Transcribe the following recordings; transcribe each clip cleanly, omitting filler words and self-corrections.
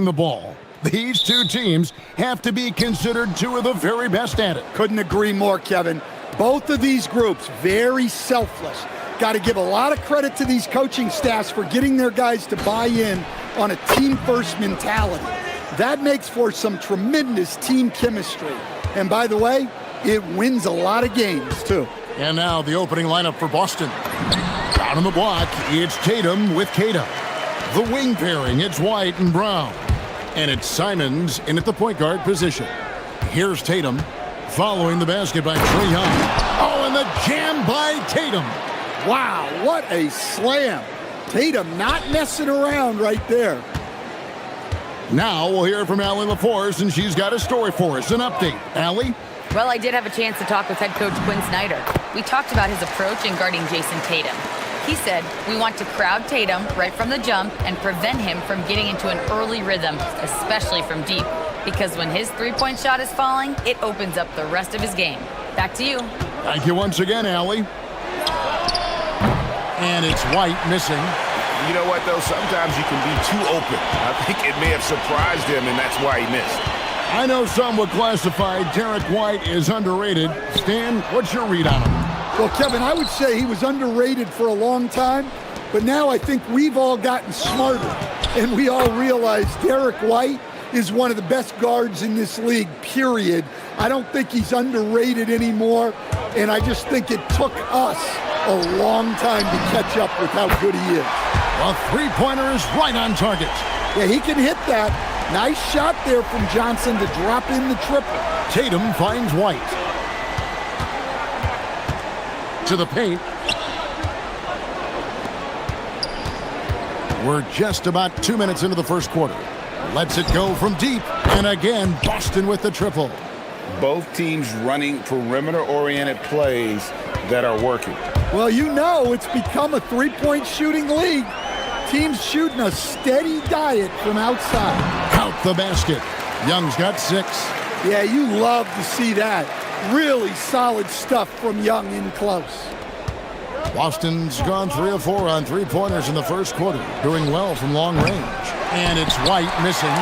the ball. These two teams have to be considered two of the very best at it. Couldn't agree more, Kevin. Both of these groups, very selfless. Got to give a lot of credit to these coaching staffs for getting their guys to buy in on a team-first mentality. That makes for some tremendous team chemistry. And by the way, it wins a lot of games, too. And now the opening lineup for Boston. Down on the block, it's Tatum with Kata. The wing pairing, it's White and Brown. And it's Simons in at the point guard position. Here's Tatum, following the basket by Trae Young. Oh, and the jam by Tatum. Wow, what a slam. Tatum not messing around right there. Now we'll hear from Allie LaForce, and she's got a story for us. An update. Allie? Well, I did have a chance to talk with head coach Quinn Snyder. We talked about his approach in guarding Jason Tatum. He said, we want to crowd Tatum right from the jump and prevent him from getting into an early rhythm, especially from deep, because when his three-point shot is falling, it opens up the rest of his game. Back to you. Thank you once again, Allie. And it's White missing. You know what, though? Sometimes you can be too open. I think it may have surprised him, and that's why he missed. I know some would classify Derek White as underrated. Stan, what's your read on him? Well, Kevin, I would say he was underrated for a long time, but now I think we've all gotten smarter, and we all realize Derek White is one of the best guards in this league, period. I don't think he's underrated anymore, and I just think it took us a long time to catch up with how good he is. A three-pointer is right on target. Yeah, he can hit that. Nice shot there from Johnson to drop in the triple. Tatum finds White. To the paint. We're just about 2 minutes into the first quarter. Lets it go from deep. And again, Boston with the triple. Both teams running perimeter-oriented plays that are working. Well, you know it's become a three-point shooting league. Teams shooting a steady diet from outside. Count the basket. Young's got 6. Yeah, you love to see that. Really solid stuff from Young in close. Boston's gone 3 of 4 on three-pointers in the first quarter, doing well from long range. And it's White missing.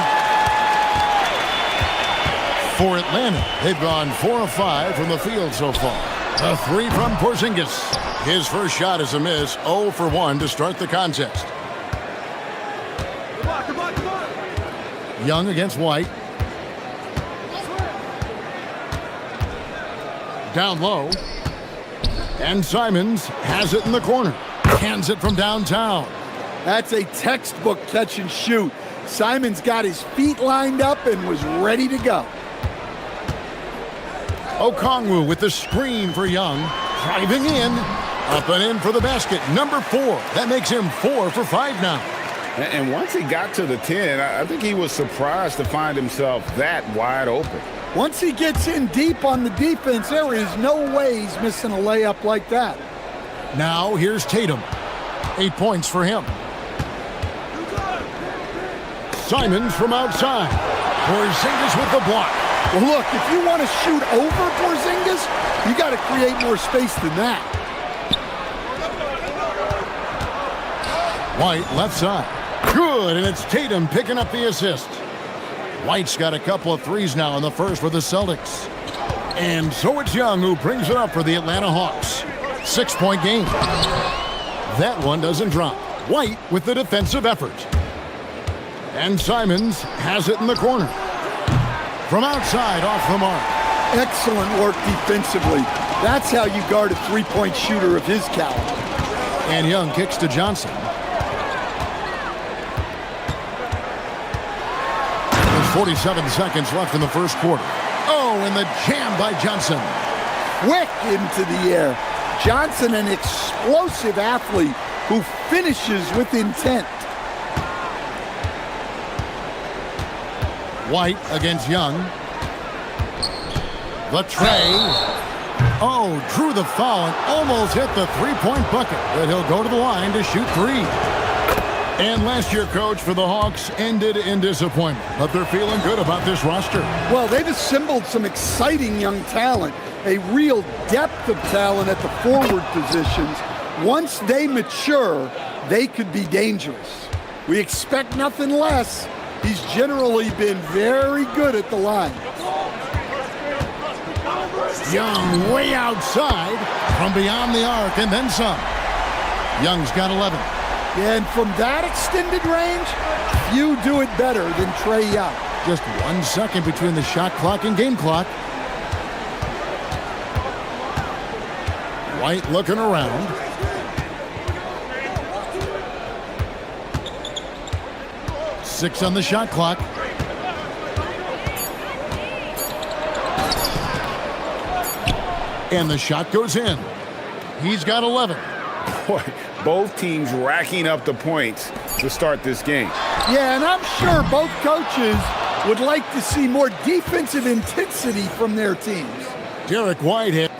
For Atlanta, they've gone 4 of 5 from the field so far. A 3 from Porzingis. His first shot is a miss, 0 for 1 to start the contest. Young against White. Down low. And Simons has it in the corner. Hands it from downtown. That's a textbook catch and shoot. Simons got his feet lined up and was ready to go. Okongwu with the screen for Young. Driving in. Up and in for the basket. Number 4. That makes him 4 for 5 now. And once he got to the 10, I think he was surprised to find himself that wide open. Once he gets in deep on the defense, there is no way he's missing a layup like that. Now here's Tatum. 8 points for him. Simons from outside. Porzingis with the block. Well, look, if you want to shoot over Porzingis, you got to create more space than that. White left side. Good, and it's Tatum picking up the assist. White's got a couple of threes now in the first for the Celtics. And so it's Young who brings it up for the Atlanta Hawks. 6-point game. That one doesn't drop. White with the defensive effort. And Simons has it in the corner. From outside, off the mark. Excellent work defensively. That's how you guard a three-point shooter of his caliber. And Young kicks to Johnson. 47 seconds left in the first quarter. Oh, and the jam by Johnson. Quick into the air. Johnson, an explosive athlete who finishes with intent. White against Young. The tray. Oh, drew the foul and almost hit the three-point bucket. But he'll go to the line to shoot 3. And last year, coach, for the Hawks ended in disappointment. But they're feeling good about this roster. Well, they've assembled some exciting young talent, a real depth of talent at the forward positions. Once they mature, they could be dangerous. We expect nothing less He's generally been very good at the line. Young way outside from beyond the arc and then some. Young's got 11. And from that extended range, few do it better than Trae Young. Just 1 second between the shot clock and game clock. White looking around. Six on the shot clock. And the shot goes in. He's got 11. Boy, both teams racking up the points to start this game. Yeah, and I'm sure both coaches would like to see more defensive intensity from their teams. Derek Whitehead.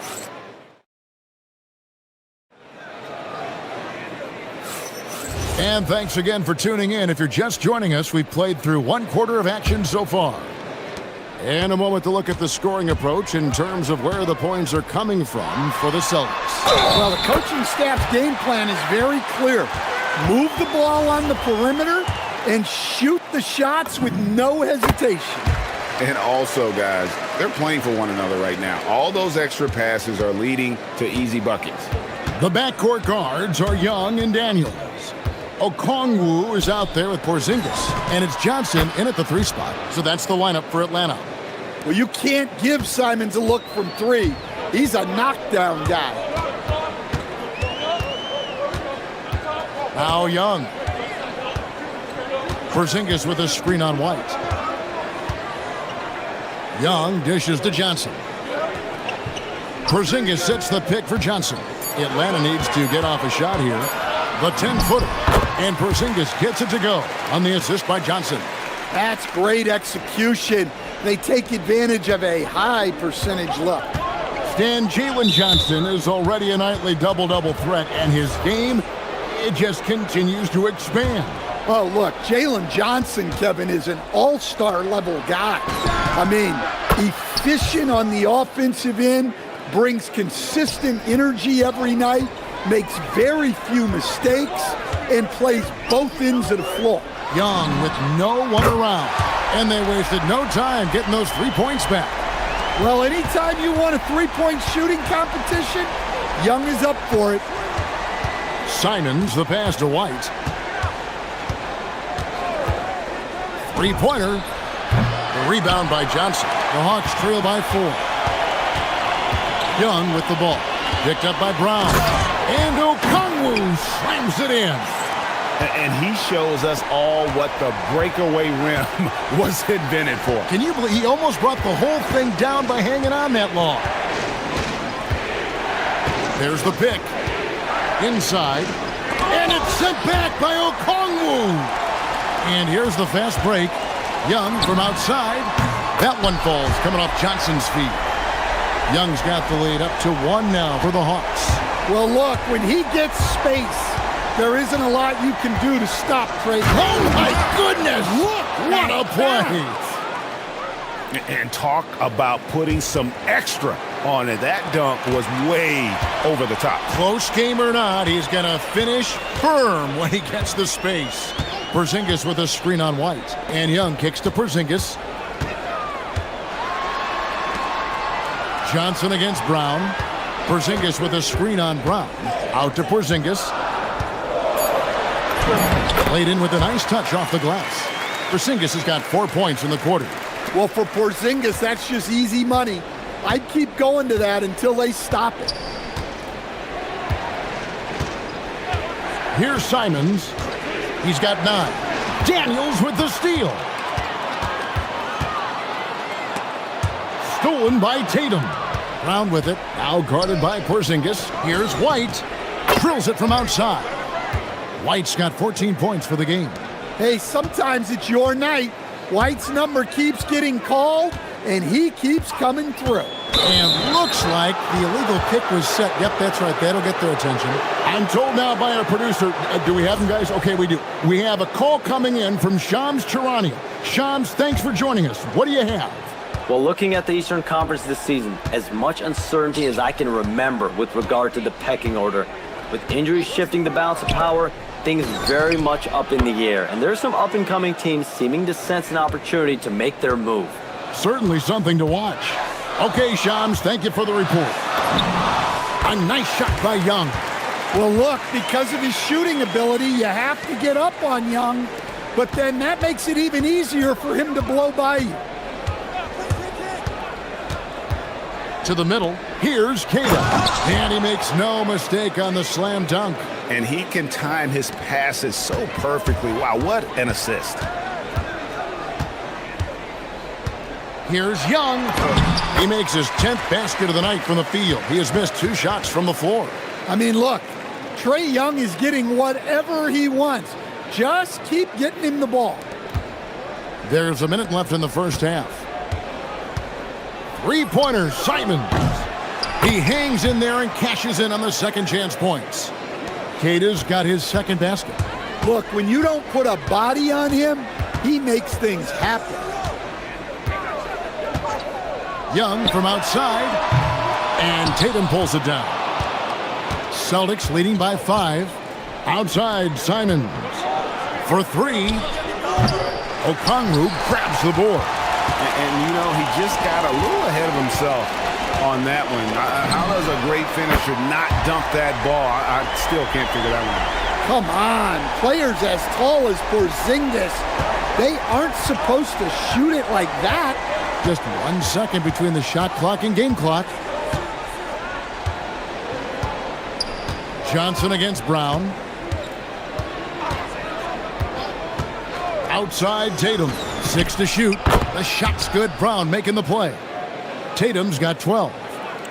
And thanks again for tuning in. If you're just joining us, we've played through 1/4 of action so far. And a moment to look at the scoring approach in terms of where the points are coming from for the Celtics. Well, the coaching staff's game plan is very clear. Move the ball on the perimeter and shoot the shots with no hesitation. And also, guys, they're playing for one another right now. All those extra passes are leading to easy buckets. The backcourt guards are Young and Daniels. Okongwu is out there with Porzingis, and it's Johnson in at the 3 spot. So that's the lineup for Atlanta. Well, you can't give Simons a look from 3. He's a knockdown guy. Now Young. Porzingis with a screen on White. Young dishes to Johnson. Porzingis sets the pick for Johnson. Atlanta needs to get off a shot here. The 10-footer. And Porzingis gets it to go on the assist by Johnson. That's great execution. They take advantage of a high percentage look. And Jalen Johnson is already a nightly double-double threat, and his game, it just continues to expand. Oh, look, Jalen Johnson, Kevin, is an all-star level guy. I mean, efficient on the offensive end, brings consistent energy every night, makes very few mistakes, and plays both ends of the floor. Young with no one around, and they wasted no time getting those 3 points back. Well, anytime you want a three-point shooting competition, Young is up for it. Simons the pass to White. Three-pointer. The rebound by Johnson. The Hawks trail by 4. Young with the ball. Picked up by Brown. And Okongwu slams it in. And he shows us all what the breakaway rim was invented for. Can you believe he almost brought the whole thing down by hanging on that long? There's the pick. Inside. And it's sent back by Okongwu. And here's the fast break. Young from outside. That one falls coming off Johnson's feet. Young's got the lead up to 1 now for the Hawks. Well, look, when he gets space, there isn't a lot you can do to stop Trae. Oh, my goodness! Look, what a play! And talk about putting some extra on it. That dunk was way over the top. Close game or not, he's going to finish firm when he gets the space. Porzingis with a screen on White. And Young kicks to Porzingis. Johnson against Brown. Porzingis with a screen on Brown. Out to Porzingis. Played in with a nice touch off the glass. Porzingis has got 4 points in the quarter. Well, for Porzingis, that's just easy money. I'd keep going to that until they stop it. Here's Simons. He's got 9. Daniels with the steal. Stolen by Tatum. Brown with it. Now guarded by Porzingis. Here's White. Drills it from outside. White's got 14 points for the game. Hey, sometimes it's your night. White's number keeps getting called, and he keeps coming through. And looks like the illegal kick was set. Yep, that's right. That'll get their attention. I'm told now by our producer, do we have them, guys? Okay, we do. We have a call coming in from Shams Charania. Shams, thanks for joining us. What do you have? Well, looking at the Eastern Conference this season, as much uncertainty as I can remember with regard to the pecking order, with injuries shifting the balance of power, things very much up in the air, and there's some up-and-coming teams seeming to sense an opportunity to make their move. Certainly something to watch. Okay, Shams, thank you for the report. A nice shot by Young. Well, look, because of his shooting ability, you have to get up on Young, but then that makes it even easier for him to blow by you. To the middle, here's Kata. And he makes no mistake on the slam dunk. And he can time his passes so perfectly. Wow, what an assist. Here's Young. He makes his 10th basket of the night from the field. He has missed 2 shots from the floor. I mean, look, Trae Young is getting whatever he wants. Just keep getting him the ball. There's a minute left in the first half. 3-pointer, Simons. He hangs in there and cashes in on the second chance points. Kata's got his second basket. Look, when you don't put a body on him, he makes things happen. Young from outside, and Tatum pulls it down. Celtics leading by 5. Outside, Simons. For 3, Okongwu grabs the board. And you know, he just got a little ahead of himself on that one. How does a great finisher not dunk that ball? I still can't figure that one out. Come on, players as tall as Porzingis, they aren't supposed to shoot it like that. Just 1 second between the shot clock and game clock. Johnson against Brown. Outside Tatum, 6 to shoot. The shot's good. Brown making the play. Tatum's got 12.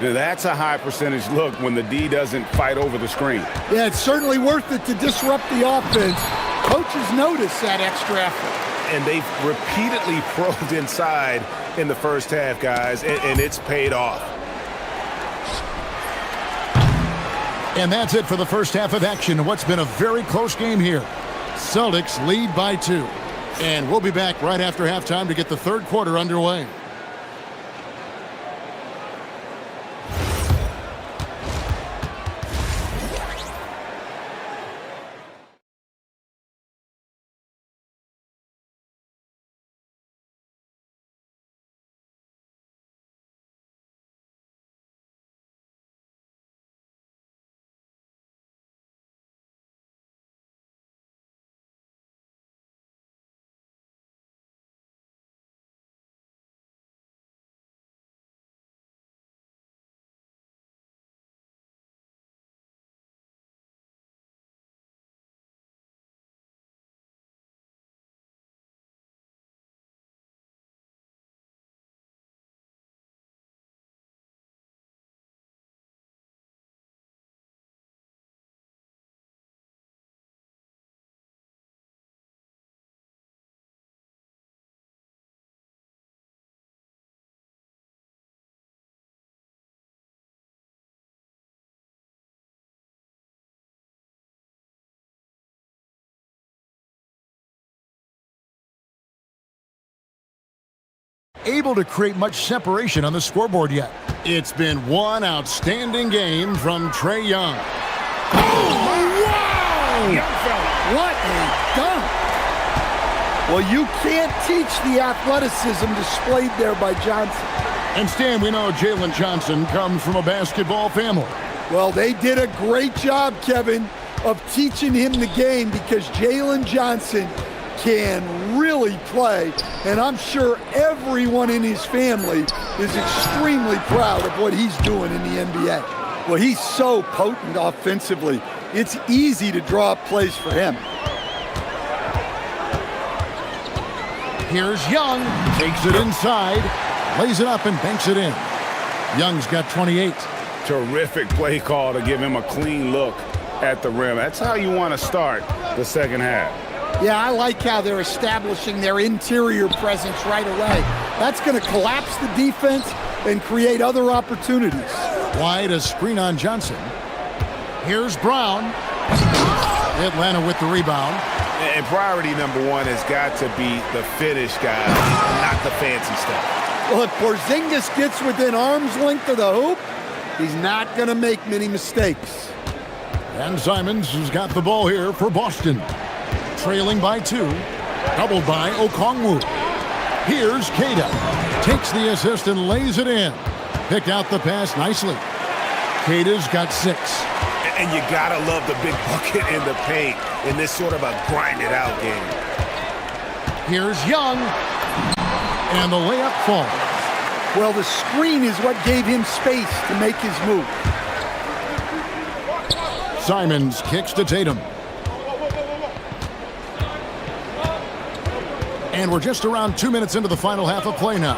That's a high percentage look when the D doesn't fight over the screen. Yeah, it's certainly worth it to disrupt the offense. Coaches notice that extra effort. And they've repeatedly probed inside in the first half, guys, and it's paid off. And that's it for the first half of action. What's been a very close game here. Celtics lead by 2. And we'll be back right after halftime to get the third quarter underway. Able to create much separation on the scoreboard yet. It's been one outstanding game from Trae Young. Oh, wow! Young fella. What a dunk! Well, you can't teach the athleticism displayed there by Johnson. And Stan, we know Jalen Johnson comes from a basketball family. Well, they did a great job, Kevin, of teaching him the game because Jalen Johnson can really play, and I'm sure everyone in his family is extremely proud of what he's doing in the NBA. Well, he's so potent offensively. It's easy to draw up plays for him. Here's Young, takes it inside, lays it up and banks it in. Young's got 28. Terrific play call to give him a clean look at the rim. That's how you want to start the second half. Yeah, I like how they're establishing their interior presence right away. That's going to collapse the defense and create other opportunities. Wide, a screen on Johnson. Here's Brown. Atlanta with the rebound. And priority number 1 has got to be the finish, guys, not the fancy stuff. Well, if Porzingis gets within arm's length of the hoop, he's not going to make many mistakes. And Simons has got the ball here for Boston. Trailing by 2. Doubled by Okongwu. Here's Keita. Takes the assist and lays it in. Picked out the pass nicely. Keita's got 6. And you gotta love the big bucket in the paint in this sort of a grind-it-out game. Here's Young. And the layup falls. Well, the screen is what gave him space to make his move. Simons kicks to Tatum. And we're just around 2 minutes into the final half of play now.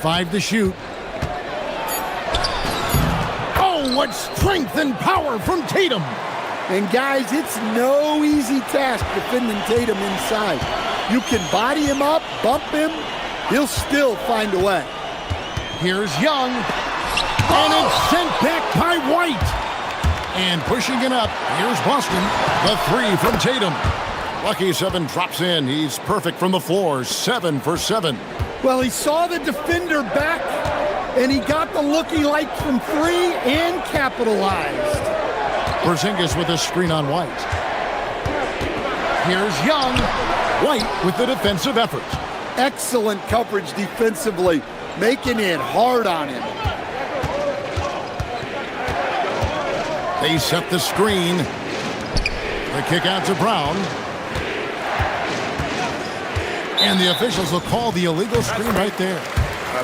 Five to shoot. Oh, what strength and power from Tatum. And guys, it's no easy task defending Tatum inside. You can body him up, bump him, he'll still find a way. Here's Young. And it's sent back by White. And pushing it up, here's Boston. The 3 from Tatum. Lucky 7 drops in. He's perfect from the floor. 7 for 7. Well, he saw the defender back, and he got the look he liked from 3 and capitalized. Porzingis with a screen on White. Here's Young. White with the defensive effort. Excellent coverage defensively, making it hard on him. They set the screen. The kick out to Brown. And the officials will call the illegal screen right there.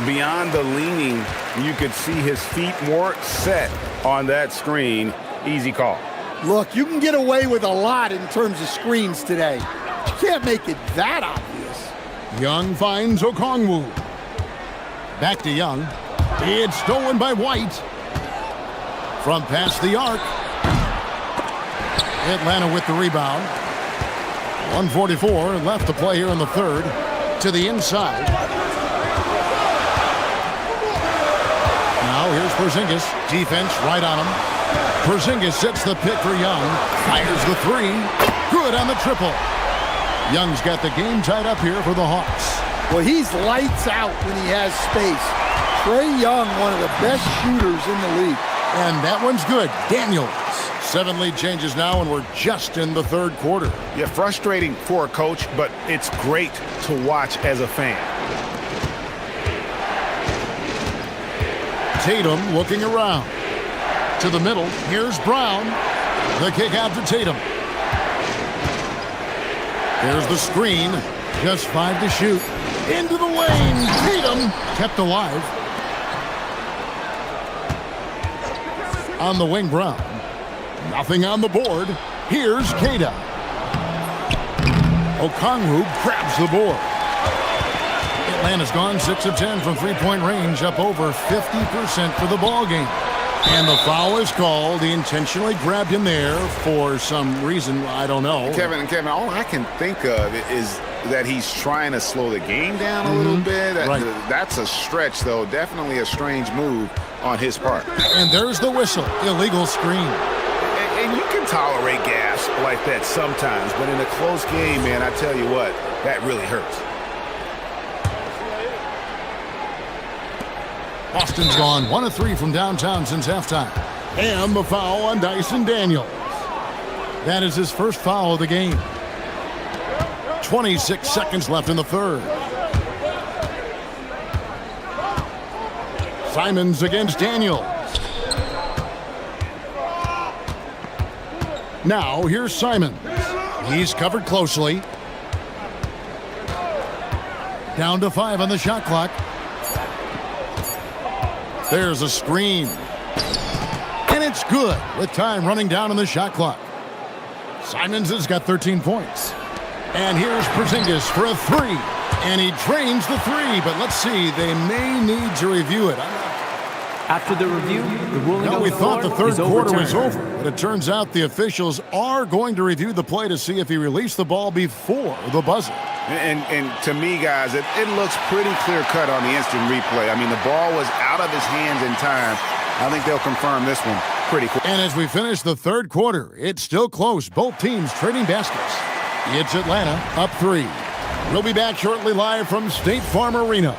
Beyond the leaning, you could see his feet more set on that screen. Easy call. Look, you can get away with a lot in terms of screens today. You can't make it that obvious. Young finds Okongwu. Back to Young. It's stolen by White. From past the arc. Atlanta with the rebound. 1:44 left to play here in the third. To the inside. Now here's Porzingis. Defense right on him. Porzingis sets the pick for Young. Fires the 3. Good on the triple. Young's got the game tied up here for the Hawks. Well, he's lights out when he has space. Trae Young, one of the best shooters in the league. And that one's good. Daniels. 7 lead changes now, and we're just in the third quarter. Yeah, frustrating for a coach, but it's great to watch as a fan. Tatum looking around. To the middle. Here's Brown. The kick out to Tatum. There's the screen. Just 5 to shoot. Into the lane. Tatum kept alive. On the wing, Brown. Nothing on the board. Here's Keita. Okongwu grabs the board. Atlanta's gone 6 of 10 from three-point range, up over 50% for the ball game. And the foul is called. He intentionally grabbed him there for some reason, I don't know. Kevin, all I can think of is that he's trying to slow the game down a little bit. Right. That's a stretch, though. Definitely a strange move on his part. And there's the whistle. Illegal screen. And you can tolerate gas like that sometimes, but in a close game, man, I tell you what, that really hurts. Boston's gone 1 of 3 from downtown since halftime. And the foul on Dyson Daniels. That is his first foul of the game. 26 seconds left in the third. Simons against Daniels. Now here's Simons. He's covered closely. Down to 5 on the shot clock. There's a screen. And it's good with time running down on the shot clock. Simons has got 13 points. And here's Porzingis for a 3. And he drains the 3, but let's see, they may need to review it. After the review, the ruling No, on we the thought the floor third is quarter was overturned. over, but it turns out the officials are going to review the play to see if he released the ball before the buzzer. And to me, guys, it looks pretty clear-cut on the instant replay. I mean, the ball was out of his hands in time. I think they'll confirm this one pretty quick. And as we finish the third quarter, it's still close. Both teams trading baskets. It's Atlanta up 3. We'll be back shortly live from State Farm Arena.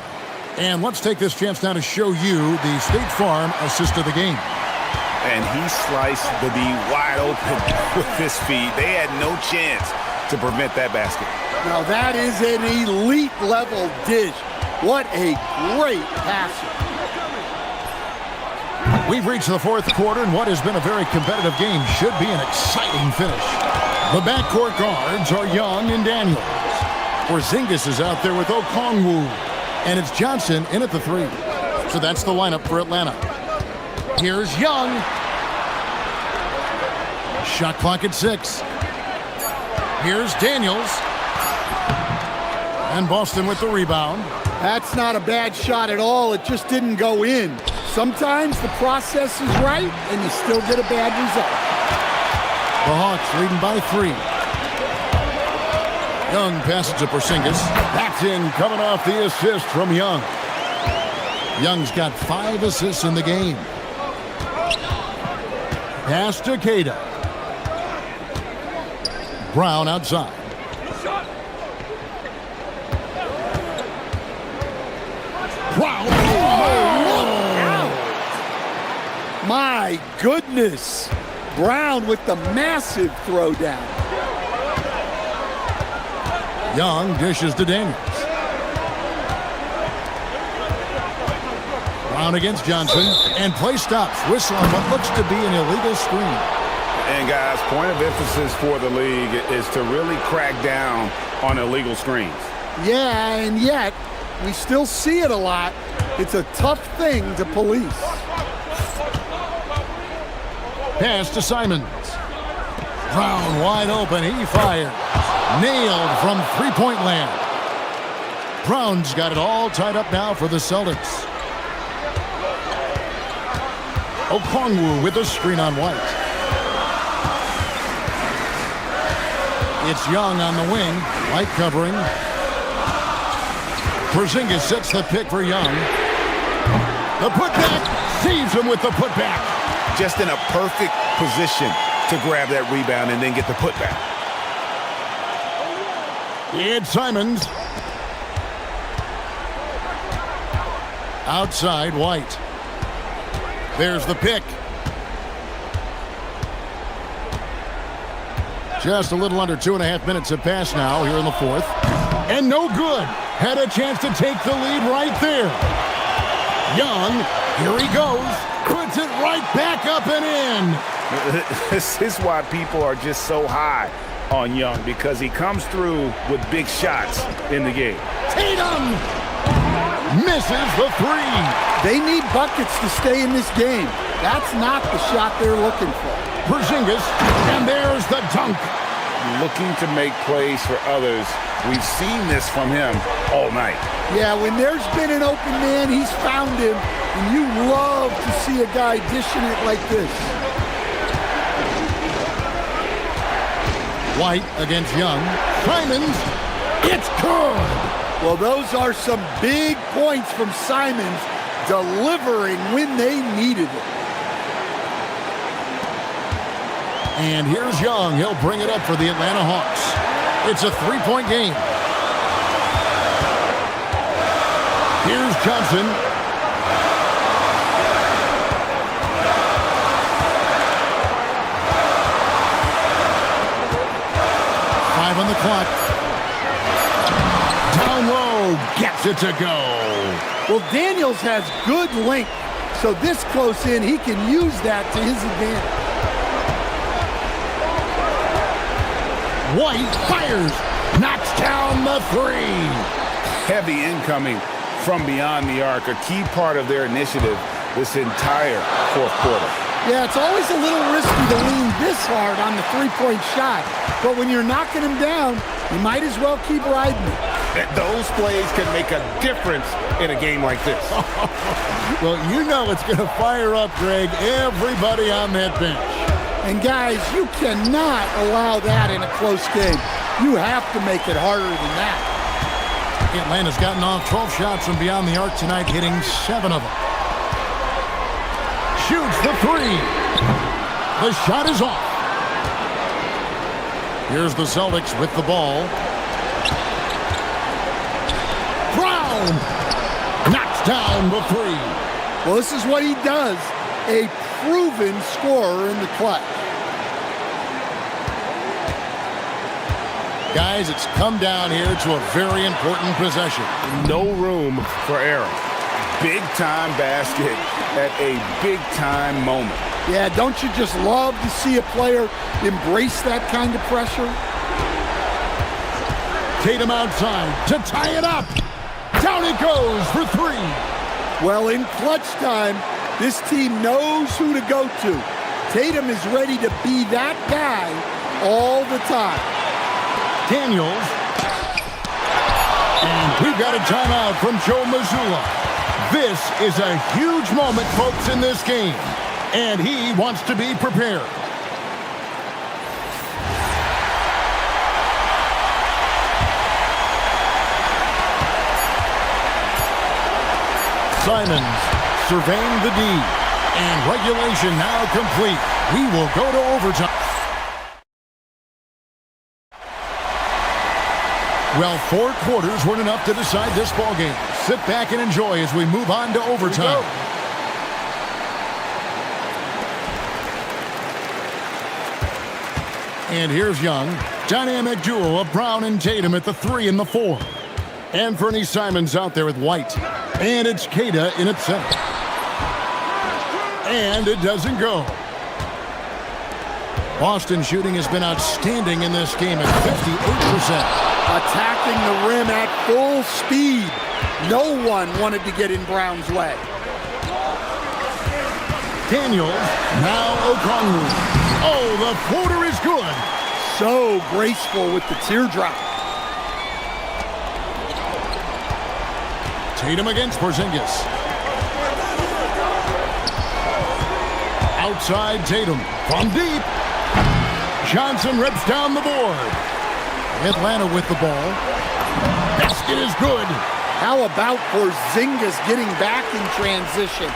And let's take this chance now to show you the State Farm assist of the game. And he sliced the D wide open with his feet. They had no chance to prevent that basket. Now that is an elite level dish. What a great passer. We've reached the fourth quarter, and what has been a very competitive game should be an exciting finish. The backcourt guards are Young and Daniels. Porzingis is out there with Okongwu. And it's Johnson in at the 3. So that's the lineup for Atlanta. Here's Young. Shot clock at 6. Here's Daniels. And Boston with the rebound. That's not a bad shot at all. It just didn't go in. Sometimes the process is right, and you still get a bad result. The Hawks leading by 3. Young passes to Porzingis. That's in, coming off the assist from Young. Young's got 5 assists in the game. Pass to Queta. Brown outside. Brown. Oh, my goodness. Brown with the massive throwdown. Young dishes to Daniels. Brown against Johnson. And play stops. Whistle on what looks to be an illegal screen. And guys, point of emphasis for the league is to really crack down on illegal screens. Yeah, and yet we still see it a lot. It's a tough thing to police. Pass to Simons. Brown wide open. He fires. Nailed from three-point land. Brown's got it all tied up now for the Celtics. Okongwu with the screen on White. It's Young on the wing. White covering. Porzingis sets the pick for Young. The putback saves him with the putback. Just in a perfect position to grab that rebound and then get the putback. It's Simons. Outside, White. There's the pick. Just a little under 2.5 minutes have passed now here in the fourth. And no good. Had a chance to take the lead right there. Young, here he goes. Puts it right back up and in. This is why people are just so high on Young, because he comes through with big shots in the game. Tatum misses the 3. They need buckets to stay in this game. That's not the shot they're looking for. Porzingis, and there's the dunk. Looking to make plays for others. We've seen this from him all night. Yeah, when there's been an open man, he's found him, and you love to see a guy dishing it like this. White against Young. Simons, it's good. Well, those are some big points from Simons, delivering when they needed it. And here's Young. He'll bring it up for the Atlanta Hawks. It's a 3-point game. Here's Johnson. Five on the clock. Down low. Gets it to go. Well, Daniels has good length, so this close in, he can use that to his advantage. White fires, knocks down the 3. Heavy incoming from beyond the arc, a key part of their initiative this entire fourth quarter. Yeah, it's always a little risky to lean this hard on the three-point shot, but when you're knocking him down, you might as well keep riding it. Those plays can make a difference in a game like this. Well, you know it's going to fire up, Greg, everybody on that bench. And guys, you cannot allow that in a close game. You have to make it harder than that. Atlanta's gotten off 12 shots from beyond the arc tonight, hitting 7 of them. Shoots the 3. The shot is off. Here's the Celtics with the ball. Brown knocks down the three. Well, this is what he does, a proven scorer in the clutch. Guys, it's come down here to a very important possession. No room for error. Big-time basket at a big-time moment. Yeah, don't you just love to see a player embrace that kind of pressure? Tatum outside to tie it up. Down it goes for three. Well, in clutch time, this team knows who to go to. Tatum is ready to be that guy all the time. Daniels. And we've got a timeout from Joe Mazzulla. This is a huge moment, folks, in this game. And he wants to be prepared. Simons surveying the D. And regulation now complete. We will go to overtime. Well, 4 quarters weren't enough to decide this ballgame. Sit back and enjoy as we move on to overtime. And here's Young. Dynamic duo of Brown and Tatum at the 3 and the 4. Anthony Simons out there with White. And it's Queta in at center. And it doesn't go. Boston shooting has been outstanding in this game at 58%. Attacking the rim at full speed. No one wanted to get in Brown's way. Daniels, now Okongwu. Oh, the floater is good. So graceful with the teardrop. Tatum against Porzingis. Outside Tatum from deep. Johnson rips down the board. Atlanta with the ball. Basket is good. How about Porzingis getting back in transition,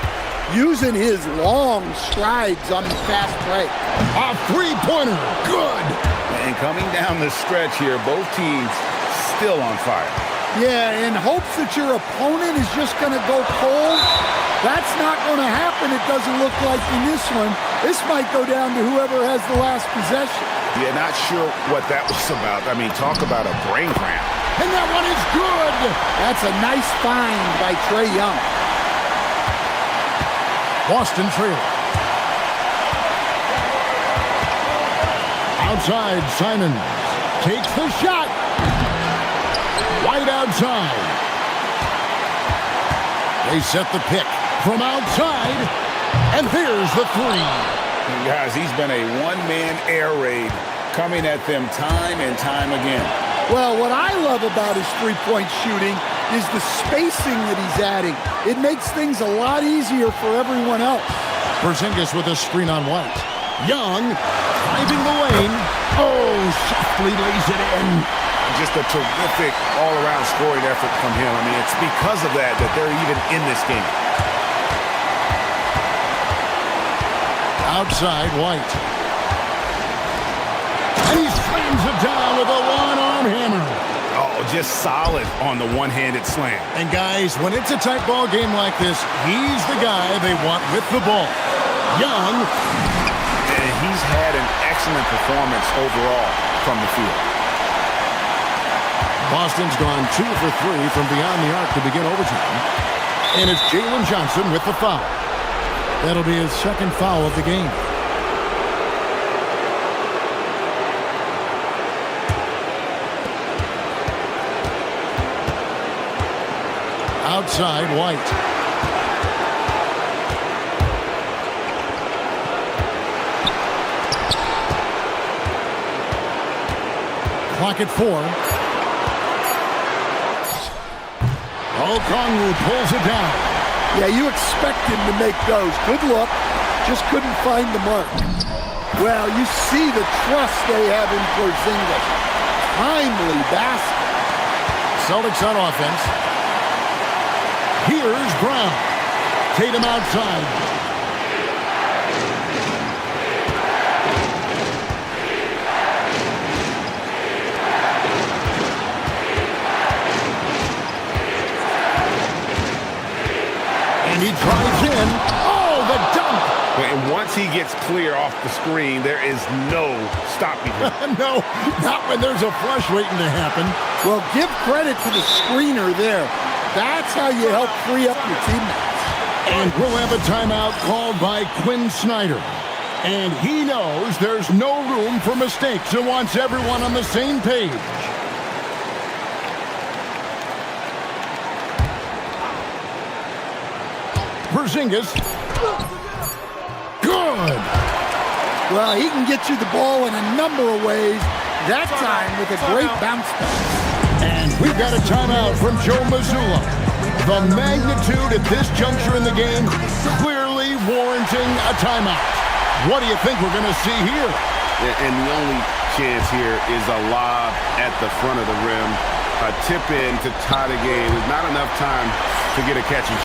using his long strides on the fast break. A three-pointer. Good. And coming down the stretch here, both teams still on fire. Yeah, in hopes that your opponent is just going to go cold. That's not going to happen, it doesn't look like in this one. This might go down to whoever has the last possession. Yeah, not sure what that was about. I mean, talk about a brain cramp. And that one is good. That's a nice find by Trae Young. Boston trail. Outside, Simons takes the shot. White outside. They set the pick from outside. And there's the three. And guys, he's been a one-man air raid coming at them time and time again. Well, what I love about his three-point shooting is the spacing that he's adding. It makes things a lot easier for everyone else. Porzingis with a screen on White. Young driving the lane. Oh, softly lays it in. Just a terrific all-around scoring effort from him. I mean, it's because of that they're even in this game. Outside, White. And he slams it down with a one-arm hammer. Oh, just solid on the one-handed slam. And guys, when it's a tight ball game like this, he's the guy they want with the ball. Young. And he's had an excellent performance overall from the field. Boston's gone 2 for 3 from beyond the arc to begin overtime. And it's Jalen Johnson with the foul. That'll be his second foul of the game. Outside, White. Clock at 4. Okongwu pulls it down. Yeah, you expect him to make those. Good look. Just couldn't find the mark. Well, you see the trust they have in Porzingis. Timely basket. Celtics on offense. Here's Brown. Tatum outside. gets clear off the screen, there is no stopping him. No, not when there's a flush waiting to happen. Well, give credit to the screener there. That's how you help free up your teammates. And we'll have a timeout called by Quinn Snyder. And he knows there's no room for mistakes and wants everyone on the same page. Porzingis. Good. Well, he can get you the ball in a number of ways, that time with a great bounce back. And we've got a timeout from Joe Mazzulla. The magnitude at this juncture in the game clearly warranting a timeout. What do you think we're going to see here? And the only chance here is a lob at the front of the rim. A tip in to tie the game. There's not enough time to get a catch and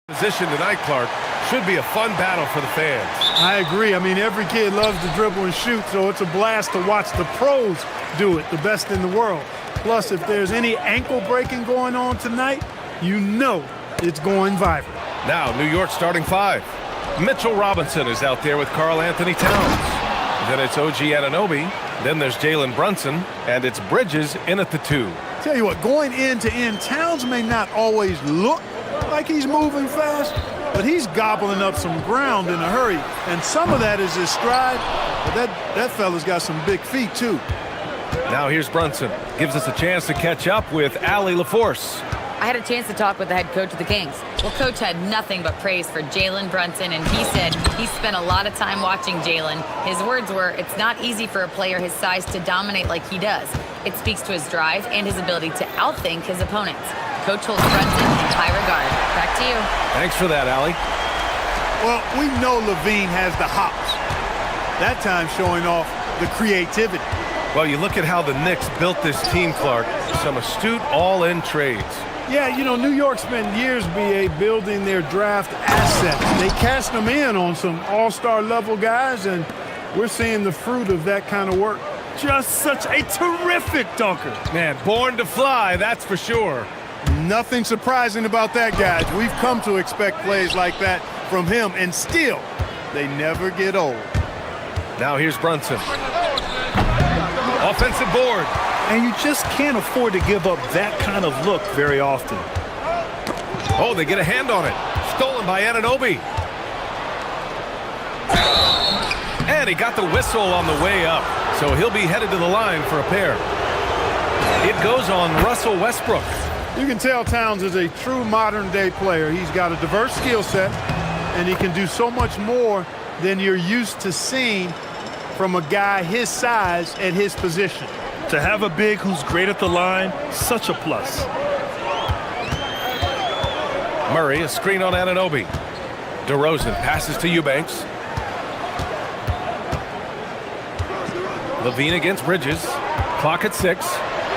Position tonight, Clark. Should be a fun battle for the fans. I agree. I mean, every kid loves to dribble and shoot, so it's a blast to watch the pros do it, the best in the world. Plus, if there's any ankle breaking going on tonight, you know it's going viral. Now, New York starting five. Mitchell Robinson is out there with Karl Anthony Towns. Then it's OG Anunoby. Then there's Jalen Brunson. And it's Bridges in at the 2. Tell you what, going end to end, Towns may not always look like he's moving fast, but he's gobbling up some ground in a hurry. And some of that is his stride, but that fella's got some big feet, too. Now here's Brunson. Gives us a chance to catch up with Allie LaForce. I had a chance to talk with the head coach of the Kings. Well, coach had nothing but praise for Jalen Brunson, and he said he spent a lot of time watching Jalen. His words were, it's not easy for a player his size to dominate like he does. It speaks to his drive and his ability to outthink his opponents. Coach holds Brunson in high regard. Back to you. Thanks for that, Allie. Well, we know Levine has the hops. That time showing off the creativity. Well, you look at how the Knicks built this team, Clark. Some astute all-in trades. Yeah, you know, New York spent years, BA, building their draft assets. They cast them in on some all-star level guys, and we're seeing the fruit of that kind of work. Just such a terrific dunker. Man, born to fly, that's for sure. Nothing surprising about that, guys. We've come to expect plays like that from him, and still, they never get old. Now here's Brunson. Offensive board. And you just can't afford to give up that kind of look very often. Oh, they get a hand on it. Stolen by Anunoby. And he got the whistle on the way up, so he'll be headed to the line for a pair. It goes on Russell Westbrook. You can tell Towns is a true modern-day player. He's got a diverse skill set, and he can do so much more than you're used to seeing from a guy his size at his position. To have a big who's great at the line, such a plus. Murray, a screen on Anunoby. DeRozan passes to Eubanks. Levine against Bridges. Clock at 6.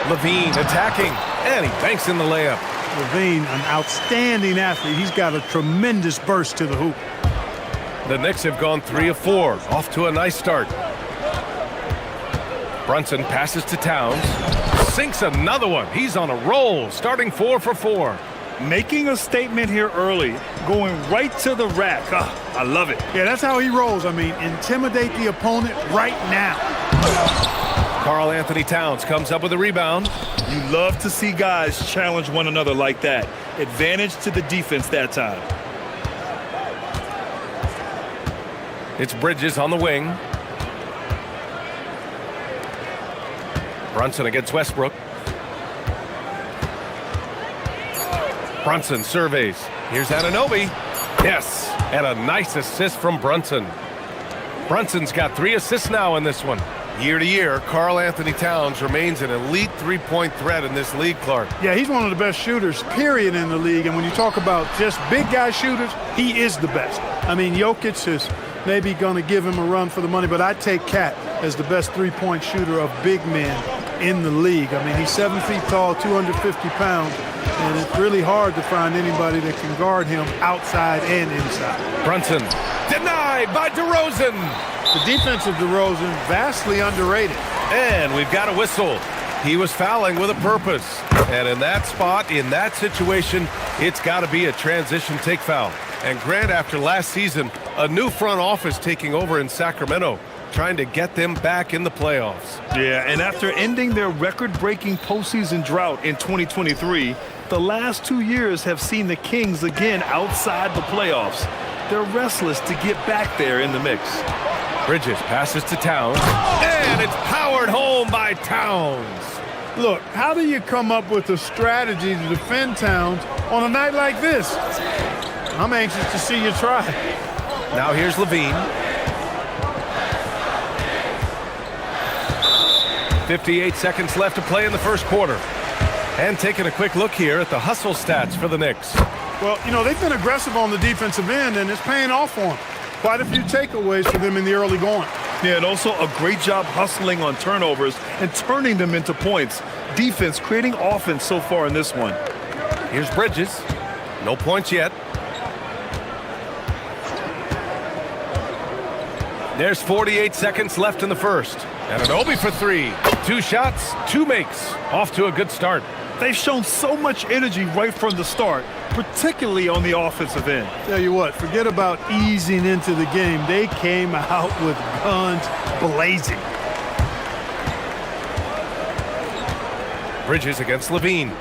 Levine attacking, and he banks in the layup. Levine, an outstanding athlete. He's got a tremendous burst to the hoop. The Knicks have gone 3 of 4, off to a nice start. Brunson passes to Towns. Sinks another one. He's on a roll, starting 4 for 4. Making a statement here early, going right to the rack. I love it. Yeah, that's how he rolls. I mean, intimidate the opponent right now. Karl Anthony Towns comes up with a rebound. You love to see guys challenge one another like that. Advantage to the defense that time. It's Bridges on the wing. Brunson against Westbrook. Brunson surveys. Here's Anunoby. Yes, and a nice assist from Brunson. Brunson's got 3 assists now in this one. Year to year, Karl Anthony Towns remains an elite three-point threat in this league, Clark. Yeah, he's one of the best shooters, period, in the league. And when you talk about just big guy shooters, he is the best. I mean, Jokic is maybe going to give him a run for the money, but I'd take Cat as the best three-point shooter of big men in the league. I mean, he's 7 feet tall, 250 pounds, and it's really hard to find anybody that can guard him outside and inside. Brunson denied by DeRozan. The defense of DeRozan, vastly underrated. And we've got a whistle. He was fouling with a purpose. And in that spot, in that situation, it's got to be a transition take foul. And Grant, after last season, a new front office taking over in Sacramento, trying to get them back in the playoffs. Yeah, and after ending their record-breaking postseason drought in 2023, the last 2 years have seen the Kings again outside the playoffs. They're restless to get back there in the mix. Bridges passes to Towns, and it's powered home by Towns. Look, how do you come up with a strategy to defend Towns on a night like this? I'm anxious to see you try. Now here's Levine. 58 seconds left to play in the first quarter. And taking a quick look here at the hustle stats for the Knicks. Well, you know, they've been aggressive on the defensive end, and it's paying off for them. Quite a few takeaways for them in the early going. Yeah, and also a great job hustling on turnovers and turning them into points. Defense creating offense so far in this one. Here's Bridges. No points yet. There's 48 seconds left in the first. And an Obi for three. 2 shots, 2 makes. Off to a good start. They've shown so much energy right from the start, particularly on the offensive end. Tell you what, forget about easing into the game. They came out with guns blazing. Bridges against Levine.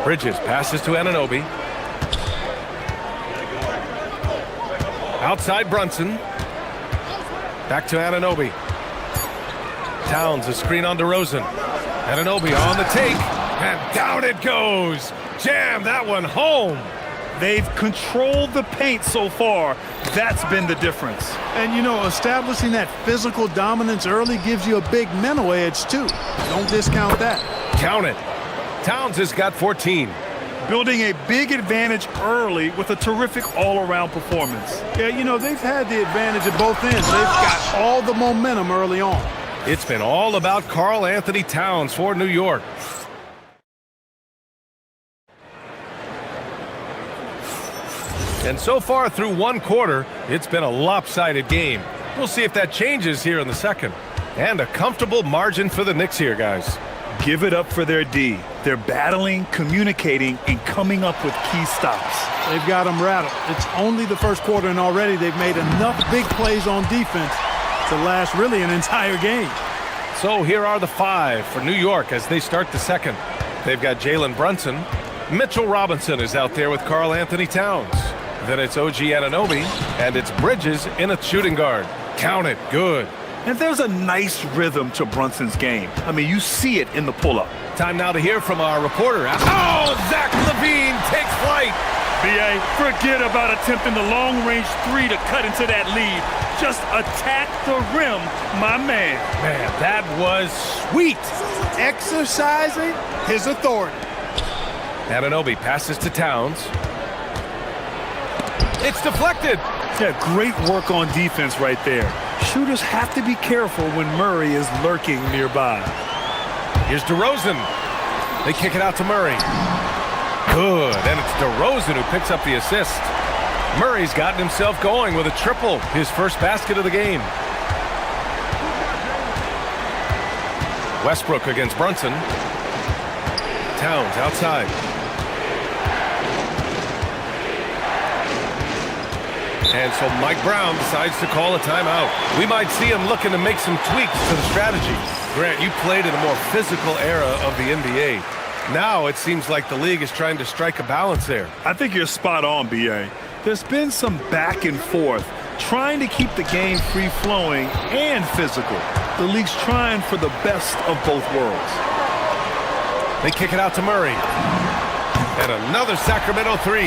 Bridges passes to Anunoby. Outside Brunson. Back to Anunoby. Towns a screen on DeRozan. Anunoby on the take. And down it goes. Jam that one home. They've controlled the paint so far. That's been the difference. And, you know, establishing that physical dominance early gives you a big mental edge, too. Don't discount that. Count it. Towns has got 14. Building a big advantage early with a terrific all-around performance. Yeah, you know, they've had the advantage at both ends. They've got all the momentum early on. It's been all about Karl Anthony Towns for New York. And so far through one quarter, it's been a lopsided game. We'll see if that changes here in the second. And a comfortable margin for the Knicks here, guys. Give it up for their D. They're battling, communicating, and coming up with key stops. They've got them rattled. It's only the first quarter, and already they've made enough big plays on defense to last really an entire game. So here are the 5 for New York as they start the second. They've got Jalen Brunson. Mitchell Robinson is out there with Karl Anthony Towns. Then it's OG Anunoby, and it's Bridges in a shooting guard. Count it. Good. And there's a nice rhythm to Brunson's game. I mean, you see it in the pull-up. Time now to hear from our reporter. Oh, Zach LaVine takes flight. B.A., forget about attempting the long-range 3 to cut into that lead. Just attack the rim, my man. Man, that was sweet. Exercising his authority. Anunoby passes to Towns. It's deflected. Yeah, great work on defense right there. Shooters have to be careful when Murray is lurking nearby. Here's DeRozan. They kick it out to Murray. Good, and it's DeRozan who picks up the assist. Murray's gotten himself going with a triple, his first basket of the game. Westbrook against Brunson. Towns outside. And so Mike Brown decides to call a timeout. We might see him looking to make some tweaks to the strategy. Grant, you played in a more physical era of the NBA. Now it seems like the league is trying to strike a balance there. I think you're spot on, B.A. There's been some back and forth, trying to keep the game free-flowing and physical. The league's trying for the best of both worlds. They kick it out to Murray. And another Sacramento 3.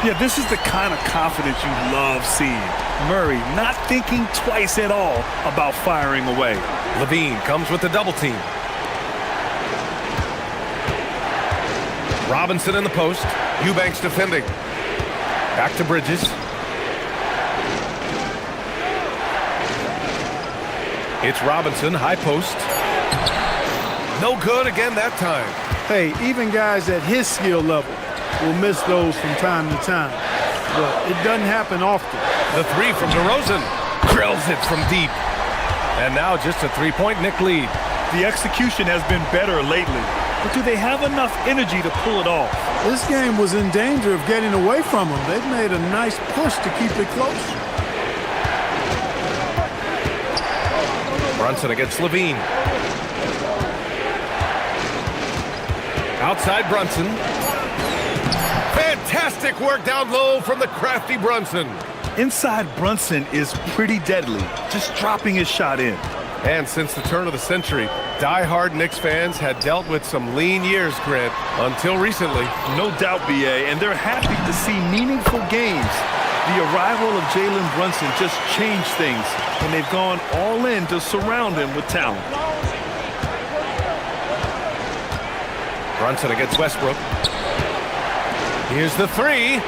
Yeah, this is the kind of confidence you love seeing. Murray not thinking twice at all about firing away. Levine comes with the double team. Robinson in the post. Eubanks defending. Back to Bridges. It's Robinson, high post. No good again that time. Hey, even guys at his skill level will miss those from time to time. But it doesn't happen often. The 3 from DeRozan. Drills it from deep. And now just a 3-point Knick lead. The execution has been better lately. But do they have enough energy to pull it off? This game was in danger of getting away from them. They've made a nice push to keep it close. Brunson against Levine. Outside Brunson. Fantastic work down low from the crafty Brunson. Inside Brunson is pretty deadly, just dropping his shot in. And since the turn of the century, die-hard Knicks fans had dealt with some lean years, Grant, until recently. No doubt, B.A., and they're happy to see meaningful games. The arrival of Jalen Brunson just changed things, and they've gone all in to surround him with talent. Brunson against Westbrook. Here's the 3.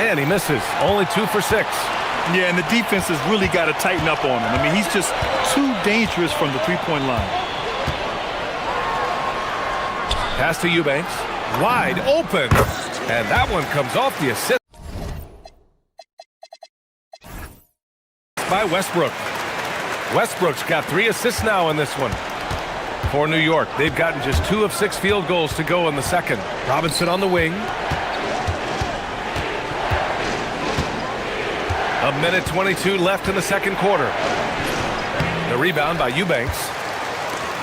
And he misses. Only 2 for 6. Yeah, and the defense has really got to tighten up on him. I mean, he's just too dangerous from the three-point line. Pass to Eubanks. Wide open. And that one comes off the assist. by Westbrook. Westbrook's got 3 assists now in this one. For New York, they've gotten just 2 of 6 field goals to go in the second. Robinson on the wing. A minute 22 left in the second quarter. The rebound by Eubanks.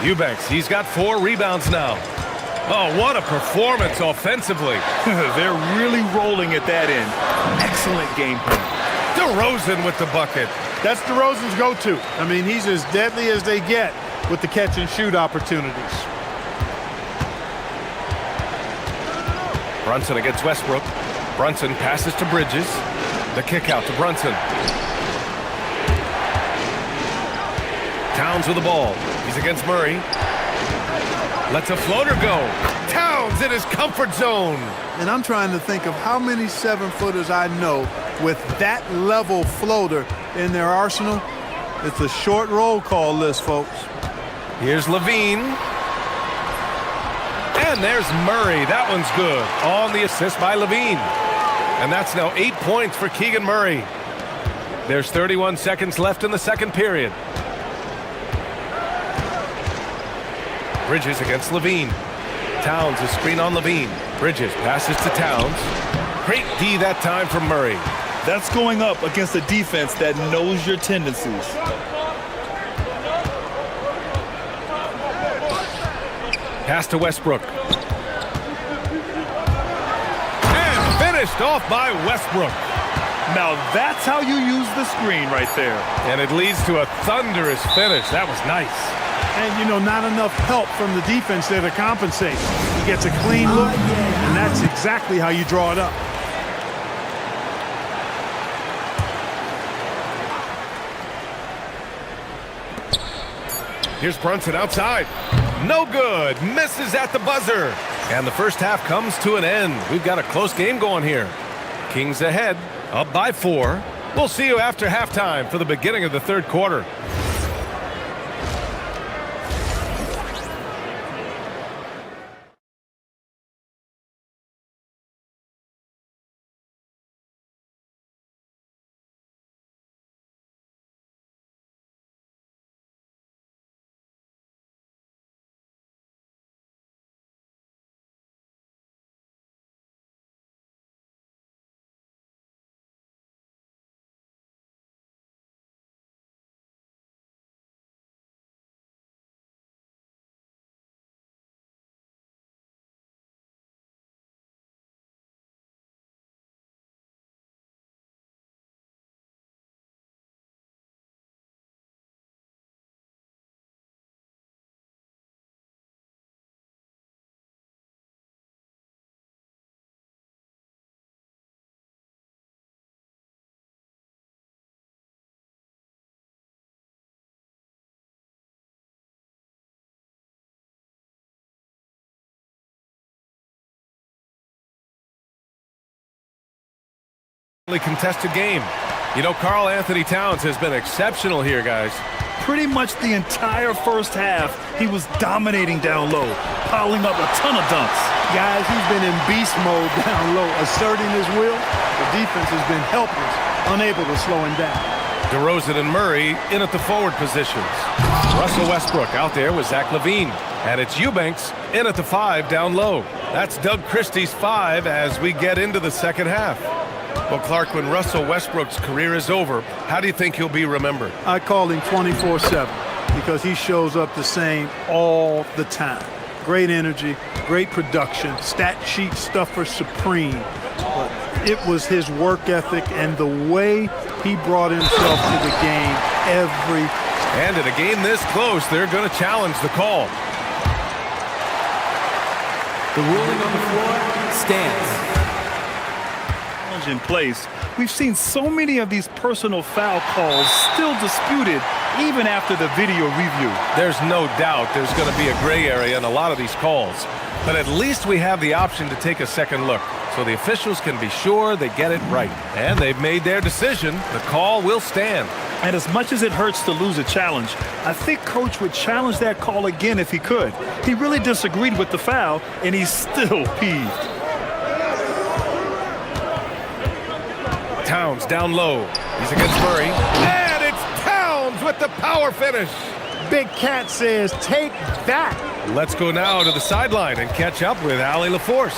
Eubanks, he's got 4 rebounds now. Oh, what a performance offensively. They're really rolling at that end. Excellent game plan. DeRozan with the bucket. That's DeRozan's go-to. I mean, he's as deadly as they get with the catch-and-shoot opportunities. Brunson against Westbrook. Brunson passes to Bridges. The kick out to Brunson. Towns with the ball. He's against Murray. Lets a floater go. Towns in his comfort zone. And I'm trying to think of how many 7-footers I know with that level floater in their arsenal. It's a short roll call list, folks. Here's Levine. And there's Murray. That one's good. On the assist by Levine. And that's now 8 points for Keegan Murray. There's 31 seconds left in the second period. Bridges against Levine. Towns, a screen on Levine. Bridges passes to Towns. Great D that time from Murray. That's going up against a defense that knows your tendencies. Pass to Westbrook. And finished off by Westbrook. Now that's how you use the screen right there. And it leads to a thunderous finish. That was nice. And, you know, not enough help from the defense there to compensate. He gets a clean look, and that's exactly how you draw it up. Here's Brunson outside. No good. Misses at the buzzer. And the first half comes to an end. We've got a close game going here. Kings ahead, up by 4. We'll see you after halftime for the beginning of the third quarter. Contested game. You know, Karl Anthony Towns has been exceptional here, guys. Pretty much the entire first half, he was dominating down low, piling up a ton of dunks. Guys, he's been in beast mode down low, asserting his will. The defense has been helpless, unable to slow him down. DeRozan and Murray in at the forward positions. Russell Westbrook out there with Zach LaVine. And it's Eubanks in at the 5 down low. That's Doug Christie's 5 as we get into the second half. Well, Clark, when Russell Westbrook's career is over, how do you think he'll be remembered? I call him 24/7 because he shows up the same all the time. Great energy, great production, stat sheet stuffer supreme. But it was his work ethic and the way he brought himself to the game every time. And in a game this close, they're going to challenge the call. The ruling on the floor stands. In place, we've seen so many of these personal foul calls still disputed even after the video review. There's no doubt there's going to be a gray area in a lot of these calls, but at least we have the option to take a second look so the officials can be sure they get it right. And they've made their decision. The call will stand. And as much as it hurts to lose a challenge, I think Coach would challenge that call again if he could. He really disagreed with the foul, and he's still peeved. Towns down low. He's against Murray. And it's with the power finish. Big Cat says, take that. Let's go now to the sideline and catch up with Allie LaForce.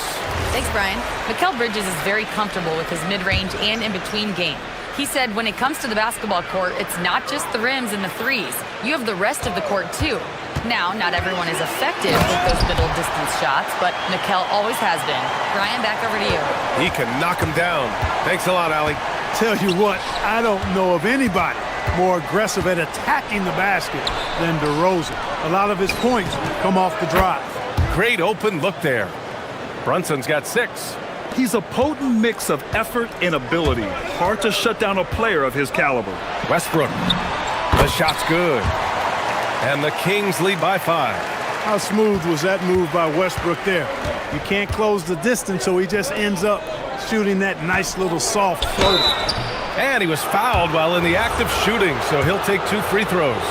Thanks, Brian. Mikal Bridges is very comfortable with his mid-range and in-between game. He said when it comes to the basketball court, it's not just the rims and the threes. You have the rest of the court, too. Now, not everyone is effective with those middle-distance shots, but Mikal always has been. Brian, back over to you. He can knock him down. Thanks a lot, Allie. Tell you what, I don't know of anybody more aggressive at attacking the basket than DeRozan. A lot of his points come off the drive. Great open look there. Brunson's got 6. He's a potent mix of effort and ability. Hard to shut down a player of his caliber. Westbrook. The shot's good. And the Kings lead by 5. How smooth was that move by Westbrook there? You can't close the distance, so he just ends up shooting that nice little soft floater. And he was fouled while in the act of shooting, so he'll take 2 free throws.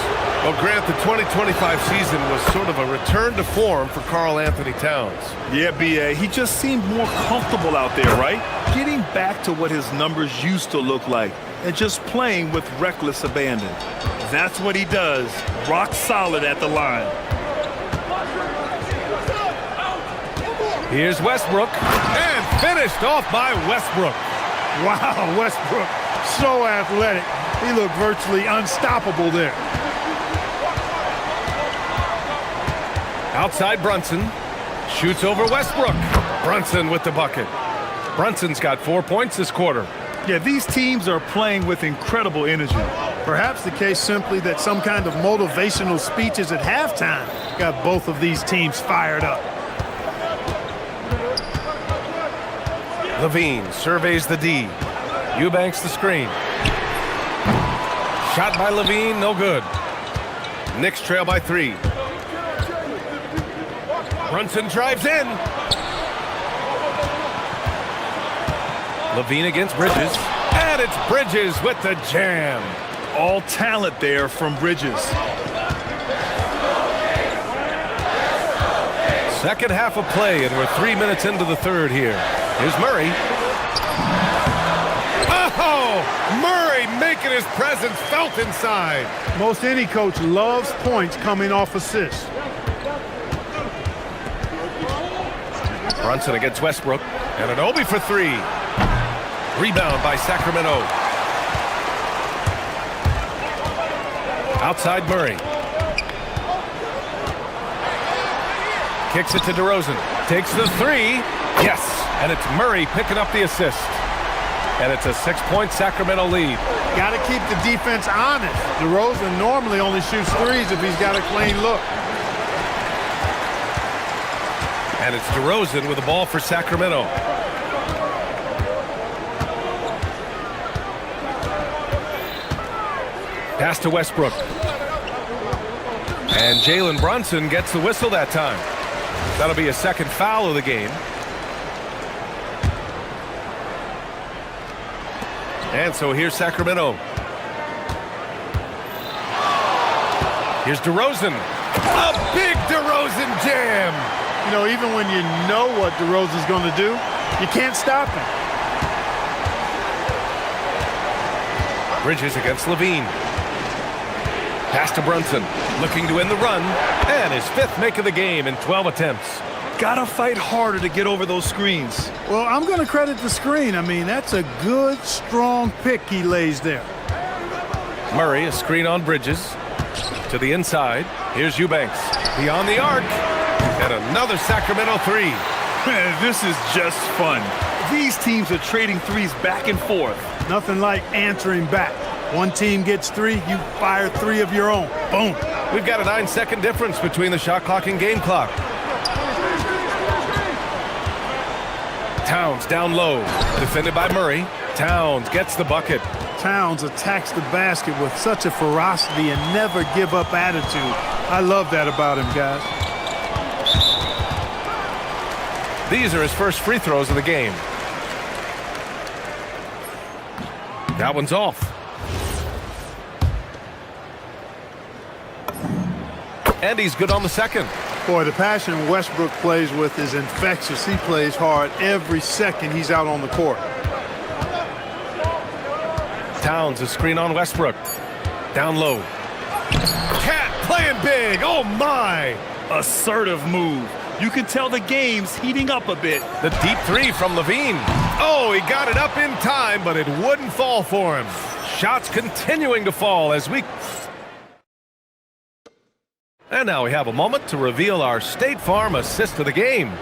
Well, Grant, the 2025 season was sort of a return to form for Karl Anthony Towns. Yeah, B.A., he just seemed more comfortable out there, right? Getting back to what his numbers used to look like and just playing with reckless abandon. That's what he does, rock solid at the line. Here's Westbrook, and finished off by Westbrook. Wow, Westbrook, so athletic. He looked virtually unstoppable there. Outside Brunson, shoots over Westbrook. Brunson with the bucket. Brunson's got 4 points this quarter. Yeah, these teams are playing with incredible energy. Perhaps the case simply that some kind of motivational speeches at halftime got both of these teams fired up. Levine surveys the D. Eubanks the screen. Shot by Levine, no good. Knicks trail by 3. Brunson drives in. Levine against Bridges. And it's Bridges with the jam. All talent there from Bridges. Second half of play, and we're 3 minutes into the third here. Here's Murray. Oh! Murray making his presence felt inside. Most any coach loves points coming off assists. Brunson against Westbrook, and an Obi for 3. Rebound by Sacramento. Outside Murray. Kicks it to DeRozan. Takes the 3. Yes, and it's Murray picking up the assist. And it's a 6-point Sacramento lead. Got to keep the defense honest. DeRozan normally only shoots 3s if he's got a clean look. And it's DeRozan with the ball for Sacramento. Pass to Westbrook. And Jalen Brunson gets the whistle that time. That'll be a second foul of the game. And so here's Sacramento. Here's DeRozan. A big DeRozan jam. You know, even when you know what DeRozan's going to do, you can't stop him. Bridges against Levine. Pass to Brunson, looking to end the run, and his 5th make of the game in 12 attempts. Gotta fight harder to get over those screens. Well, I'm going to credit the screen. I mean, that's a good, strong pick he lays there. Murray, a screen on Bridges. To the inside, here's Eubanks. Beyond the arc, and another Sacramento 3. This is just fun. These teams are trading threes back and forth. Nothing like answering back. One team gets 3, you fire 3 of your own. Boom. We've got a 9-second difference between the shot clock and game clock. Towns down low, defended by Murray. Towns gets the bucket. Towns attacks the basket with such a ferocity and never give up attitude. I love that about him, guys. These are his first free throws of the game. That one's off. And he's good on the second. Boy, the passion Westbrook plays with is infectious. He plays hard every second he's out on the court. Towns, a screen on Westbrook. Down low. playing big. Oh, my. Assertive move. You can tell the game's heating up a bit. The deep three from Levine. Oh, he got it up in time, but it wouldn't fall for him. Shots continuing to fall as we... And now we have a moment to reveal our State Farm assist of the game.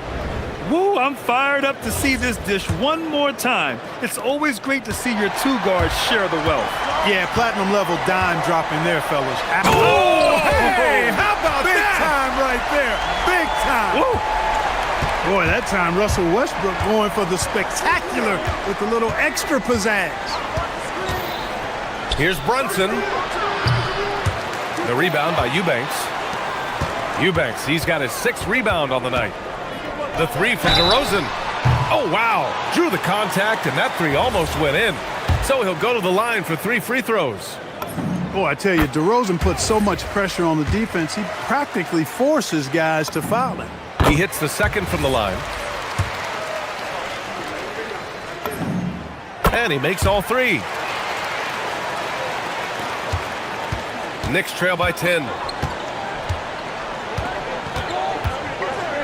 Woo, I'm fired up to see this dish one more time. It's always great to see your two guards share the wealth. Yeah, platinum level dime dropping there, fellas. Oh, hey, how about Big that? time right there. Big time. Woo. Boy, that time Russell Westbrook going for the spectacular with a little extra pizzazz. Here's Brunson. The rebound by Eubanks. Eubanks, he's got his 6th rebound on the night. The three from DeRozan. Oh, wow. Drew the contact, and that three almost went in. So he'll go to the line for 3 free throws. Boy, I tell you, DeRozan puts so much pressure on the defense, he practically forces guys to foul him. He hits the 2nd from the line. And he makes all 3. Knicks trail by 10.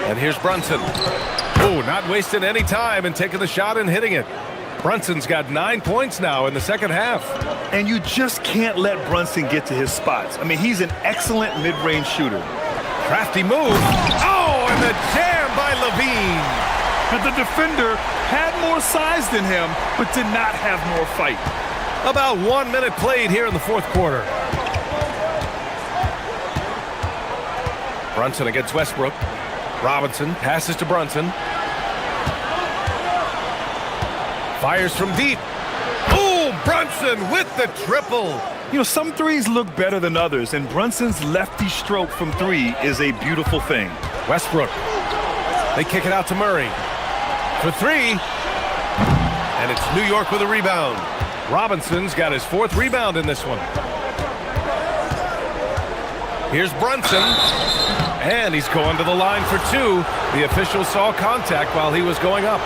And here's Brunson. Oh, not wasting any time and taking the shot and hitting it. Brunson's got 9 points now in the second half. And you just can't let Brunson get to his spots. I mean, he's an excellent mid-range shooter. Crafty move. Oh, and the jam by Levine. But the defender had more size than him, but did not have more fight. About 1 minute played here in the 4th quarter. Brunson against Westbrook. Robinson passes to Brunson. Fires from deep. Oh, Brunson with the triple. You know, some threes look better than others, and Brunson's lefty stroke from 3 is a beautiful thing. Westbrook. They kick it out to Murray. For 3. And it's New York with a rebound. Robinson's got his 4th rebound in this one. Here's Brunson. And he's going to the line for 2. The official saw contact while he was going up.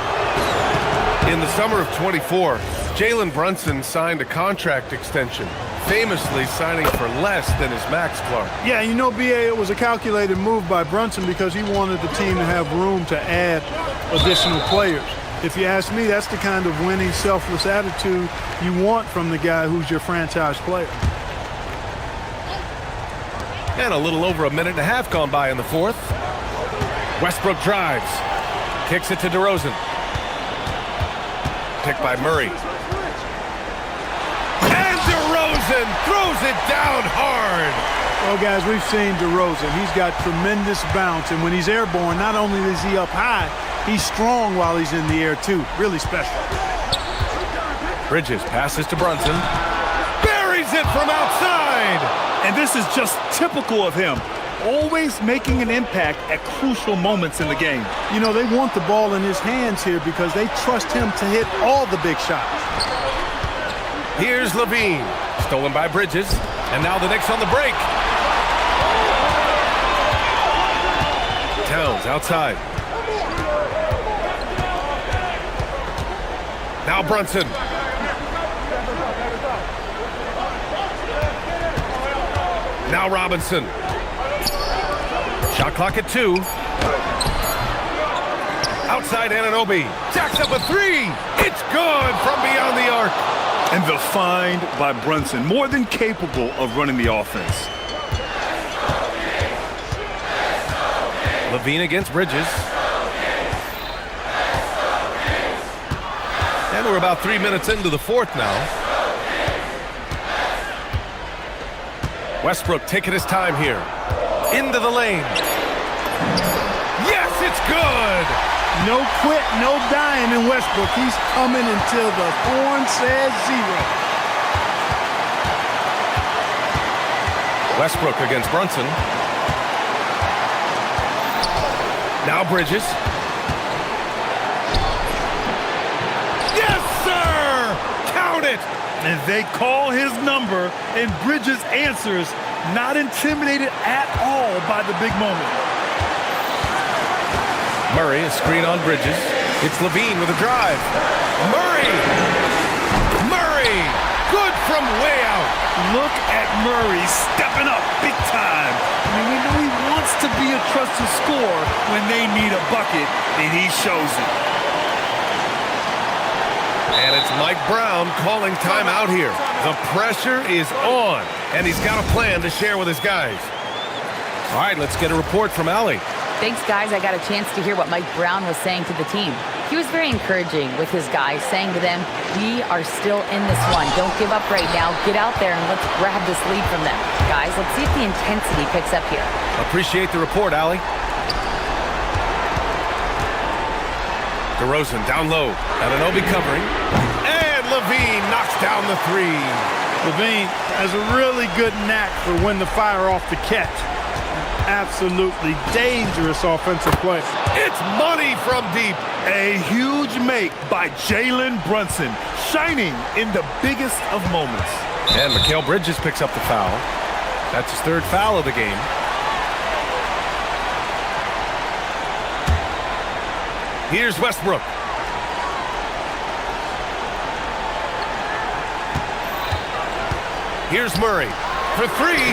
In the summer of 24, Jalen Brunson signed a contract extension, famously signing for less than his max, Clark. Yeah, you know, B.A., it was a calculated move by Brunson because he wanted the team to have room to add additional players. If you ask me, that's the kind of winning, selfless attitude you want from the guy who's your franchise player. And a little over a minute and a half gone by in the 4th. Westbrook drives. Kicks it to DeRozan. Picked by Murray. And DeRozan throws it down hard. Well, guys, we've seen DeRozan. He's got tremendous bounce, and when he's airborne, not only is he up high, he's strong while he's in the air, too. Really special. Bridges passes to Brunson. Buries it from outside. And this is just typical of him, always making an impact at crucial moments in the game. You know, they want the ball in his hands here because they trust him to hit all the big shots. Here's Levine, stolen by Bridges, and now the Knicks on the break. Towns outside. Now Brunson. Now Robinson. Shot clock at 2. Outside Anunoby. Jacks up a 3. It's good from beyond the arc. And the find by Brunson, more than capable of running the offense. Levine against Bridges. And we're about 3 minutes into the 4th now. Westbrook taking his time here. Into the lane. Yes, it's good! No quit, no dying in Westbrook. He's coming until the horn says 0. Westbrook against Brunson. Now Bridges. Yes, sir! Count it! And they call his number, and Bridges answers, not intimidated at all by the big moment. Murray, a screen on Bridges. It's Levine with a drive. Murray! Murray! Good from way out. Look at Murray stepping up big time. I mean, we know he wants to be a trusted scorer when they need a bucket, and he shows it. And it's Mike Brown calling timeout here. The pressure is on, and he's got a plan to share with his guys. All right, let's get a report from Allie. Thanks, guys. I got a chance to hear what Mike Brown was saying to the team. He was very encouraging with his guys, saying to them, we are still in this one. Don't give up right now. Get out there and let's grab this lead from them. Guys, let's see if the intensity picks up here. Appreciate the report, Allie. DeRozan down low. Anunoby covering. And Levine knocks down the three. Levine has a really good knack for when to fire off the catch. Absolutely dangerous offensive play. It's money from deep. A huge make by Jalen Brunson, shining in the biggest of moments. And Mikal Bridges picks up the foul. That's his third foul of the game. Here's Westbrook. Here's Murray for three.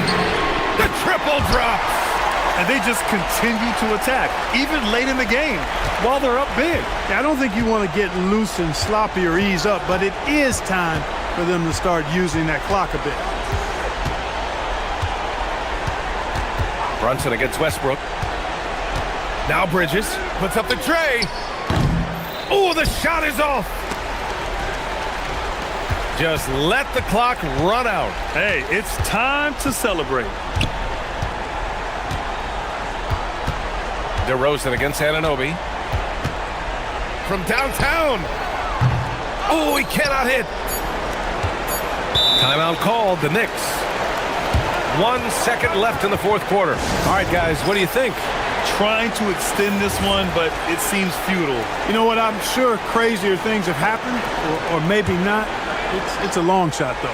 The triple drops. And they just continue to attack, even late in the game, while they're up big. I don't think you want to get loose and sloppy or ease up, but it is time for them to start using that clock a bit. Brunson against Westbrook. Now Bridges puts up the tray. Oh, the shot is off. Just let the clock run out. Hey, it's time to celebrate. DeRozan against Anunoby. From downtown. Oh, he cannot hit. Timeout called, the Knicks. 1 second left in the fourth quarter. All right, guys, what do you think? Trying to extend this one, but it seems futile. You know what? I'm sure crazier things have happened, or maybe not. It's a long shot, though.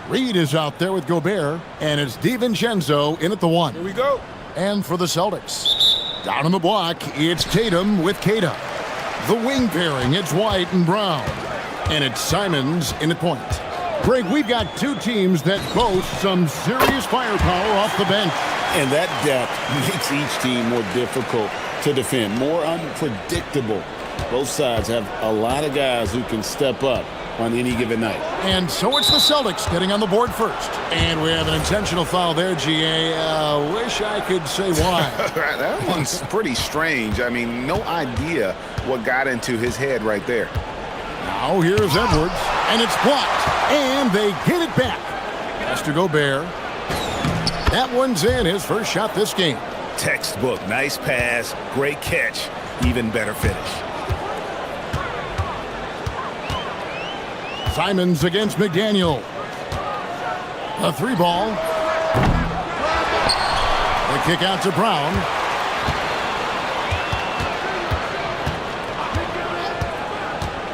Reed is out there with Gobert, and it's DiVincenzo in at the one. Here we go. And for the Celtics, down on the block, it's Tatum with Kata. The wing pairing, it's White and Brown. And it's Simons in at point. Greg, we've got two teams that boast some serious firepower off the bench. And that depth makes each team more difficult to defend, more unpredictable. Both sides have a lot of guys who can step up on any given night. And so it's the Celtics getting on the board first. And we have an intentional foul there, GA. Wish I could say why. That one's pretty strange. I mean, no idea what got into his head right there. Now here's Edwards, and it's blocked. And they get it back. Has to Gobert. That one's in, his first shot this game. Textbook, nice pass, great catch, even better finish. Simons against McDaniel. A three ball. The kick out to Brown.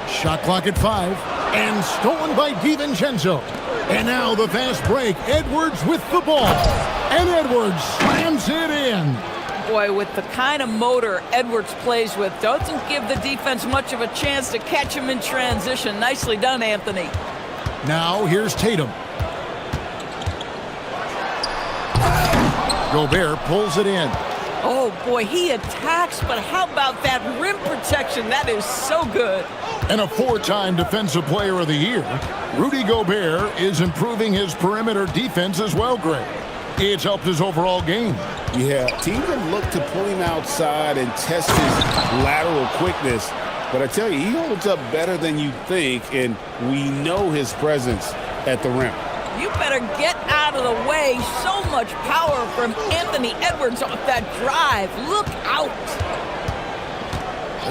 Shot clock at 5. And stolen by DiVincenzo. And now the fast break. Edwards with the ball. And Edwards slams it in. Boy, with the kind of motor Edwards plays with, doesn't give the defense much of a chance to catch him in transition. Nicely done, Anthony. Now here's Tatum. Gobert pulls it in. Oh, boy, he attacks, but how about that rim protection? That is so good. And a 4-time Defensive Player of the Year, Rudy Gobert is improving his perimeter defense as well, Greg. It's helped his overall game. Yeah, teams have looked to pull him outside and test his lateral quickness. But I tell you, he holds up better than you think, and we know his presence at the rim. You better get out of the way. So much power from Anthony Edwards off that drive. Look out.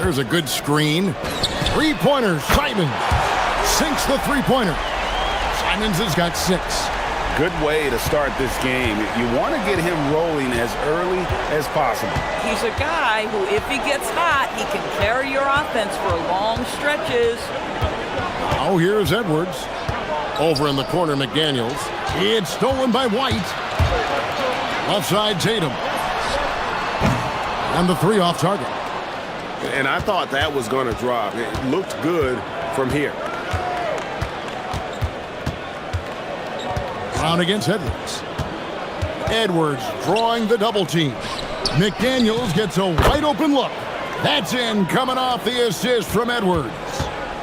There's a good screen. Three-pointer, Simons. Sinks the three-pointer. Simons has got 6. Good way to start this game. You want to get him rolling as early as possible. He's a guy who, if he gets hot, he can carry your offense for long stretches. Now here's Edwards. Over in the corner, McDaniels. It's stolen by White. Offside Tatum. And the 3 off target. And I thought that was going to drop. It looked good from here. Brown against Edwards. Edwards drawing the double team. McDaniels gets a wide open look. That's in, coming off the assist from Edwards.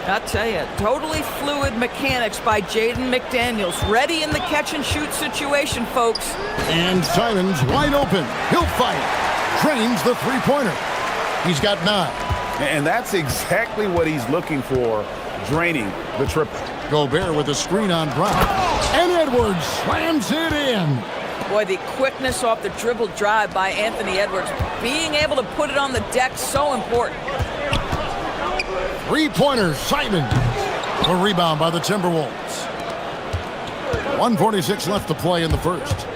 I'll tell you, totally fluid mechanics by Jaden McDaniels. Ready in the catch-and-shoot situation, folks. And Simons wide open. He'll fight. Trains the three-pointer. He's got 9. And that's exactly what he's looking for, draining the triple. Gobert with a screen on Brown. And Edwards slams it in. Boy, the quickness off the dribble drive by Anthony Edwards. Being able to put it on the deck, so important. Three-pointer, Simons. A rebound by the Timberwolves. 1:46 left to play in the first.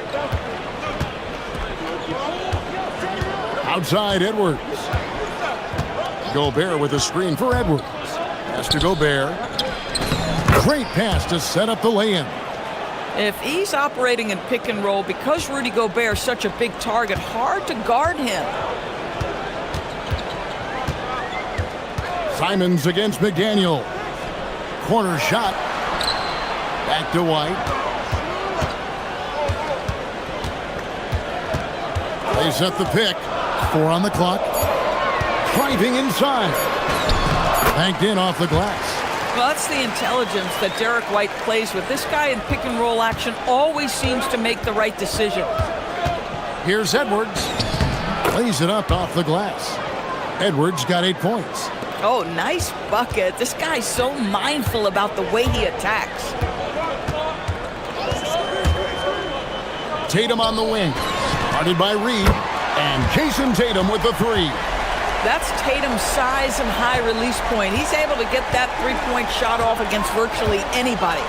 Outside Edwards. Gobert with a screen for Edwards. Pass to Gobert. Great pass to set up the lay-in. If he's operating in pick and roll, because Rudy Gobert is such a big target, hard to guard him. Simons against McDaniel. Corner shot. Back to White. They set the pick. 4 on the clock. Driving inside. Banked in off the glass. Well, that's the intelligence that Derek White plays with. This guy in pick and roll action always seems to make the right decision. Here's Edwards. Lays it up off the glass. Edwards got 8 points. Oh, nice bucket. This guy's so mindful about the way he attacks. Tatum on the wing. Guarded by Reed. And Jason Tatum with the 3. That's Tatum's size and high release point. He's able to get that three-point shot off against virtually anybody.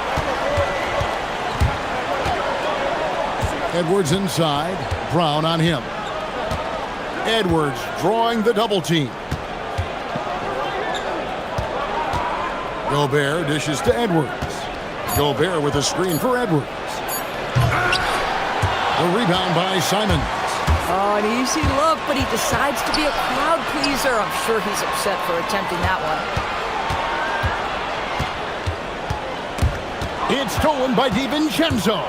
Edwards inside. Brown on him. Edwards drawing the double team. Gobert dishes to Edwards. Gobert with a screen for Edwards. The rebound by Simons. Oh, an easy look, but he decides to be a crowd pleaser. I'm sure he's upset for attempting that one. It's stolen by DiVincenzo.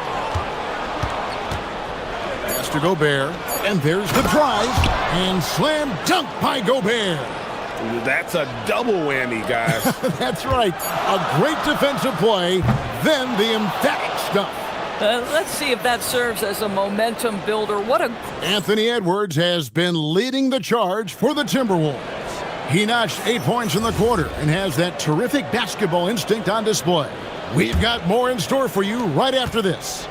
Pass to Gobert, and there's the drive, and slam dunk by Gobert. That's a double whammy, guys. That's right. A great defensive play, then the emphatic stuff. Let's see if that serves as a momentum builder. Anthony Edwards has been leading the charge for the Timberwolves. He notched 8 points in the quarter and has that terrific basketball instinct on display. We've got more in store for you right after this.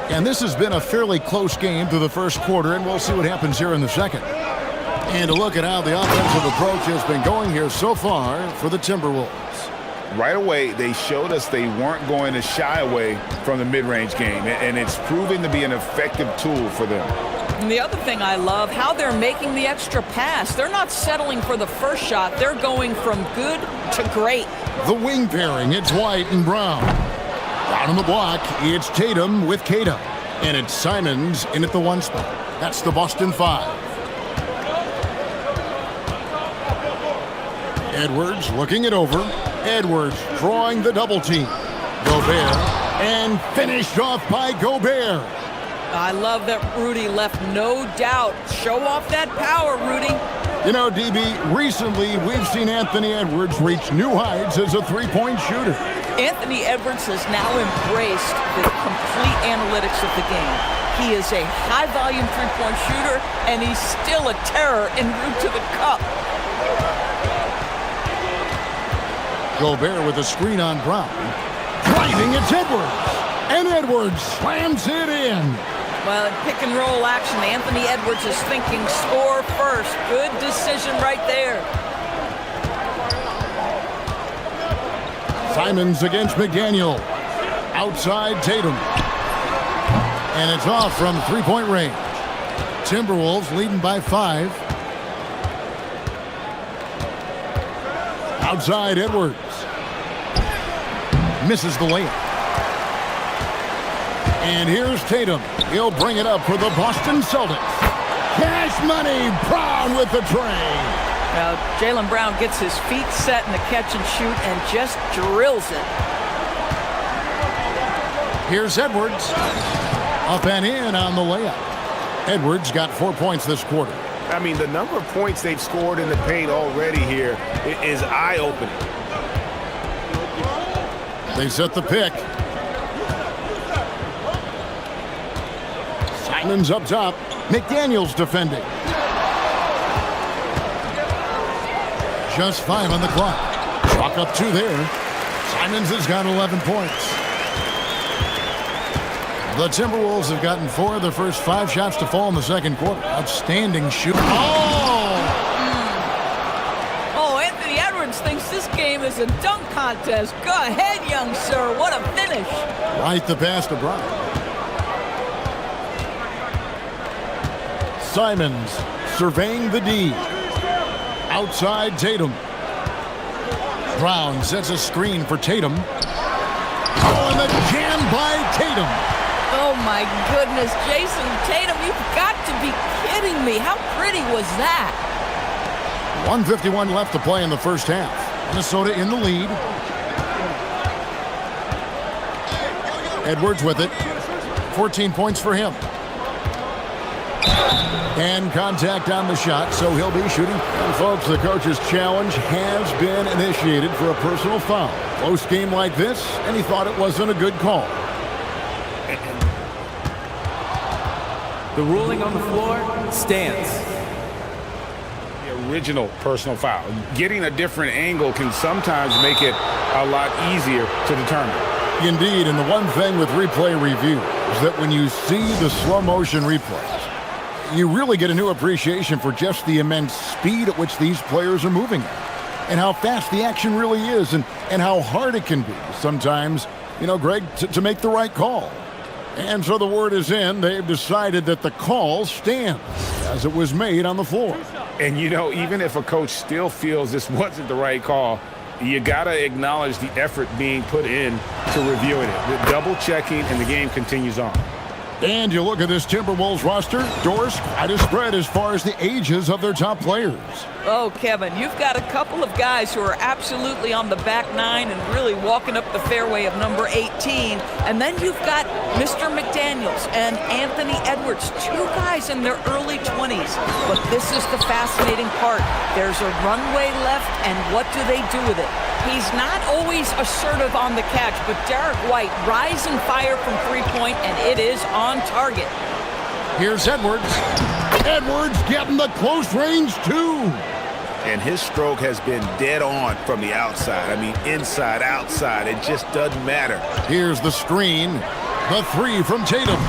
And this has been a fairly close game through the first quarter, and we'll see what happens here in the second. And a look at how the offensive approach has been going here so far for the Timberwolves. Right away, they showed us they weren't going to shy away from the mid-range game, and it's proven to be an effective tool for them. And the other thing I love, how they're making the extra pass. They're not settling for the first shot. They're going from good to great. The wing pairing, it's White and Brown. Down on the block, it's Tatum with Kata. And it's Simons in at the 1 spot. That's the Boston 5. Edwards looking it over. Edwards drawing the double team. Gobert, and finished off by Gobert. I love that Rudy left no doubt. Show off that power, Rudy. You know, DB, recently we've seen Anthony Edwards reach new heights as a three-point shooter. Anthony Edwards has now embraced the complete analytics of the game. He is a high-volume three-point shooter, and he's still a terror en route to the cup. Gobert with a screen on Brown. Driving, it's Edwards. And Edwards slams it in. Well, in pick-and-roll action, Anthony Edwards is thinking score first. Good decision right there. Simons against McDaniel. Outside Tatum. And it's off from three-point range. Timberwolves leading by 5. Outside Edwards. Misses the layup. And here's Tatum. He'll bring it up for the Boston Celtics. Cash money. Brown with the tray. Now, Jaylen Brown gets his feet set in the catch and shoot and just drills it. Here's Edwards. Up and in on the layup. Edwards got 4 points this quarter. I mean, the number of points they've scored in the paint already here is eye-opening. They set the pick. Simons up top. McDaniel's defending. Just 5 on the clock. Chalk up 2 there. Simons has got 11 points. The Timberwolves have gotten 4 of their first 5 shots to fall in the second quarter. Outstanding shoot. Oh, Anthony Edwards thinks this game is a dunk contest. Go ahead, young sir. What a finish. Right the pass to Brown. Simons surveying the D. Outside Tatum. Brown sets a screen for Tatum. Oh, and the jam by Tatum. Oh, my goodness. Jason Tatum, you've got to be kidding me. How pretty was that? 1:51 left to play in the first half. Minnesota in the lead. Edwards with it. 14 points for him. And contact on the shot, so he'll be shooting. And folks, the coach's challenge has been initiated for a personal foul. Close game like this, and he thought it wasn't a good call. The ruling on the floor stands. The original personal foul. Getting a different angle can sometimes make it a lot easier to determine. Indeed, and the one thing with replay review is that when you see the slow motion replays, you really get a new appreciation for just the immense speed at which these players are moving at, and how fast the action really is, and how hard it can be sometimes, you know, Greg, to make the right call. And so the word is in. They've decided that the call stands as it was made on the floor. And, you know, even if a coach still feels this wasn't the right call, You got to acknowledge the effort being put in to reviewing it. The double checking, and the game continues on. And you look at this Timberwolves roster, Doris, quite a spread as far as the ages of their top players. Oh, Kevin, you've got a couple of guys who are absolutely on the back nine and really walking up the fairway of number 18. And then you've got Mr. McDaniels and Anthony Edwards, two guys in their early 20s. But this is the fascinating part. There's a runway left, and what do they do with it? He's not always assertive on the catch, but Derek White, rise and fire from three-point, and it is on target. Here's Edwards. Edwards getting the close range, too. And his stroke has been dead on from the outside. I mean, inside, outside, it just doesn't matter. Here's the screen. The three from Tatum.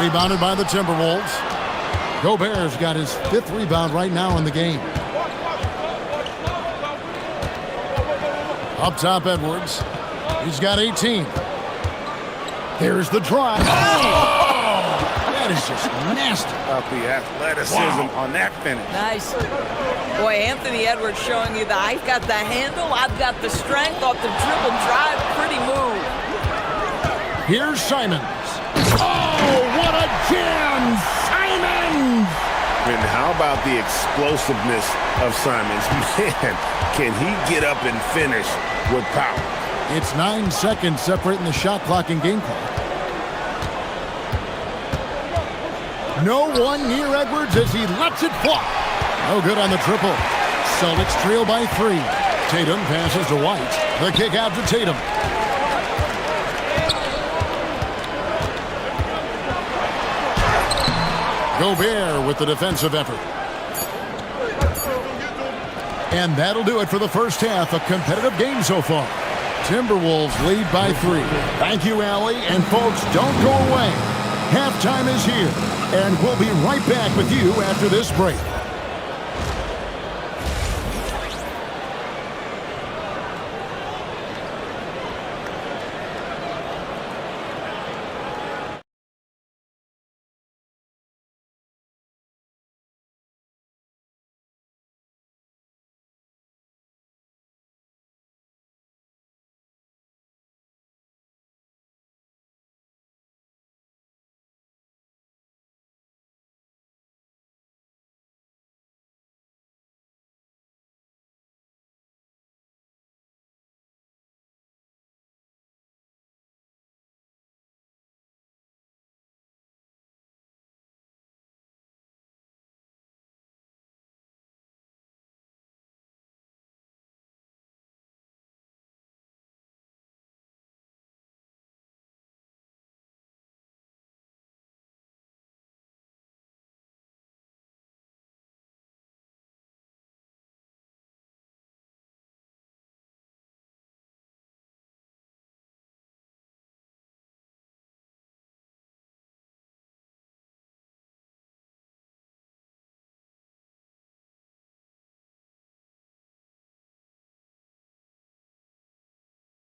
Rebounded by the Timberwolves. Gobert's got his 5th rebound right now in the game. Up top, Edwards. He's got 18. There's the drive. Oh! That is just nasty. About the athleticism on that finish. Nice. Boy, Anthony Edwards showing you that I've got the handle, I've got the strength off the dribble drive. Pretty move. Here's Simons. Oh, what a jam! Simons! And how about the explosiveness of Simons? Man, can he get up and finish with power? It's 9 seconds separating the shot clock and game clock. No one near Edwards as he lets it fly. No good on the triple. Celtics trail by 3. Tatum passes to White. The kick out to Tatum. Gobert with the defensive effort. And that'll do it for the first half. A competitive game so far. Timberwolves lead by 3. Thank you, Allie. And folks, don't go away. Halftime is here. And we'll be right back with you after this break.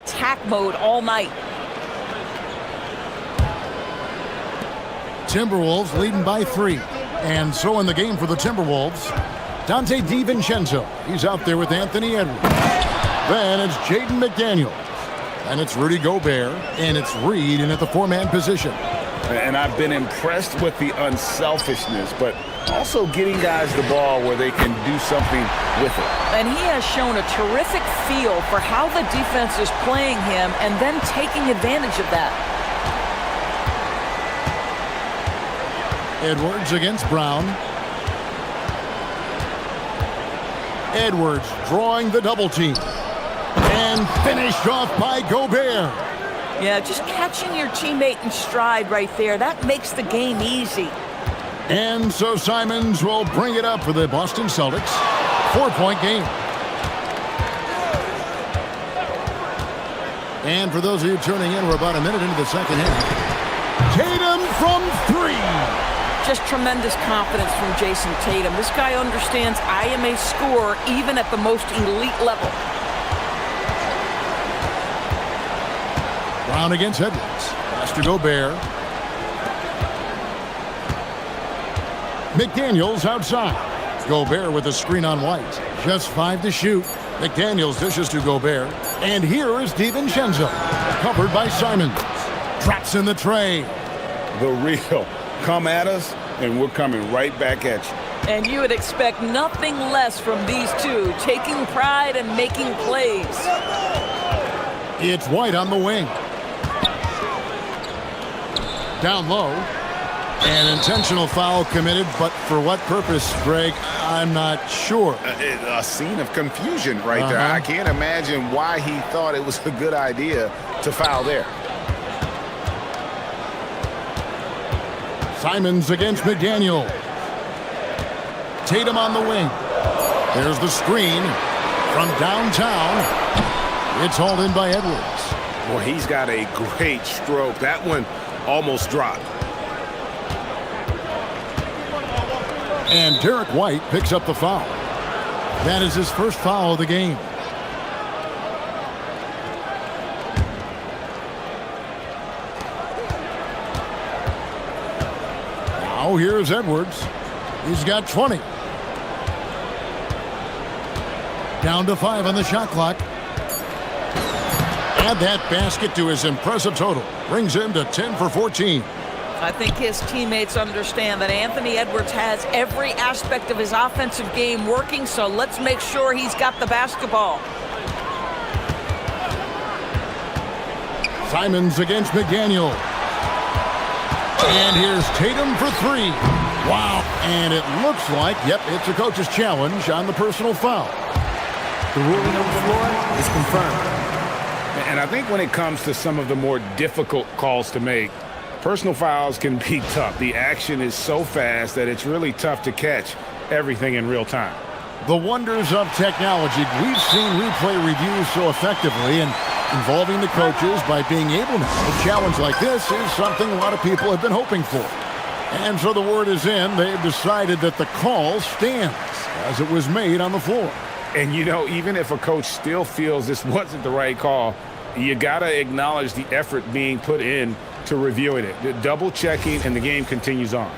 Attack mode all night. Timberwolves leading by 3. And so in the game for the Timberwolves, Dante DiVincenzo. He's out there with Anthony Edwards. Then it's Jaden McDaniels. And it's Rudy Gobert. And it's Reed in at the 4-man position. And I've been impressed with the unselfishness, but also getting guys the ball where they can do something with it. And he has shown a terrific feel for how the defense is playing him and then taking advantage of that. Edwards against Brown. Edwards drawing the double team. And finished off by Gobert. Yeah, just catching your teammate in stride right there. That makes the game easy. And so Simons will bring it up for the Boston Celtics. 4-point game. And for those of you tuning in, we're about a minute into the second half. Tatum from 3. Just tremendous confidence from Jason Tatum. This guy understands I am a scorer even at the most elite level. Brown against Edwards. Pass to Gobert. McDaniels outside. Gobert with a screen on White. Just 5 to shoot. McDaniels dishes to Gobert. And here is DiVincenzo. Covered by Simons. Drops in the tray. The real. Come at us, and we're coming right back at you. And you would expect nothing less from these two, taking pride and making plays. It's White on the wing. Down low. An intentional foul committed, but for what purpose, Greg? I'm not sure. A scene of confusion right there. I can't imagine why he thought it was a good idea to foul there. Simons against McDaniel. Tatum on the wing. There's the screen from downtown. It's hauled in by Edwards. Well, he's got a great stroke. That one almost dropped. And Derek White picks up the foul. That is his first foul of the game. Now here's Edwards. He's got 20. Down to 5 on the shot clock. Add that basket to his impressive total. Brings him to 10 for 14. I think his teammates understand that Anthony Edwards has every aspect of his offensive game working, so let's make sure he's got the basketball. Simons against McDaniel. And here's Tatum for 3. Wow. And it looks like, yep, it's a coach's challenge on the personal foul. The ruling on the floor is confirmed. And I think when it comes to some of the more difficult calls to make, personal fouls can be tough. The action is so fast that it's really tough to catch everything in real time. The wonders of technology. We've seen replay reviews so effectively and involving the coaches by being able to. A challenge like this is something a lot of people have been hoping for. And so the word is in. They've decided that the call stands as it was made on the floor. And, you know, even if a coach still feels this wasn't the right call, you got to acknowledge the effort being put in to reviewing it. Double checking, and the game continues on.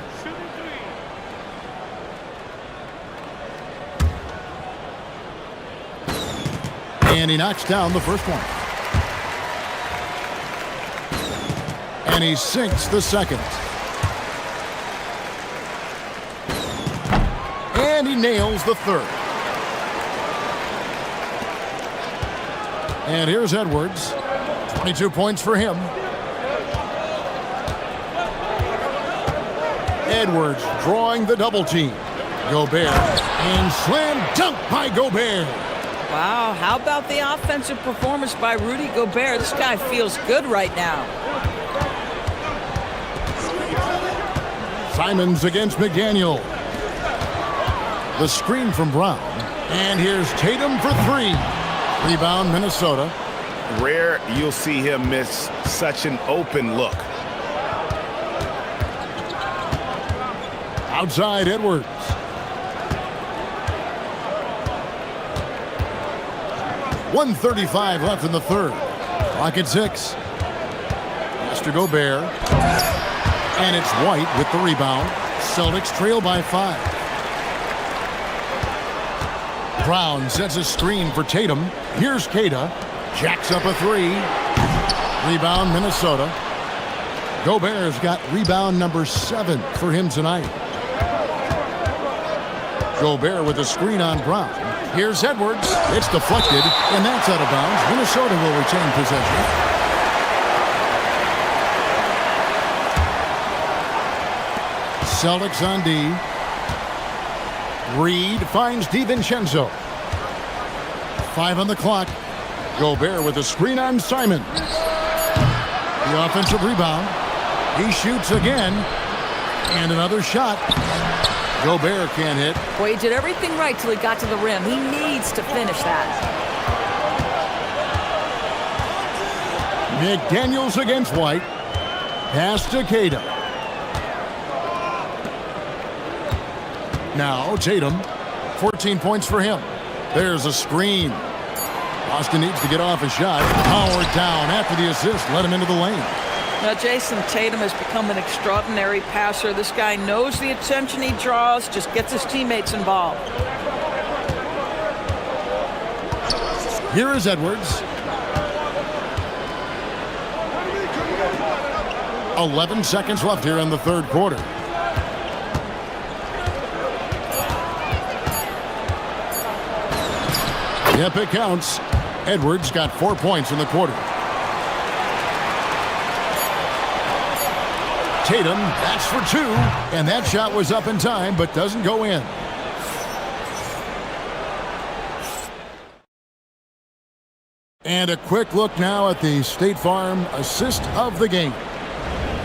And he knocks down the first one. And he sinks the second. And he nails the third. And here's Edwards. 22 points for him. Edwards drawing the double team. Gobert. And slam dunk by Gobert. Wow, how about the offensive performance by Rudy Gobert? This guy feels good right now. Simons against McDaniel. The screen from Brown. And here's Tatum for 3. Rebound, Minnesota. Rare you'll see him miss such an open look. Outside Edwards. .135 left in the third. Clock at 6. Mr. Gobert. And it's White with the rebound. Celtics trail by 5. Brown sets a screen for Tatum. Here's Keita. Jacks up a 3. Rebound, Minnesota. Gobert's got rebound number 7 for him tonight. Gobert with a screen on Brown. Here's Edwards. It's deflected, and that's out of bounds. Minnesota will retain possession. Celtics on D. Reed finds DiVincenzo. 5 on the clock. Gobert with a screen on Simons. The offensive rebound. He shoots again. And another shot. Gobert can't hit. Boy, he did everything right till he got to the rim. He needs to finish that. McDaniels against White. Pass to Keita. Now Tatum. 14 points for him. There's a screen. Boston needs to get off a shot. Powered down after the assist. Let him into the lane. Now, Jason Tatum has become an extraordinary passer. This guy knows the attention he draws, just gets his teammates involved. Here is Edwards. 11 seconds left here in the third quarter. Yep, it counts. Edwards got 4 points in the quarter. Tatum, that's for 2, and that shot was up in time but doesn't go in. And a quick look now at the State Farm assist of the game.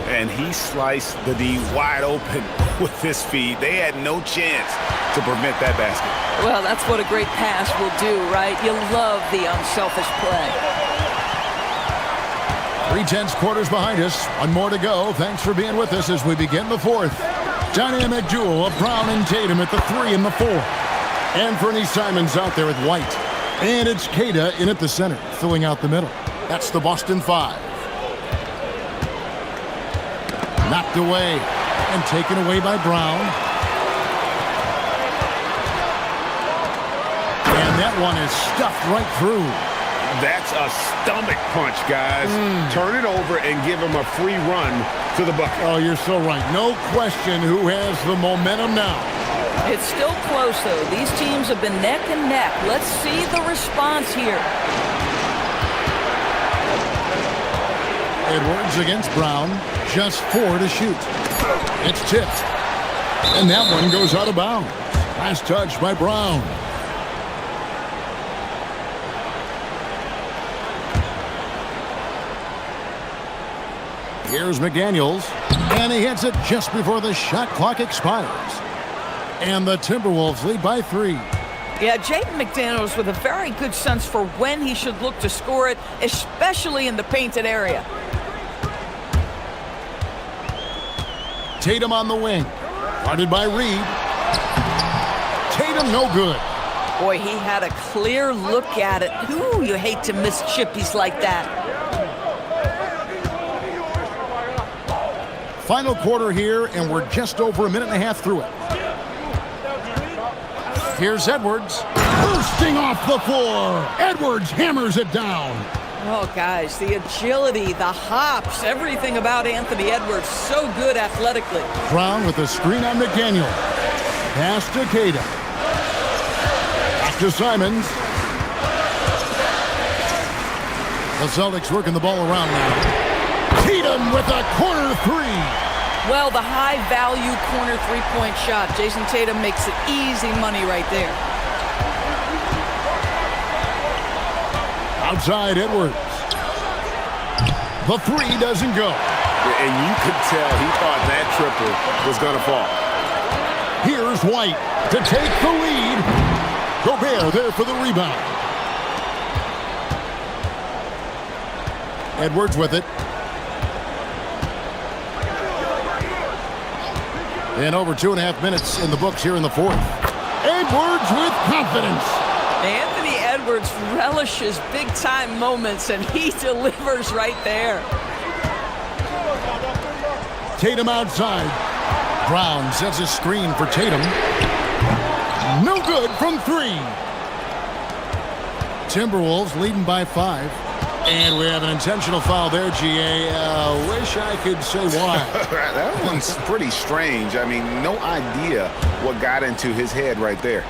And he sliced the D wide open with his feet. They had no chance to prevent that basket. Well, that's what a great pass will do, right? You love the unselfish play. 3/10 quarters behind us. One more to go. Thanks for being with us as we begin the fourth. Dynamic duel of Brown and Tatum at the 3 and the 4. Anthony Simons out there with White. And it's Queta in at the center, filling out the middle. That's the Boston 5. Knocked away and taken away by Brown. And that one is stuffed right through. That's a stomach punch, guys. Turn it over and give him a free run to the bucket. Oh, you're so right. No question who has the momentum now. It's still close, though. These teams have been neck and neck. Let's see the response here. Edwards against Brown. Just 4 to shoot. It's tipped. And that one goes out of bounds. Nice touch by Brown. Here's McDaniels. And he hits it just before the shot clock expires. And the Timberwolves lead by 3. Yeah, Jaden McDaniels with a very good sense for when he should look to score it, especially in the painted area. Tatum on the wing. Guarded by Reed. Tatum no good. Boy, he had a clear look at it. Ooh, you hate to miss chippies like that. Final quarter here, and we're just over a minute and a half through it. Here's Edwards. Bursting off the floor. Edwards hammers it down. Oh, guys, the agility, the hops, everything about Anthony Edwards, so good athletically. Brown with a screen on McDaniel. Pass to Queta. Back to Simons. The Celtics working the ball around now. Tatum with a corner 3. Well, the high-value corner three-point shot. Jason Tatum makes it easy money right there. Outside Edwards. The 3 doesn't go. And you could tell he thought that triple was going to fall. Here's White to take the lead. Gobert there for the rebound. Edwards with it. And over 2.5 minutes in the books here in the fourth. Edwards with confidence. Anthony Edwards relishes big-time moments, and he delivers right there. Tatum outside. Brown sets a screen for Tatum. No good from 3. Timberwolves leading by 5. And we have an intentional foul there, GA. Wish I could say why. That one's pretty strange. I mean, no idea what got into his head right there.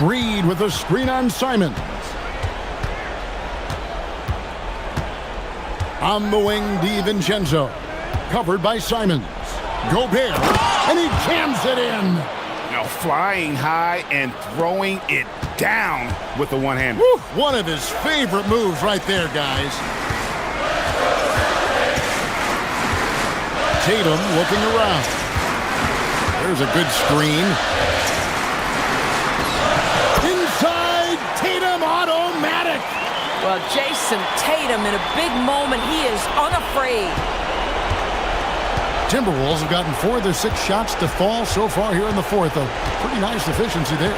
Reed with a screen on Simons. On the wing, DiVincenzo. Covered by Simons. Gobert. And he jams it in. Now flying high and throwing it down with the one-hander. One of his favorite moves right there, guys. Tatum looking around. There's a good screen. Inside, Tatum automatic. Well, Jason Tatum in a big moment, he is unafraid. Timberwolves have gotten 4 of their 6 shots to fall so far here in the fourth. A pretty nice efficiency there.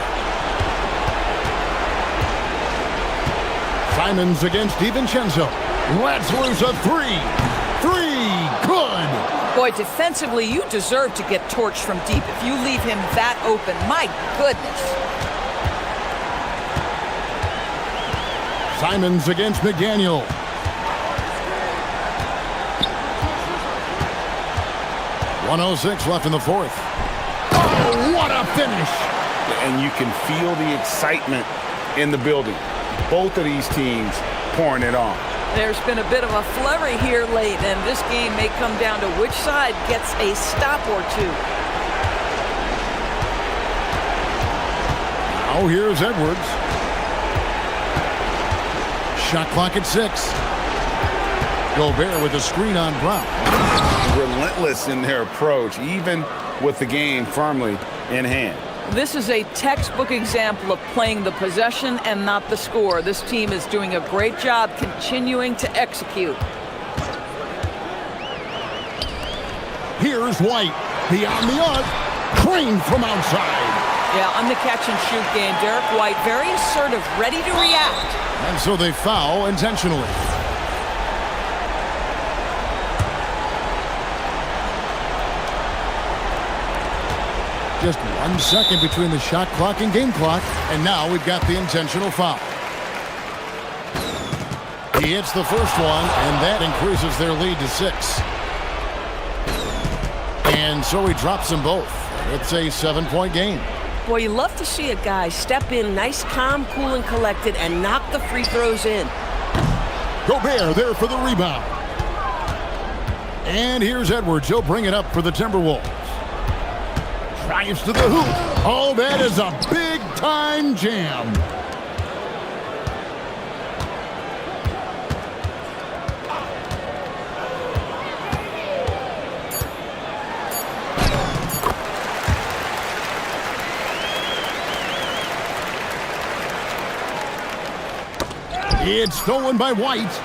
Simons against DiVincenzo. Lets loose a 3. 3, good. Boy, defensively, you deserve to get torched from deep if you leave him that open. My goodness. Simons against McDaniel. .106 left in the fourth. Oh, what a finish! And you can feel the excitement in the building. Both of these teams pouring it on. There's been a bit of a flurry here late, and this game may come down to which side gets a stop or two. Now here's Edwards. Shot clock at 6. Gobert with a screen on Brown. Relentless in their approach, even with the game firmly in hand. This is a textbook example of playing the possession and not the score. This team is doing a great job continuing to execute. Here's White. Beyond the arc. Crane from outside. Yeah, on the catch and shoot game, Derek White very assertive, ready to react. And so they foul intentionally. Just 1 second between the shot clock and game clock, and now we've got the intentional foul. He hits the first one, and that increases their lead to 6. And so he drops them both. It's a 7-point game. Boy, you love to see a guy step in nice, calm, cool, and collected and knock the free throws in. Gobert there for the rebound. And here's Edwards. He'll bring it up for the Timberwolves. Drives to the hoop. Oh, that is a big-time jam. It's stolen by White.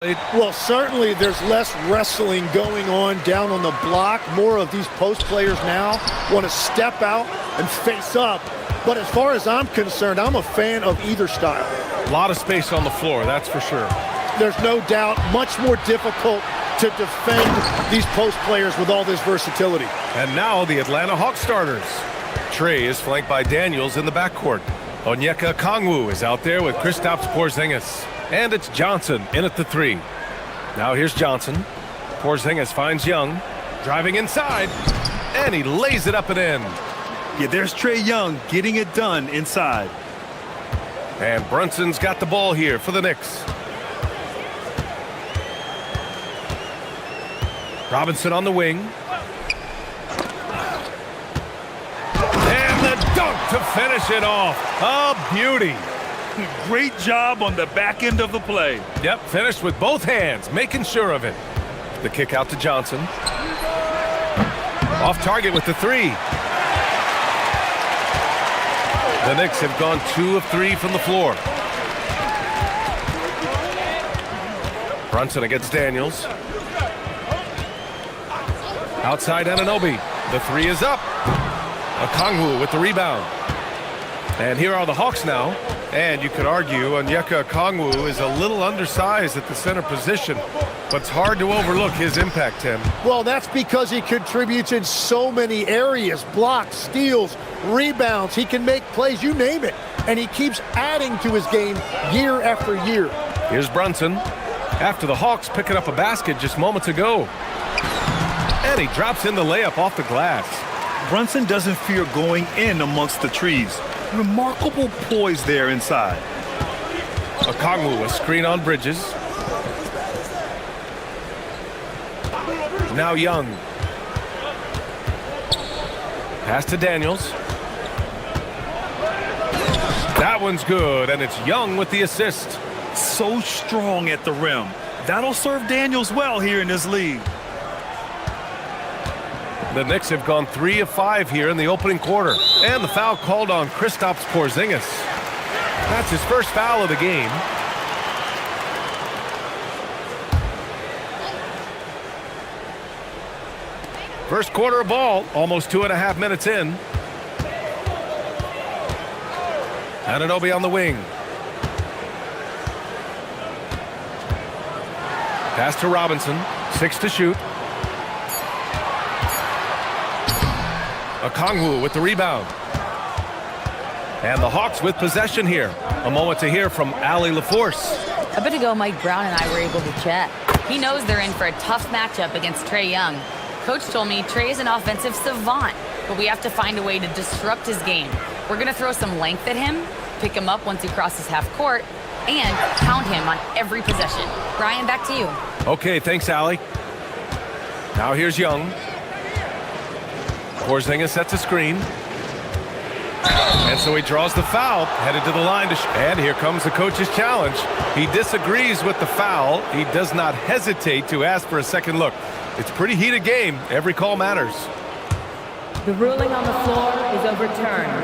Well, certainly there's less wrestling going on down on the block. More of these post players now want to step out and face up. But as far as I'm concerned, I'm a fan of either style. A lot of space on the floor, that's for sure. There's no doubt much more difficult to defend these post players with all this versatility. And now the Atlanta Hawks starters. Trey is flanked by Daniels in the backcourt. Onyeka Okongwu is out there with Kristaps Porzingis. And it's Johnson in at the 3. Now here's Johnson. Porzingis finds Young. Driving inside. And he lays it up and in. Yeah, there's Trey Young getting it done inside. And Brunson's got the ball here for the Knicks. Robinson on the wing. And the dunk to finish it off. A beauty. Great job on the back end of the play. Yep, finished with both hands, making sure of it. The kick out to Johnson. Off target with the 3. The Knicks have gone 2 of 3 from the floor. Brunson against Daniels. Outside Anunoby. The 3 is up. Okongwu with the rebound. And here are the Hawks now. And you could argue Onyeka Okongwu is a little undersized at the center position, but it's hard to overlook his impact, Tim. Well, that's because he contributes in so many areas. Blocks, steals, rebounds. He can make plays, you name it. And he keeps adding to his game year after year. Here's Brunson. After the Hawks picking up a basket just moments ago. And he drops in the layup off the glass. Brunson doesn't fear going in amongst the trees. Remarkable poise there inside. Okongwu, a screen on Bridges. Now Young. Pass to Daniels. That one's good, and it's Young with the assist. So strong at the rim. That'll serve Daniels well here in this league. The Knicks have gone 3 of 5 here in the opening quarter. And the foul called on Kristaps Porzingis. That's his first foul of the game. First quarter of ball, almost 2.5 minutes in. Anunoby on the wing. Pass to Robinson, 6 to shoot. Okongwu with the rebound. And the Hawks with possession here. A moment to hear from Allie LaForce. A bit ago, Mike Brown and I were able to chat. He knows they're in for a tough matchup against Trey Young. Coach told me Trey is an offensive savant, but we have to find a way to disrupt his game. We're going to throw some length at him, pick him up once he crosses half court, and pound him on every possession. Brian, back to you. Okay, thanks, Allie. Now here's Young. Porzingis sets a screen. And so he draws the foul, headed to the line. And here comes the coach's challenge. He disagrees with the foul. He does not hesitate to ask for a second look. It's a pretty heated game. Every call matters. The ruling on the floor is overturned.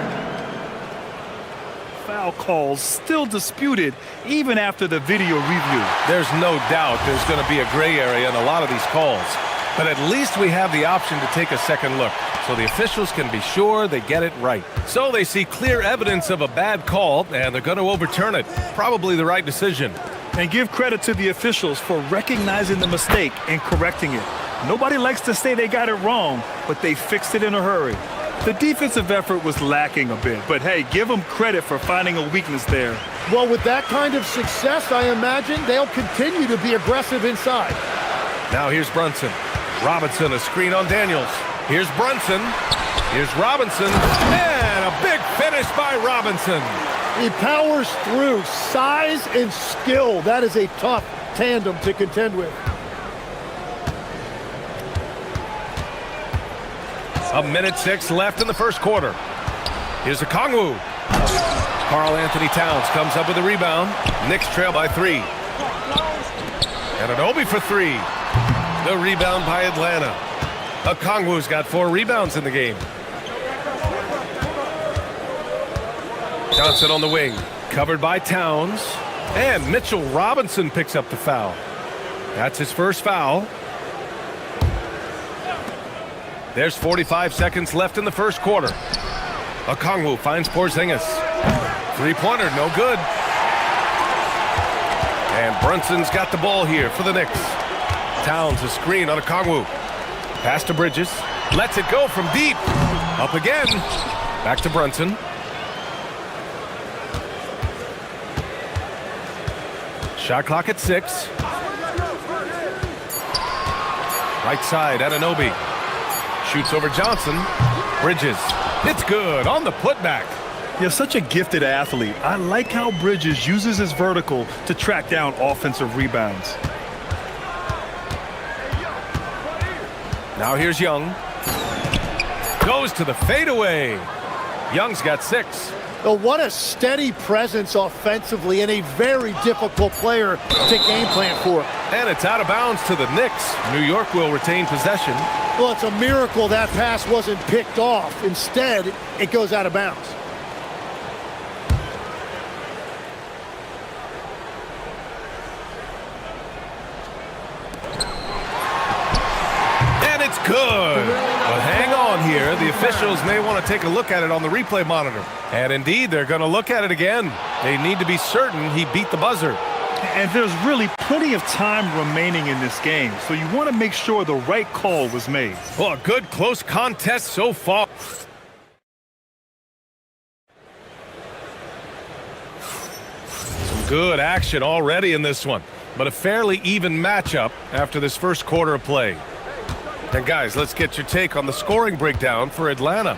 Foul calls still disputed even after the video review. There's no doubt there's going to be a gray area in a lot of these calls. But at least we have the option to take a second look, so the officials can be sure they get it right. So they see clear evidence of a bad call, and they're going to overturn it. Probably the right decision. And give credit to the officials for recognizing the mistake and correcting it. Nobody likes to say they got it wrong, but they fixed it in a hurry. The defensive effort was lacking a bit, but hey, give them credit for finding a weakness there. Well, with that kind of success, I imagine they'll continue to be aggressive inside. Now here's Brunson. Robinson, a screen on Daniels. Here's Brunson. Here's Robinson. And a big finish by Robinson. He powers through. Size and skill. That is a tough tandem to contend with. A minute 6 left in the first quarter. Here's Okongwu. Karl Anthony Towns comes up with a rebound. Knicks trail by 3. And Anunoby for 3. The rebound by Atlanta. Okongwu's got 4 rebounds in the game. Johnson on the wing. Covered by Towns. And Mitchell Robinson picks up the foul. That's his first foul. There's 45 seconds left in the first quarter. Okongwu finds Porzingis. Three-pointer, no good. And Brunson's got the ball here for the Knicks. Towns a screen on Okongwu. Pass to Bridges. Lets it go from deep. Up again. Back to Brunson. Shot clock at 6. Right side, Anunoby. Shoots over Johnson. Bridges. It's good on the putback. You're such a gifted athlete. I like how Bridges uses his vertical to track down offensive rebounds. Now here's Young. Goes to the fadeaway. Young's got 6. Oh, what a steady presence offensively and a very difficult player to game plan for. And it's out of bounds to the Knicks. New York will retain possession. Well, it's a miracle that pass wasn't picked off. Instead, it goes out of bounds. And it's good. But hang on here. The officials may want to take a look at it on the replay monitor. And indeed, they're going to look at it again. They need to be certain he beat the buzzer. And there's really plenty of time remaining in this game, so you want to make sure the right call was made. Well, a good close contest so far. Some good action already in this one, but a fairly even matchup after this first quarter of play. And guys, let's get your take on the scoring breakdown for Atlanta.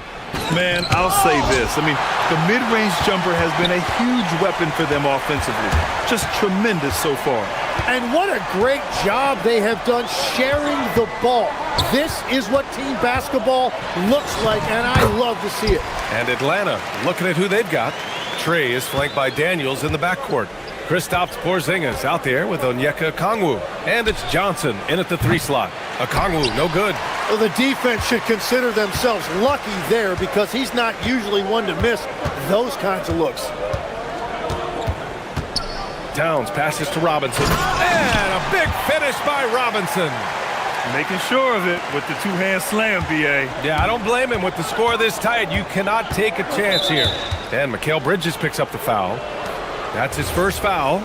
Man, I'll say this. I mean, the mid-range jumper has been a huge weapon for them offensively. Just tremendous so far. And what a great job they have done sharing the ball. This is what team basketball looks like, and I love to see it. And Atlanta, looking at who they've got. Trey is flanked by Daniels in the backcourt. Kristaps Porzingis out there with Onyeka Okongwu. And it's Johnson in at the 3 slot. Okongwu, no good. Well, the defense should consider themselves lucky there because he's not usually one to miss those kinds of looks. Towns passes to Robinson. And a big finish by Robinson. Making sure of it with the two-hand slam, B.A. Yeah, I don't blame him with the score this tight. You cannot take a chance here. And Mikal Bridges picks up the foul. That's his first foul.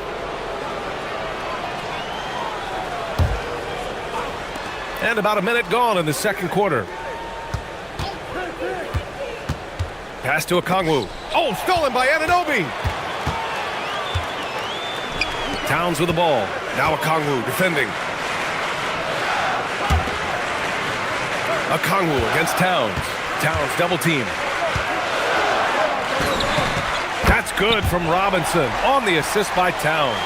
And about a minute gone in the second quarter. Pass to Okongwu. Oh, stolen by Anunoby. Towns with the ball. Now Okongwu defending. Okongwu against Towns. Towns double team. That's good from Robinson on the assist by Towns.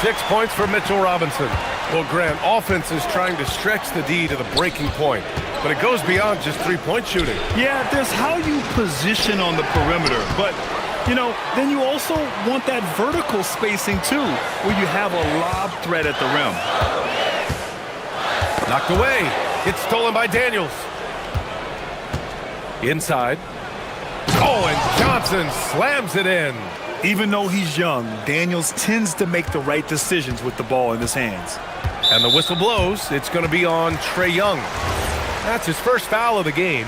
6 points for Mitchell Robinson. Well, Grant, offense is trying to stretch the D to the breaking point, but it goes beyond just three-point shooting. Yeah, there's how you position on the perimeter, but, you know, then you also want that vertical spacing, too, where you have a lob threat at the rim. Knocked away. It's stolen by Daniels. Inside. Oh, and Johnson slams it in. Even though he's young, Daniels tends to make the right decisions with the ball in his hands. And the whistle blows. It's going to be on Trae Young. That's his first foul of the game.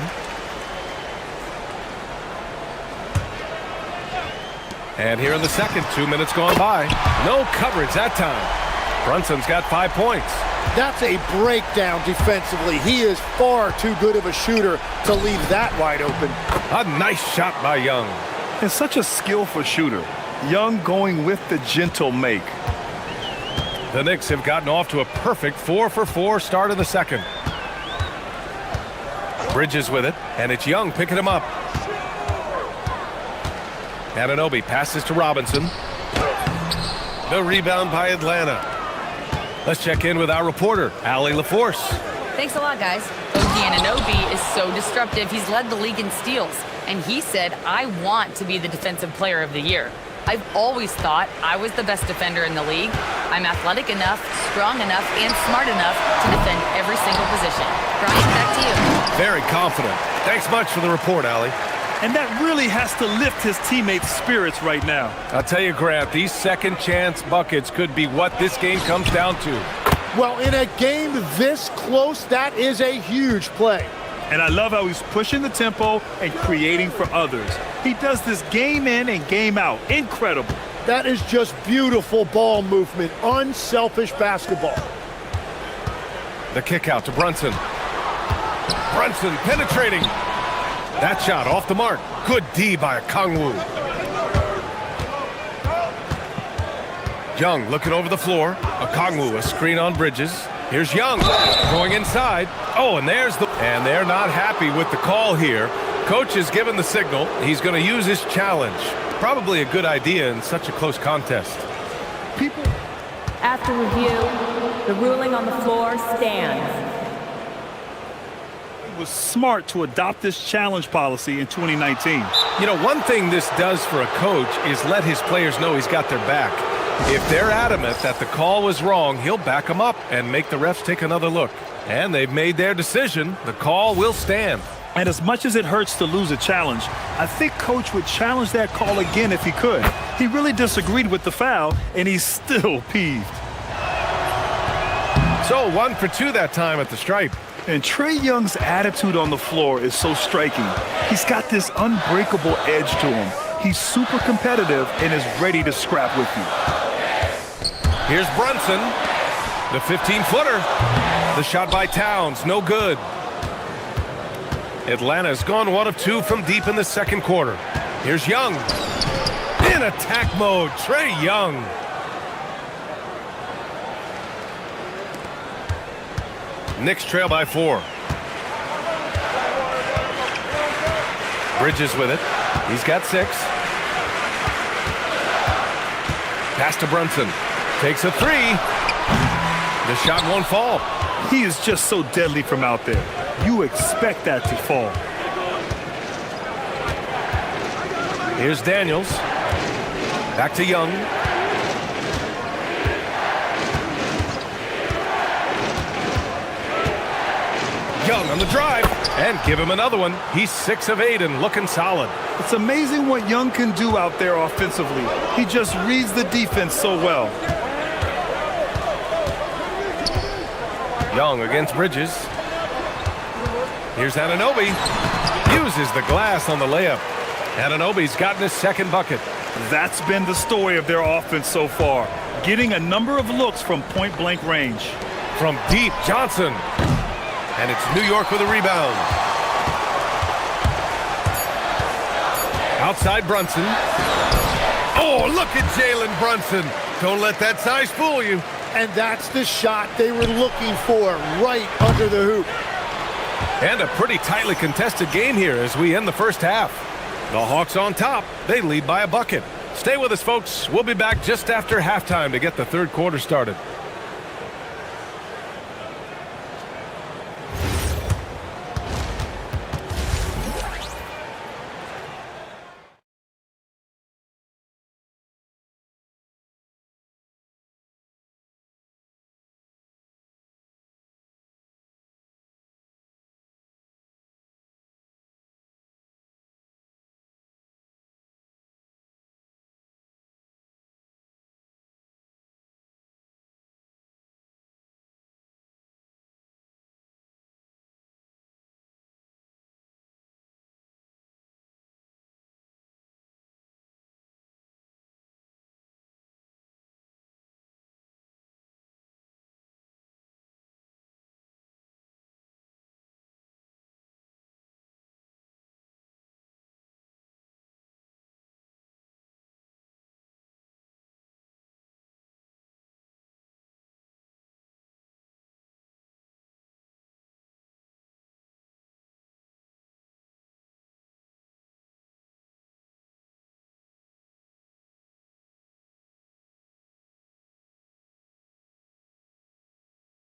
And here in the second, 2 minutes gone by. No coverage that time. Brunson's got 5 points. That's a breakdown defensively. He is far too good of a shooter to leave that wide open. A nice shot by Young. And such a skillful shooter. Young going with the gentle make. The Knicks have gotten off to a perfect 4-for-4 start of the second. Bridges with it, and it's Young picking him up. Anunoby passes to Robinson. The rebound by Atlanta. Let's check in with our reporter, Allie LaForce. Thanks a lot, guys. OG Anunoby is so disruptive. He's led the league in steals. And he said, I want to be the defensive player of the year. I've always thought I was the best defender in the league. I'm athletic enough, strong enough, and smart enough to defend every single position. Brian, back to you. Very confident. Thanks much for the report, Allie. And that really has to lift his teammates' spirits right now. I'll tell you, Grant, these second chance buckets could be what this game comes down to. Well, in a game this close, that is a huge play. And I love how he's pushing the tempo and creating for others. He does this game in and game out. Incredible. That is just beautiful ball movement, unselfish basketball. The kick out to Brunson. Brunson penetrating. That shot off the mark. Good D by Kongwu. Young looking over the floor. Kongwu, a screen on Bridges. Here's Young going inside. Oh, and they're not happy with the call here. Coach has given the signal. He's going to use his challenge. Probably a good idea in such a close contest. After review, the ruling on the floor stands. It was smart to adopt this challenge policy in 2019. You know, one thing this does for a coach is let his players know he's got their back. If they're adamant that the call was wrong, he'll back them up and make the refs take another look. And they've made their decision. The call will stand. And as much as it hurts to lose a challenge, I think Coach would challenge that call again if he could. He really disagreed with the foul, and he's still peeved. So 1 for 2 that time at the stripe. And Trae Young's attitude on the floor is so striking. He's got this unbreakable edge to him. He's super competitive and is ready to scrap with you. Here's Brunson, the 15-footer. The shot by Towns, no good. Atlanta's gone 1 of 2 from deep in the second quarter. Here's Young. In attack mode, Trae Young. Knicks trail by 4. Bridges with it. He's got 6. Pass to Brunson. Takes a 3. The shot won't fall. He is just so deadly from out there. You expect that to fall. Here's Daniels. Back to Young. Young on the drive. And give him another one. He's 6 of 8 and looking solid. It's amazing what Young can do out there offensively. He just reads the defense so well. Young against Bridges. Here's Anunoby. Uses the glass on the layup. Anunoby's gotten his second bucket. That's been the story of their offense so far. Getting a number of looks from point-blank range. From deep, Johnson. And it's New York with a rebound. Outside Brunson. Oh, look at Jalen Brunson. Don't let that size fool you. And that's the shot they were looking for, right under the hoop. And a pretty tightly contested game here as we end the first half. The Hawks on top. They lead by a bucket. Stay with us, folks. We'll be back just after halftime to get the third quarter started.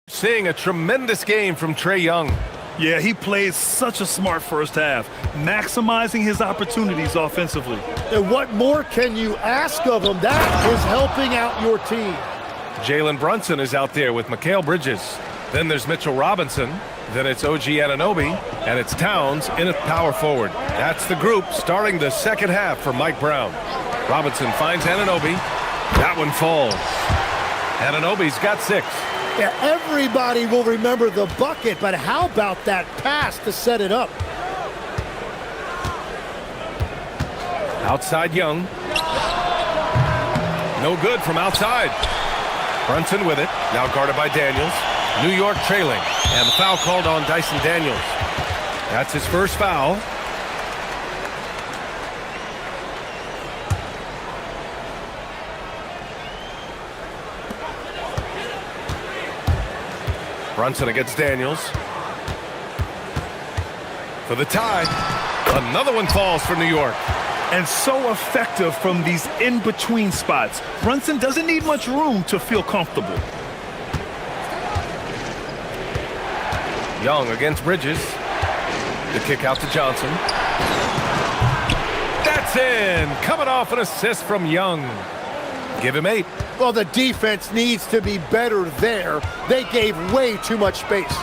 Seeing a tremendous game from Trae Young. Yeah, he played such a smart first half, maximizing his opportunities offensively. And what more can you ask of him? That is helping out your team. Jalen Brunson is out there with Mikal Bridges. Then there's Mitchell Robinson. Then it's OG Anunoby. And it's Towns in at power forward. That's the group starting the second half for Mike Brown. Robinson finds Anunoby. That one falls. Anunoby's got 6. Yeah, everybody will remember the bucket, but how about that pass to set it up? Outside Young. No good from outside. Brunson with it. Now guarded by Daniels. New York trailing. And the foul called on Dyson Daniels. That's his first foul. Brunson against Daniels. For the tie. Another one falls for New York. And so effective from these in-between spots. Brunson doesn't need much room to feel comfortable. Young against Bridges. The kick out to Johnson. That's in. Coming off an assist from Young. Give him 8. Well, the defense needs to be better there. They gave way too much space.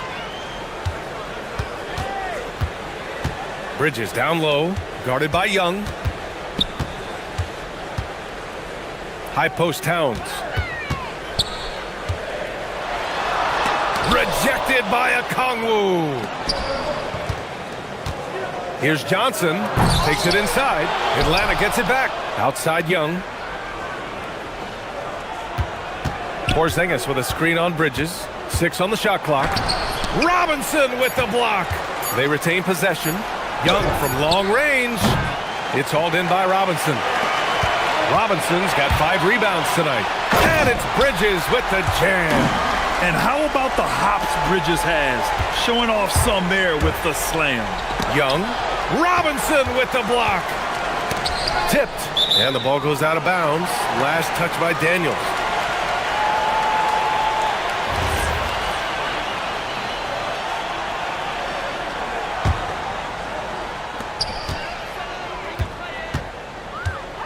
Bridges down low, guarded by Young. High post Towns. Rejected by Okongwu. Here's Johnson. Takes it inside. Atlanta gets it back. Outside Young. Porzingis with a screen on Bridges. 6 on the shot clock. Robinson with the block. They retain possession. Young from long range. It's hauled in by Robinson. Robinson's got 5 rebounds tonight. And it's Bridges with the jam. And how about the hops Bridges has? Showing off some there with the slam. Young. Robinson with the block. Tipped. And the ball goes out of bounds. Last touch by Daniels.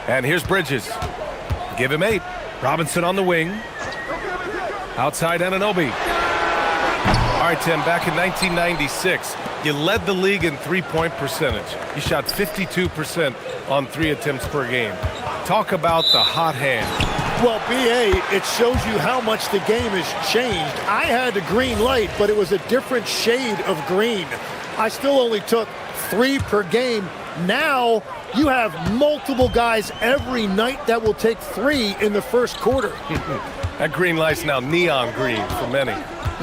And here's Bridges. Give him 8. Robinson on the wing. Outside Anunoby. All right, Tim, back in 1996, you led the league in three-point percentage. You shot 52% on 3 attempts per game. Talk about the hot hand. Well, BA, it shows you how much the game has changed. I had the green light, but it was a different shade of green. I still only took 3 per game. Now you have multiple guys every night that will take 3 in the first quarter. That green light's now neon green for many.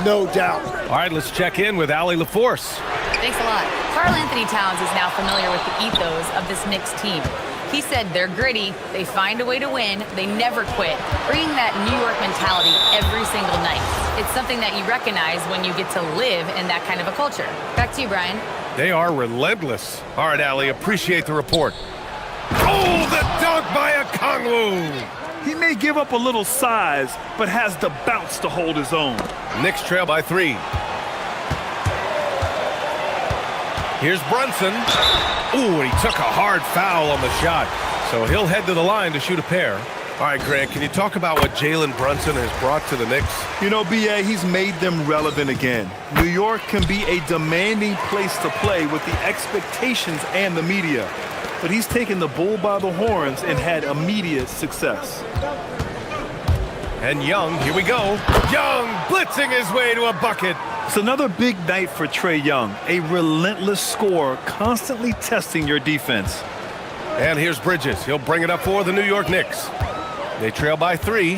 No doubt. All right, let's check in with Allie LaForce. Thanks a lot. Karl Anthony Towns is now familiar with the ethos of this Knicks team. He said they're gritty, they find a way to win, they never quit, bringing that New York mentality every single night. It's something that you recognize when you get to live in that kind of a culture. Back to you, Brian. They are relentless. All right, Allie, appreciate the report. Oh, the dunk by Okongwu! He may give up a little size, but has the bounce to hold his own. Knicks trail by 3. Here's Brunson. Ooh, and he took a hard foul on the shot. So he'll head to the line to shoot a pair. All right, Grant, can you talk about what Jalen Brunson has brought to the Knicks? You know, BA, he's made them relevant again. New York can be a demanding place to play with the expectations and the media. But he's taken the bull by the horns and had immediate success. And Young, here we go. Young blitzing his way to a bucket. It's another big night for Trae Young, a relentless scorer, constantly testing your defense. And here's Bridges. He'll bring it up for the New York Knicks. They trail by 3.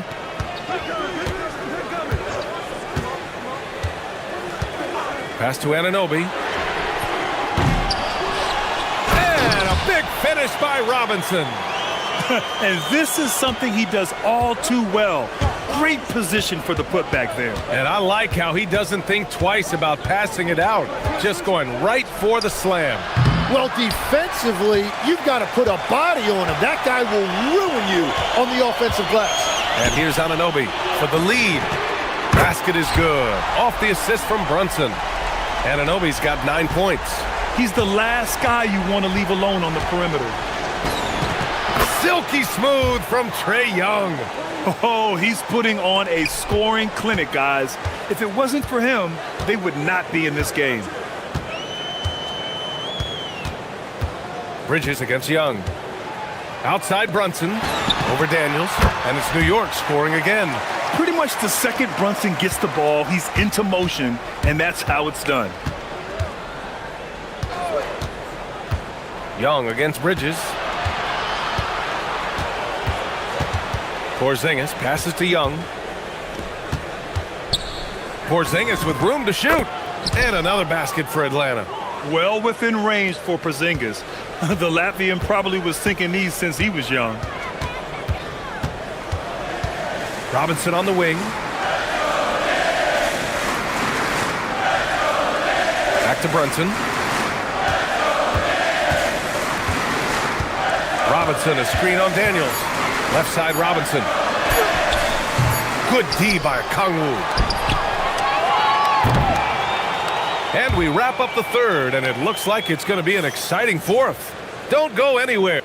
Pass to Anunoby. And a big finish by Robinson. And this is something he does all too well. Great position for the putback there. And I like how he doesn't think twice about passing it out. Just going right for the slam. Well, defensively, you've got to put a body on him. That guy will ruin you on the offensive glass. And here's Anunoby for the lead. Basket is good. Off the assist from Brunson. Anunoby's got 9 points. He's the last guy you want to leave alone on the perimeter. Silky smooth from Trae Young. Oh, he's putting on a scoring clinic, guys. If it wasn't for him, they would not be in this game. Bridges against Young. Outside Brunson, over Daniels, and it's New York scoring again. Pretty much the second Brunson gets the ball, he's into motion, and that's how it's done. Young against Bridges. Porzingis passes to Young. Porzingis with room to shoot. And another basket for Atlanta. Well within range for Porzingis. The Latvian probably was thinking these since he was young. Robinson on the wing. Back to Brunson. Robinson, a screen on Daniels. Left side, Robinson. Good D by Kangwoo. And we wrap up the third, and it looks like it's going to be an exciting fourth. Don't go anywhere.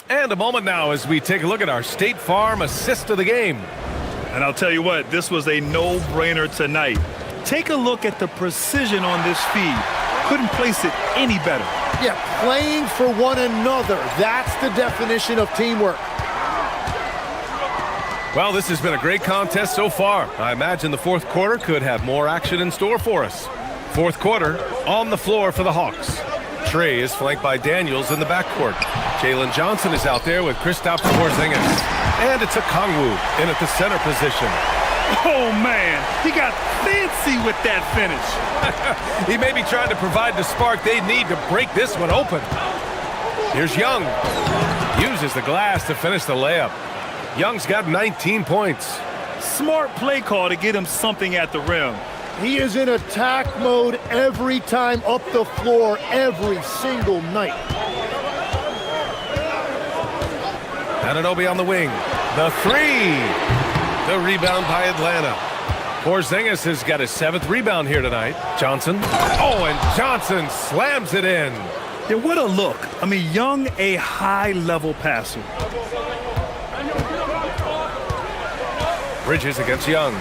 And a moment now as we take a look at our State Farm assist of the game. And I'll tell you what, this was a no-brainer tonight. Take a look at the precision on this feed. Couldn't place it any better. Yeah, playing for one another. That's the definition of teamwork. Well, this has been a great contest so far. I imagine the fourth quarter could have more action in store for us. Fourth quarter, on the floor for the Hawks. Trey is flanked by Daniels in the backcourt. Jalen Johnson is out there with Kristaps Porzingis. And it's a Kangwoo in at the center position. Oh, man, he got fancy with that finish. He may be trying to provide the spark they need to break this one open. Here's Young. Uses the glass to finish the layup. Young's got 19 points. Smart play call to get him something at the rim. He is in attack mode every time up the floor, every single night. Anunoby on the wing. The three. The rebound by Atlanta. Porzingis has got his 7th rebound here tonight. Johnson. Oh, and Johnson slams it in. Yeah, what a look. I mean, Young, a high-level passer. Bridges against Young.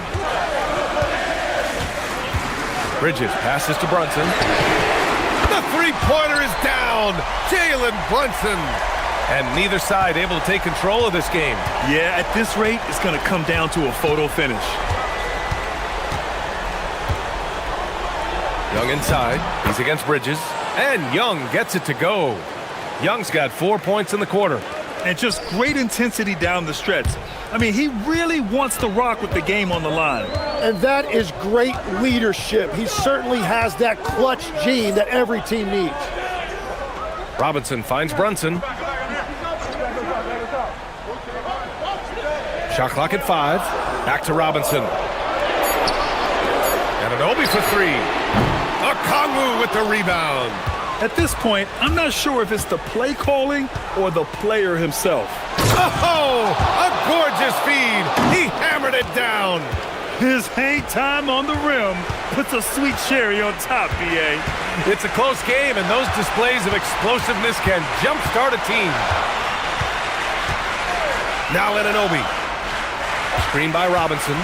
Bridges passes to Brunson. The three-pointer is down. Jalen Brunson. And neither side able to take control of this game. Yeah, at this rate, it's going to come down to a photo finish. Young inside. He's against Bridges. And Young gets it to go. Young's got 4 points in the quarter. And just great intensity down the stretch. I mean, he really wants to rock with the game on the line. And that is great leadership. He certainly has that clutch gene that every team needs. Robinson finds Brunson. Shot clock at 5. Back to Robinson. Anunoby for 3. Okongwu with the rebound. At this point, I'm not sure if it's the play calling or the player himself. Oh, a gorgeous feed. He hammered it down. His hang time on the rim puts a sweet cherry on top, B.A. It's a close game, and those displays of explosiveness can jumpstart a team. Now Anunoby. Screen by Robinson.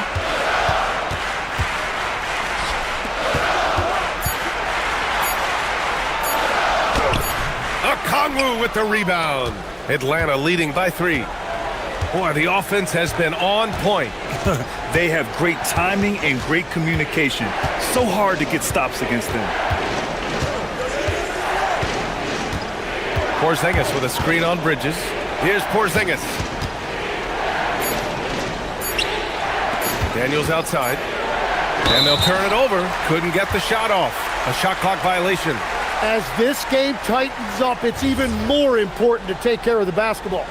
Okongwu with the rebound. Atlanta leading by 3. Boy, the offense has been on point. They have great timing and great communication. So hard to get stops against them. Porzingis with a screen on Bridges. Here's Porzingis. Daniels outside. And they'll turn it over. Couldn't get the shot off. A shot clock violation. As this game tightens up, it's even more important to take care of the basketball.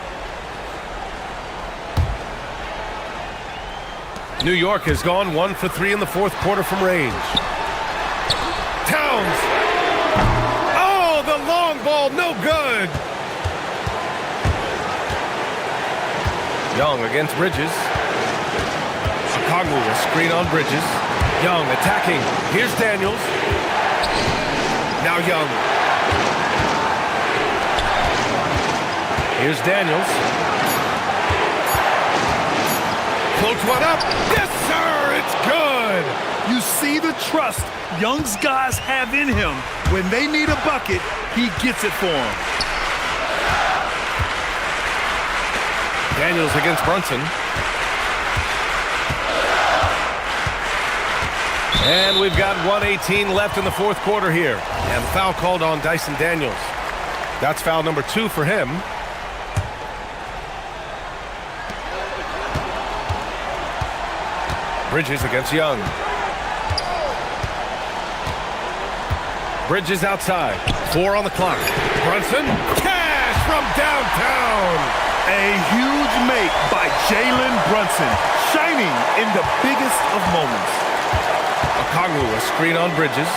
New York has gone 1 for 3 in the fourth quarter from range. Towns. Oh, the long ball, no good. Young against Bridges. Okongwu, a screen on Bridges. Young attacking. Here's Daniels. Now Young. Here's Daniels. Floats one up. Yes, sir, it's good. You see the trust Young's guys have in him. When they need a bucket, he gets it for them. Daniels against Brunson. And we've got 1:18 left in the fourth quarter here. And the foul called on Dyson Daniels. That's foul number 2 for him. Bridges against Young. Bridges outside. 4 on the clock. Brunson. Cash from downtown. A huge make by Jalen Brunson, shining in the biggest of moments. Okongwu, a screen on Bridges.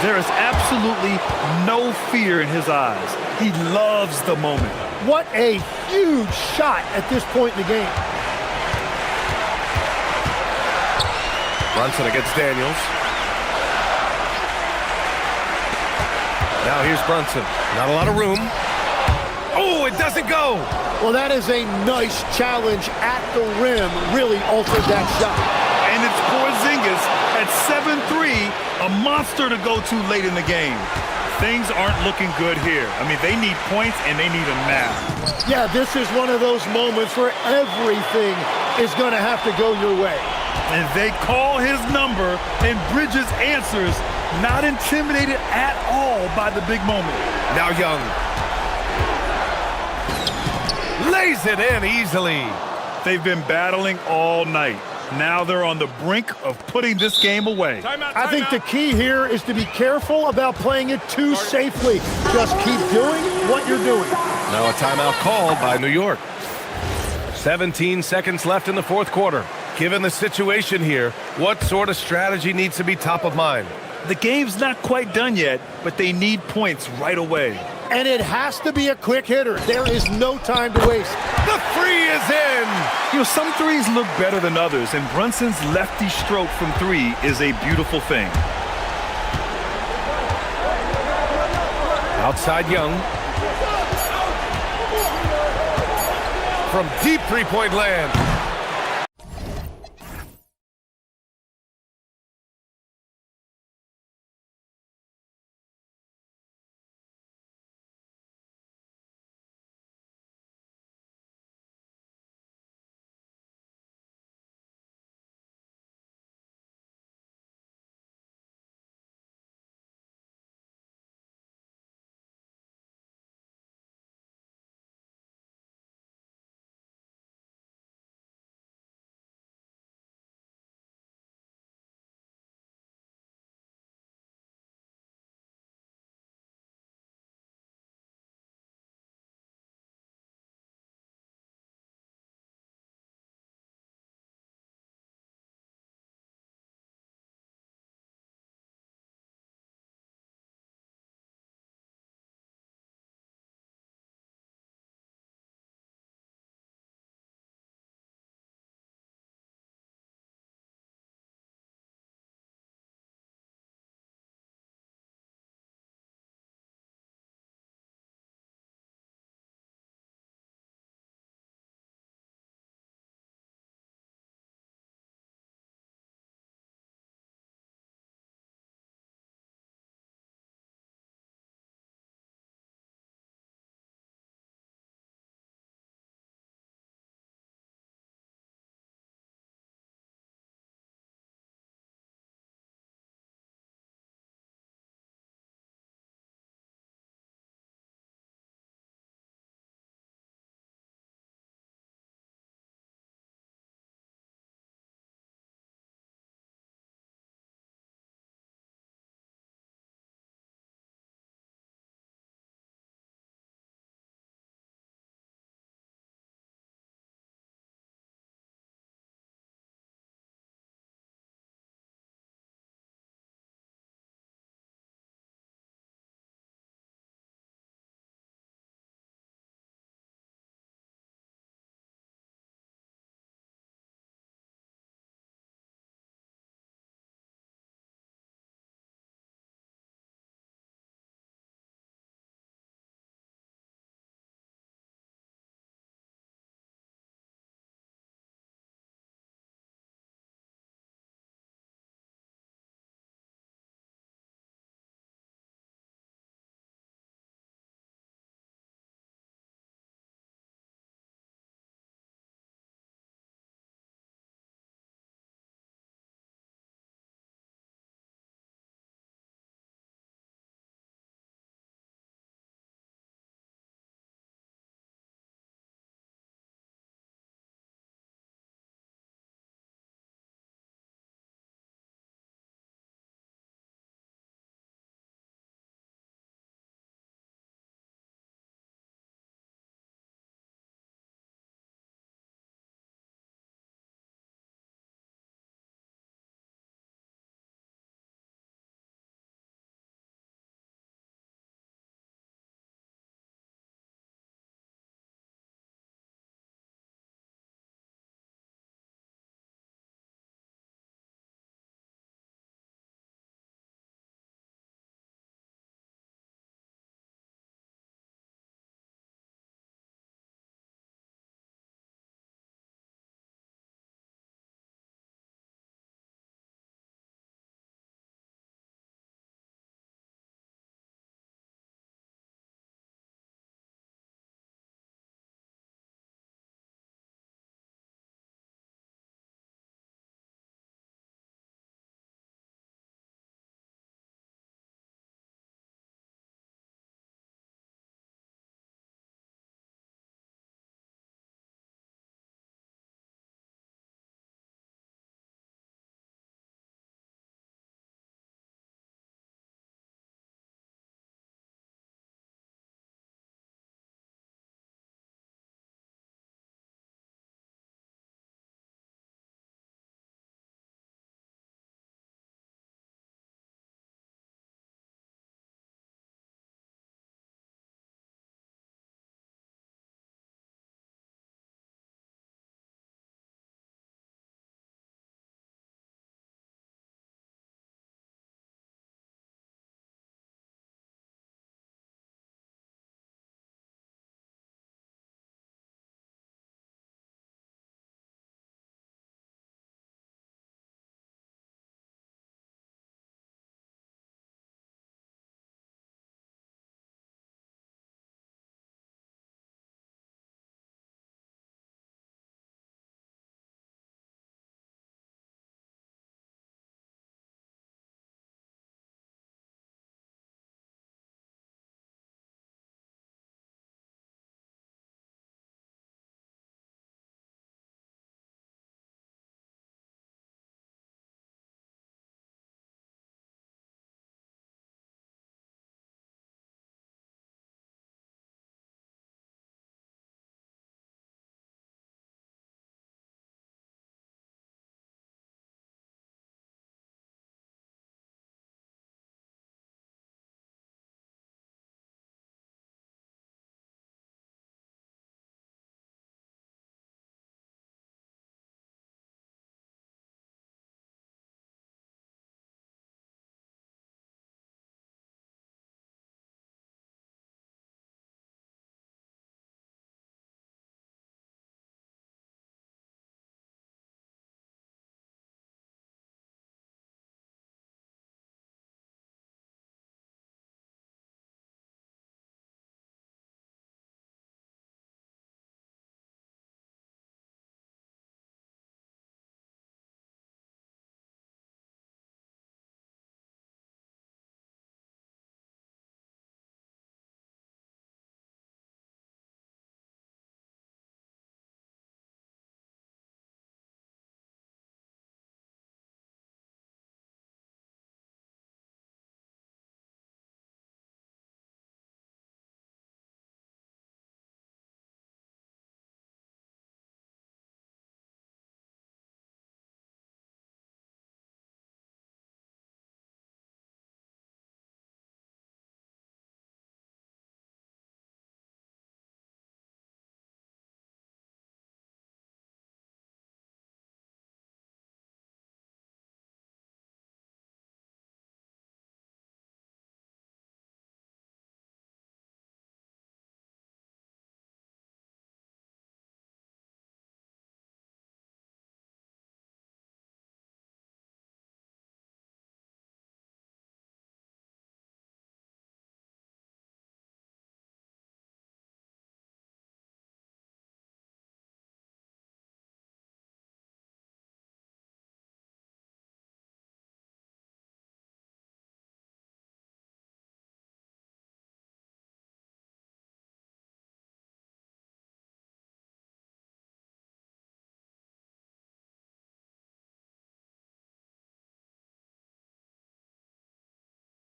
There is absolutely no fear in his eyes. He loves the moment. What a huge shot at this point in the game. Brunson against Daniels. Now here's Brunson. Not a lot of room. Oh, it doesn't go. Well, that is a nice challenge at the rim. Really altered that shot. And it's Porzingis at 7-3, a monster to go to late in the game. Things aren't looking good here. I mean, they need points, and they need them now. Yeah, this is one of those moments where everything is going to have to go your way. And they call his number, and Bridges answers, not intimidated at all by the big moment. Now Young. Lays it in easily. They've been battling all night. Now they're on the brink of putting this game away. I think the key here is to be careful about playing it too safely. Just keep doing what you're doing. Now a timeout called by New York. 17 seconds left in the fourth quarter. Given the situation here, what sort of strategy needs to be top of mind? The game's not quite done yet, but they need points right away. And it has to be a quick hitter. There is no time to waste. The free is in! You know, some threes look better than others, and Brunson's lefty stroke from 3 is a beautiful thing. Outside Young. From deep three-point land.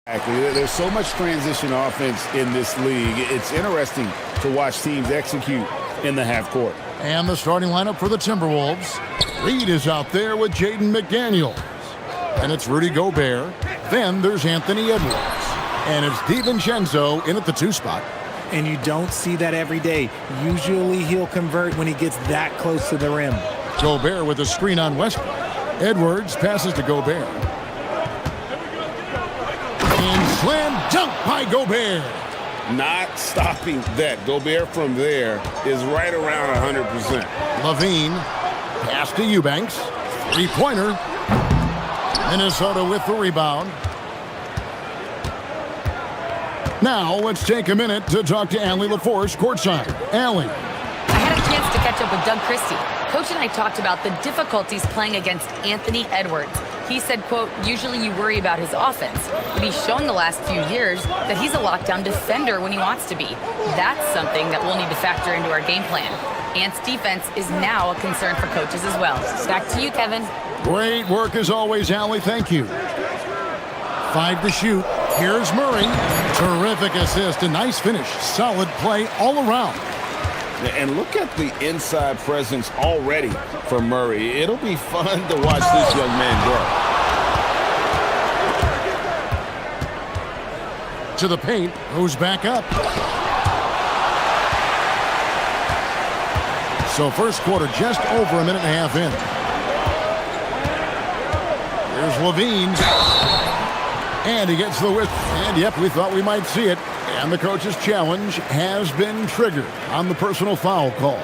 Exactly. There's so much transition offense in this league. It's interesting to watch teams execute in the half court. And the starting lineup for the Timberwolves. Reed is out there with Jaden McDaniels. And it's Rudy Gobert. Then there's Anthony Edwards. And it's DiVincenzo in at the 2 spot. And you don't see that every day. Usually he'll convert when he gets that close to the rim. Gobert with a screen on Westbrook. Edwards passes to Gobert. And slam dunk by Gobert. Not stopping that. Gobert from there is right around 100%. Levine, pass to Eubanks. 3-pointer. Minnesota with the rebound. Now let's take a minute to talk to Allie LaForce courtside. Allie. I had a chance to catch up with Doug Christie. Coach and I talked about the difficulties playing against Anthony Edwards. He said, quote, usually you worry about his offense, but he's shown the last few years that he's a lockdown defender when he wants to be. That's something that we'll need to factor into our game plan. Ant's defense is now a concern for coaches as well. Back to you, Kevin. Great work as always, Allie. Thank you. 5 to shoot. Here's Murray. Terrific assist. A nice finish. Solid play all around. And look at the inside presence already for Murray. It'll be fun to watch this young man grow. To the paint. Goes back up. So first quarter just over a minute and a half in. Here's Levine. And he gets the whip. And yep, we thought we might see it. And the coach's challenge has been triggered on the personal foul call.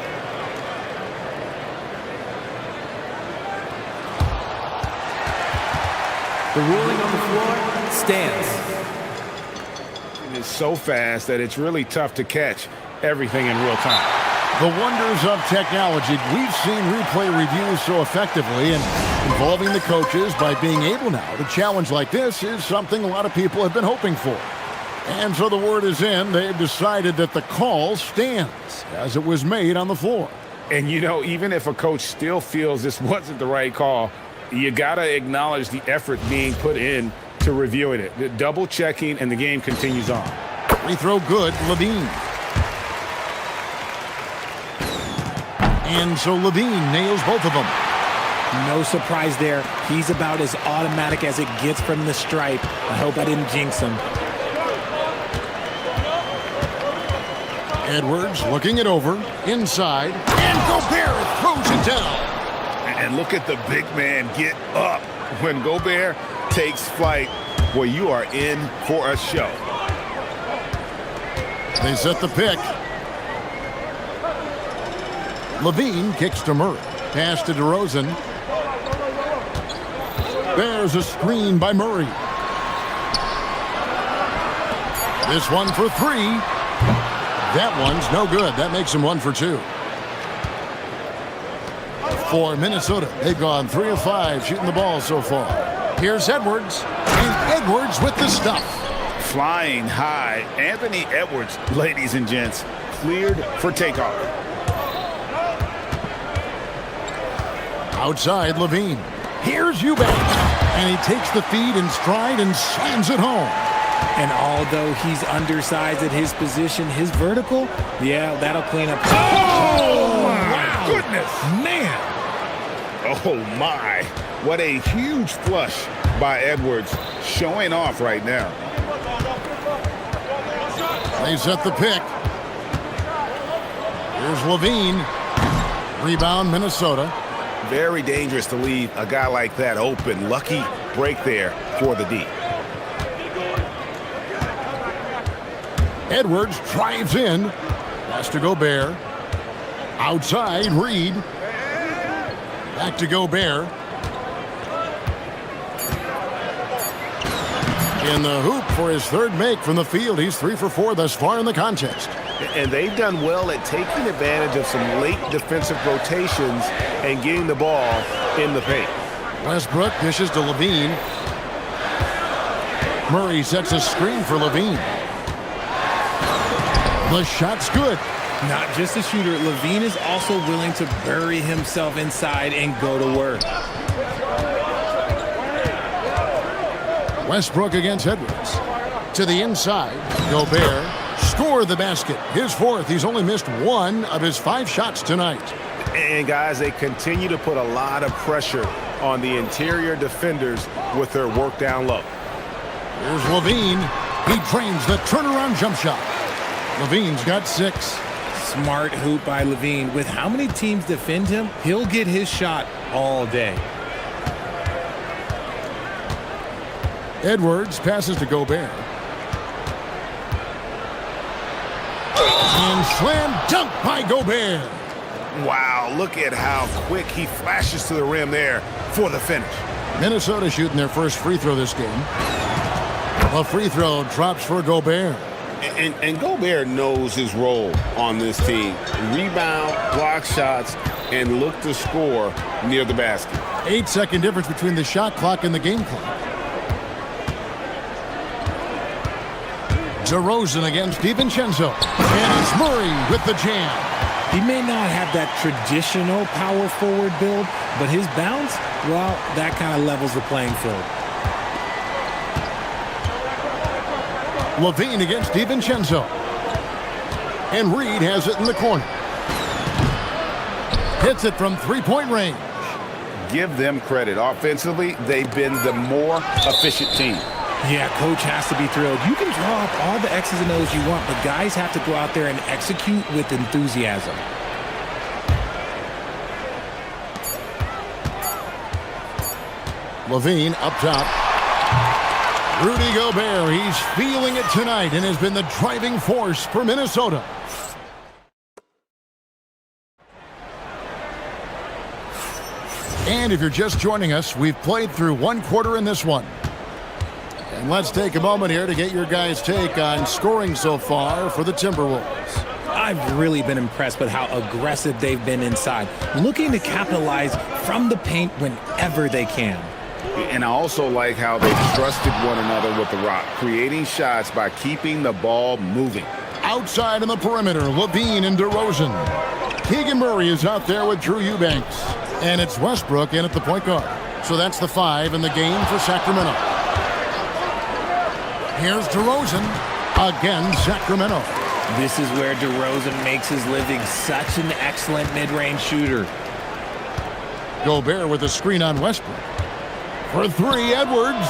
The ruling on the floor stands. It's so fast that it's really tough to catch everything in real time. The wonders of technology. We've seen replay reviews so effectively, and involving the coaches by being able now to challenge like this is something a lot of people have been hoping for. And so the word is in. They've decided that the call stands as it was made on the floor. And, you know, even if a coach still feels this wasn't the right call, you got to acknowledge the effort being put in to reviewing it. The double checking, and the game continues on. Free throw good, Levine. And so Levine nails both of them. No surprise there. He's about as automatic as it gets from the stripe. I hope I didn't jinx him. Edwards looking it over, inside, and Gobert throws it down. And look at the big man get up. When Gobert takes flight, well, you are in for a show. They set the pick. Levine kicks to Murray. Pass to DeRozan. There's a screen by Murray. This one for 3. That one's no good. That makes him 1 for 2. For Minnesota, they've gone 3 of 5 shooting the ball so far. Here's Edwards, and Edwards with the stuff. Flying high, Anthony Edwards, ladies and gents, cleared for takeoff. Outside, Levine. Here's Eubanks, and he takes the feed in stride and slams it home. And although he's undersized at his position, his vertical, yeah, that'll clean up. Oh, my goodness. Man. Oh, my. What a huge flush by Edwards, showing off right now. They set the pick. Here's Levine. Rebound, Minnesota. Very dangerous to leave a guy like that open. Lucky break there for the D. Edwards drives in. Pass to Gobert. Outside, Reed. Back to Gobert. In the hoop for his third make from the field. He's 3 for 4 thus far in the contest. And they've done well at taking advantage of some late defensive rotations and getting the ball in the paint. Westbrook dishes to Levine. Murray sets a screen for Levine. The shot's good. Not just a shooter, Levine is also willing to bury himself inside and go to work. Westbrook against Edwards. To the inside, Gobert scored the basket. His fourth. He's only missed 1 of his 5 shots tonight. And guys, they continue to put a lot of pressure on the interior defenders with their work down low. Here's Levine. He trains the turnaround jump shot. Levine's got 6. Smart hoop by Levine. With how many teams defend him, he'll get his shot all day. Edwards passes to Gobert. And slam dunk by Gobert. Wow, look at how quick he flashes to the rim there for the finish. Minnesota shooting their first free throw this game. A free throw drops for Gobert. And Gobert knows his role on this team. Rebound, block shots, and look to score near the basket. 8-second difference between the shot clock and the game clock. DeRozan against DiVincenzo. And it's Murray with the jam. He may not have that traditional power forward build, but his bounce, well, that kind of levels the playing field. Levine against DiVincenzo. And Reed has it in the corner. Hits it from 3-point range. Give them credit. Offensively, they've been the more efficient team. Yeah, coach has to be thrilled. You can draw up all the X's and O's you want, but guys have to go out there and execute with enthusiasm. Levine up top. Rudy Gobert, he's feeling it tonight and has been the driving force for Minnesota. And if you're just joining us, we've played through 1 quarter in this one. And let's take a moment here to get your guys' take on scoring so far for the Timberwolves. I've really been impressed with how aggressive they've been inside, looking to capitalize from the paint whenever they can. And I also like how they've trusted one another with the rock, creating shots by keeping the ball moving. Outside on the perimeter, Levine and DeRozan. Keegan Murray is out there with Drew Eubanks. And it's Westbrook in at the point guard. So that's the 5 in the game for Sacramento. Here's DeRozan again, Sacramento. This is where DeRozan makes his living, such an excellent mid-range shooter. Gobert with a screen on Westbrook. For 3, Edwards.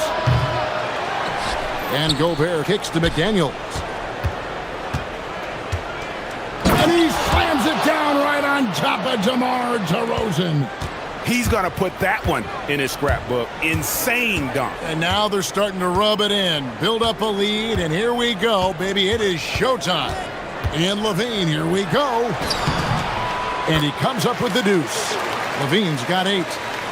And Gobert kicks to McDaniels. And he slams it down right on top of DeMar DeRozan. He's going to put that one in his scrapbook. Insane dunk. And now they're starting to rub it in, build up a lead, and here we go, baby. It is showtime. And Levine, here we go. And he comes up with the deuce. Levine's got 8.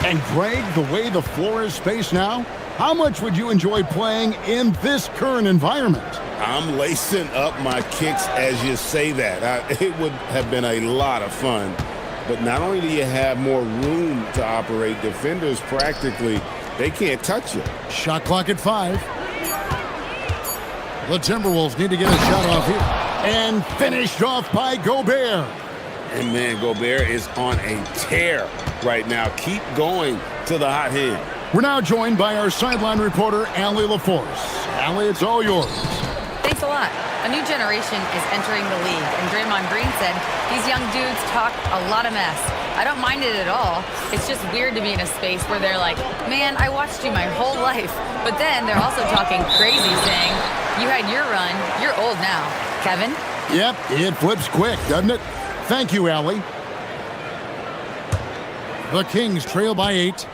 And Greg, the way the floor is spaced now, how much would you enjoy playing in this current environment? I'm lacing up my kicks as you say that. It would have been a lot of fun. But not only do you have more room to operate, defenders practically, they can't touch you. Shot clock at 5. The Timberwolves need to get a shot off here. And finished off by Gobert. And man, Gobert is on a tear right now. Keep going to the hot hand. We're now joined by our sideline reporter, Allie LaForce. Allie, it's all yours. Thanks a lot. A new generation is entering the league, and Draymond Green said these young dudes talk a lot of mess. I don't mind it at all. It's just weird to be in a space where they're like, man, I watched you my whole life. But then they're also talking crazy, saying, you had your run, you're old now. Kevin? Yep, it flips quick, doesn't it? Thank you, Allie. The Kings trail by 8.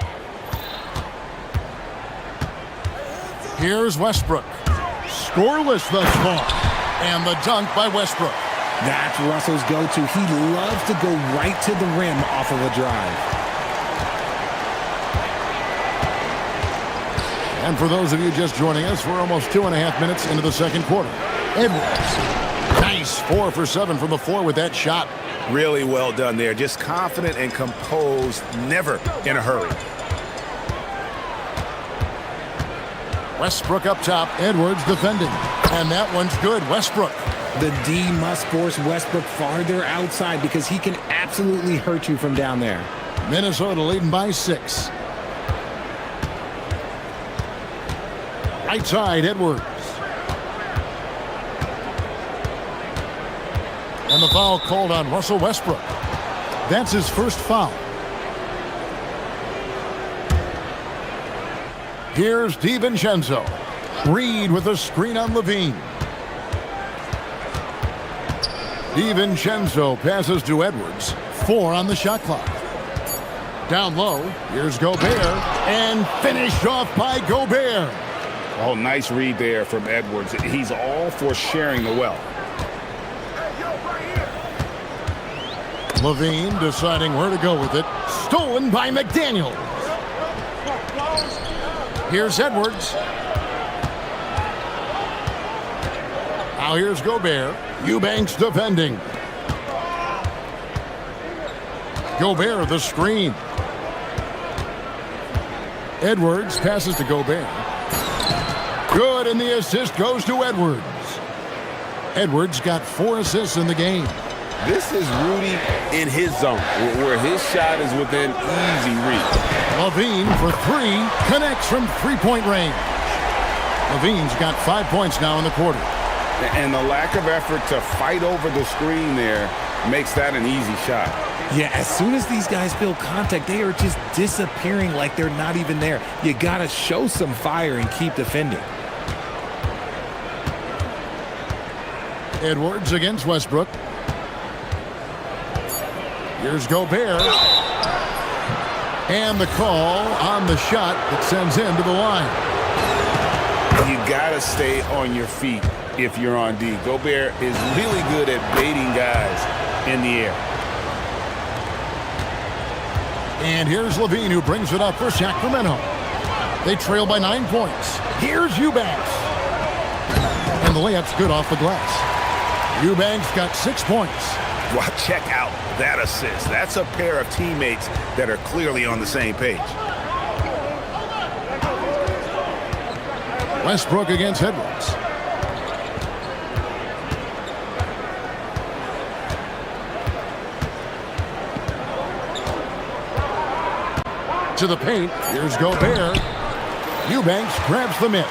Here's Westbrook. Scoreless thus far. And the dunk by Westbrook. That's Russell's go-to. He loves to go right to the rim off of a drive. And for those of you just joining us, we're almost 2.5 minutes into the second quarter. Edwards. Nice 4 for 7 from the floor with that shot. Really well done there. Just confident and composed, never in a hurry. Westbrook up top, Edwards defending. And that one's good, Westbrook. The D must force Westbrook farther outside because he can absolutely hurt you from down there. Minnesota leading by 6. Right side, Edwards. And the foul called on Russell Westbrook. That's his first foul. Here's DiVincenzo. Reed with a screen on Levine. DiVincenzo passes to Edwards. 4 on the shot clock. Down low, here's Gobert, and finished off by Gobert. Oh, nice read there from Edwards. He's all for sharing the wealth. Levine deciding where to go with it. Stolen by McDaniels. Here's Edwards. Now here's Gobert. Eubanks defending. Gobert the screen. Edwards passes to Gobert. Good, and the assist goes to Edwards. Edwards got 4 assists in the game. This is Rudy in his zone, where his shot is within easy reach. Levine for 3, connects from three-point range. Levine's got 5 points now in the quarter. And the lack of effort to fight over the screen there makes that an easy shot. Yeah, as soon as these guys feel contact, they are just disappearing like they're not even there. You got to show some fire and keep defending. Edwards against Westbrook. Here's Gobert. And the call on the shot that sends him to the line. You got to stay on your feet if you're on D. Gobert is really good at baiting guys in the air. And here's Levine, who brings it up for Sacramento. They trail by 9 points. Here's Eubanks. And the layup's good off the glass. Eubanks got 6 points. Well, check out that assist. That's a pair of teammates that are clearly on the same page. Westbrook against Edwards. To the paint. Here's Gobert. Eubanks grabs the miss.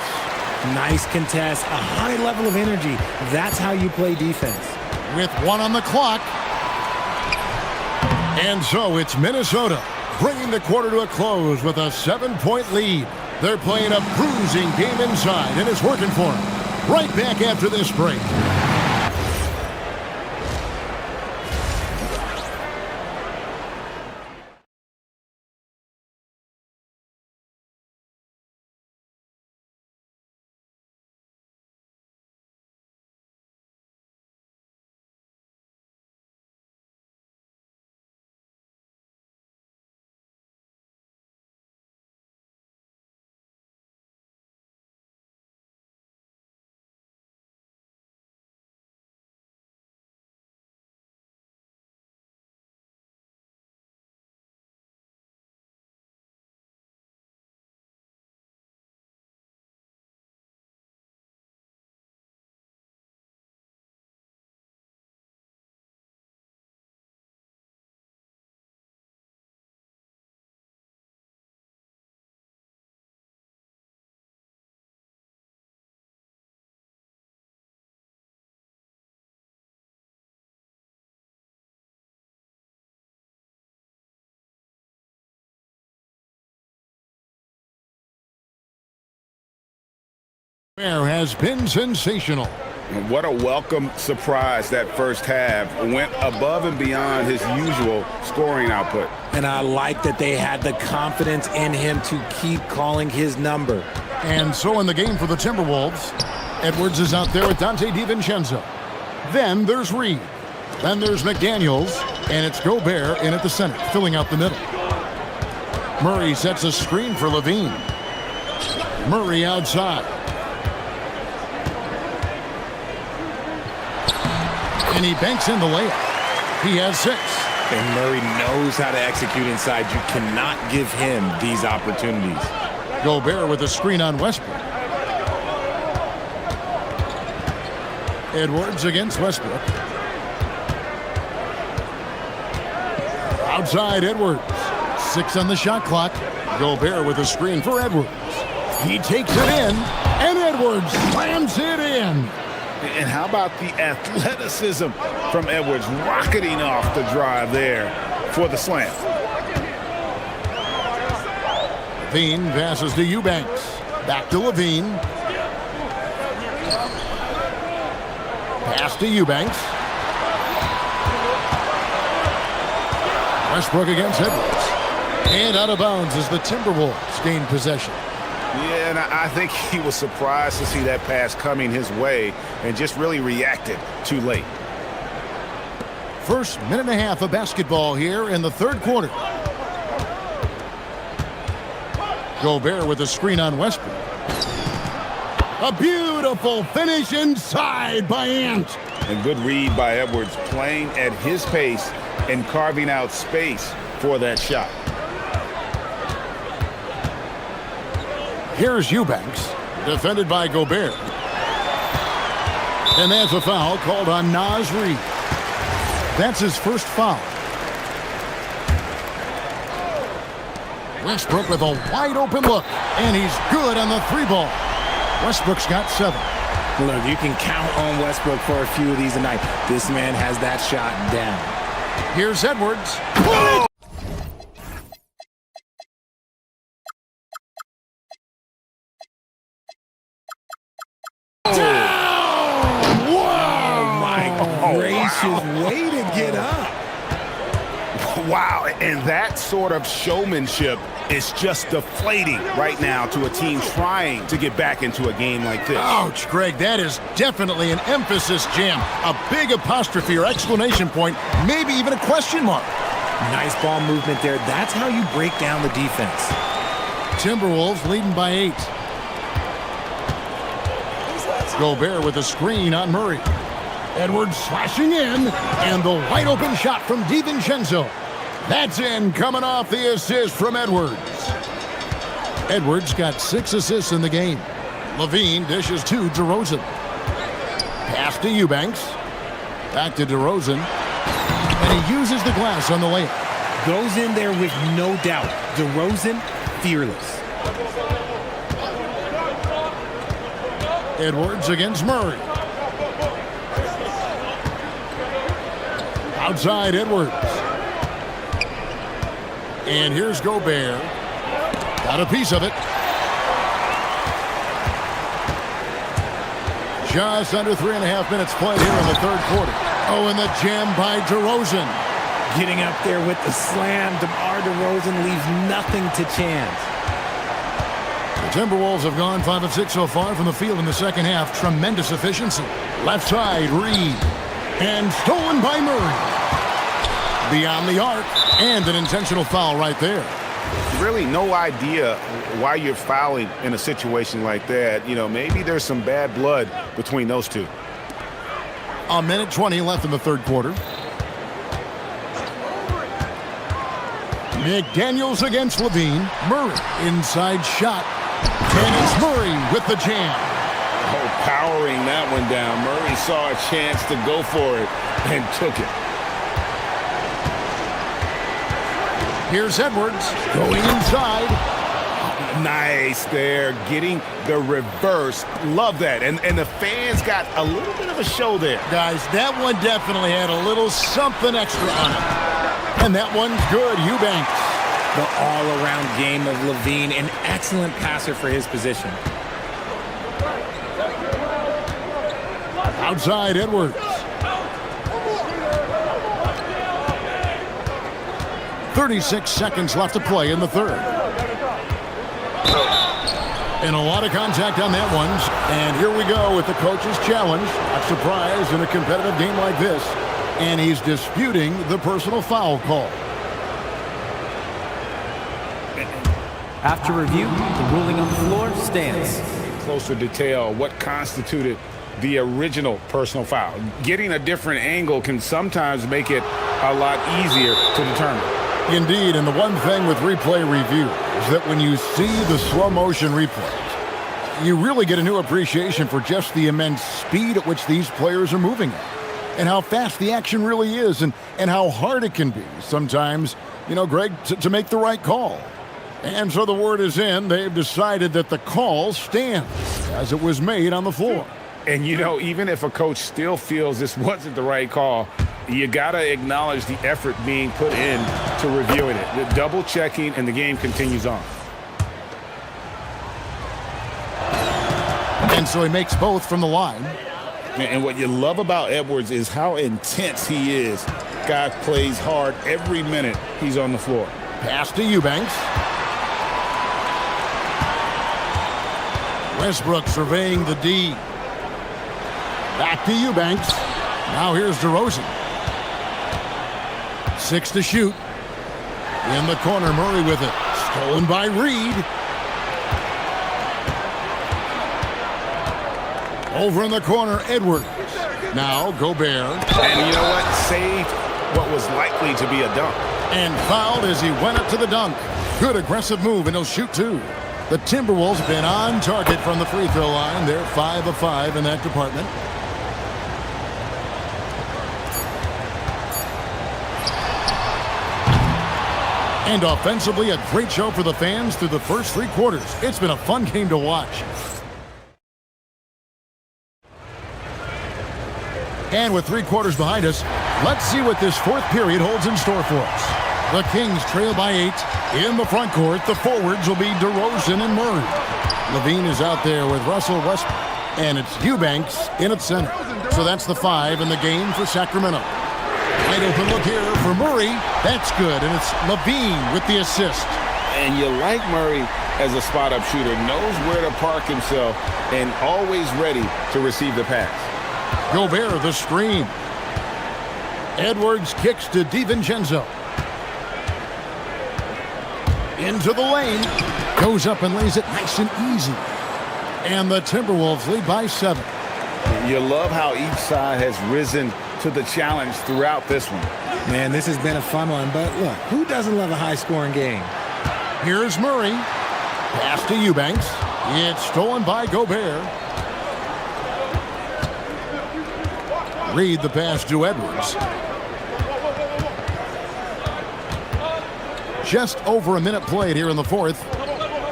Nice contest, a high level of energy. That's how you play defense. With 1 on the clock. And so it's Minnesota bringing the quarter to a close with a 7-point lead. They're playing a bruising game inside, and it's working for them. Right back after this break. Has been sensational. What a welcome surprise that first half. Went above and beyond his usual scoring output. And I like that they had the confidence in him to keep calling his number. And so in the game for the Timberwolves, Edwards is out there with Dante DiVincenzo. Then there's Reed. Then there's McDaniels. And it's Gobert in at the center, filling out the middle. Murray sets a screen for Levine. Murray outside. And he banks in the layup. He has 6. And Murray knows how to execute inside. You cannot give him these opportunities. Gobert with a screen on Westbrook. Edwards against Westbrook. Outside Edwards. 6 on the shot clock. Gobert with a screen for Edwards. He takes it in, and Edwards slams it in. And how about the athleticism from Edwards rocketing off the drive there for the slam. Levine passes to Eubanks. Back to Levine. Pass to Eubanks. Westbrook against Edwards. And out of bounds as the Timberwolves gain possession. Yeah, and I think he was surprised to see that pass coming his way and just really reacted too late. First minute and a half of basketball here in the third quarter. Gobert with a screen on Westbrook. A beautiful finish inside by Ant. And good read by Edwards, playing at his pace and carving out space for that shot. Here's Eubanks, defended by Gobert. And that's a foul called on Naz Reid. That's his first foul. Westbrook with a wide open look, and he's good on the three ball. Westbrook's got 7. Look, you can count on Westbrook for a few of these tonight. This man has that shot down. Here's Edwards. Way to get up. Wow, and that sort of showmanship is just deflating right now to a team trying to get back into a game like this. Ouch, Greg, that is definitely an emphasis jam. A big apostrophe or exclamation point, maybe even a question mark. Nice ball movement there. That's how you break down the defense. Timberwolves leading by 8. Gobert with a screen on Murray. Edwards slashing in, and the wide open shot from DiVincenzo. That's in, coming off the assist from Edwards. Edwards got 6 assists in the game. Levine dishes to DeRozan. Pass to Eubanks. Back to DeRozan. And he uses the glass on the layup. Goes in there with no doubt. DeRozan, fearless. Edwards against Murray. Outside Edwards. And here's Gobert. Got a piece of it. Just under 3.5 minutes played here in the third quarter. Oh, and the jam by DeRozan. Getting up there with the slam. DeMar DeRozan leaves nothing to chance. The Timberwolves have gone 5 of 6 so far from the field in the second half. Tremendous efficiency. Left side, Reed. And stolen by Murray. Beyond the arc, and an intentional foul right there. Really no idea why you're fouling in a situation like that. You know, maybe there's some bad blood between those two. A minute 20 left in the third quarter. McDaniels against Levine. Murray, inside shot. And it's Murray with the jam. Oh, powering that one down. Murray saw a chance to go for it and took it. Here's Edwards going inside. Nice there, getting the reverse. Love that. And the fans got a little bit of a show there. Guys, that one definitely had a little something extra on it. And that one's good, Eubanks. The all-around game of Levine, an excellent passer for his position. Outside Edwards. 36 seconds left to play in the third. And a lot of contact on that one. And here we go with the coach's challenge. Not surprised in a competitive game like this. And he's disputing the personal foul call. After review, the ruling on the floor stands. Closer detail, what constituted the original personal foul. Getting a different angle can sometimes make it a lot easier to determine. Indeed, and the one thing with replay review is that when you see the slow motion replays, you really get a new appreciation for just the immense speed at which these players are moving at, and how fast the action really is, and how hard it can be sometimes, you know, Greg, to make the right call. And so the word is in. They've decided that the call stands as it was made on the floor. And, you know, even if a coach still feels this wasn't the right call, you got to acknowledge the effort being put in to reviewing it. The double checking, and the game continues on. And so he makes both from the line. And what you love about Edwards is how intense he is. Guy plays hard every minute he's on the floor. Pass to Eubanks. Westbrook surveying the D. Back to Eubanks. Now here's DeRozan. 6 to shoot. In the corner, Murray with it. Stolen by Reed. Over in the corner, Edwards. Now Gobert. And you know what? Saved what was likely to be a dunk. And fouled as he went up to the dunk. Good aggressive move, and he'll shoot 2. The Timberwolves have been on target from the free throw line. They're 5 of 5 in that department. And offensively, a great show for the fans through the first 3 quarters. It's been a fun game to watch. And with 3 quarters behind us, let's see what this 4th period holds in store for us. The Kings trail by 8. In the front court, the forwards will be DeRozan and Murray. Levine is out there with Russell Westbrook. And it's Eubanks in at center. So that's the 5 in the game for Sacramento. Wide open look here for Murray. That's good, and it's Levine with the assist. And you like Murray as a spot-up shooter. Knows where to park himself and always ready to receive the pass. Gobert the screen. Edwards kicks to DiVincenzo. Into the lane. Goes up and lays it nice and easy. And the Timberwolves lead by 7. You love how each side has risen to the challenge throughout this one. Man, this has been a fun one, but look, who doesn't love a high-scoring game? Here's Murray. Pass to Eubanks. It's stolen by Gobert. Reed the pass to Edwards. Just over a minute played here in the 4th.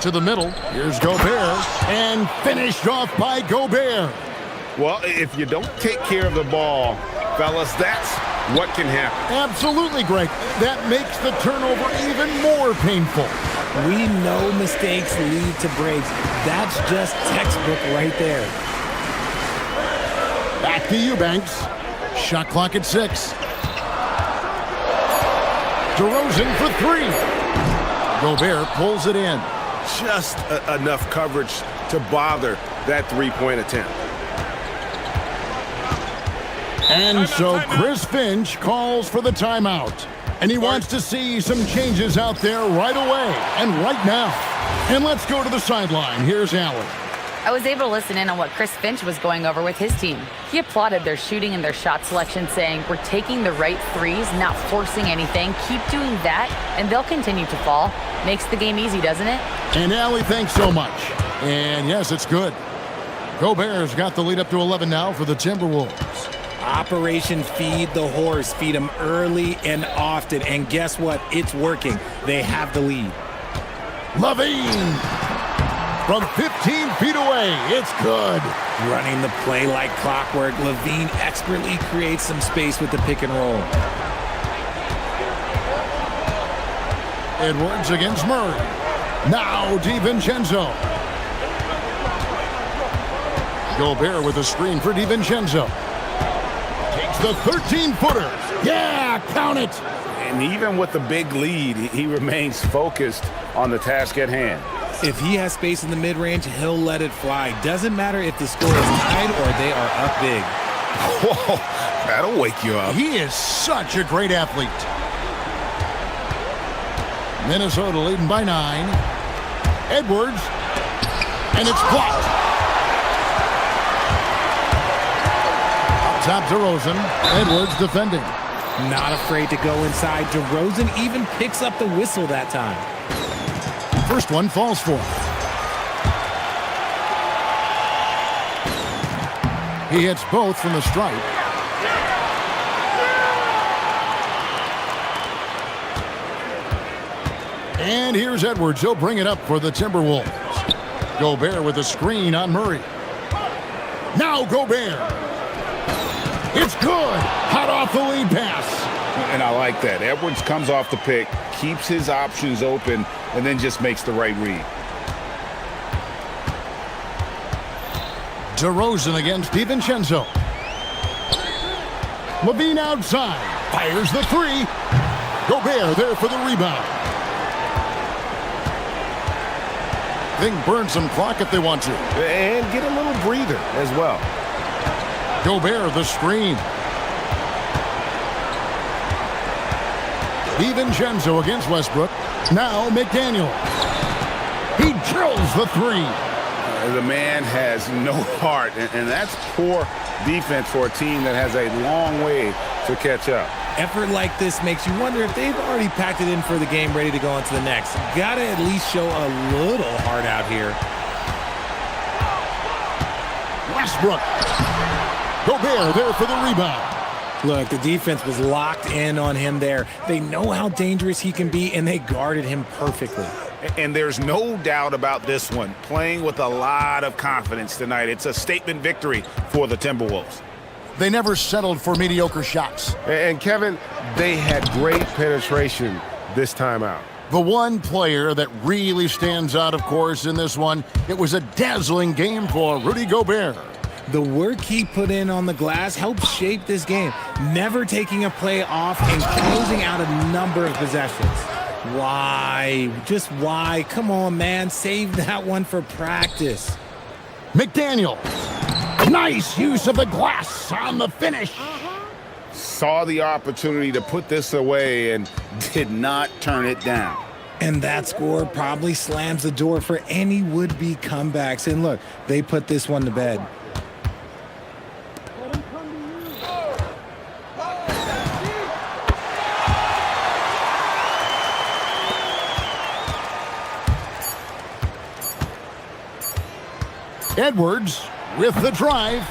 To the middle. Here's Gobert. And finished off by Gobert. Well, if you don't take care of the ball, fellas, that's what can happen. Absolutely, Greg. That makes the turnover even more painful. We know mistakes lead to breaks. That's just textbook right there. Back to Eubanks. Shot clock at 6. DeRozan for 3. Gobert pulls it in. Just enough coverage to bother that three-point attempt. And so Chris Finch calls for the timeout. And he wants to see some changes out there right away and right now. And let's go to the sideline. Here's Allen. I was able to listen in on what Chris Finch was going over with his team. He applauded their shooting and their shot selection, saying, "We're taking the right threes, not forcing anything. Keep doing that, and they'll continue to fall." Makes the game easy, doesn't it? And Allie, thanks so much. And yes, it's good. Gobert's got the lead up to 11 now for the Timberwolves. Operation Feed the Horse. Feed them early and often. And guess what? It's working. They have the lead. Levine from 15 feet away. It's good. Running the play like clockwork. Levine expertly creates some space with the pick and roll. Edwards against Murray. Now DiVincenzo. Gobert with a screen for DiVincenzo. Takes the 13-footer. Yeah, count it. And even with the big lead, he remains focused on the task at hand. If he has space in the mid-range, he'll let it fly. Doesn't matter if the score is tied or they are up big. Whoa, that'll wake you up. He is such a great athlete. Minnesota leading by 9. Edwards. And it's blocked. Up top, DeRozan. Edwards defending. Not afraid to go inside. DeRozan even picks up the whistle that time. First one falls for him. He hits both from the stripe. And here's Edwards. He'll bring it up for the Timberwolves. Gobert with a screen on Murray. Now Gobert. It's good. Hot off the lead pass. And I like that. Edwards comes off the pick, keeps his options open, and then just makes the right read. DeRozan against DiVincenzo. Levine outside. Fires the three. Gobert there for the rebound. They can burn some clock if they want to. And get a little breather as well. Gobert the screen. DiVincenzo against Westbrook. Now McDaniel. He drills the three. The man has no heart, and that's poor defense for a team that has a long way to catch up. Effort like this makes you wonder if they've already packed it in for the game, ready to go on to the next. Gotta at least show a little heart out here. Westbrook. Gobert there for the rebound. Look, the defense was locked in on him there. They know how dangerous he can be, and they guarded him perfectly. And there's no doubt about this one. Playing with a lot of confidence tonight. It's a statement victory for the Timberwolves. They never settled for mediocre shots. And Kevin, they had great penetration this time out. The one player that really stands out, of course, in this one, it was a dazzling game for Rudy Gobert. The work he put in on the glass helped shape this game, never taking a play off and closing out a number of possessions. Why? Just why? Come on, man. Save that one for practice. McDaniel. Nice use of the glass on the finish. Saw the opportunity to put this away and did not turn it down. And that score probably slams the door for any would-be comebacks. And look, they put this one to bed. Edwards with the drive.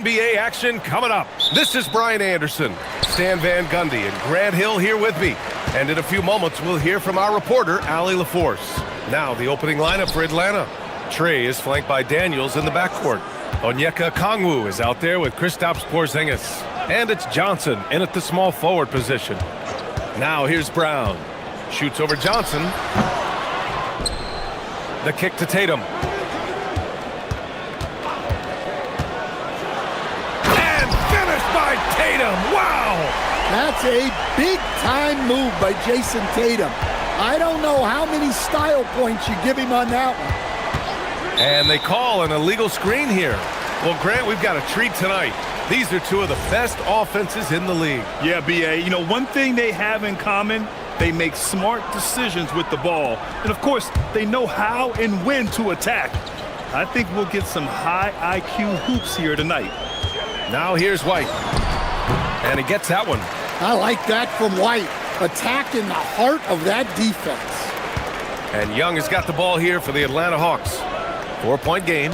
NBA action coming up. This is Brian Anderson, Stan Van Gundy, and Grant Hill here with me. And in a few moments, we'll hear from our reporter, Allie LaForce. Now, the opening lineup for Atlanta. Trey is flanked by Daniels in the backcourt. Onyeka Okongwu is out there with Kristaps Porzingis. And it's Johnson in at the small forward position. Now here's Brown. Shoots over Johnson. The kick to Tatum. And finished by Tatum. Wow! That's a big-time move by Jason Tatum. I don't know how many style points you give him on that one. And they call an illegal screen here. Well, Grant, we've got a treat tonight. These are two of the best offenses in the league. Yeah, B.A., you know, one thing they have in common, they make smart decisions with the ball. And, of course, they know how and when to attack. I think we'll get some high IQ hoops here tonight. Now here's White. And he gets that one. I like that from White. Attacking the heart of that defense. And Young has got the ball here for the Atlanta Hawks. 4-point game.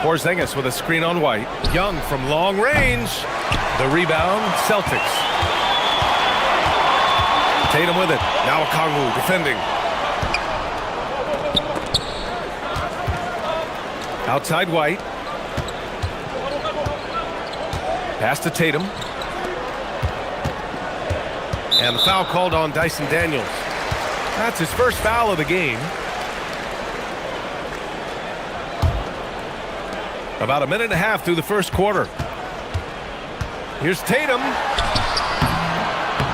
Porzingis with a screen on White. Young from long range. The rebound, Celtics. Tatum with it. Now Okongwu defending. Outside White. Pass to Tatum. And the foul called on Dyson Daniels. That's his first foul of the game. About a minute and a half through the first quarter. Here's Tatum.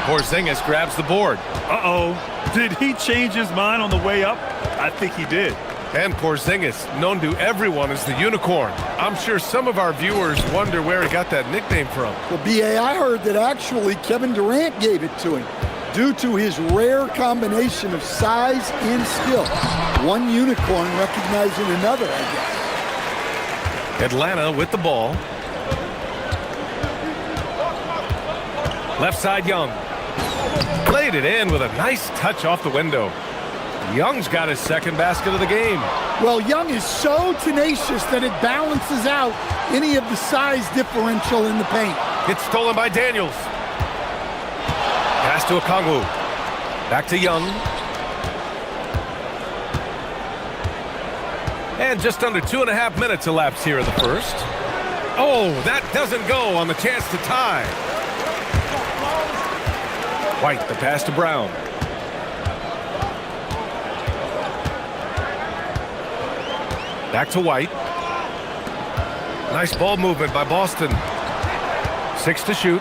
Porzingis grabs the board. Uh-oh. Did he change his mind on the way up? I think he did. And Porzingis, known to everyone as the unicorn. I'm sure some of our viewers wonder where he got that nickname from. Well, B.A., I heard that actually Kevin Durant gave it to him due to his rare combination of size and skill. One unicorn recognizing another, I guess. Atlanta with the ball. Left side Young. Played it in with a nice touch off the window. Young's got his second basket of the game. Well, Young is so tenacious that it balances out any of the size differential in the paint. It's stolen by Daniels. Pass to Okongwu. Back to Young. And just under 2.5 minutes elapsed here in the first. Oh, that doesn't go on the chance to tie. White, the pass to Brown. Back to White. Nice ball movement by Boston. 6 to shoot.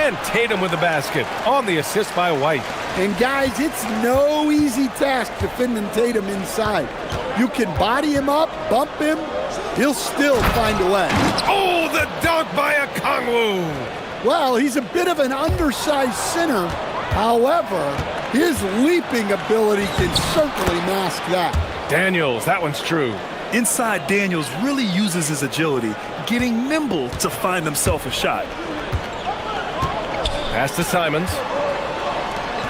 And Tatum with the basket on the assist by White. And guys, it's no easy task defending Tatum inside. You can body him up, bump him, he'll still find a way. Oh, the dunk by Okongwu. Well, he's a bit of an undersized center. However, his leaping ability can certainly mask that. Daniels, that one's true. Inside, Daniels really uses his agility, getting nimble to find himself a shot. Pass to Simons.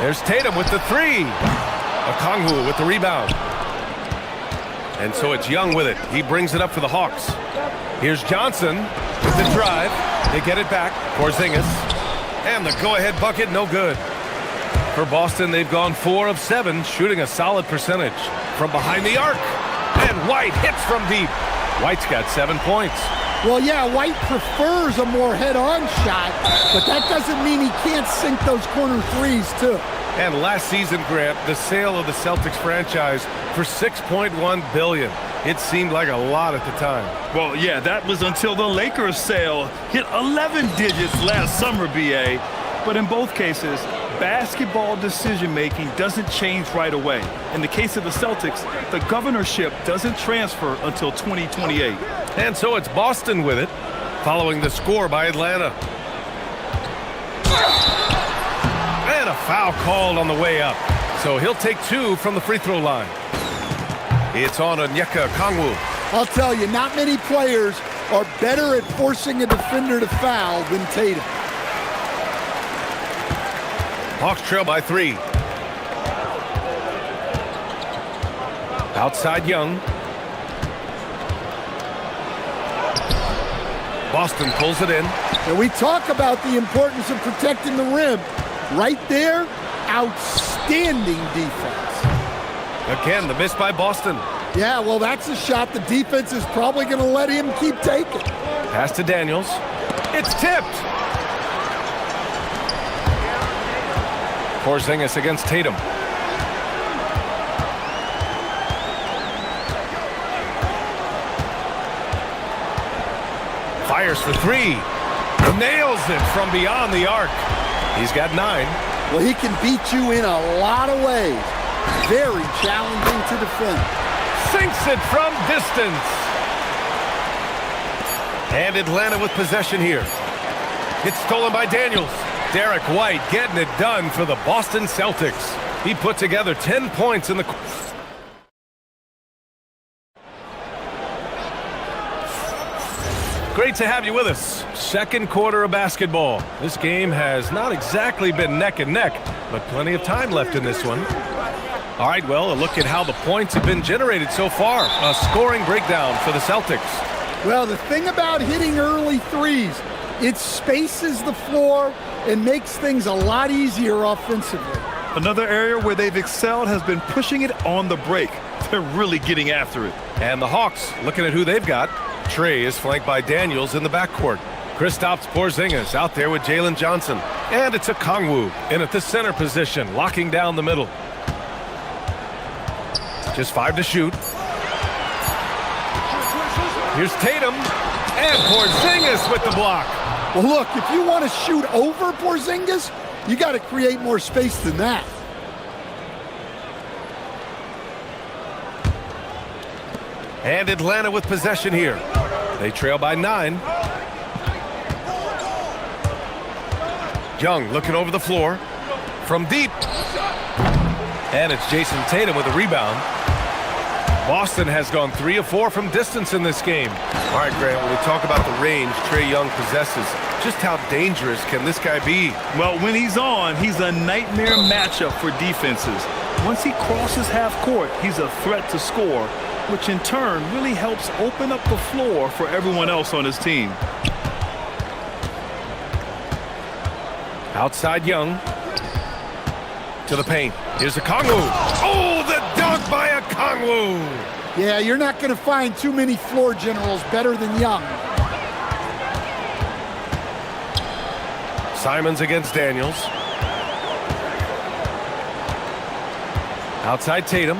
There's Tatum with the three. Okongwu with the rebound. And so it's Young with it. He brings it up for the Hawks. Here's Johnson with the drive. They get it back. Porzingis. And the go-ahead bucket, no good. For Boston, they've gone 4 of 7, shooting a solid percentage. From behind the arc. And White hits from deep. White's got 7 points. Well, yeah, White prefers a more head-on shot, but that doesn't mean he can't sink those corner threes, too. And last season, Grant, the sale of the Celtics franchise for $6.1 billion. It seemed like a lot at the time. Well, yeah, that was until the Lakers sale hit 11 digits last summer, B.A. But in both cases, basketball decision-making doesn't change right away. In the case of the Celtics, the governorship doesn't transfer until 2028. And so it's Boston with it, following the score by Atlanta. And a foul called on the way up. So he'll take 2 from the free throw line. It's on Onyeka Okongwu. I'll tell you, not many players are better at forcing a defender to foul than Tatum. Hawks trail by 3. Outside Young. Boston pulls it in. And we talk about the importance of protecting the rim. Right there, outstanding defense. Again, the miss by Boston. Yeah, well, that's a shot the defense is probably going to let him keep taking. Pass to Daniels. It's tipped. Porzingis against Tatum. Fires for three. Nails it from beyond the arc. He's got 9. Well, he can beat you in a lot of ways. Very challenging to defend. Sinks it from distance. And Atlanta with possession here. It's stolen by Daniels. Derek White getting it done for the Boston Celtics. He put together 10 points in the... Great to have you with us. Second quarter of basketball. This game has not exactly been neck and neck, but plenty of time left in this one. All right, well, a look at how the points have been generated so far. A scoring breakdown for the Celtics. Well, the thing about hitting early threes, it spaces the floor and makes things a lot easier offensively. Another area where they've excelled has been pushing it on the break. They're really getting after it. And the Hawks, looking at who they've got. Trey is flanked by Daniels in the backcourt. Kristaps Porzingis out there with Jalen Johnson. And it's a Kongwu in at the center position, locking down the middle. Just 5 to shoot. Here's Tatum. And Porzingis with the block. Well, look, if you want to shoot over Porzingis, you got to create more space than that. And Atlanta with possession here. They trail by 9. Young looking over the floor from deep. And it's Jason Tatum with a rebound. Boston has gone 3 of 4 from distance in this game. All right, Grant, when we talk about the range Trae Young possesses, just how dangerous can this guy be? Well, when he's on, he's a nightmare matchup for defenses. Once he crosses half court, he's a threat to score, which in turn really helps open up the floor for everyone else on his team. Outside Young. To the paint. Here's a Kongwu. Oh, the dunk by a Kongwu. Yeah, you're not going to find too many floor generals better than Young. Simons against Daniels. Outside Tatum.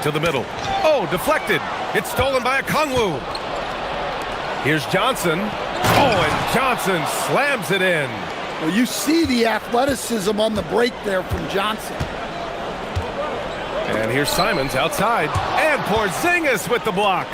To the middle. Oh, deflected. It's stolen by a Kongwu. Here's Johnson. Oh, and Johnson slams it in. Well, you see the athleticism on the break there from Johnson. And here's Simons outside. And Porzingis with the block.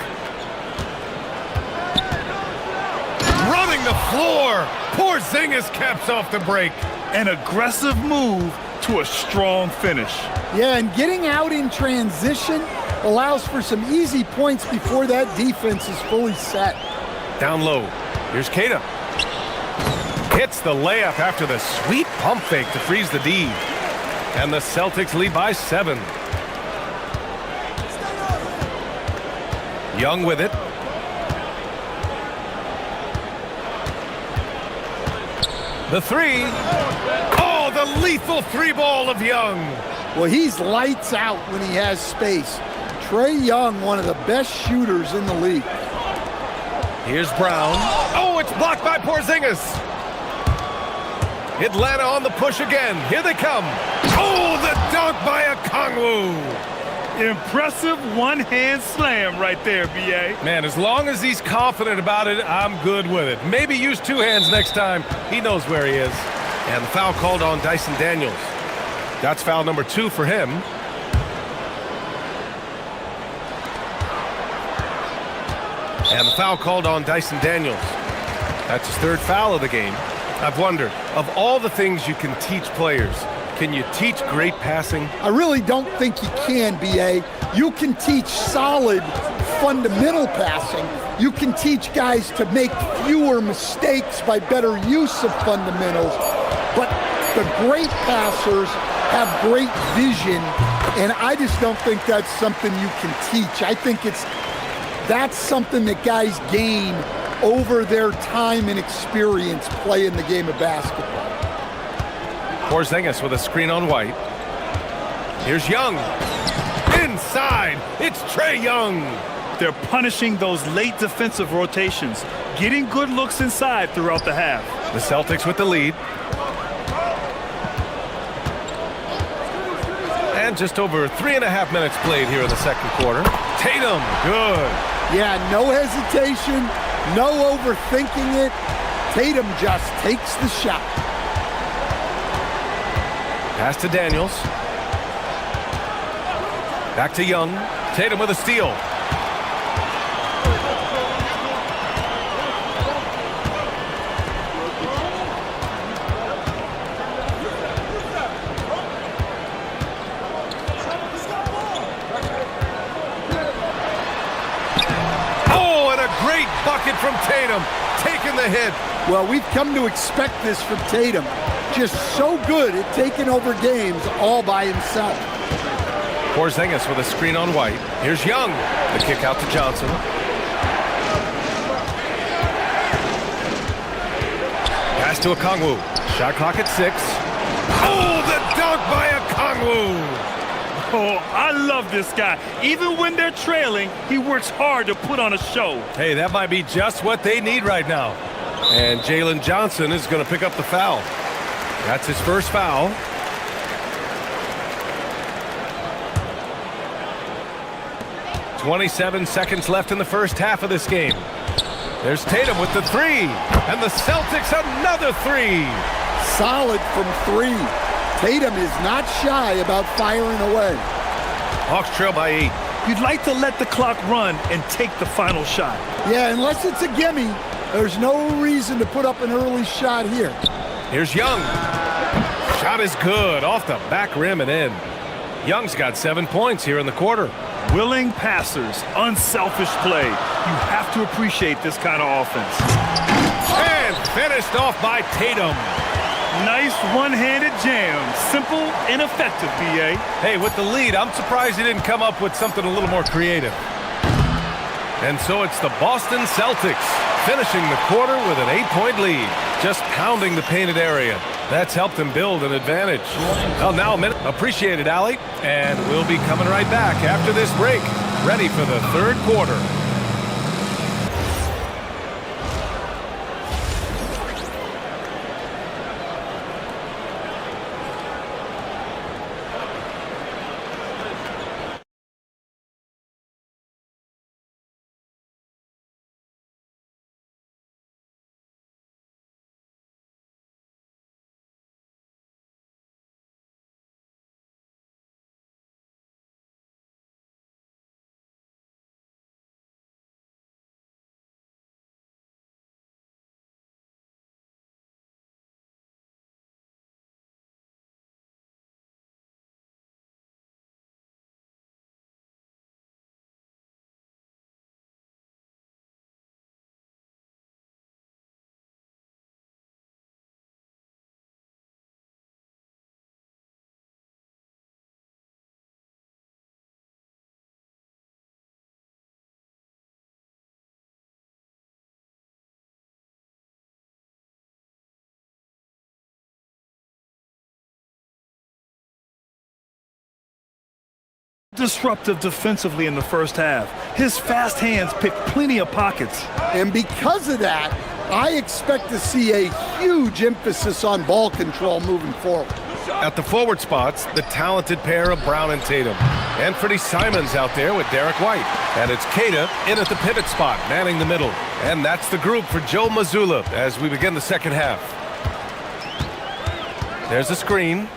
Running the floor. Porzingis caps off the break. An aggressive move to a strong finish. Yeah, and getting out in transition allows for some easy points before that defense is fully set. Down low. Here's Kata. Hits the layup after the sweet pump fake to freeze the D. And the Celtics lead by 7. Young with it. The 3. Oh, the lethal 3-ball of Young. Well, he's lights out when he has space. Trae Young, one of the best shooters in the league. Here's Brown. Oh, it's blocked by Porzingis. Atlanta on the push again. Here they come. Oh, the dunk by a Kongwu. Impressive one-hand slam right there, B.A. Man, as long as he's confident about it, I'm good with it. Maybe use 2 hands next time. He knows where he is. And the foul called on Dyson Daniels. That's foul number 2 for him. And the foul called on Dyson Daniels. That's his 3rd foul of the game. I've wondered, of all the things you can teach players, can you teach great passing? I really don't think you can, B.A. You can teach solid, fundamental passing. You can teach guys to make fewer mistakes by better use of fundamentals. But the great passers have great vision, and I just don't think that's something you can teach. I think that's something that guys gain over their time and experience playing the game of basketball. Porzingis with a screen on White. Here's Young. Inside, it's Trae Young. They're punishing those late defensive rotations, getting good looks inside throughout the half. The Celtics with the lead. And just over 3.5 minutes played here in the second quarter. Tatum, good. Yeah, no hesitation, no overthinking it. Tatum just takes the shot. Pass to Daniels. Back to Young. Tatum with a steal. Oh, and a great bucket from Tatum. Taking the hit. Well, we've come to expect this from Tatum. Just so good at taking over games all by himself. Porzingis with a screen on White. Here's Young. The kick out to Johnson. Pass to Okongwu. Shot clock at 6. Oh, the dunk by Okongwu. Oh, I love this guy. Even when they're trailing, he works hard to put on a show. Hey, that might be just what they need right now. And Jalen Johnson is going to pick up the foul. That's his first foul. "27 seconds left in the first half of this game. There's Tatum with the 3. And the Celtics another 3. Solid from 3. Tatum is not shy about firing away. Hawks trail by 8. You'd like to let the clock run and take the final shot. Yeah, unless it's a gimme, there's no reason to put up an early shot here. Here's Young. Shot is good. Off the back rim and in. Young's got 7 points here in the quarter. Willing passers, unselfish play. You have to appreciate this kind of offense. And finished off by Tatum. Nice one-handed jam. Simple and effective, B.A. Hey, with the lead, I'm surprised he didn't come up with something a little more creative. And so it's the Boston Celtics finishing the quarter with an 8-point lead, just pounding the painted area. That's helped them build an advantage. Well, now a minute. Appreciate it, Allie. And we'll be coming right back after this break, ready for the third quarter. Disruptive defensively in the first half. His fast hands pick plenty of pockets. And because of that, I expect to see a huge emphasis on ball control moving forward. At the forward spots, the talented pair of Brown and Tatum. Anthony Simons out there with Derek White. And it's Keita in at the pivot spot, manning the middle. And that's the group for Joe Mazzulla as we begin the second half. There's a screen.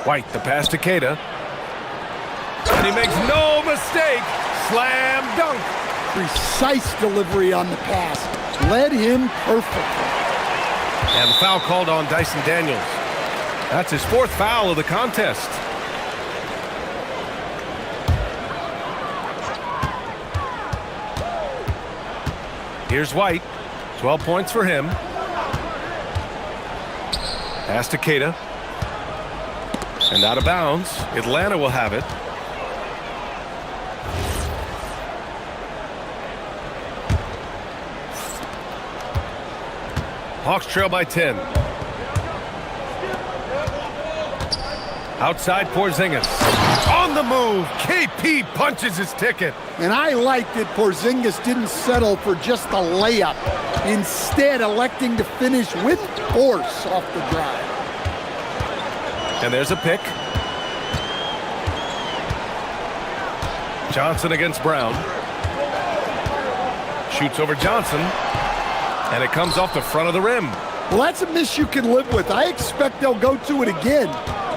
White, the pass to Keita. And he makes no mistake. Slam dunk. Precise delivery on the pass. Led him perfectly. And the foul called on Dyson Daniels. That's his 4th foul of the contest. Here's White. 12 points for him. Pass to Keita. And out of bounds. Atlanta will have it. Hawks trail by 10. Outside Porzingis. On the move. KP punches his ticket. And I like that Porzingis didn't settle for just a layup, instead electing to finish with force off the drive. And there's a pick. Johnson against Brown. Shoots over Johnson. And it comes off the front of the rim. Well, that's a miss you can live with. I expect they'll go to it again,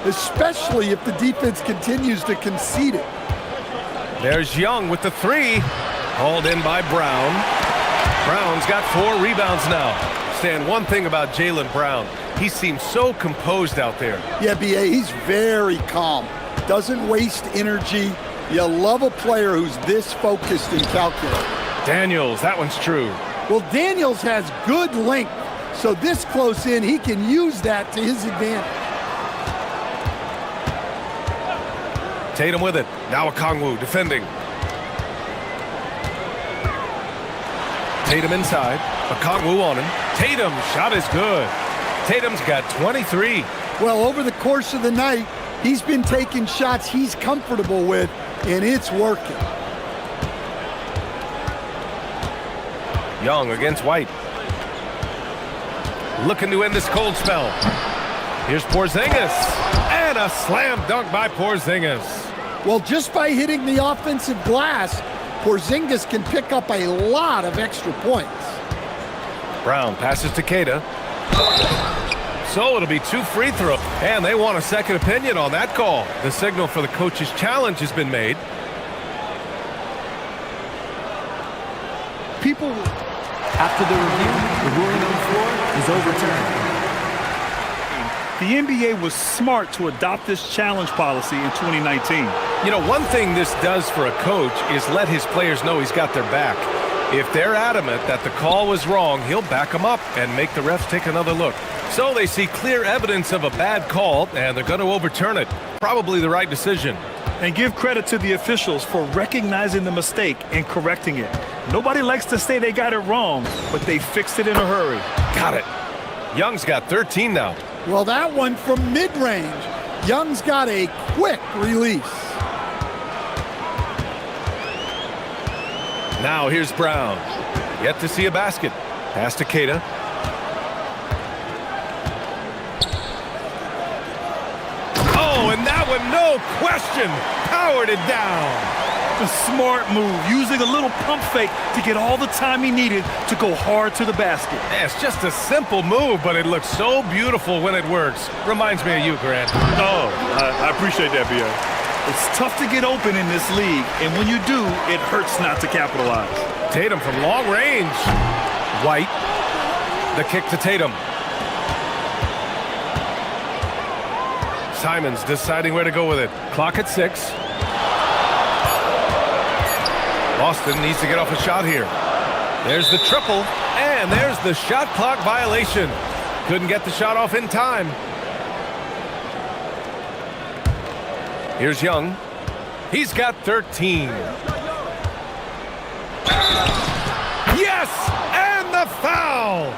especially if the defense continues to concede it. There's Young with the three. Hauled in by Brown. Brown's got 4 rebounds now. Stan, one thing about Jaylen Brown, he seems so composed out there. Yeah, B.A., he's very calm. Doesn't waste energy. You love a player who's this focused and calculated. Daniels, that one's true. Well, Daniels has good length, so this close in, he can use that to his advantage. Tatum with it. Now Okongwu defending. Tatum inside. Okongwu on him. Tatum, shot is good. Tatum's got 23. Well, over the course of the night, he's been taking shots he's comfortable with, and it's working. Young against White. Looking to end this cold spell. Here's Porzingis. And a slam dunk by Porzingis. Well, just by hitting the offensive glass, Porzingis can pick up a lot of extra points. Brown passes to Keita. So it'll be 2 free throws. And they want a second opinion on that call. The signal for the coach's challenge has been made. People, after the review, the ruling on the floor is overturned. The NBA was smart to adopt this challenge policy in 2019. You know, one thing this does for a coach is let his players know he's got their back. If they're adamant that the call was wrong, he'll back them up and make the refs take another look. So they see clear evidence of a bad call, and they're going to overturn it. Probably the right decision. And give credit to the officials for recognizing the mistake and correcting it. Nobody likes to say they got it wrong, but they fixed it in a hurry. Got it. Young's got 13 now. Well, that one from mid-range. Young's got a quick release. Now here's Brown. Yet to see a basket. Pass to Keita. Oh, and that one, no question, powered it down. A smart move, using a little pump fake to get all the time he needed to go hard to the basket. Yeah, it's just a simple move, but it looks so beautiful when it works. Reminds me of you, Grant. Oh, I appreciate that, B.A. It's tough to get open in this league, and when you do, it hurts not to capitalize. Tatum from long range. White. The kick to Tatum. Simons deciding where to go with it. Clock at 6. Boston needs to get off a shot here. There's the triple, and there's the shot clock violation. Couldn't get the shot off in time. Here's Young. He's got 13. Yes! And the foul!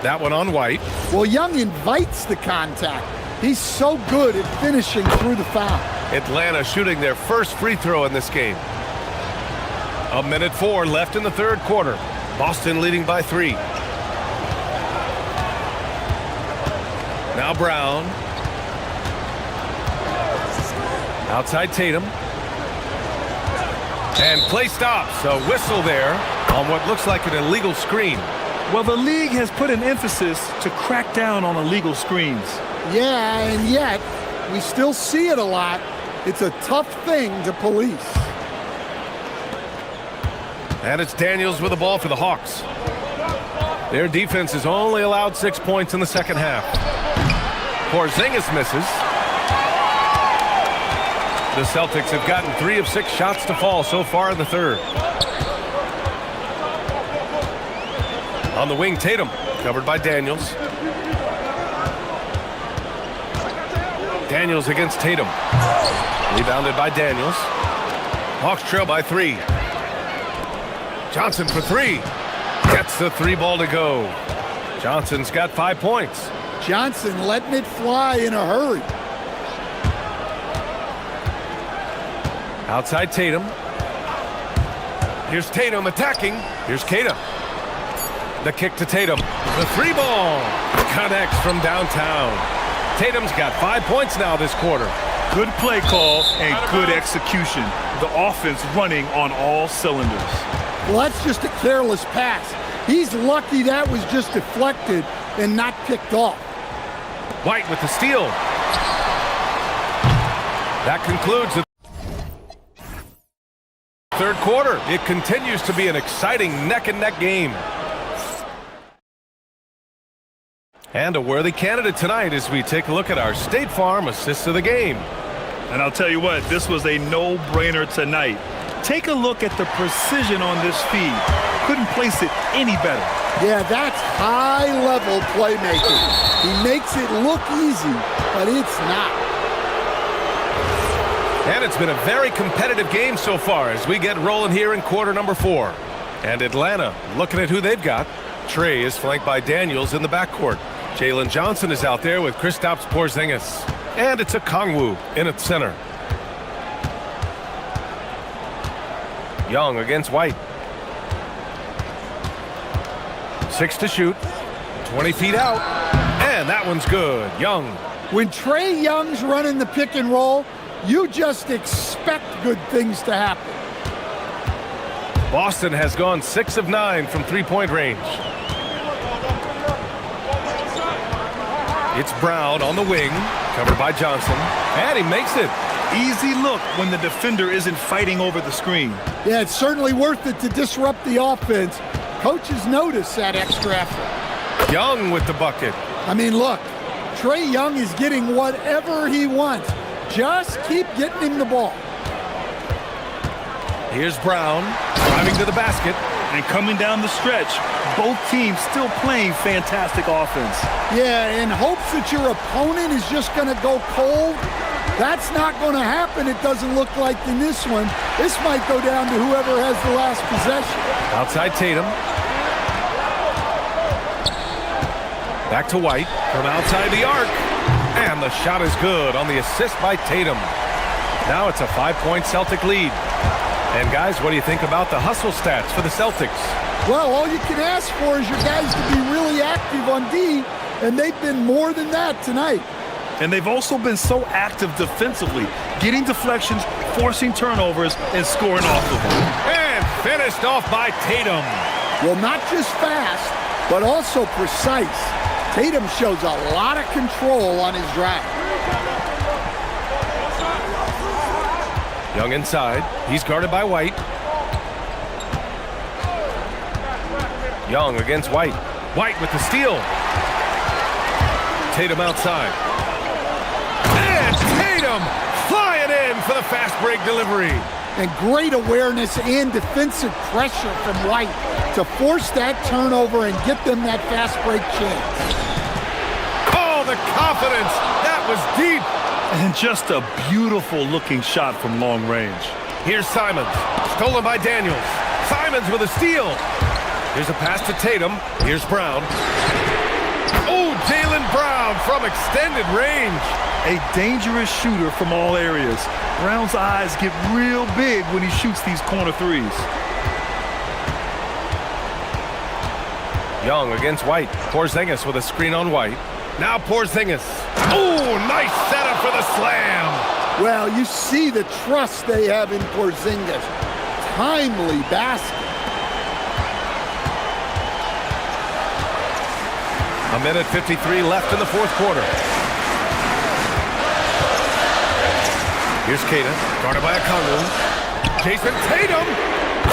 That one on White. Well, Young invites the contact. He's so good at finishing through the foul. Atlanta shooting their first free throw in this game. 1:04 left in the third quarter. Boston leading by 3. Now Brown. Outside Tatum. And play stops. A whistle there on what looks like an illegal screen. Well, the league has put an emphasis to crack down on illegal screens. Yeah, and yet we still see it a lot. It's a tough thing to police. And it's Daniels with the ball for the Hawks. Their defense has only allowed 6 points in the second half. Porzingis misses. The Celtics have gotten 3 of 6 shots to fall so far in the third. On the wing, Tatum, covered by Daniels. Daniels against Tatum. Rebounded by Daniels. Hawks trail by 3. Johnson for 3. Gets the 3 ball to go. Johnson's got 5 points. Johnson letting it fly in a hurry. Outside Tatum. Here's Tatum attacking. Here's Tatum. The kick to Tatum. The 3 ball connects from downtown. Tatum's got 5 points now this quarter. Good play call and good execution. The offense running on all cylinders. Well, that's just a careless pass. He's lucky that was just deflected and not picked off. White with the steal. That concludes the third quarter. It continues to be an exciting neck-and-neck game. And a worthy candidate tonight as we take a look at our State Farm assists of the game. And I'll tell you what, this was a no-brainer tonight. Take a look at the precision on this feed. Couldn't place it any better. Yeah, that's high-level playmaking. He makes it look easy, but it's not. And it's been a very competitive game so far as we get rolling here in quarter number 4. And Atlanta looking at who they've got. Trey is flanked by Daniels in the backcourt. Jalen Johnson is out there with Kristaps Porzingis. And it's a Kongwu in its center. Young against White. 6 to shoot. 20 feet out. And that one's good. Young. When Trey Young's running the pick and roll, you just expect good things to happen. Boston has gone 6 of 9 from three-point range. It's Brown on the wing, covered by Johnson, and he makes it. Easy look when the defender isn't fighting over the screen. Yeah, it's certainly worth it to disrupt the offense. Coaches notice that extra effort. Young with the bucket. I mean, look, Trey Young is getting whatever he wants. Just keep getting him the ball. Here's Brown, driving to the basket. And coming down the stretch, both teams still playing fantastic offense. Yeah, in hopes that your opponent is just going to go cold. That's not going to happen, it doesn't look like in this one. This might go down to whoever has the last possession. Outside Tatum. Back to White from outside the arc. And the shot is good on the assist by Tatum. Now it's a 5-point Celtic lead. And guys, what do you think about the hustle stats for the Celtics? Well, all you can ask for is your guys to be really active on D, and they've been more than that tonight. And they've also been so active defensively, getting deflections, forcing turnovers, and scoring off of them. And finished off by Tatum. Well, not just fast, but also precise. Tatum shows a lot of control on his drive. Young inside. He's guarded by White. Young against White. White with the steal. Tatum outside. And Tatum flying in for the fast break delivery. And great awareness and defensive pressure from White to force that turnover and get them that fast break chance. Oh, the confidence. That was deep. And just a beautiful looking shot from long range. Here's Simons, stolen by Daniels. Simons with a steal. Here's a pass to Tatum. Here's Brown. Oh, Jaylen Brown from extended range. A dangerous shooter from all areas. Brown's eyes get real big when he shoots these corner threes. Young against White. Porzingis with a screen on White. Now Porzingis. Oh, nice setup for the slam. Well, you see the trust they have in Porzingis. Timely basket. A minute 53 left in the fourth quarter. Here's Kata, guarded by Okongwu. Jason Tatum.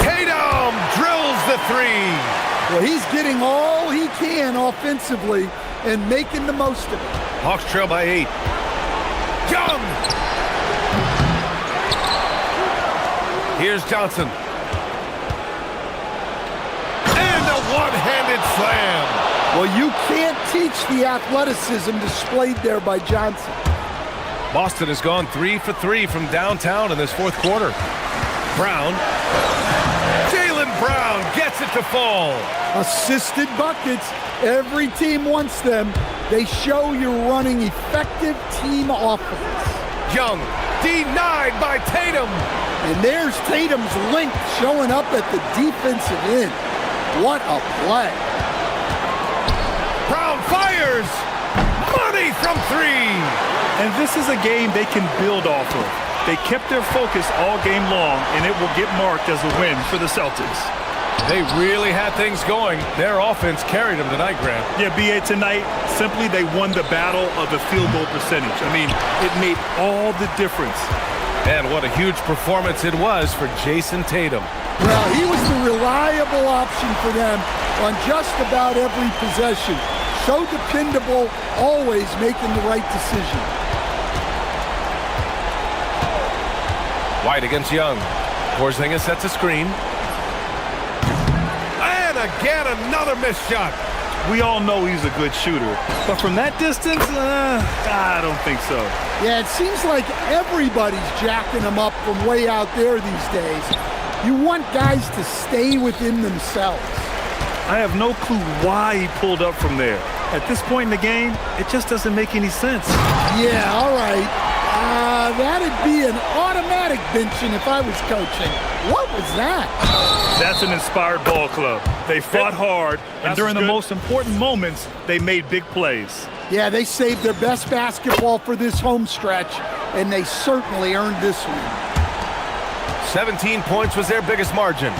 Tatum drills the 3. Well, he's getting all he can offensively and making the most of it. Hawks trail by 8. Young! Here's Johnson. And a one-handed slam. Well, you can't teach the athleticism displayed there by Johnson. Boston has gone 3 for 3 from downtown in this fourth quarter. Brown. Jaylen Brown gets it to fall. Assisted buckets. Every team wants them. They show you're running effective team offense. Young denied by Tatum. And there's Tatum's length showing up at the defensive end. What a play. Brown fires. Money from three. And this is a game they can build off of. They kept their focus all game long, and it will get marked as a win for the Celtics. They really had things going. Their offense carried them tonight, Grant. Yeah, B.A., tonight, simply they won the battle of the field goal percentage. I mean, it made all the difference. And what a huge performance it was for Jason Tatum. Well, he was the reliable option for them on just about every possession. So dependable, always making the right decision. White against Young. Porzingis sets a screen. And again, another missed shot. We all know he's a good shooter, but from that distance, I don't think so. Yeah, it seems like everybody's jacking him up from way out there these days. You want guys to stay within themselves. I have no clue why he pulled up from there. At this point in the game, it just doesn't make any sense. Yeah, all right. That'd be an automatic benching if I was coaching. What was that? That's an inspired ball club. They fought hard, and during the most important moments, they made big plays. Yeah, they saved their best basketball for this home stretch, and they certainly earned this one. 17 points was their biggest margin.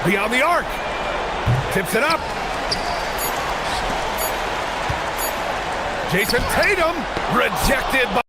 Beyond the arc. Tips it up. Jason Tatum rejected by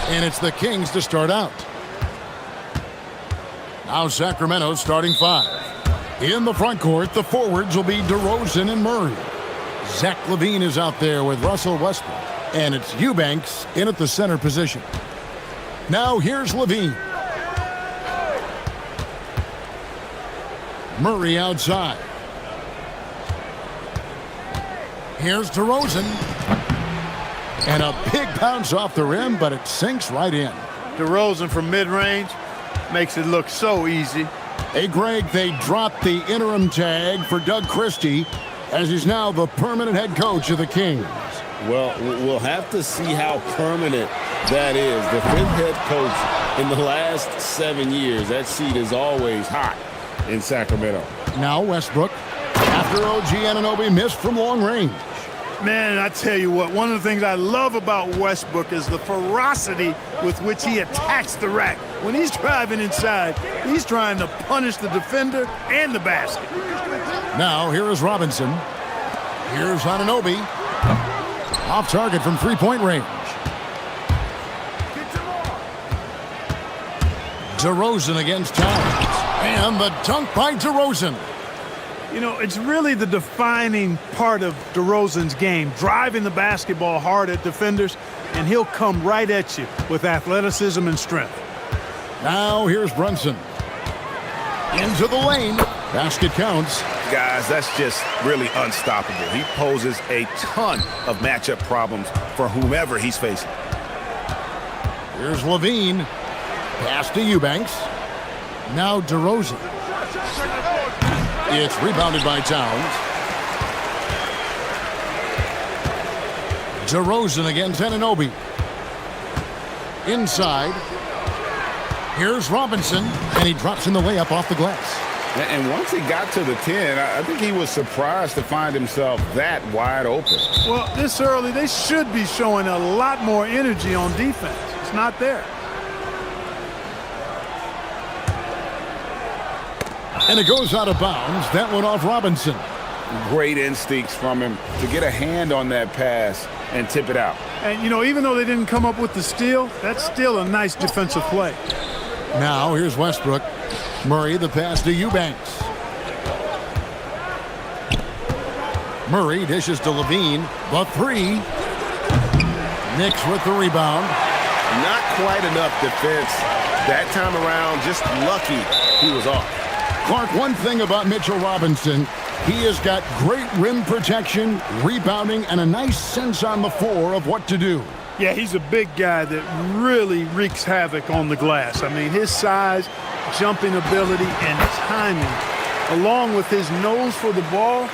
And it's the Kings to start out. Now Sacramento starting 5. In the front court, the forwards will be DeRozan and Murray. Zach LaVine is out there with Russell Westbrook. And it's Eubanks in at the center position. Now here's LaVine. Murray outside. Here's DeRozan. And a big bounce off the rim, but it sinks right in. DeRozan from mid-range makes it look so easy. Hey, Greg, they dropped the interim tag for Doug Christie as he's now the permanent head coach of the Kings. Well, we'll have to see how permanent that is. The 5th head coach in the last 7 years. That seat is always hot in Sacramento. Now Westbrook, after OG Anunoby missed from long range. Man, I tell you what, one of the things I love about Westbrook is the ferocity with which he attacks the rack. When he's driving inside, he's trying to punish the defender and the basket. Now here is Robinson. Here's Anunoby. Off target from three-point range. DeRozan against Towns. And the dunk by DeRozan. You know, it's really the defining part of DeRozan's game, driving the basketball hard at defenders, and he'll come right at you with athleticism and strength. Now here's Brunson. Into the lane. Basket counts. Guys, that's just really unstoppable. He poses a ton of matchup problems for whomever he's facing. Here's LaVine. Pass to Eubanks. Now DeRozan. It's rebounded by Towns. DeRozan against Anunoby. Inside. Here's Robinson, and he drops in the layup off the glass. And once he got to the 10, I think he was surprised to find himself that wide open. Well, this early, they should be showing a lot more energy on defense. It's not there. And it goes out of bounds. That one off Robinson. Great instincts from him to get a hand on that pass and tip it out. And, you know, even though they didn't come up with the steal, that's still a nice defensive play. Now here's Westbrook. Murray, the pass to Eubanks. Murray dishes to LaVine. The three. Knicks with the rebound. Not quite enough defense that time around. Just lucky he was off. Clark, one thing about Mitchell Robinson, he has got great rim protection, rebounding, and a nice sense on the floor of what to do. Yeah, he's a big guy that really wreaks havoc on the glass. I mean, his size, jumping ability, and timing, along with his nose for the ball,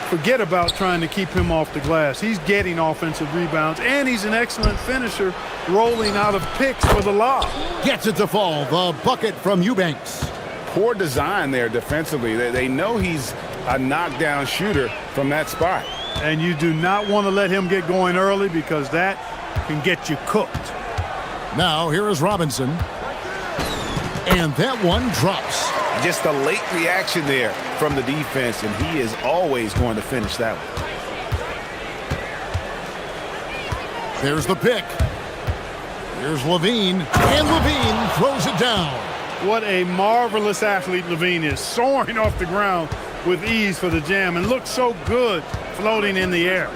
forget about trying to keep him off the glass. He's getting offensive rebounds, and he's an excellent finisher, rolling out of picks for the lob. Gets it to fall. The bucket from Eubanks. Poor design there defensively. They know he's a knockdown shooter from that spot. And you do not want to let him get going early because that can get you cooked. Now here is Robinson. And that one drops. Just a late reaction there from the defense, and he is always going to finish that one. There's the pick. Here's LaVine. And LaVine throws it down. What a marvelous athlete LaVine is, soaring off the ground with ease for the jam and looks so good floating in the air.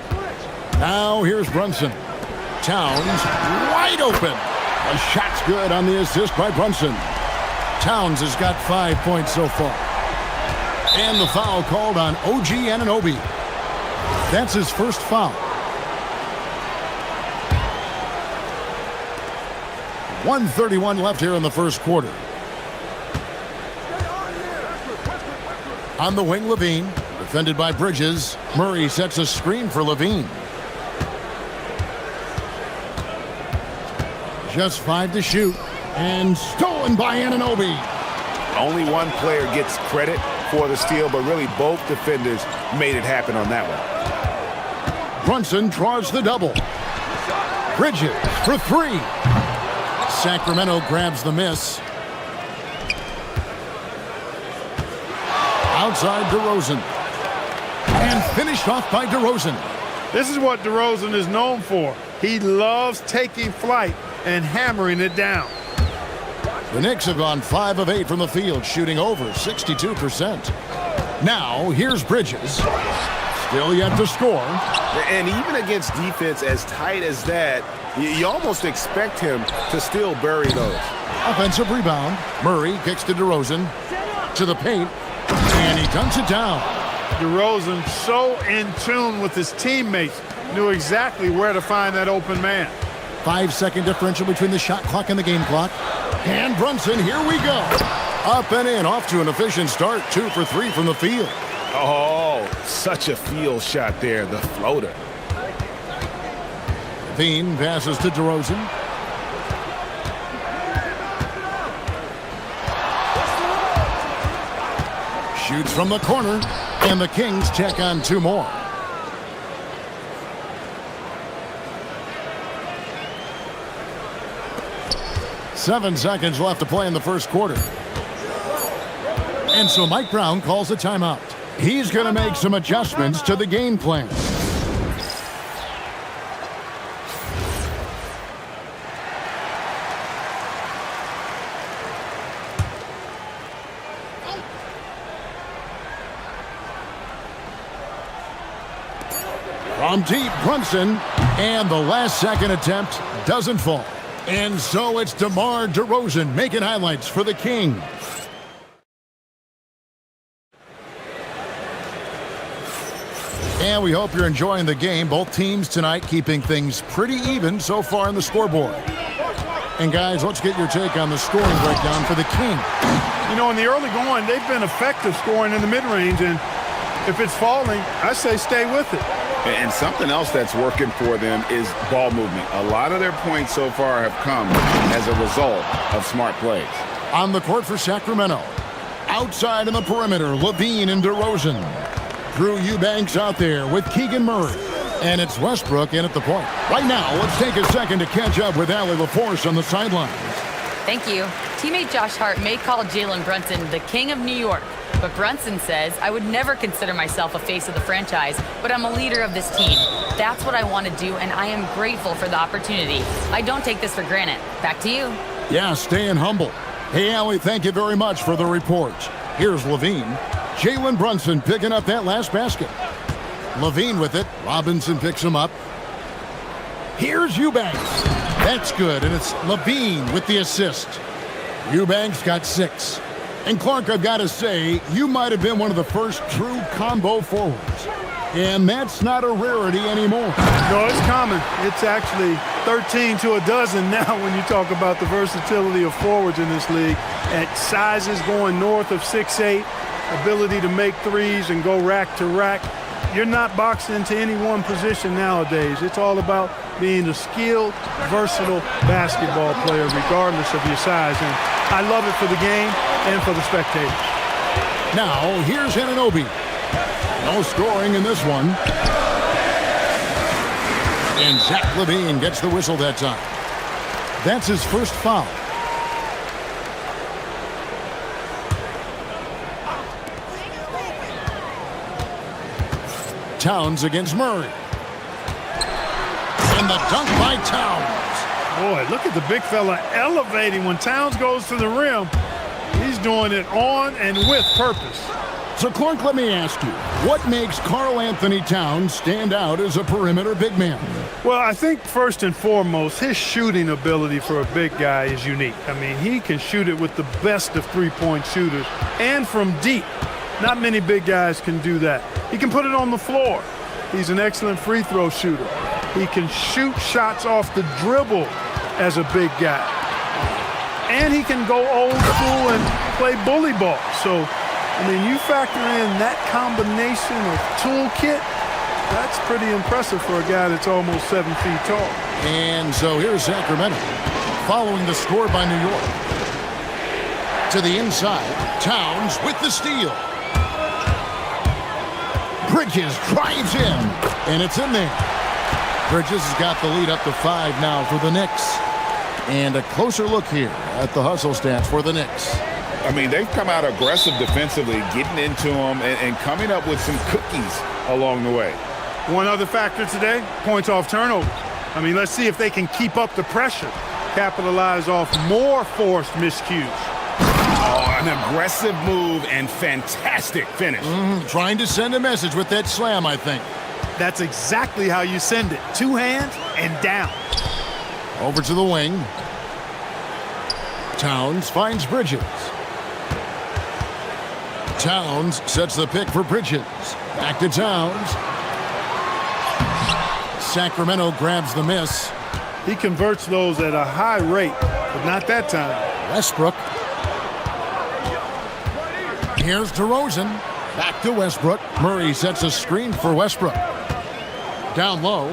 Now here's Brunson. Towns wide open. The shot's good on the assist by Brunson. Towns has got 5 points so far. And the foul called on OG Anunoby. That's his first foul. 1:31 left here in the first quarter. On the wing, LaVine, defended by Bridges. Murray sets a screen for LaVine. Just 5 to shoot. And stolen by Anunoby. Only one player gets credit for the steal, but really both defenders made it happen on that one. Brunson draws the double. Bridges for 3. Sacramento grabs the miss. Outside DeRozan. And finished off by DeRozan. This is what DeRozan is known for. He loves taking flight and hammering it down. The Knicks have gone 5 of 8 from the field, shooting over 62%. Now, here's Bridges. Still yet to score. And even against defense as tight as that, you almost expect him to still bury those. Offensive rebound. Murray kicks to DeRozan. To the paint. And he dunks it down. DeRozan, so in tune with his teammates, knew exactly where to find that open man. 5-second differential between the shot clock and the game clock. And Brunson, here we go. Up and in, off to an efficient start. 2 for 3 from the field. Oh, such a field shot there, the floater. Levine passes to DeRozan. Shoots from the corner, and the Kings check on 2 more. Seven seconds left to play in the first quarter. And so Mike Brown calls a timeout. He's going to make some adjustments to the game plan. From deep, Brunson, and the last second attempt doesn't fall. And so it's DeMar DeRozan making highlights for the King. And we hope you're enjoying the game. Both teams tonight keeping things pretty even so far in the scoreboard. And guys, let's get your take on the scoring breakdown for the King. You know, in the early going, they've been effective scoring in the mid-range, and if it's falling, I say stay with it. And something else that's working for them is ball movement. A lot of their points so far have come as a result of smart plays. On the court for Sacramento. Outside in the perimeter, Levine and DeRozan. Drew Eubanks out there with Keegan Murray. And it's Westbrook in at the point. Right now, let's take a second to catch up with Allie LaForce on the sidelines. Thank you. Teammate Josh Hart may call Jalen Brunson the king of New York, but Brunson says, I would never consider myself a face of the franchise, but I'm a leader of this team. That's what I want to do, and I am grateful for the opportunity. I don't take this for granted. Back to you. Yeah, staying humble. Hey, Allie, thank you very much for the report. Here's Levine. Jalen Brunson picking up that last basket. Levine with it. Robinson picks him up. Here's Eubanks. That's good, and it's Levine with the assist. Eubanks got 6. And Clark, I've got to say, you might have been one of the first true combo forwards. And that's not a rarity anymore. No, it's common. It's actually 13 to a dozen now when you talk about the versatility of forwards in this league. At sizes going north of 6'8", ability to make threes and go rack to rack. You're not boxed into any one position nowadays. It's all about being a skilled, versatile basketball player regardless of your size. And I love it for the game and for the spectators. Now, here's Anunoby. No scoring in this one. And Zach Levine gets the whistle that time. That's his first foul. Towns against Murray. And the dunk by Towns. Boy, look at the big fella elevating when Towns goes to the rim. He's doing it on and with purpose. So, Clark, let me ask you, what makes Karl Anthony Towns stand out as a perimeter big man? Well, I think first and foremost, his shooting ability for a big guy is unique. I mean, he can shoot it with the best of three-point shooters and from deep. Not many big guys can do that. He can put it on the floor. He's an excellent free throw shooter. He can shoot shots off the dribble as a big guy. And he can go old school and play bully ball. So, I mean, you factor in that combination of toolkit, that's pretty impressive for a guy that's almost 7 feet tall. And so here's Sacramento, following the score by New York. To the inside, Towns with the steal. Bridges drives in, and it's in there. Bridges has got the lead up to 5 now for the Knicks. And a closer look here at the hustle stats for the Knicks. I mean, they've come out aggressive defensively, getting into them and coming up with some cookies along the way. One other factor today, points off turnover. I mean, let's see if they can keep up the pressure. capitalize off more forced miscues. Oh, an aggressive move and fantastic finish. Trying to send a message with that slam, I think. That's exactly how you send it. Two hands and down. Over to the wing. Towns finds Bridges. Towns sets the pick for Bridges. Back to Towns. Sacramento grabs the miss. He converts those at a high rate, but not that time. Westbrook. Here's DeRozan. Back to Westbrook. Murray sets a screen for Westbrook. Down low.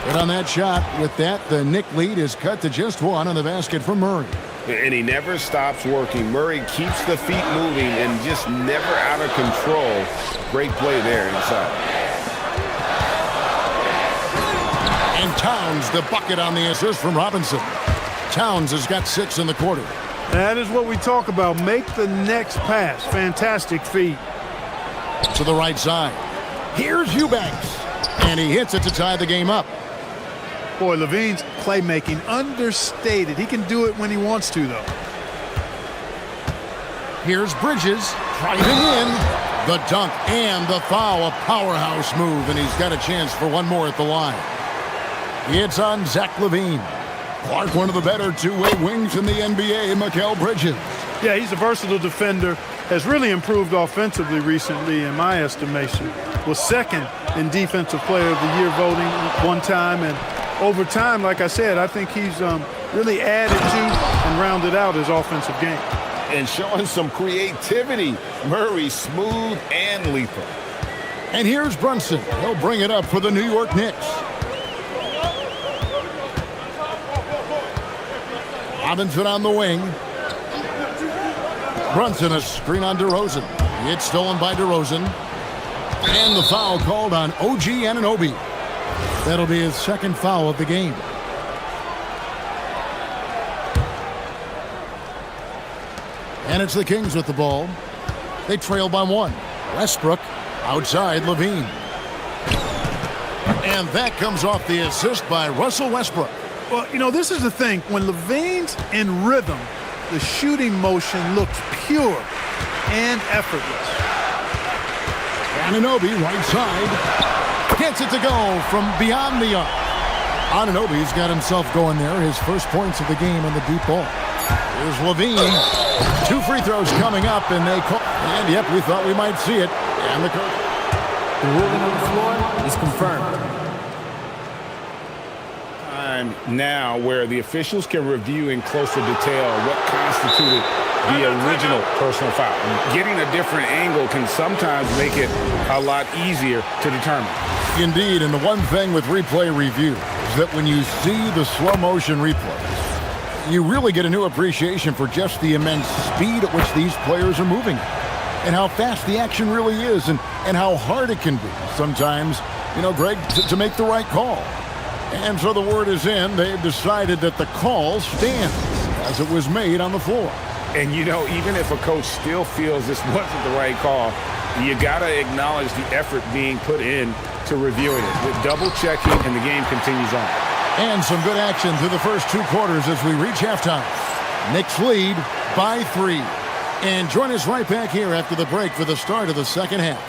Good on that shot. With that, the Knick lead is cut to just one on the basket from Murray. And he never stops working. Murray keeps the feet moving and just never out of control. Great play there inside. And Towns the bucket on the assist from Robinson. Towns has got 6 in the quarter. That is what we talk about. Make the next pass. Fantastic feed. To the right side. Here's Eubanks. And he hits it to tie the game up. Boy, Levine's playmaking understated. He can do it when he wants to, though. Here's Bridges driving in. The dunk and the foul. A powerhouse move, and he's got a chance for one more at the line. It's on Zach LaVine. Clark, one of the better two-way wings in the NBA, Mikal Bridges. Yeah, he's a versatile defender. Has really improved offensively recently, in my estimation. Was second in Defensive Player of the Year voting one time, and over time, like I said, I think he's really added to and rounded out his offensive game. And showing some creativity. Murray smooth and lethal. And here's Brunson. He'll bring it up for the New York Knicks. Robinson on the wing. Brunson, a screen on DeRozan. It's stolen by DeRozan. And the foul called on OG Anunoby. That'll be his second foul of the game. And it's the Kings with the ball. They trail by 1. Westbrook outside LaVine. And that comes off the assist by Russell Westbrook. Well, you know, this is the thing. When LaVine's in rhythm, the shooting motion looks pure and effortless. Anunoby, right side. Gets it to go from beyond the arc. Anunoby's got himself going there. His first points of the game on the deep ball. Here's LaVine. 2 free throws coming up, and they call. And yep, we thought we might see it. And the coach. The ruling on the floor is confirmed. Time now where the officials can review in closer detail what constituted the original personal foul. And getting a different angle can sometimes make it a lot easier to determine. Indeed, and the one thing with replay review is that when you see the slow motion replays, you really get a new appreciation for just the immense speed at which these players are moving and how fast the action really is and how hard it can be sometimes, you know, Greg, to make the right call. And so the word is in. They've decided that the call stands as it was made on the floor. And, you know, even if a coach still feels this wasn't the right call, you got to acknowledge the effort being put in to reviewing it. With double-checking, and the game continues on. And some good action through the first 2 quarters as we reach halftime. Knicks lead by 3. And join us right back here after the break for the start of the second half.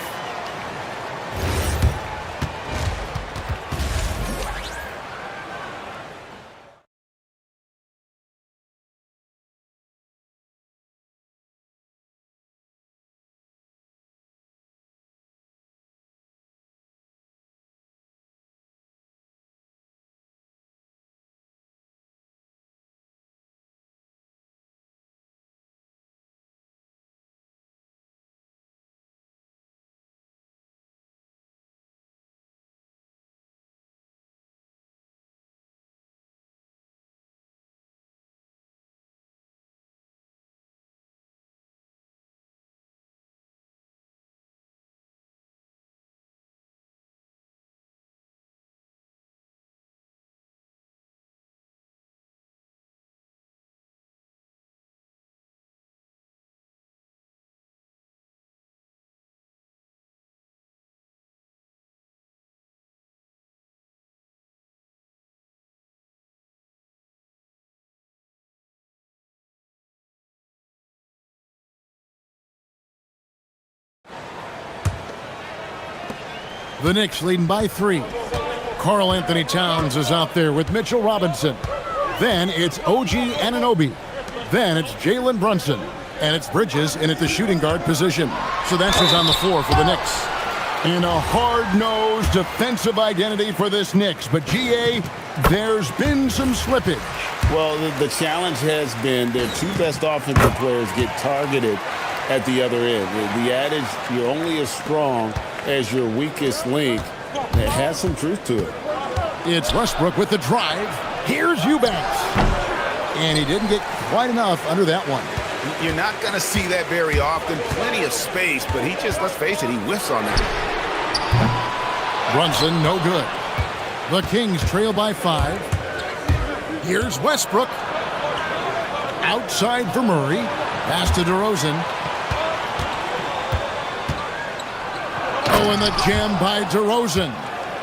The Knicks leading by 3. Karl Anthony Towns is out there with Mitchell Robinson. Then it's OG Anunoby. Then it's Jalen Brunson. And it's Bridges in at the shooting guard position. So that's who's on the floor for the Knicks. And a hard-nosed defensive identity for this Knicks. But, GA, there's been some slippage. Well, the challenge has been their two best offensive players get targeted at the other end. The adage, you're only as strong as your weakest link, it has some truth to it. It's Westbrook with the drive. Here's Eubanks. And he didn't get quite enough under that one. You're not going to see that very often. Plenty of space, but he just, let's face it, he whiffs on that. Brunson, no good. The Kings trail by 5. Here's Westbrook. Outside for Murray. Pass to DeRozan. Oh, and the jam by DeRozan.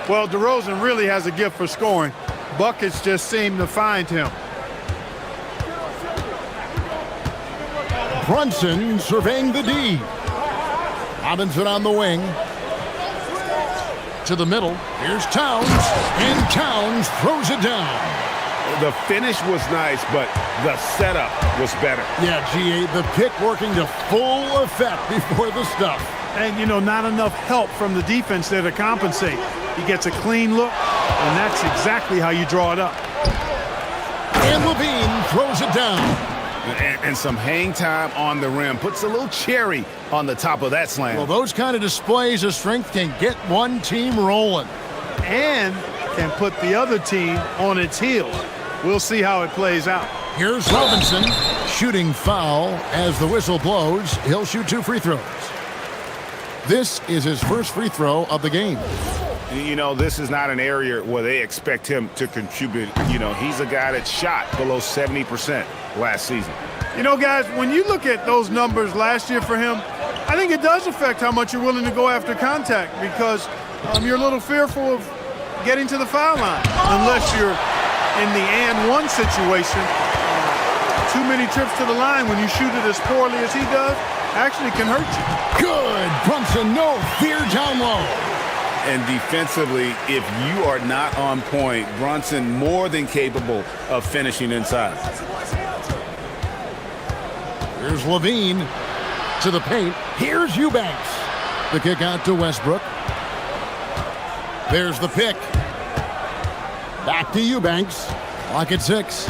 Well, DeRozan really has a gift for scoring. Buckets just seem to find him. Brunson surveying the D. Robinson on the wing. To the middle. Here's Towns. And Towns throws it down. The finish was nice, but the setup was better. Yeah, GA, the pick working to full effect before the stuff. And, you know, not enough help from the defense there to compensate. He gets a clean look, and that's exactly how you draw it up. And Levine throws it down. And some hang time on the rim. Puts a little cherry on the top of that slam. Well, those kind of displays of strength can get one team rolling. And can put the other team on its heels. We'll see how it plays out. Here's Robinson. Shooting foul as the whistle blows. He'll shoot 2 free throws. This is his first free throw of the game. You know, this is not an area where they expect him to contribute. You know, he's a guy that shot below 70% last season. You know, guys, when you look at those numbers last year for him, I think it does affect how much you're willing to go after contact because you're a little fearful of getting to the foul line unless you're in the and one situation. Too many trips to the line when you shoot it as poorly as he does actually can hurt you. Good. Brunson, no fear down low. And defensively, if you are not on point, Brunson more than capable of finishing inside. Here's Levine to the paint. Here's Eubanks. The kick out to Westbrook. There's the pick. Back to Eubanks. Clock at 6.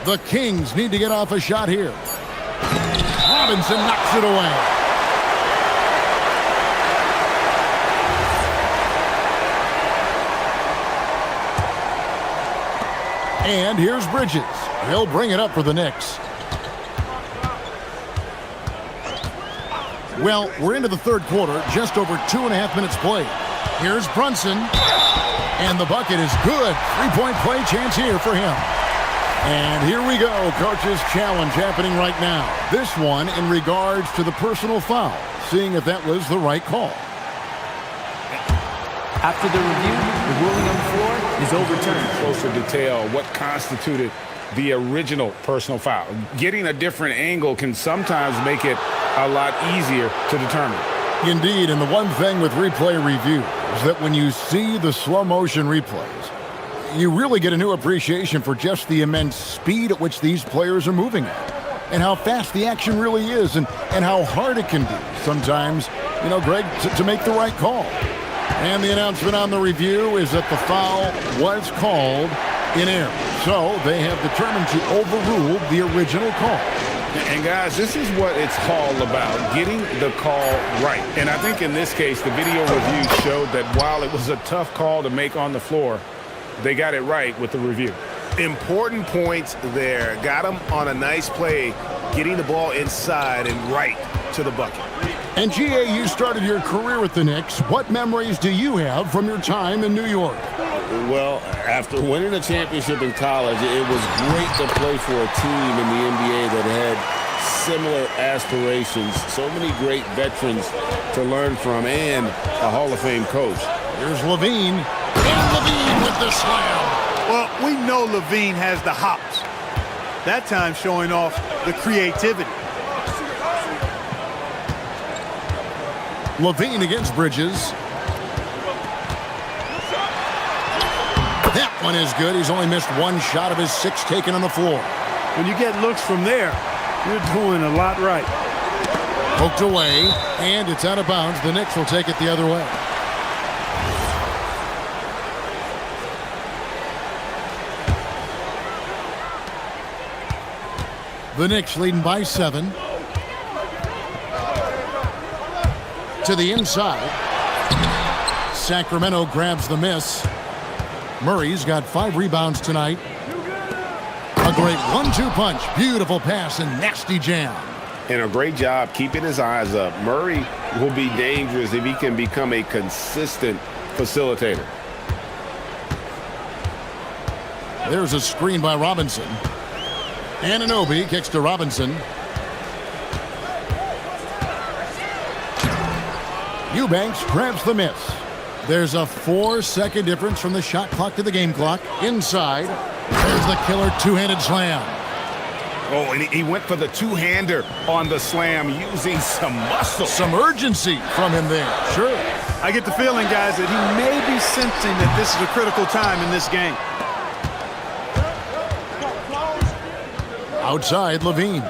The Kings need to get off a shot here. Robinson knocks it away. And here's Bridges. He'll bring it up for the Knicks. Well, we're into the third quarter, just over 2.5 minutes played. Here's Brunson. And the bucket is good. 3-point play chance here for him. And here we go, coach's challenge happening right now. This one in regards to the personal foul, seeing if that was the right call. After the review, the ruling on the floor is overturned. Closer detail, what constituted the original personal foul. Getting a different angle can sometimes make it a lot easier to determine. Indeed, and the one thing with replay review is that when you see the slow motion replays, you really get a new appreciation for just the immense speed at which these players are moving at, and how fast the action really is, and how hard it can be sometimes, you know, Greg, to make the right call. And the announcement on the review is that the foul was called in error. So they have determined to overrule the original call. And guys, this is what it's all about, getting the call right. And I think in this case, the video review showed that while it was a tough call to make on the floor, they got it right with the review. Important points there. Got him on a nice play, getting the ball inside and right to the bucket. And GA, you started your career with the Knicks. What memories do you have from your time in New York? Well, after winning a championship in college, it was great to play for a team in the NBA that had similar aspirations. So many great veterans to learn from and a Hall of Fame coach. Here's Levine. And Levine with the slam. Well, we know Levine has the hops. That time showing off the creativity. Levine against Bridges. That one is good. He's only missed one shot of his 6 taken on the floor. When you get looks from there, you're doing a lot right. Poked away, and it's out of bounds. The Knicks will take it the other way. The Knicks leading by 7. To the inside. Sacramento grabs the miss. Murray's got 5 rebounds tonight. A great 1-2 punch. Beautiful pass and nasty jam. And a great job keeping his eyes up. Murray will be dangerous if he can become a consistent facilitator. There's a screen by Robinson. Anunoby kicks to Robinson. Eubanks grabs the miss. There's a 4-second difference from the shot clock to the game clock. Inside, there's the killer two-handed slam. Oh, and he went for the two-hander on the slam using some muscle. Some urgency from him there. Sure. I get the feeling, guys, that he may be sensing that this is a critical time in this game. Outside, Levine.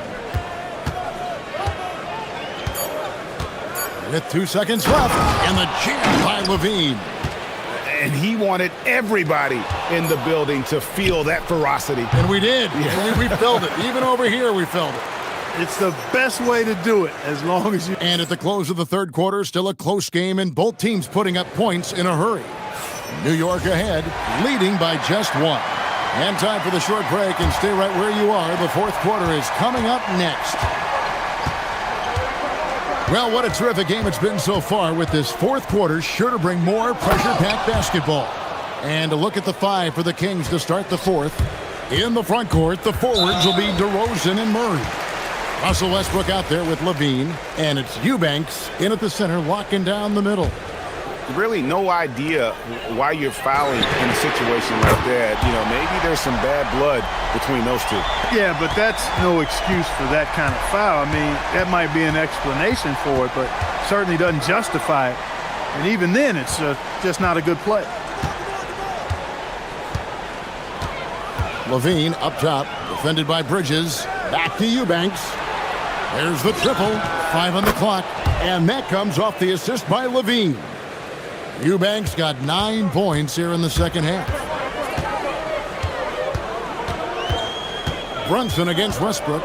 With 2 seconds left, and the jam by Levine. And he wanted everybody in the building to feel that ferocity. And we did. Yeah. We felt it. Even over here, we felt it. It's the best way to do it, as long as you... And at the close of the third quarter, still a close game, and both teams putting up points in a hurry. New York ahead, leading by just 1. And time for the short break, and stay right where you are. The fourth quarter is coming up next. Well, what a terrific game it's been so far, with this fourth quarter sure to bring more pressure-packed basketball. And a look at the 5 for the Kings to start the fourth. In the front court, the forwards will be DeRozan and Murray. Russell Westbrook out there with Levine, and it's Eubanks in at the center, locking down the middle. Really no idea why you're fouling in a situation like that. You know, maybe there's some bad blood between those two. Yeah, but that's no excuse for that kind of foul. I mean, that might be an explanation for it, but certainly doesn't justify it. And even then, it's just not a good play. Levine up top, defended by Bridges. Back to Eubanks. There's the triple, 5 on the clock, and that comes off the assist by Levine. Eubanks got 9 points here in the second half. Brunson against Westbrook.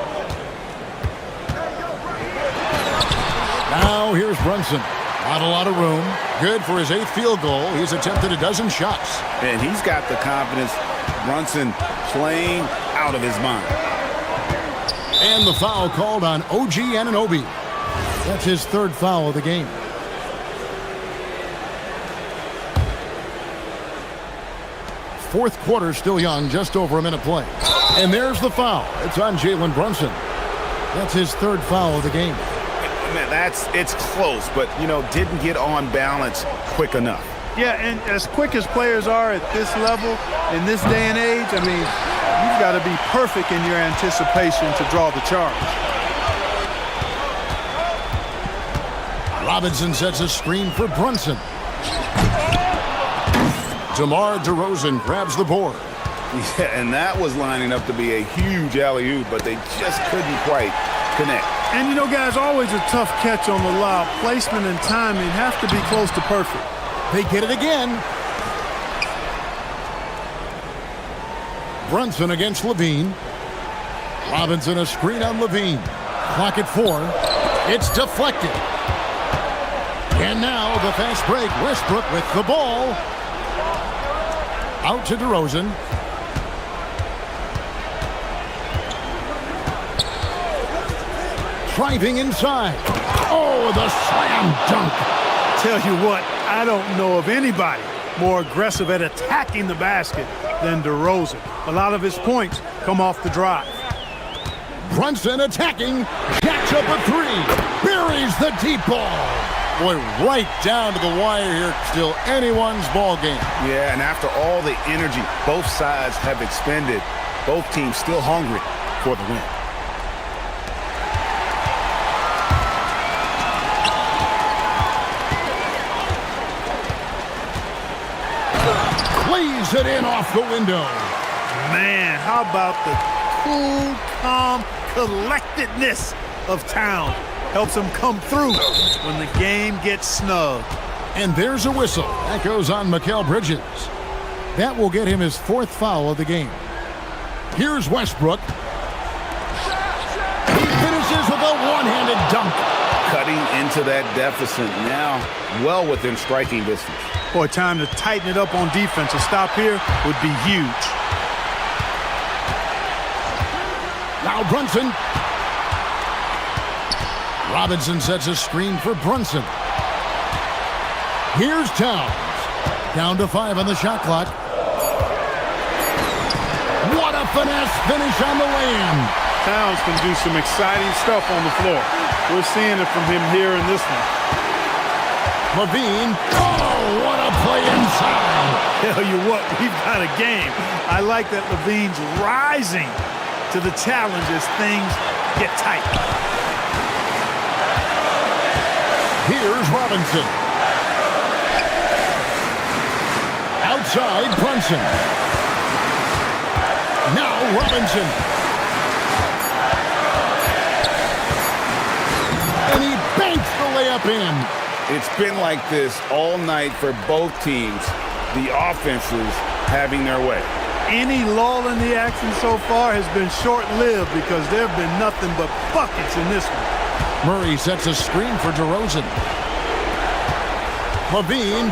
Now here's Brunson. Not a lot of room. Good for his 8th field goal. He's attempted a dozen shots. And he's got the confidence. Brunson playing out of his mind. And the foul called on OG Anunoby. That's his 3rd foul of the game. Fourth quarter still young, just over a minute play. And there's the foul. It's on Jalen Brunson. That's his 3rd foul of the game. Man, it's close, but, you know, didn't get on balance quick enough. Yeah, and as quick as players are at this level, in this day and age, I mean, you've got to be perfect in your anticipation to draw the charge. Robinson sets a screen for Brunson. DeMar DeRozan grabs the board. Yeah, and that was lining up to be a huge alley-oop, but they just couldn't quite connect. And, you know, guys, always a tough catch on the lob. Placement and timing have to be close to perfect. They get it again. Brunson against Levine. Robinson a screen on Levine. Clock at 4. It's deflected. And now the fast break. Westbrook with the ball. Out to DeRozan. Driving inside. Oh, the slam dunk. Tell you what, I don't know of anybody more aggressive at attacking the basket than DeRozan. A lot of his points come off the drive. Brunson attacking. Jacks up a 3. Buries the deep ball. Boy, right down to the wire here. Still anyone's ball game. Yeah, and after all the energy both sides have expended, both teams still hungry for the win. lays it in off the window. Man, how about the cool, calm collectedness of Town? Helps him come through when the game gets snug. And there's a whistle. That goes on Mikal Bridges. That will get him his 4th foul of the game. Here's Westbrook. He finishes with a one-handed dunk. Cutting into that deficit now, well within striking distance. Boy, time to tighten it up on defense. A stop here would be huge. Now Brunson. Robinson sets a screen for Brunson. Here's Towns. Down to 5 on the shot clock. What a finesse finish on the lay-in. Towns can do some exciting stuff on the floor. We're seeing it from him here in this one. Levine. Oh, what a play inside. Tell you what, we've got a game. I like that Levine's rising to the challenge as things get tight. Here's Robinson. Outside Brunson. Now Robinson. And he banks the layup in. It's been like this all night for both teams. The offenses having their way. Any lull in the action so far has been short-lived because there have been nothing but buckets in this one. Murray sets a screen for DeRozan. Levine.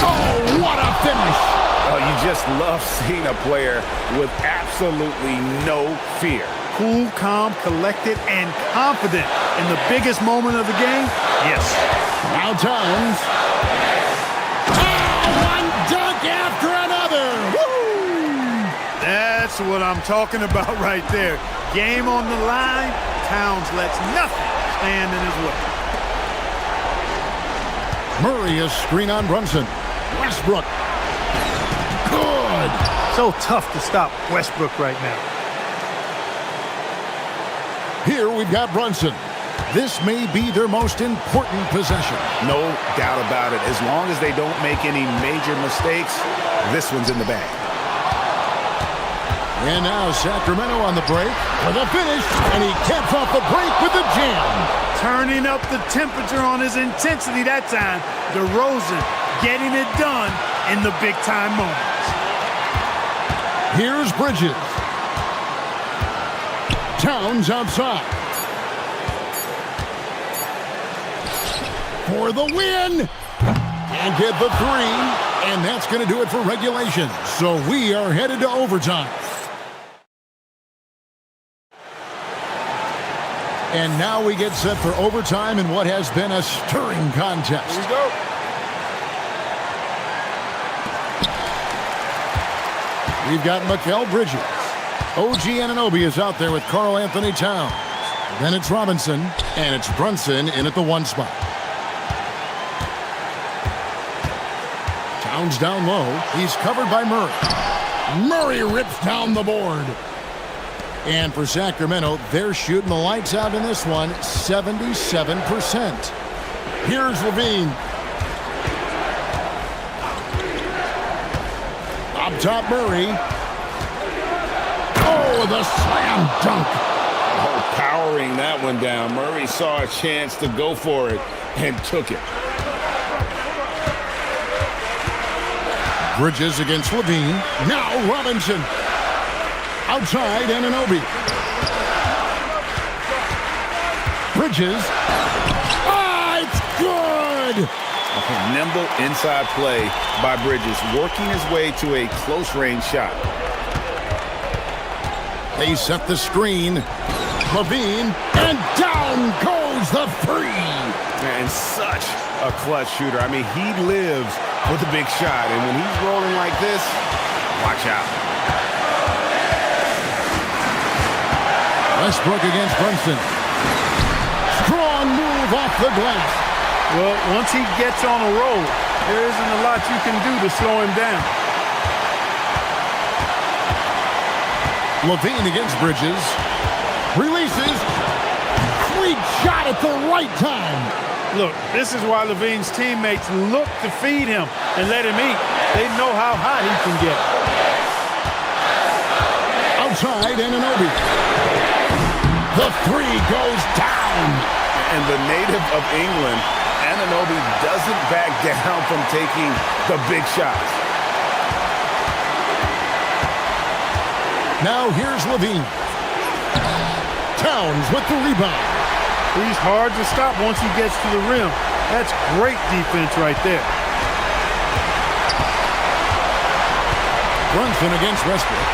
Oh, what a finish. Oh, you just love seeing a player with absolutely no fear. Cool, calm, collected, and confident in the biggest moment of the game? Yes. Now Towns. Oh, one dunk after another. Woo! That's what I'm talking about right there. Game on the line, Towns lets nothing stand in his way. Murray a screen on Brunson. Westbrook. Good. So tough to stop Westbrook right now. Here we've got Brunson. This may be their most important possession. No doubt about it. As long as they don't make any major mistakes, this one's in the bag. And now Sacramento on the break for the finish, and he caps off the break with a jam. Turning up the temperature on his intensity that time. DeRozan getting it done in the big-time moments. Here's Bridges. Towns outside. For the win. Can't get the 3. And that's going to do it for regulation. So we are headed to overtime. And now we get set for overtime in what has been a stirring contest. Here we go. We've got Mikal Bridges. OG Anunoby is out there with Karl Anthony Towns. Then it's Robinson, and it's Brunson in at the 1 spot. Towns down low. He's covered by Murray. Murray rips down the board. And for Sacramento, they're shooting the lights out in this one, 77%. Here's Levine. Up top, Murray. Oh, the slam dunk. Oh, powering that one down. Murray saw a chance to go for it and took it. Bridges against Levine. Now Robinson. Outside, Anunoby. Bridges. Ah, it's good! A nimble inside play by Bridges, working his way to a close-range shot. They set the screen. Levine, and down goes the 3. And such a clutch shooter. I mean, he lives with a big shot, and when he's rolling like this, watch out. Westbrook against Brunson. Strong move off the glass. Well, once he gets on a roll, there isn't a lot you can do to slow him down. Levine against Bridges. Releases. Sweet shot at the right time. Look, this is why Levine's teammates look to feed him and let him eat. They know how hot he can get. Outside, Anunoby. The three goes down. And the native of England, Anunoby doesn't back down from taking the big shots. Now here's Levine. Towns with the rebound. He's hard to stop once he gets to the rim. That's great defense right there. Brunson against Westbrook.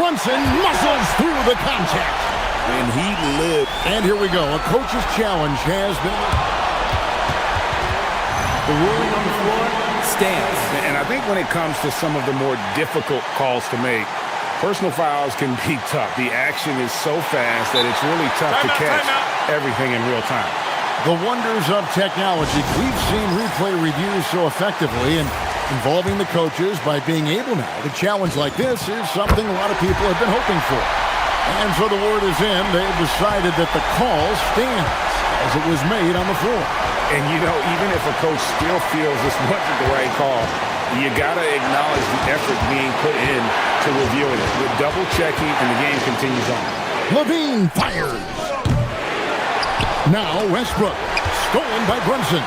Brunson muscles through the contact. And he lived. And here we go. A coach's challenge has been... The ruling on the floor stands. And I think when it comes to some of the more difficult calls to make, personal fouls can be tough. The action is so fast that it's really tough to catch everything in real time. The wonders of technology. We've seen replay reviews so effectively, and involving the coaches by being able now to challenge like this is something a lot of people have been hoping for. And so the word is in. They've decided that the call stands as it was made on the floor. And, you know, even if a coach still feels this wasn't the right call, you got to acknowledge the effort being put in to reviewing it. With double-checking, and the game continues on. Levine fires. Now Westbrook. Stolen by Brunson.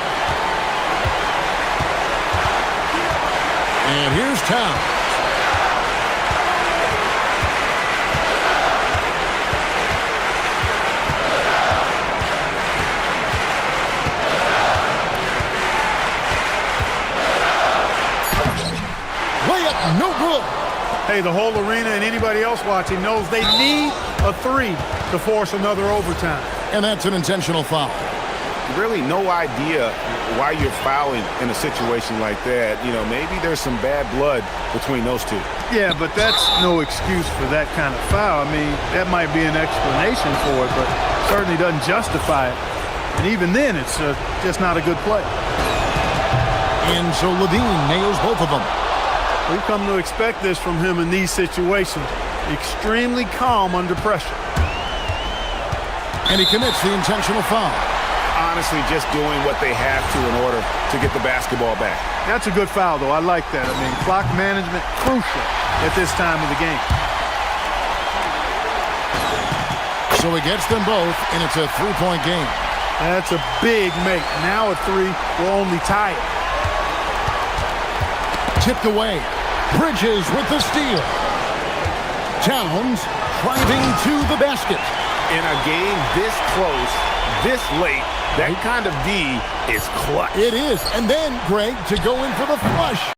And here's Towns. Layup, no good. Hey, the whole arena and anybody else watching knows they need a three to force another overtime. And that's an intentional foul. Really no idea why you're fouling in a situation like that. You know, maybe there's some bad blood between those two. Yeah, but that's no excuse for that kind of foul. I mean, that might be an explanation for it, but certainly doesn't justify it. And even then, it's just not a good play. And so Levine nails both of them. We've come to expect this from him in these situations. Extremely calm under pressure. And he commits the intentional foul. Honestly, just doing what they have to in order to get the basketball back. That's a good foul, though. I like that. I mean, clock management crucial at this time of the game. So he gets them both, and it's a three-point game. That's a big make. Now a three will only tie it. Tipped away. Bridges with the steal. Towns driving to the basket. In a game this close, this late, that kind of D is clutch. It is. And then, Greg, to go in for the flush.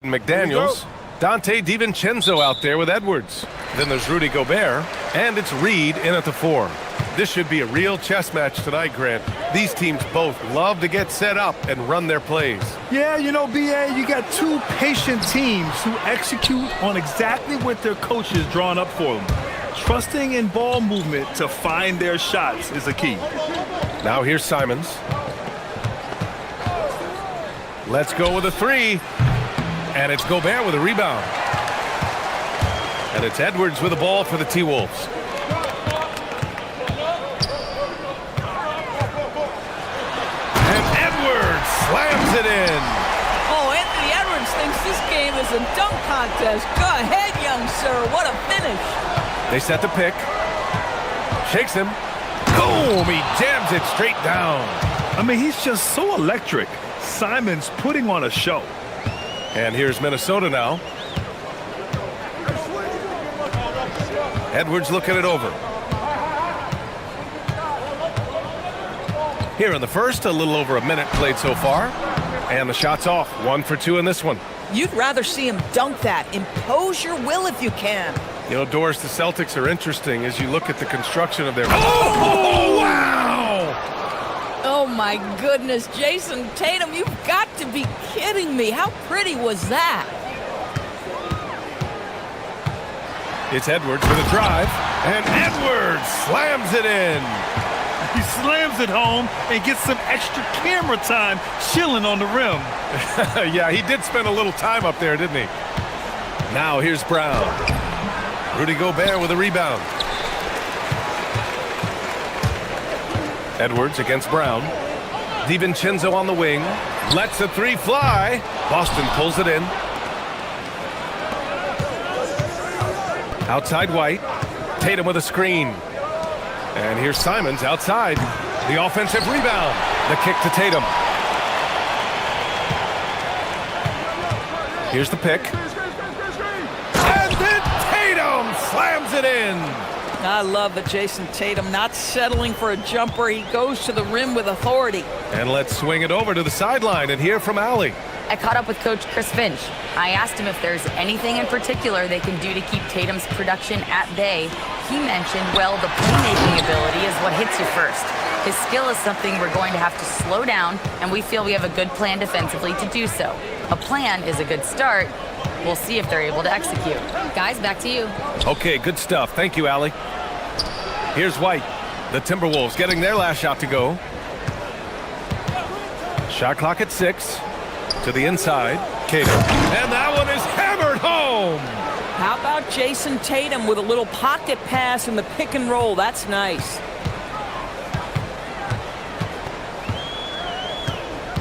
McDaniels. Dante DiVincenzo out there with Edwards. Then there's Rudy Gobert, and it's Reed in at the 4. This should be a real chess match tonight, Grant. These teams both love to get set up and run their plays. Yeah, you know, BA, you got two patient teams who execute on exactly what their coaches drawn up for them. Trusting in ball movement to find their shots is the key. Now here's Simons. Let's go with a 3. And it's Gobert with a rebound. And it's Edwards with the ball for the T-Wolves. And Edwards slams it in. Oh, Anthony Edwards thinks this game is a dunk contest. Go ahead, young sir. What a finish. They set the pick. Shakes him. Boom! He jams it straight down. I mean, he's just so electric. Simons putting on a show. And here's Minnesota now. Edwards looking it over. Here in the first, a little over a minute played so far. And the shot's off. 1 for 2 in this one. You'd rather see him dunk that. Impose your will if you can. You know, Doris, the Celtics are interesting as you look at the construction of their... Oh, wow! Oh, my goodness. Jason Tatum, you've got to be kidding me. How pretty was that? It's Edwards with a drive, and Edwards slams it in. He slams it home and gets some extra camera time chilling on the rim. Yeah, he did spend a little time up there, didn't he? Now here's Brown. Rudy Gobert with a rebound. Edwards against Brown. DiVincenzo on the wing. Lets the 3 fly. Boston pulls it in. Outside White. Tatum with a screen. And here's Simons outside. The offensive rebound. The kick to Tatum. Here's the pick. And then Tatum slams it in. I love that Jason Tatum not settling for a jumper. He goes to the rim with authority. And let's swing it over to the sideline and hear from Allie. I caught up with Coach Chris Finch. I asked him if there's anything in particular they can do to keep Tatum's production at bay. He mentioned, well, the playmaking ability is what hits you first. His skill is something we're going to have to slow down, and we feel we have a good plan defensively to do so. A plan is a good start. We'll see if they're able to execute. Guys, back to you. Okay, good stuff. Thank you, Allie. Here's White. The Timberwolves getting their last shot to go. Shot clock at 6. To the inside. Tatum. And that one is hammered home. How about Jason Tatum with a little pocket pass in the pick and roll? That's nice.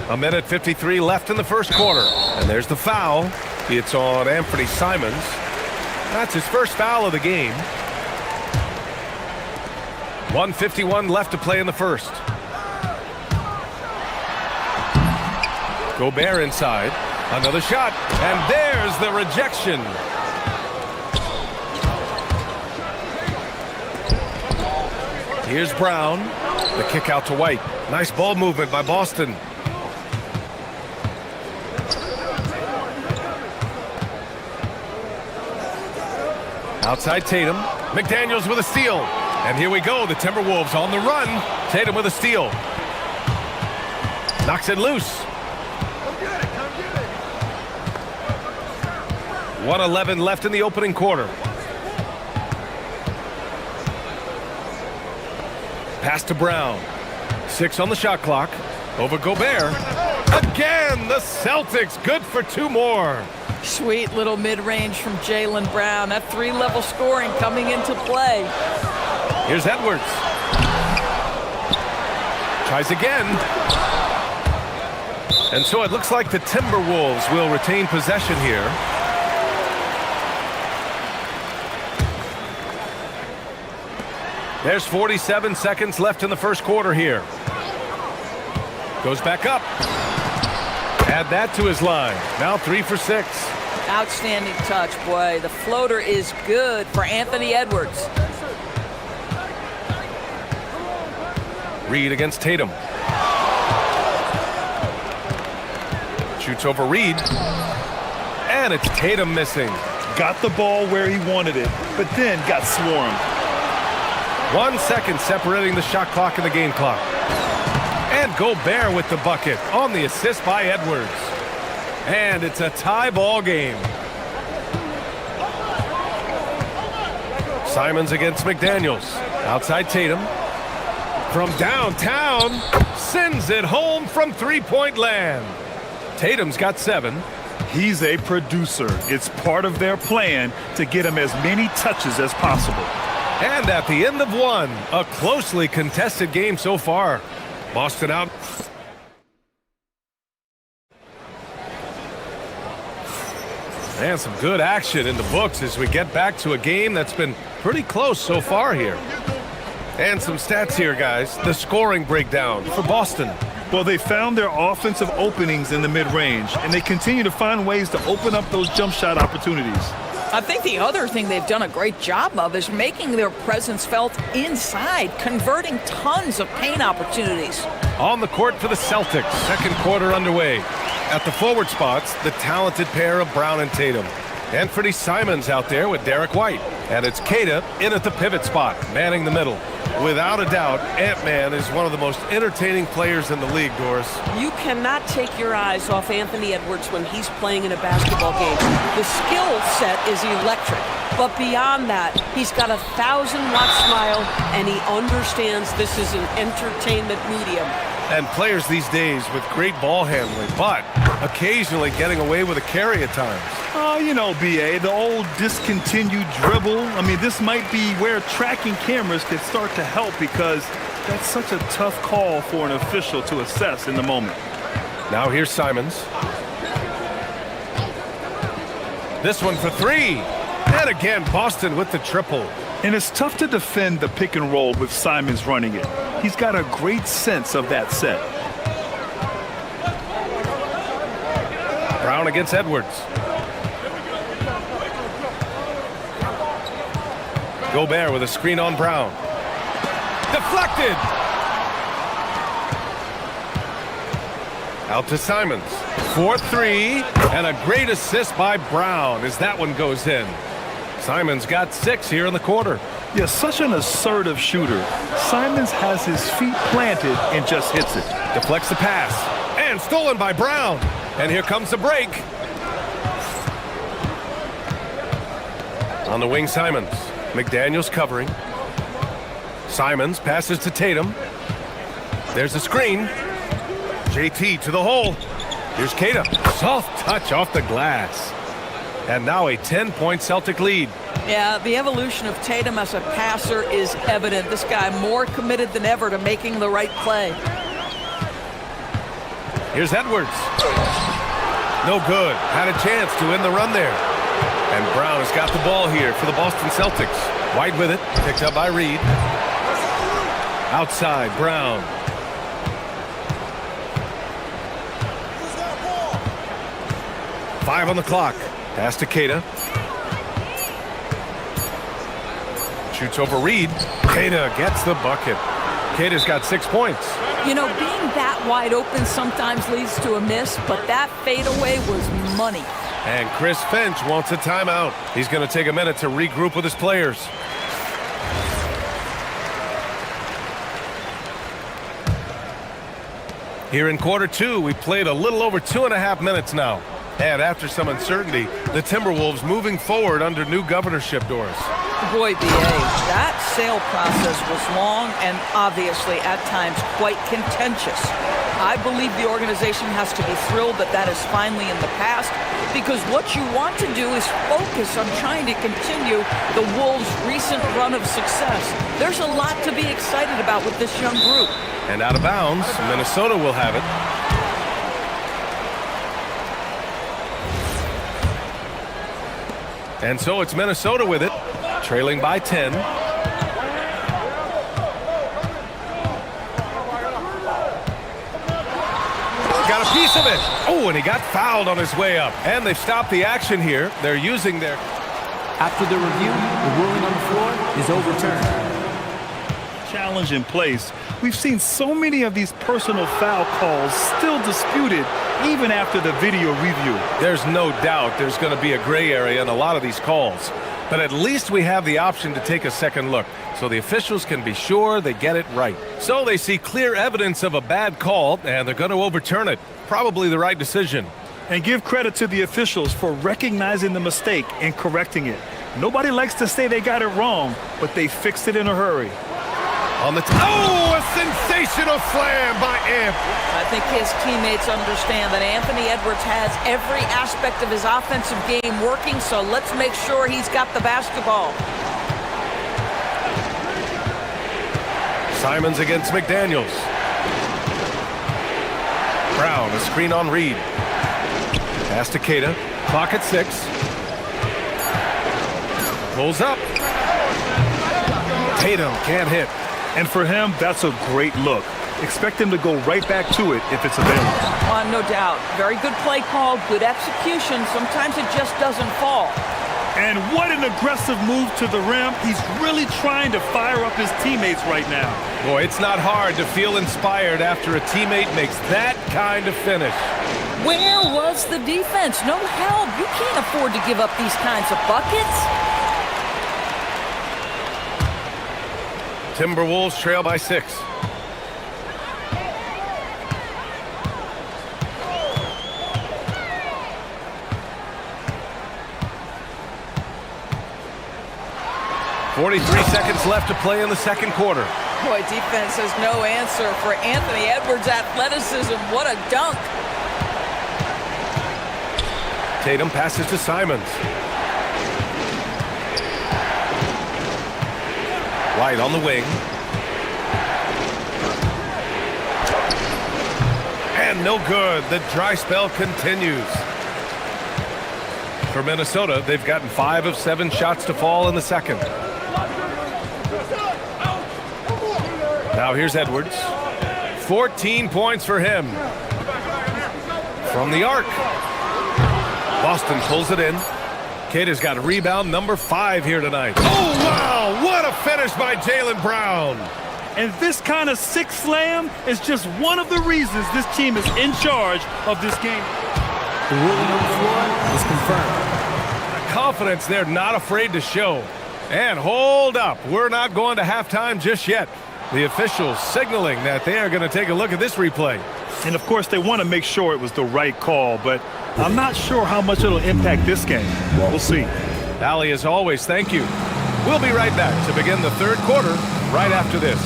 A minute 53 left in the first quarter. And there's the foul. It's on Anthony Simons. That's his first foul of the game. 1:51 left to play in the first. Gobert inside. Another shot. And there's the rejection. Here's Brown. The kick out to White. Nice ball movement by Boston. Outside Tatum. McDaniels with a steal. And here we go. The Timberwolves on the run. Tatum with a steal. Knocks it loose. 1:11 left in the opening quarter. Pass to Brown. 6 on the shot clock. Over Gobert. Again, the Celtics good for 2 more. Sweet little mid-range from Jaylen Brown. That 3-level scoring coming into play. Here's Edwards. Tries again. And so it looks like the Timberwolves will retain possession here. There's 47 seconds left in the first quarter here. Goes back up. Add that to his line. Now 3 for 6. Outstanding touch, boy. The floater is good for Anthony Edwards. Reed against Tatum. Shoots over Reed. And it's Tatum missing. Got the ball where he wanted it, but then got swarmed. 1 second separating the shot clock and the game clock. And Gobert with the bucket on the assist by Edwards. And it's a tie ball game. Simons against McDaniels. Outside Tatum. From downtown, sends it home from three-point land. Tatum's got 7. He's a producer. It's part of their plan to get him as many touches as possible. And at the end of 1, a closely contested game so far. Boston out. And some good action in the books as we get back to a game that's been pretty close so far here. And some stats here, guys. The scoring breakdown for Boston. Well, they found their offensive openings in the mid-range, and they continue to find ways to open up those jump shot opportunities. I think the other thing they've done a great job of is making their presence felt inside, converting tons of paint opportunities. On the court for the Celtics, second quarter underway. At the forward spots, the talented pair of Brown and Tatum. Anthony Simons out there with Derek White. And it's Queta in at the pivot spot, manning the middle. Without a doubt, Ant-Man is one of the most entertaining players in the league, Doris. You cannot take your eyes off Anthony Edwards when he's playing in a basketball game. The skill set is electric, but beyond that, he's got a 1,000-watt smile, and he understands this is an entertainment medium. And players these days with great ball handling, but occasionally getting away with a carry at times. Oh, you know, B.A., the old discontinued dribble. I mean, this might be where tracking cameras could start to help because that's such a tough call for an official to assess in the moment. Now here's Simons. This one for 3. And again, Boston with the triple. And it's tough to defend the pick and roll with Simons running it. He's got a great sense of that set. Brown against Edwards. Gobert with a screen on Brown. Deflected! Out to Simons. 4-3, and a great assist by Brown as that one goes in. Simons got 6 here in the quarter. Yeah, such an assertive shooter. Simons has his feet planted and just hits it. Deflects the pass. And stolen by Brown. And here comes the break. On the wing, Simons. McDaniels covering. Simons passes to Tatum. There's a screen. JT to the hole. Here's Queta. Soft touch off the glass. And now a 10-point Celtic lead. Yeah, the evolution of Tatum as a passer is evident. This guy more committed than ever to making the right play. Here's Edwards. No good. Had a chance to end the run there. And Brown has got the ball here for the Boston Celtics. White with it. Picked up by Reed. Outside, Brown. Five on the clock. Pass to Queta. Shoots over Reed. Queta gets the bucket. Queta's got 6 points. You know, being that wide open sometimes leads to a miss, but that fadeaway was money. And Chris Finch wants a timeout. He's going to take a minute to regroup with his players. Here in quarter 2, we played a little over 2.5 minutes now. And after some uncertainty, the Timberwolves moving forward under new governorship, Doris. Boy, B.A., that sale process was long and obviously at times quite contentious. I believe the organization has to be thrilled that that is finally in the past, because what you want to do is focus on trying to continue the Wolves' recent run of success. There's a lot to be excited about with this young group. And out of bounds, Minnesota will have it. And so it's Minnesota with it, trailing by 10. Got a piece of it. Oh, and he got fouled on his way up. And they've stopped the action here. They're using their... After the review, the ruling on the floor is overturned. challenge in place. We've seen so many of these personal foul calls still disputed even after the video review. There's no doubt there's going to be a gray area in a lot of these calls. But at least we have the option to take a second look, so the officials can be sure they get it right. So they see clear evidence of a bad call, and they're going to overturn it. Probably the right decision. And give credit to the officials for recognizing the mistake and correcting it. Nobody likes to say they got it wrong, but they fixed it in a hurry. On the oh, a sensational slam by Amp. I think his teammates understand that Anthony Edwards has every aspect of his offensive game working, so let's make sure he's got the basketball. Simons against McDaniels. Brown, a screen on Reed. Pass to Keita. Clock at 6. Pulls up. Tatum can't hit. And for him, that's a great look. Expect him to go right back to it if it's available. No doubt. Very good play call, good execution. Sometimes it just doesn't fall. And what an aggressive move to the rim. He's really trying to fire up his teammates right now. Boy, it's not hard to feel inspired after a teammate makes that kind of finish. Where was the defense? No help. You can't afford to give up these kinds of buckets. Timberwolves trail by 6. "43 seconds left to play in the second quarter." Boy, defense has no answer for Anthony Edwards' athleticism. What a dunk. Tatum passes to Simons. White on the wing. And no good. The dry spell continues. For Minnesota, they've gotten 5 of 7 shots to fall in the second. Now here's Edwards. 14 points for him. From the arc. Boston pulls it in. Keita's got rebound number 5 here tonight. Oh, wow! What a finish by Jaylen Brown. And this kind of sick slam is just one of the reasons this team is in charge of this game. The ruling on the floor is confirmed. The confidence they're not afraid to show. And hold up. We're not going to halftime just yet. The officials signaling that they are going to take a look at this replay. And, of course, they want to make sure it was the right call, but I'm not sure how much it'll impact this game. We'll see. Allie, as always, thank you. We'll be right back to begin the third quarter right after this.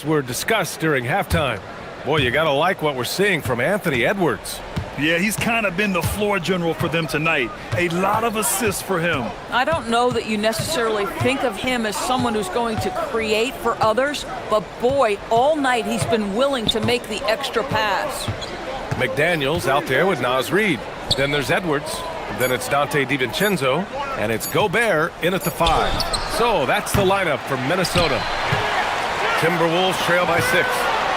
Were discussed during halftime. Boy, you gotta like what we're seeing from Anthony Edwards. Yeah, he's kind of been the floor general for them tonight. A lot of assists for him. I don't know that you necessarily think of him as someone who's going to create for others, but boy, all night he's been willing to make the extra pass. McDaniels out there with Naz Reid. Then there's Edwards. Then it's Dante DiVincenzo. And it's Gobert in at the 5. So that's the lineup for Minnesota. Timberwolves trail by 6.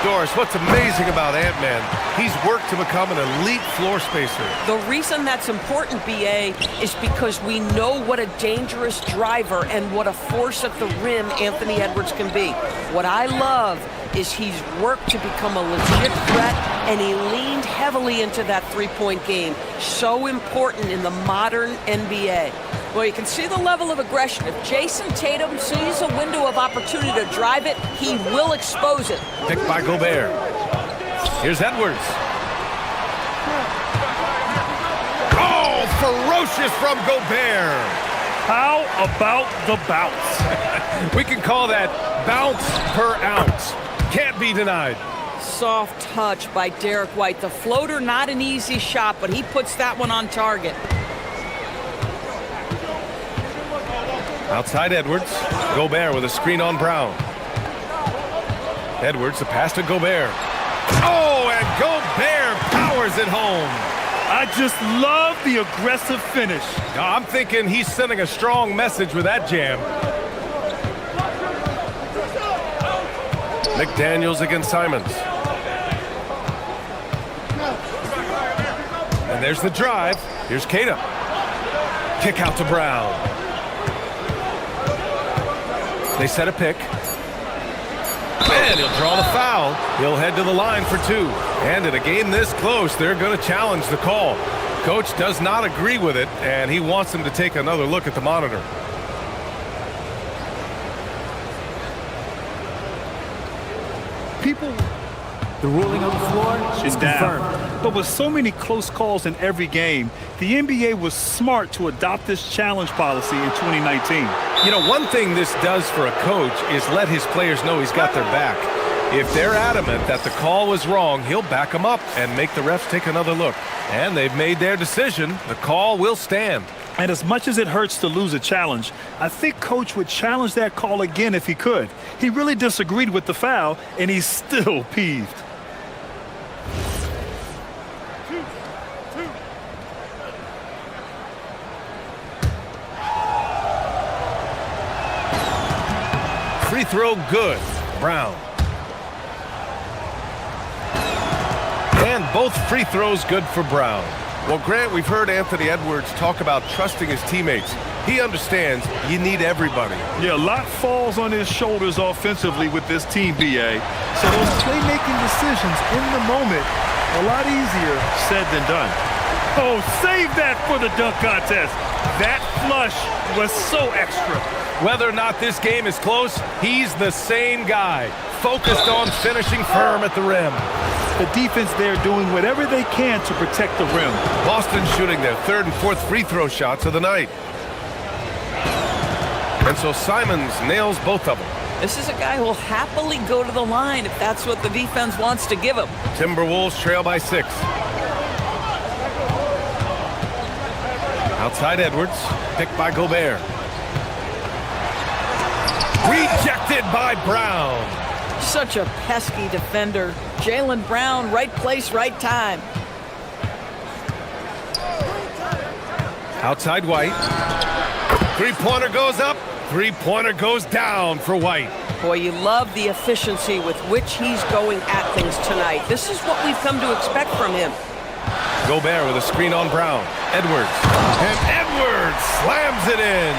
Doris, what's amazing about Ant-Man, he's worked to become an elite floor spacer. The reason that's important, BA, is because we know what a dangerous driver and what a force at the rim Anthony Edwards can be. What I love is he's worked to become a legit threat, and he leaned heavily into that three-point game. So important in the modern NBA. Well, you can see the level of aggression. If Jason Tatum sees a window of opportunity to drive it, he will expose it. Picked by Gobert. Here's Edwards. Oh, ferocious from Gobert. How about the bounce? We can call that bounce per ounce. Can't be denied. Soft touch by Derek White. The floater, not an easy shot, but he puts that one on target. Outside Edwards. Gobert with a screen on Brown. Edwards, the pass to Gobert. Oh, and Gobert powers it home. I just love the aggressive finish. I'm thinking he's sending a strong message with that jam. McDaniels against Simons. And there's the drive. Here's Tatum. Kick out to Brown. They set a pick. And he'll draw the foul. He'll head to the line for two. And in a game this close, they're going to challenge the call. Coach does not agree with it, and he wants him to take another look at the monitor. The ruling on the floor is confirmed. But with so many close calls in every game, the NBA was smart to adopt this challenge policy in 2019. You know, one thing this does for a coach is let his players know he's got their back. If they're adamant that the call was wrong, he'll back them up and make the refs take another look. And they've made their decision. The call will stand. And as much as it hurts to lose a challenge, I think Coach would challenge that call again if he could. He really disagreed with the foul, and he's still peeved. Free throw good. Brown. And both free throws good for Brown. Well, Grant, we've heard Anthony Edwards talk about trusting his teammates. He understands you need everybody. Yeah, a lot falls on his shoulders offensively with this team, BA. So those playmaking decisions in the moment, a lot easier said than done. Oh, save that for the dunk contest. That flush was so extra. Whether or not this game is close, he's the same guy, focused on finishing firm at the rim. The defense there doing whatever they can to protect the rim. Boston shooting their third and fourth free throw shots of the night. And so Simons nails both of them. This is a guy who'll happily go to the line if that's what the defense wants to give him. Timberwolves trail by 6. Outside Edwards, picked by Gobert. Rejected by Brown. Such a pesky defender. Jaylen Brown, right place, right time. Outside White. Three-pointer goes up. Three-pointer goes down for White. Boy, you love the efficiency with which he's going at things tonight. This is what we've come to expect from him. Gobert with a screen on Brown. Edwards. And Edwards slams it in.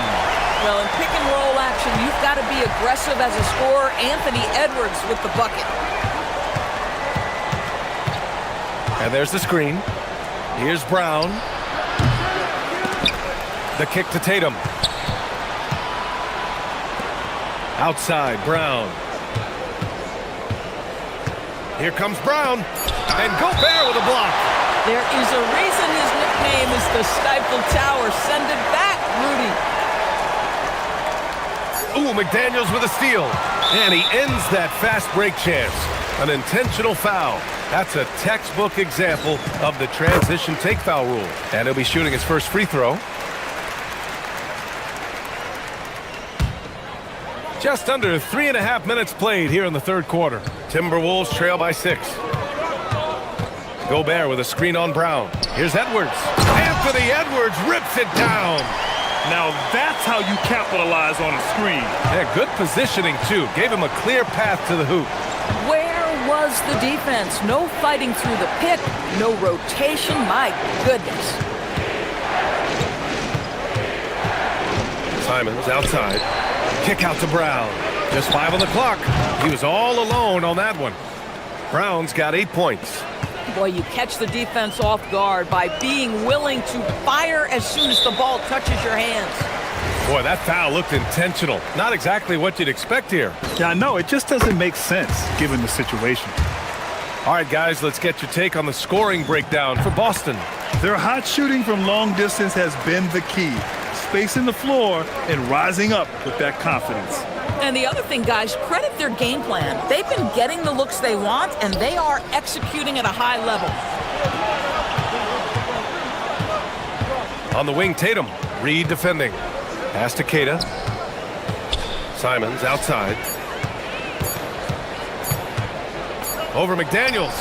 Well, in pick and roll action, you've got to be aggressive as a scorer. Anthony Edwards with the bucket. And there's the screen. Here's Brown. The kick to Tatum. Outside, Brown. Here comes Brown. And Gobert with a block. There is a reason his nickname is the Stifle Tower. Send it back, Rudy. Ooh, McDaniels with a steal. And he ends that fast break chance. An intentional foul. That's a textbook example of the transition take foul rule. And he'll be shooting his first free throw. Just under 3.5 minutes played here in the third quarter. Timberwolves trail by 6. Gobert with a screen on Brown. Here's Edwards. Anthony Edwards rips it down. Now that's how you capitalize on a screen. Yeah, good positioning, too. Gave him a clear path to the hoop. Where was the defense. No fighting through the pick, no rotation. My goodness. Simons outside. Kick out to Brown. Just 5 on the clock. He was all alone on that one. Brown's got 8 points. Boy, you catch the defense off guard by being willing to fire as soon as the ball touches your hands. Boy, that foul looked intentional. Not exactly what you'd expect here. Yeah, I know. It just doesn't make sense given the situation. All right, guys, let's get your take on the scoring breakdown for Boston. Their hot shooting from long distance has been the key. Spacing the floor and rising up with that confidence. And the other thing, guys, credit their game plan. They've been getting the looks they want, and they are executing at a high level. On the wing, Tatum. Reed defending. Pass to Keita. Simons outside. Over McDaniels.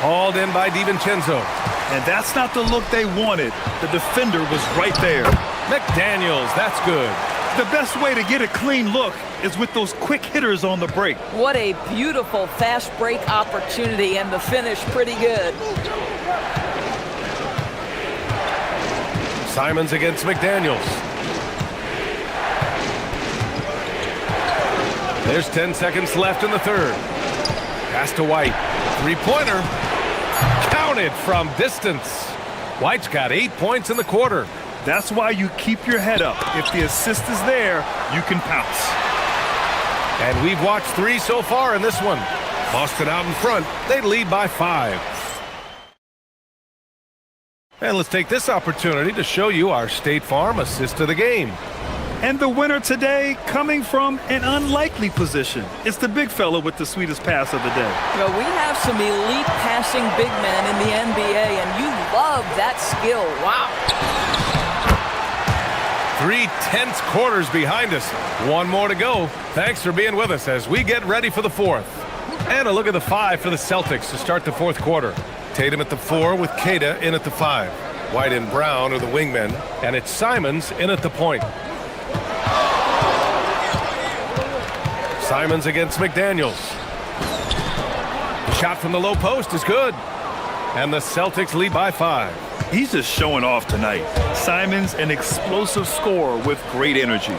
Hauled in by DiVincenzo. And that's not the look they wanted. The defender was right there. McDaniels, that's good. The best way to get a clean look is with those quick hitters on the break. What a beautiful fast break opportunity, and the finish pretty good. Simons against McDaniels. There's 10 seconds left in the third. Pass to White. Three-pointer. Counted from distance. White's got 8 points in the quarter. That's why you keep your head up. If the assist is there, you can pounce. And we've watched 3 so far in this one. Boston out in front. They lead by 5. And let's take this opportunity to show you our State Farm assist of the game. And the winner today coming from an unlikely position. It's the big fella with the sweetest pass of the day. Well, we have some elite passing big men in the NBA, and you love that skill. Wow. 3 tense quarters behind us. 1 more to go. Thanks for being with us as we get ready for the 4th. And a look at the 5 for the Celtics to start the 4th quarter. Tatum at the 4 with Keita in at the 5. White and Brown are the wingmen, and it's Simons in at the point. Simons against McDaniels. The shot from the low post is good. And the Celtics lead by 5. He's just showing off tonight. Simons, an explosive scorer with great energy.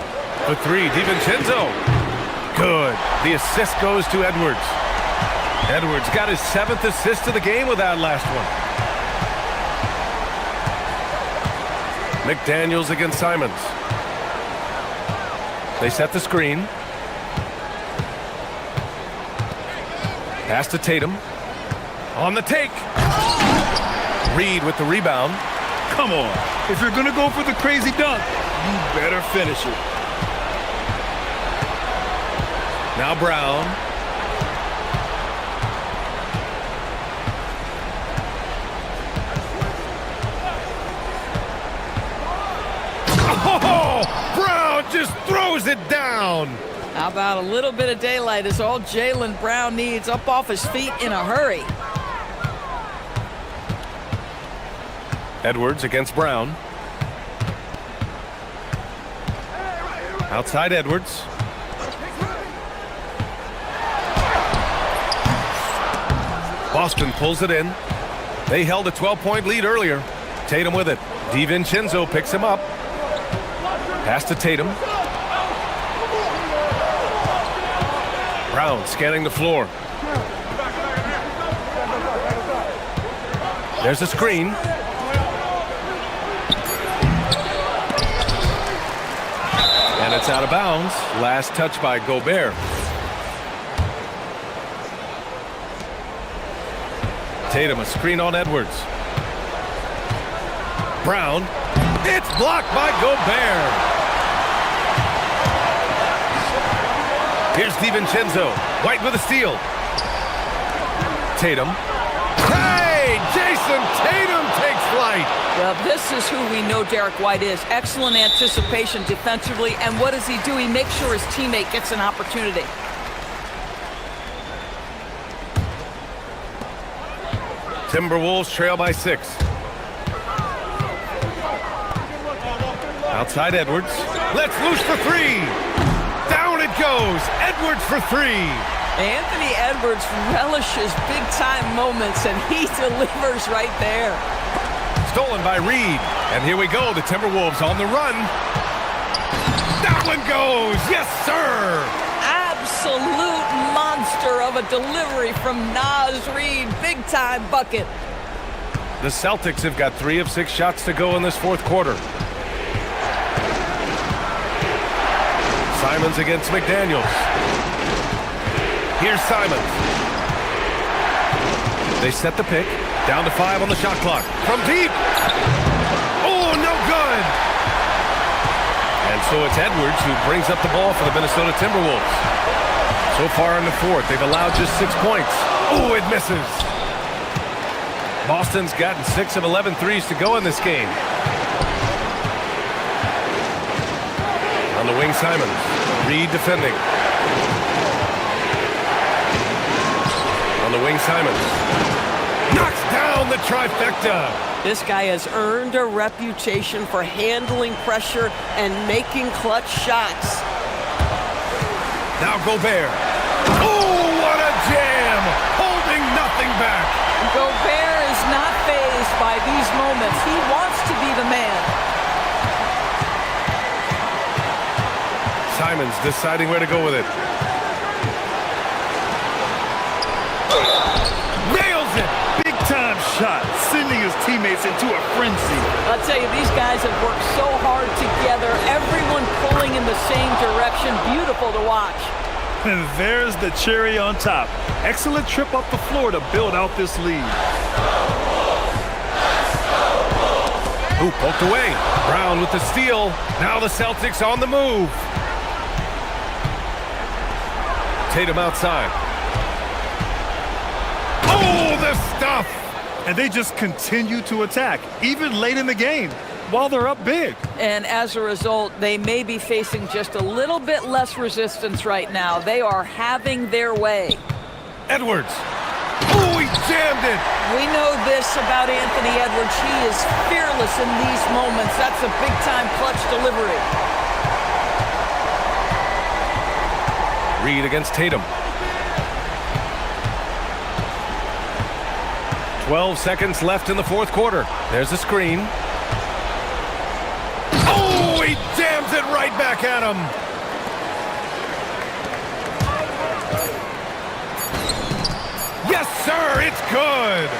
The 3, DiVincenzo. Good. The assist goes to Edwards. Edwards got his 7th assist of the game with that last one. McDaniels against Simons. They set the screen. Pass to Tatum. On the take. Reed with the rebound. Come on. If you're going to go for the crazy dunk, you better finish it. Now Brown. Oh, Brown just throws it down. How about a little bit of daylight is all Jaylen Brown needs, up off his feet in a hurry. Edwards against Brown. Outside Edwards. Boston pulls it in. They held a 12-point lead earlier. Tatum with it. DiVincenzo picks him up. Pass to Tatum. Brown scanning the floor. There's a screen. And it's out of bounds. Last touch by Gobert. Tatum, a screen on Edwards. Brown. It's blocked by Gobert. Here's DiVincenzo. White with a steal. Tatum. Hey! Jason Tatum takes flight. Well, this is who we know Derek White is. Excellent anticipation defensively. And what does he do? He makes sure his teammate gets an opportunity. Timberwolves trail by 6. Outside Edwards. Let's loose for 3. Down it goes. Edwards for 3. Anthony Edwards relishes big-time moments, and he delivers right there. Stolen by Reed. And here we go. The Timberwolves on the run. That one goes. Yes, sir. Absolute monster of a delivery from Naz Reed. Big-time bucket. The Celtics have got 3 of 6 shots to go in this fourth quarter. Simons against McDaniels. Here's Simons. They set the pick. Down to 5 on the shot clock. From deep. Oh, no good. And so it's Edwards who brings up the ball for the Minnesota Timberwolves. So far in the fourth, they've allowed just 6 points. Oh, it misses. Boston's gotten 6 of 11 threes to go in this game. On the wing, Simons. Reed defending. On the wing, Simons. Knocks down the trifecta. This guy has earned a reputation for handling pressure and making clutch shots. Now Gobert. Oh, what a jam! Holding nothing back. Gobert is not fazed by these moments. He wants to be the man. Simons deciding where to go with it. Nails it! Big-time shot, sending his teammates into a frenzy. I'll tell you, these guys have worked so hard together. Everyone pulling in the same direction. Beautiful to watch. And there's the cherry on top. Excellent trip up the floor to build out this lead. Ooh, poked away. Brown with the steal. Now the Celtics on the move. Tatum outside. Oh, the stuff! And they just continue to attack, even late in the game, while they're up big. And as a result, they may be facing just a little bit less resistance right now. They are having their way. Edwards. Oh, he jammed it. We know this about Anthony Edwards. He is fearless in these moments. That's a big-time clutch delivery. Reed against Tatum. 12 seconds left in the fourth quarter. There's a screen. Oh, he jams it right back at him. Yes, sir, it's good.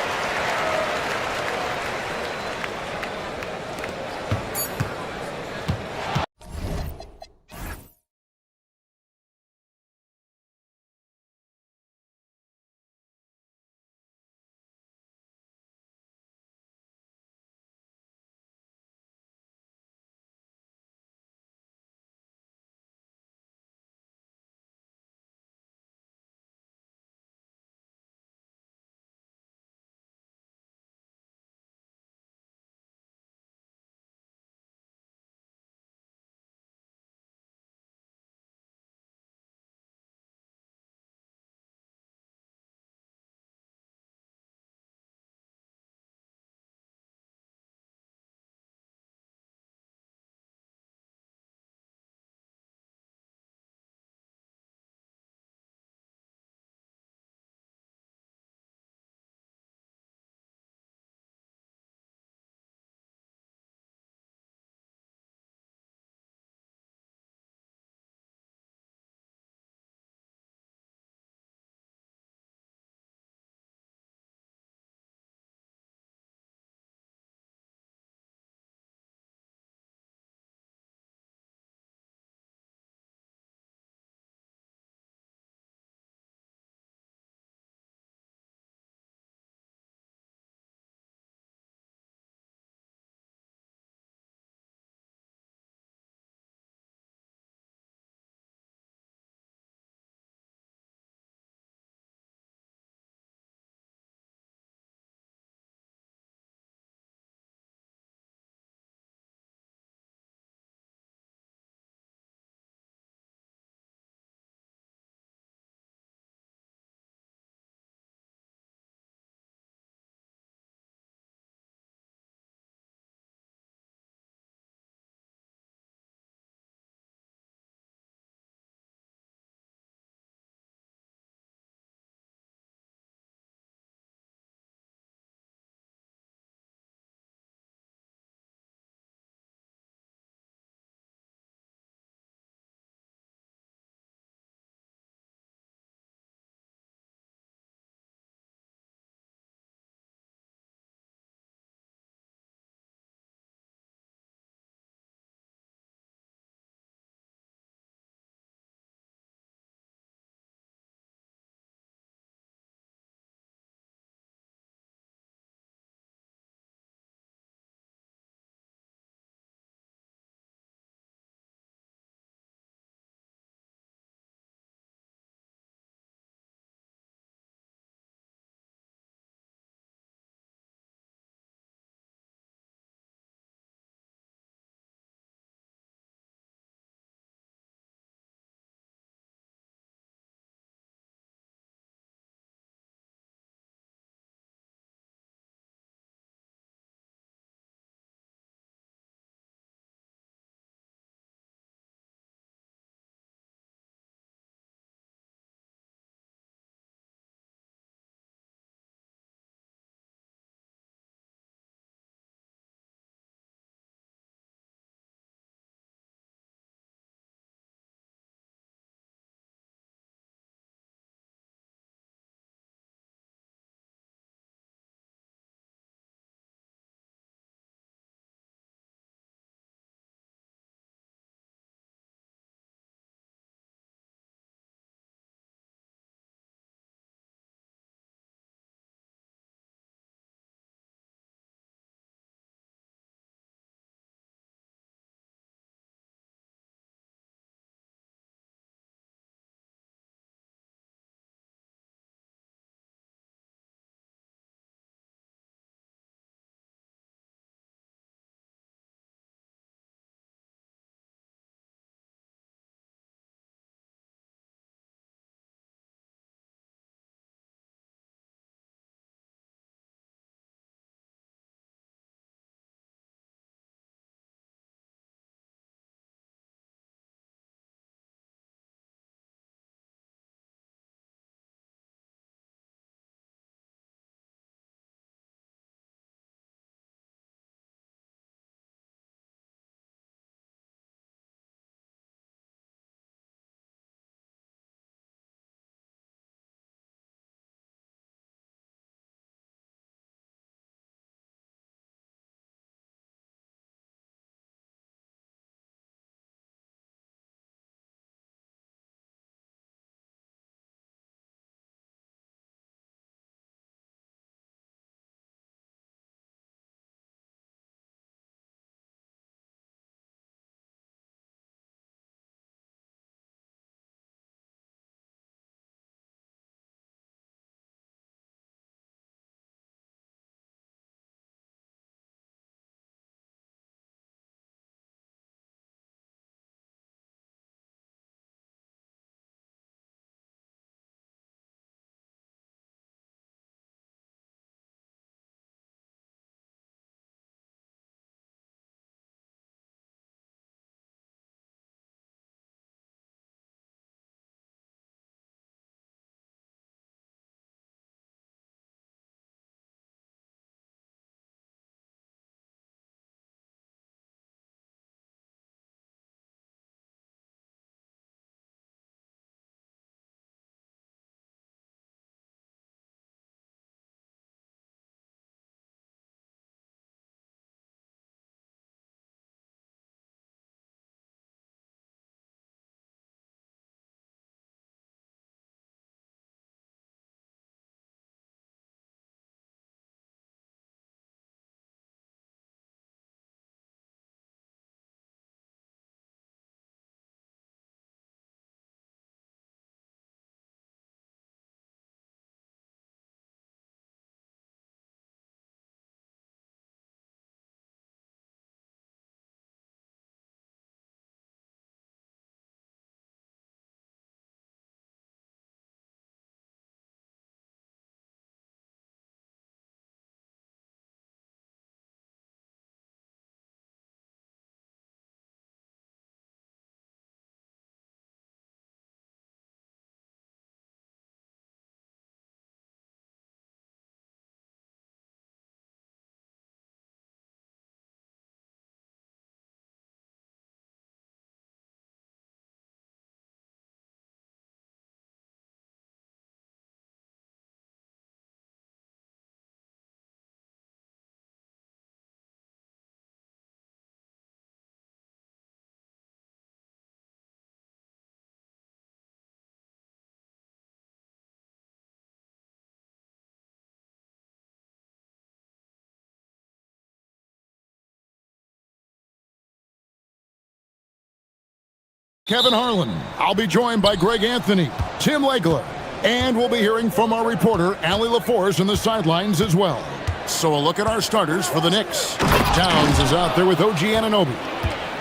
Kevin Harlan. I'll be joined by Greg Anthony, Tim Legler, and we'll be hearing from our reporter, Allie LaForce, on the sidelines as well. So a look at our starters for the Knicks. Towns is out there with OG Anunoby.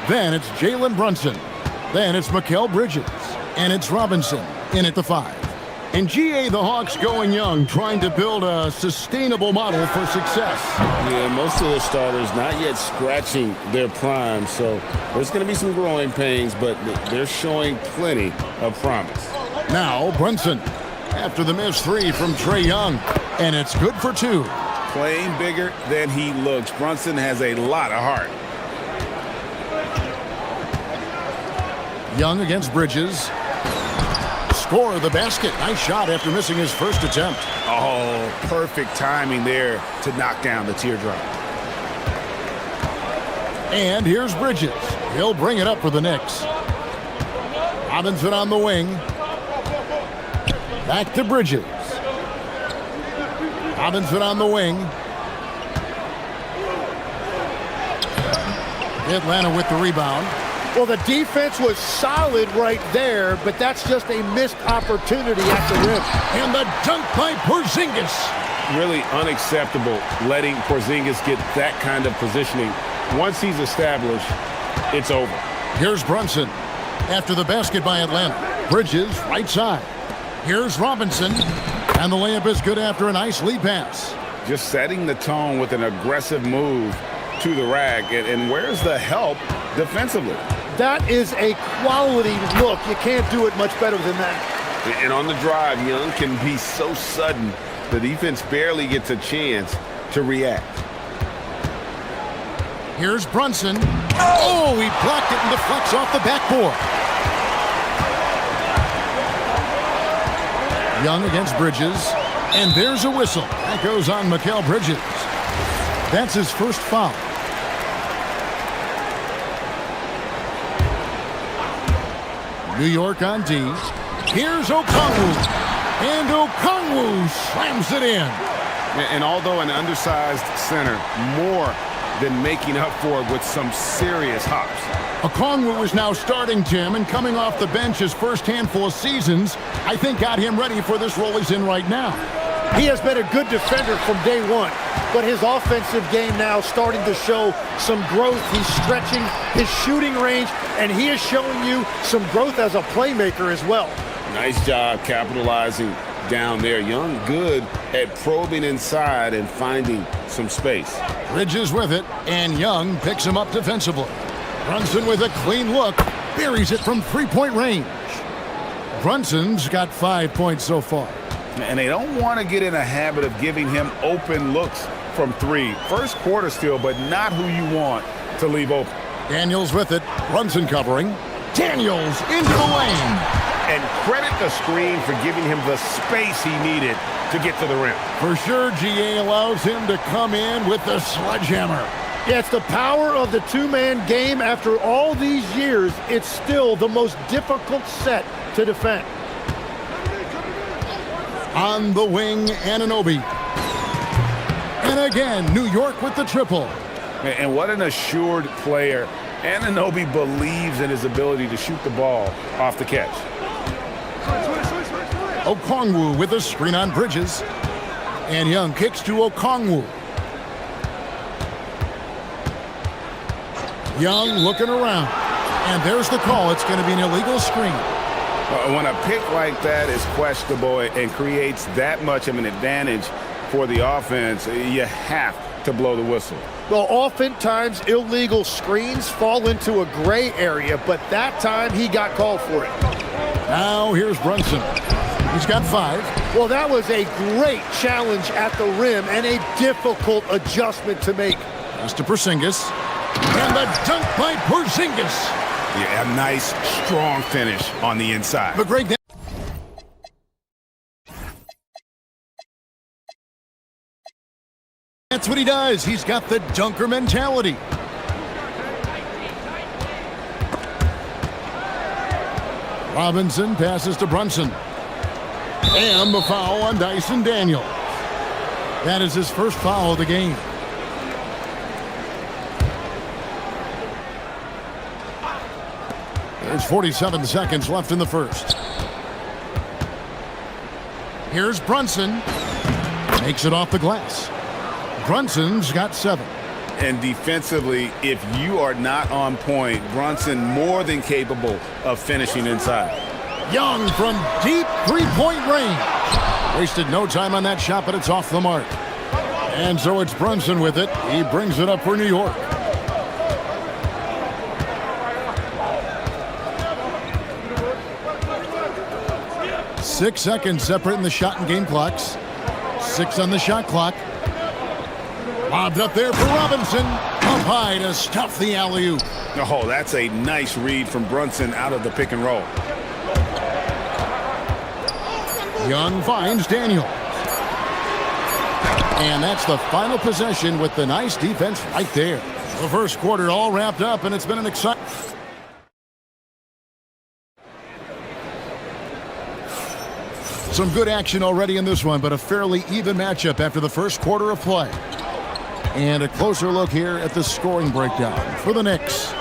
Then it's Jalen Brunson. Then it's Mikal Bridges. And it's Robinson in at the 5. And GA, the Hawks going young, trying to build a sustainable model for success. Yeah, most of the starters not yet scratching their prime, so there's going to be some growing pains, but they're showing plenty of promise. Now Brunson, after the missed 3 from Trae Young, and it's good for 2. Playing bigger than he looks. Brunson has a lot of heart. Young against Bridges. Score the basket. Nice shot after missing his first attempt. Oh, perfect timing there to knock down the teardrop. And here's Bridges. He'll bring it up for the Knicks. Robinson on the wing. Back to Bridges. Robinson on the wing. Atlanta with the rebound. Well, the defense was solid right there, but that's just a missed opportunity at the rim. And the dunk by Porzingis. Really unacceptable letting Porzingis get that kind of positioning. Once he's established, it's over. Here's Brunson. After the basket by Atlanta. Bridges, right side. Here's Robinson. And the layup is good after a nice lead pass. Just setting the tone with an aggressive move to the rack. And where's the help defensively? That is a quality look. You can't do it much better than that. And on the drive, Young can be so sudden, the defense barely gets a chance to react. Here's Brunson. Oh, he blocked it and deflects off the backboard. Young against Bridges. And there's a whistle. That goes on Mikal Bridges. That's his first foul. New York on D. Here's Okongwu. And Okongwu slams it in. And although an undersized center, more than making up for it with some serious hops. Okongwu is now starting, Tim, and coming off the bench his first handful of seasons, I think got him ready for this role he's in right now. He has been a good defender from day one, but his offensive game now starting to show some growth. He's stretching his shooting range, and he is showing you some growth as a playmaker as well. Nice job capitalizing down there. Young good at probing inside and finding some space. Bridges with it, and Young picks him up defensively. Brunson with a clean look, buries it from three-point range. Brunson's got 5 points so far. And they don't want to get in a habit of giving him open looks from 3. First quarter still, but not who you want to leave open. Daniels with it. Brunson covering. Daniels into the lane. And credit the screen for giving him the space he needed to get to the rim. For sure, GA allows him to come in with the sledgehammer. Yeah, it's the power of the two-man game. After all these years, it's still the most difficult set to defend. On the wing, Anunoby. And again, New York with the triple. And what an assured player. Anunoby believes in his ability to shoot the ball off the catch. Okongwu with a screen on Bridges. And Young kicks to Okongwu. Young looking around. And there's the call. It's going to be an illegal screen. When a pick like that is questionable and creates that much of an advantage for the offense, you have to blow the whistle. Well, oftentimes illegal screens fall into a gray area, but that time he got called for it. Now here's Brunson. He's got 5. Well, that was a great challenge at the rim and a difficult adjustment to make. Pass to Porzingis. And the dunk by Porzingis. Yeah, a nice, strong finish on the inside. But Greg, that's what he does. He's got the dunker mentality. Robinson passes to Brunson. And the foul on Dyson Daniels. That is his first foul of the game. There's 47 seconds left in the first. Here's Brunson. Makes it off the glass. Brunson's got 7. And defensively, if you are not on point, Brunson more than capable of finishing inside. Young from deep three-point range. Wasted no time on that shot, but it's off the mark. And so it's Brunson with it. He brings it up for New York. Six seconds separating the shot and game clocks. 6 on the shot clock. Lobbed up there for Robinson. Up high to stuff the alley-oop. Oh, that's a nice read from Brunson out of the pick and roll. Young finds Daniels. And that's the final possession with the nice defense right there. The first quarter all wrapped up, and it's been an exciting... Some good action already in this one, but a fairly even matchup after the first quarter of play. And a closer look here at the scoring breakdown for the Knicks.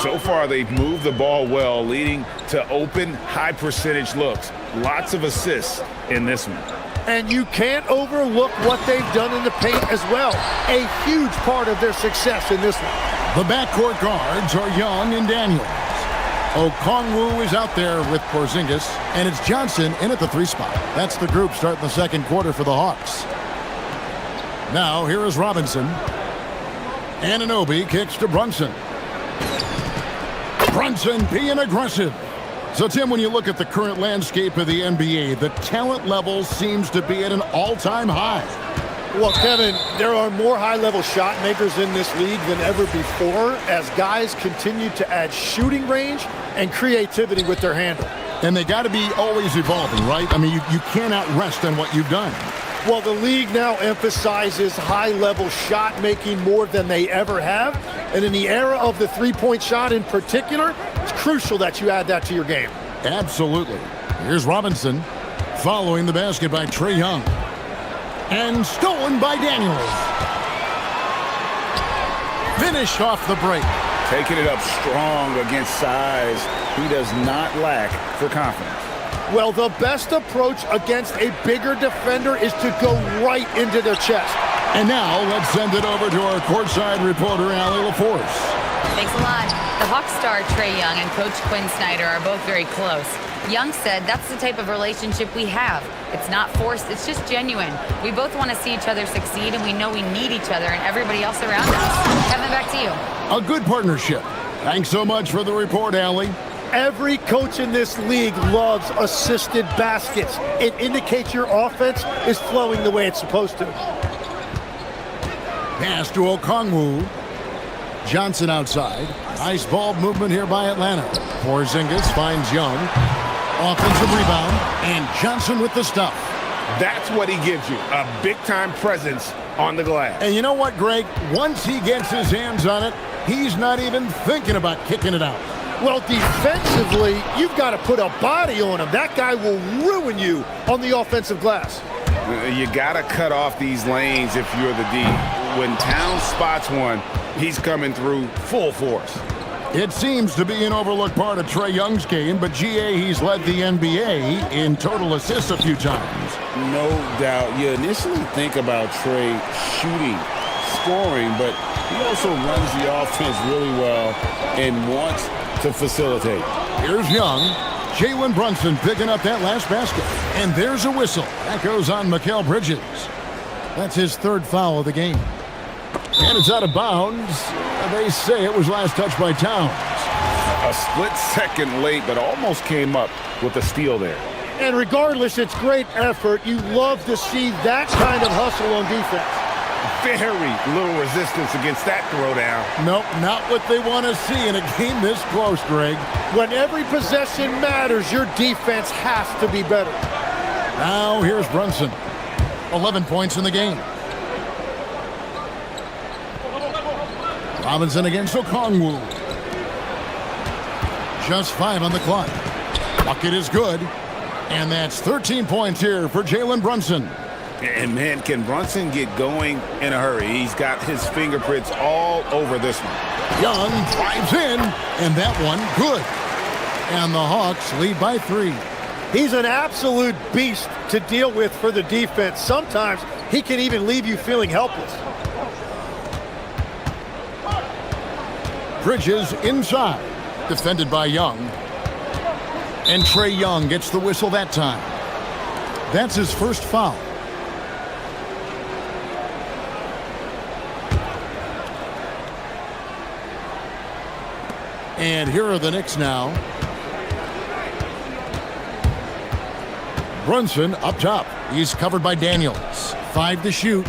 So far, they've moved the ball well, leading to open, high-percentage looks. Lots of assists in this one. And you can't overlook what they've done in the paint as well. A huge part of their success in this one. The backcourt guards are Young and Daniels. Okongwu is out there with Porzingis, and it's Johnson in at the 3 spot. That's the group starting the second quarter for the Hawks. Now here is Robinson. Anunoby kicks to Brunson. Brunson being aggressive. So, Tim, when you look at the current landscape of the NBA, the talent level seems to be at an all-time high. Well, Kevin, there are more high-level shot makers in this league than ever before as guys continue to add shooting range and creativity with their handle. And they got to be always evolving, right? I mean, you cannot rest on what you've done. Well, the league now emphasizes high-level shot making more than they ever have. And in the era of the three-point shot in particular, it's crucial that you add that to your game. Absolutely. Here's Robinson following the basket by Trae Young. And stolen by Daniels. Finished off the break. Taking it up strong against size. He does not lack for confidence. Well, the best approach against a bigger defender is to go right into their chest. And now let's send it over to our courtside reporter, Allie LaForce. Thanks a lot. The Hawks star Trae Young and Coach Quinn Snyder are both very close. Young said that's the type of relationship we have. It's not forced, it's just genuine. We both want to see each other succeed, and we know we need each other and everybody else around us. Kevin, back to you. A good partnership. Thanks so much for the report, Allie. Every coach in this league loves assisted baskets. It indicates your offense is flowing the way it's supposed to. Pass to Okongwu. Johnson outside. Nice ball movement here by Atlanta. Porzingis finds Young. Offensive rebound. And Johnson with the stuff. That's what he gives you, a big-time presence on the glass. And you know what, Greg? Once he gets his hands on it, he's not even thinking about kicking it out. Well, defensively, you've got to put a body on him. That guy will ruin you on the offensive glass. You got to cut off these lanes if you're the D. When Towns spots one, he's coming through full force. It seems to be an overlooked part of Trae Young's game, but GA, he's led the NBA in total assists a few times. No doubt. You initially think about Trae shooting, scoring, but he also runs the offense really well and wants to facilitate. Here's Young. Jalen Brunson picking up that last basket. And there's a whistle. That goes on Mikal Bridges. That's his 3rd foul of the game. And it's out of bounds. They say it was last touched by Towns. A split second late, but almost came up with a steal there. And regardless, it's great effort. You love to see that kind of hustle on defense. Very little resistance against that throwdown. Nope, not what they want to see in a game this close, Greg. When every possession matters, your defense has to be better. Now here's Brunson. 11 points in the game. Robinson against Okongwu. Just 5 on the clock. Bucket is good. And that's 13 points here for Jalen Brunson. And, man, can Brunson get going in a hurry? He's got his fingerprints all over this one. Young drives in, and that one good. And the Hawks lead by 3. He's an absolute beast to deal with for the defense. Sometimes he can even leave you feeling helpless. Bridges inside, defended by Young. And Trae Young gets the whistle that time. That's his first foul. And here are the Knicks now. Brunson up top. He's covered by Daniels. 5 to shoot.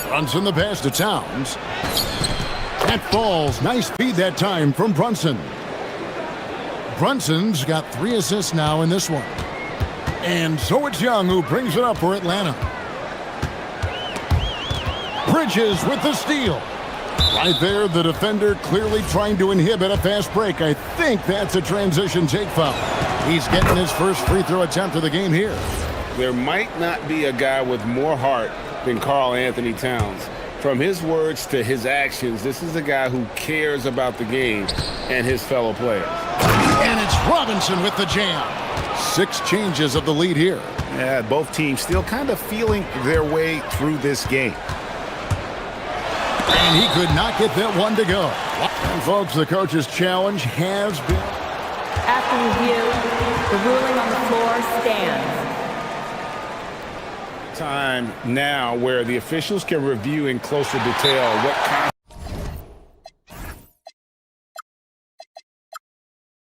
Brunson the pass to Towns. That falls. Nice feed that time from Brunson. Brunson's got 3 assists now in this one. And so it's Young who brings it up for Atlanta. Bridges with the steal. Right there, the defender clearly trying to inhibit a fast break. I think that's a transition take foul. He's getting his first free throw attempt of the game here. There might not be a guy with more heart than Karl Anthony Towns. From his words to his actions, this is a guy who cares about the game and his fellow players. And it's Robinson with the jam. 6 changes of the lead here. Yeah, both teams still kind of feeling their way through this game. And he could not get that one to go. And folks, the coach's challenge has been... After review, the ruling on the floor stands. Time now where the officials can review in closer detail what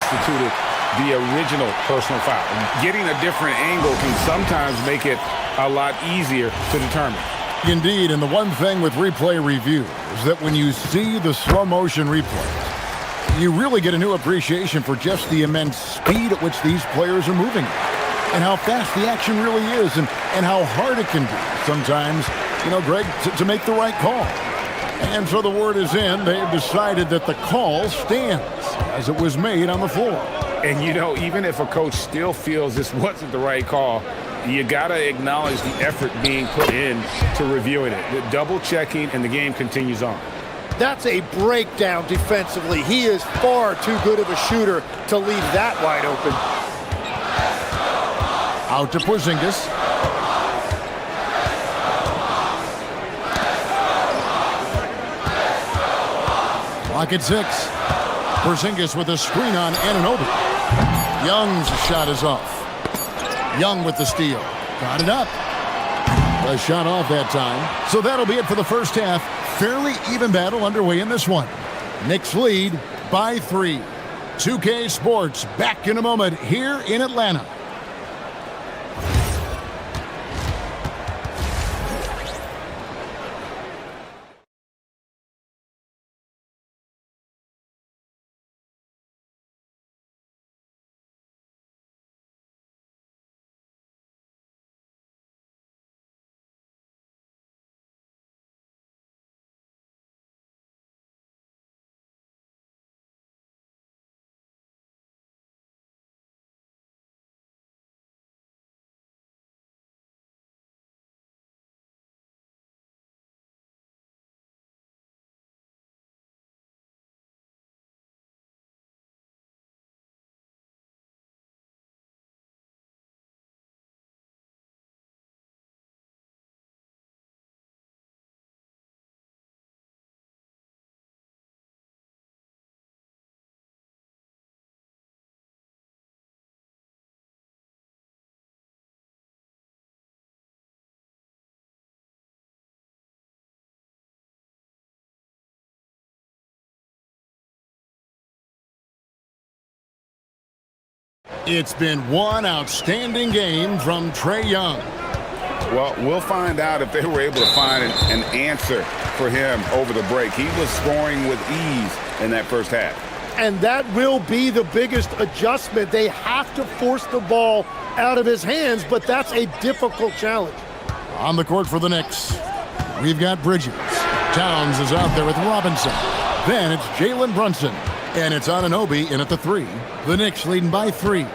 constituted the original personal foul. Getting a different angle can sometimes make it a lot easier to determine. Indeed, and the one thing with replay review is that when you see the slow motion replays, you really get a new appreciation for just the immense speed at which these players are moving and how fast the action really is and how hard it can be sometimes, you know, Greg, to make the right call. And so the word is in. They've decided that the call stands as it was made on the floor. And, you know, even if a coach still feels this wasn't the right call, you got to acknowledge the effort being put in to reviewing it. The double checking, and the game continues on. That's a breakdown defensively. He is far too good of a shooter to leave that wide open. Out to Porzingis. Clock at 6. Porzingis with a screen on Anunoby. Young's shot is off. Young with the steal. Got it up. A shot off that time. So that'll be it for the first half. Fairly even battle underway in this one. Knicks lead by 3. 2K Sports back in a moment here in Atlanta. It's been one outstanding game from Trae Young. Well, we'll find out if they were able to find an answer for him over the break. He was scoring with ease in that first half. And that will be the biggest adjustment. They have to force the ball out of his hands, but that's a difficult challenge. On the court for the Knicks, we've got Bridges. Towns is out there with Robinson. Then it's Jalen Brunson. And it's Anunoby in at the 3. The Knicks leading by 3.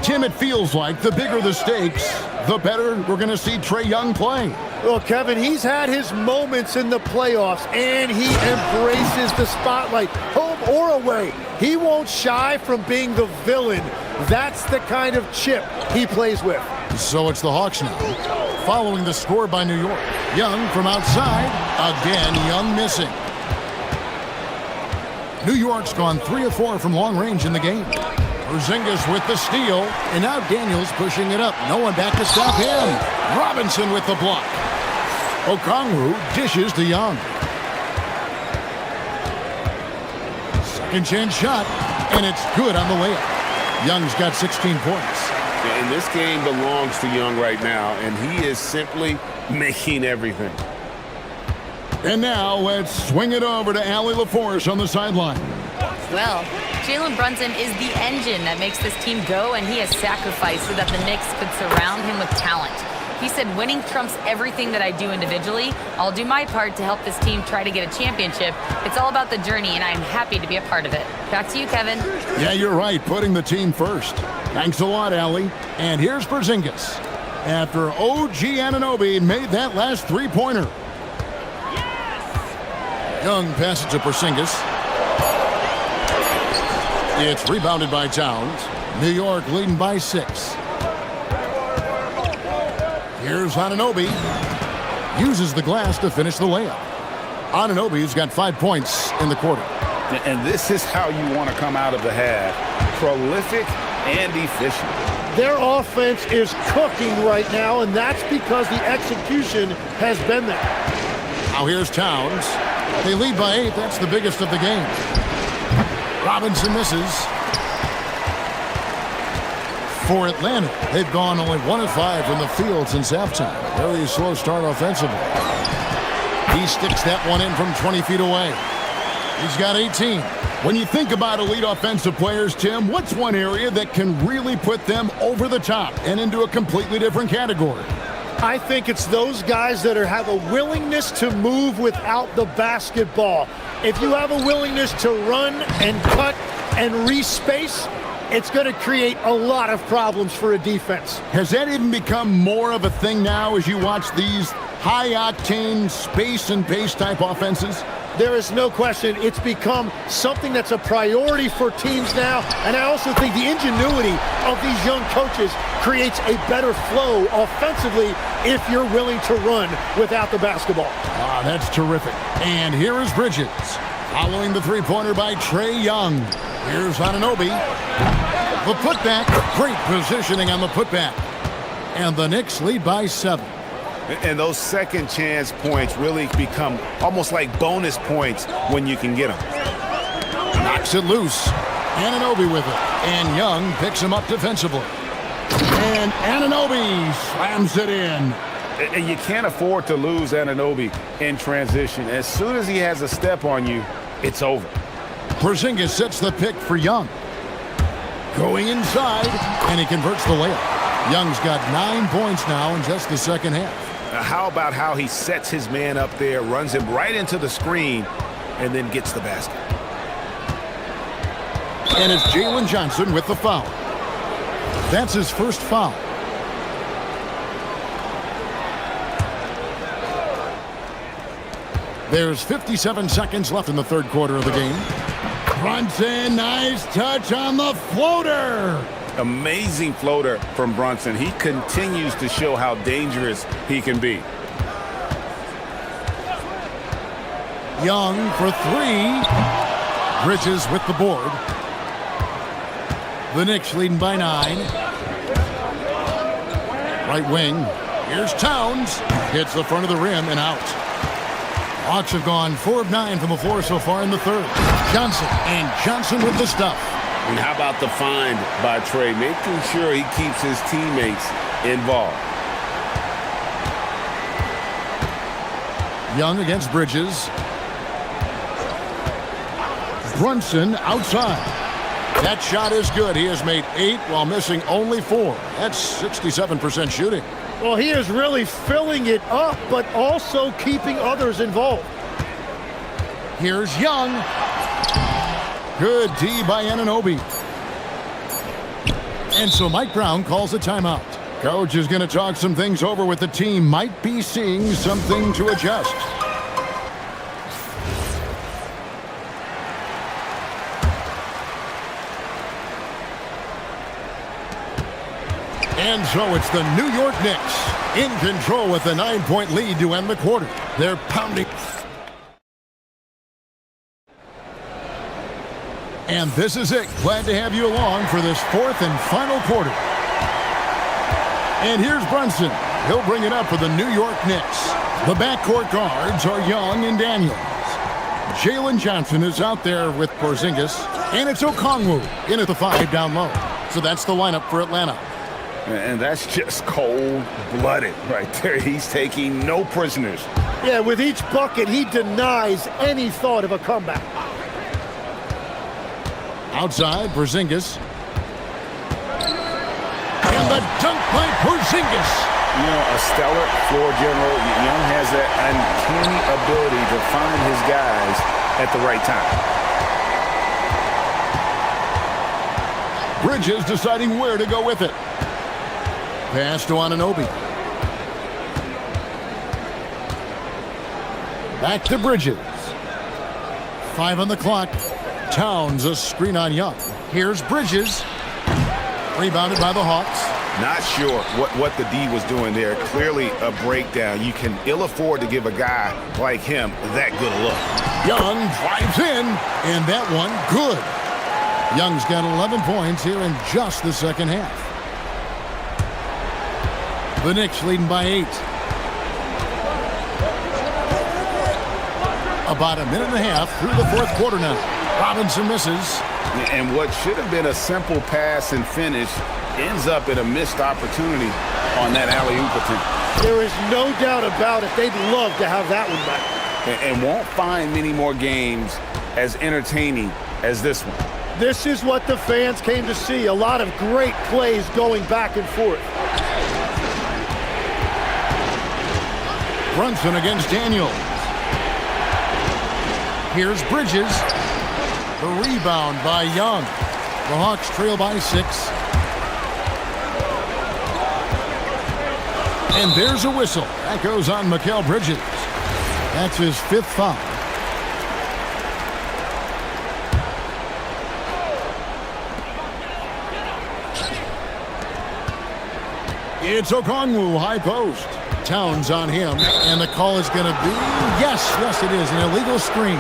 Tim, it feels like the bigger the stakes, the better we're going to see Trae Young play. Well, Kevin, he's had his moments in the playoffs, and he embraces the spotlight. Home or away. He won't shy from being the villain. That's the kind of chip he plays with. So it's the Hawks now, following the score by New York. Young from outside. Again, Young missing. New York's gone 3 of 4 from long range in the game. Porzingis with the steal, and now Daniels pushing it up. No one back to stop him. Robinson with the block. Okongwu dishes to Young. Second chance shot, and it's good on the layup. Young's got 16 points. And this game belongs to Young right now, and he is simply making everything. And now let's swing it over to Allie LaForce on the sideline. Well, Jalen Brunson is the engine that makes this team go, and he has sacrificed so that the Knicks could surround him with talent. He said, winning trumps everything that I do individually. I'll do my part to help this team try to get a championship. It's all about the journey, and I am happy to be a part of it. Back to you, Kevin. Yeah, you're right, putting the team first. Thanks a lot, Allie. And here's Porzingis. After OG Anunoby made that last three-pointer. Young passes to Porzingis. It's rebounded by Towns. New York leading by 6. Here's Anunoby. Uses the glass to finish the layup. Anunoby's got 5 points in the quarter. And this is how you want to come out of the half. Prolific and efficient. Their offense is cooking right now, and that's because the execution has been there. Now here's Towns. They lead by 8. That's the biggest of the game. Robinson misses. For Atlanta, they've gone only 1 of 5 from the field since halftime. Very slow start offensively. He sticks that one in from 20 feet away. He's got 18. When you think about elite offensive players, Tim, what's one area that can really put them over the top and into a completely different category? I think it's those guys that have a willingness to move without the basketball. If you have a willingness to run and cut and respace, it's going to create a lot of problems for a defense. Has that even become more of a thing now as you watch these high-octane space and pace type offenses? There is no question. It's become something that's a priority for teams now. And I also think the ingenuity of these young coaches creates a better flow offensively if you're willing to run without the basketball. Ah, that's terrific. And here is Bridges. Following the three-pointer by Trae Young. Here's Anunoby. The putback. Great positioning on the putback. And the Knicks lead by 7. And those second chance points really become almost like bonus points when you can get them. Knocks it loose. Anunoby with it. And Young picks him up defensively. And Anunoby slams it in. And you can't afford to lose Anunoby in transition. As soon as he has a step on you, it's over. Porzingis sets the pick for Young. Going inside, and he converts the layup. Young's got 9 points now in just the second half. How about how he sets his man up there, runs him right into the screen, and then gets the basket. And it's Jalen Johnson with the foul. That's his first foul. There's 57 seconds left in the third quarter of the game. Brunson, nice touch on the floater. Amazing floater from Brunson. He continues to show how dangerous he can be. Young for 3. Bridges with the board. The Knicks leading by 9. Right wing. Here's Towns. Hits the front of the rim and out. Hawks have gone 4 of 9 from the floor so far in the third. Johnson, and Johnson with the stuff. And how about the find by Trae, making sure he keeps his teammates involved. Young against Bridges. Brunson outside. That shot is good. He has made 8 while missing only 4. That's 67% shooting. Well, he is really filling it up, but also keeping others involved. Here's Young. Good D by Anunoby. And so Mike Brown calls a timeout. Coach is going to talk some things over with the team. Might be seeing something to adjust. And so it's the New York Knicks in control with a 9-point lead to end the quarter. They're pounding. And this is it. Glad to have you along for this fourth and final quarter. And here's Brunson. He'll bring it up for the New York Knicks. The backcourt guards are Young and Daniels. Jalen Johnson is out there with Porzingis. And it's Okongwu in at the 5 down low. So that's the lineup for Atlanta. And that's just cold-blooded right there. He's taking no prisoners. Yeah, with each bucket, he denies any thought of a comeback. Outside, Porzingis. And the dunk by Porzingis. You know, a stellar floor general. Young has that uncanny ability to find his guys at the right time. Bridges deciding where to go with it. Pass to Anunoby. Back to Bridges. 5 on the clock. Towns a screen on Young. Here's Bridges. Rebounded by the Hawks. Not sure what the D was doing there. Clearly a breakdown. You can ill afford to give a guy like him that good a look. Young drives in, and that one good. Young's got 11 points here in just the second half. The Knicks leading by 8. About a minute and a half through the fourth quarter now. Robinson misses. And what should have been a simple pass and finish ends up in a missed opportunity on that alley-oop attempt. There is no doubt about it. They'd love to have that one back. And won't find many more games as entertaining as this one. This is what the fans came to see. A lot of great plays going back and forth. Brunson against Daniels. Here's Bridges. The rebound by Young. The Hawks trail by 6. And there's a whistle. That goes on Mikal Bridges. That's his 5th foul. It's Okongwu, high post. Towns on him, and the call is going to be, yes, it is, an illegal screen.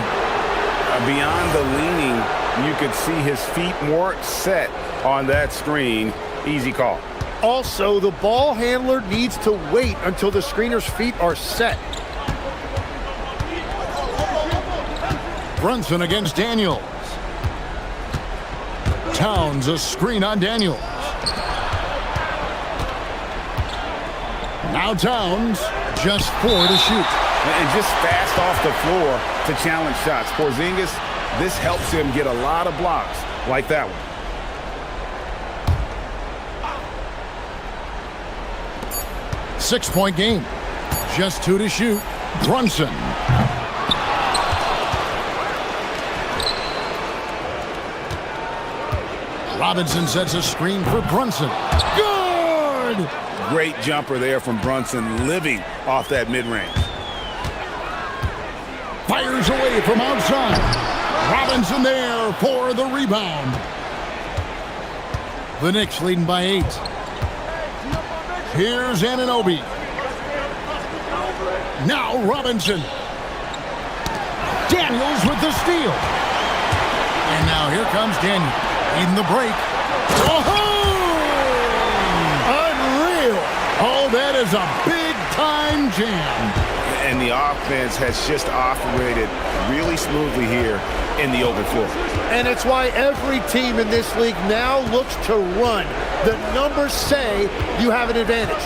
Beyond the leaning, you could see his feet more set on that screen. Easy call. Also, the ball handler needs to wait until the screener's feet are set. Brunson against Daniels. Towns a screen on Daniels. Now Towns, just 4 to shoot. And just fast off the floor to challenge shots. Porzingis, this helps him get a lot of blocks like that one. Six-point game. Just 2 to shoot. Brunson. Robinson sets a screen for Brunson. Good! Great jumper there from Brunson, living off that mid-range. Fires away from outside. Robinson there for the rebound. The Knicks leading by 8. Here's Anunoby. Now Robinson. Daniels with the steal. And now here comes Daniels. Leading the break. Oh! Unreal. Oh, that is a big-time jam. And the offense has just operated really smoothly here in the open floor. And it's why every team in this league now looks to run. The numbers say you have an advantage.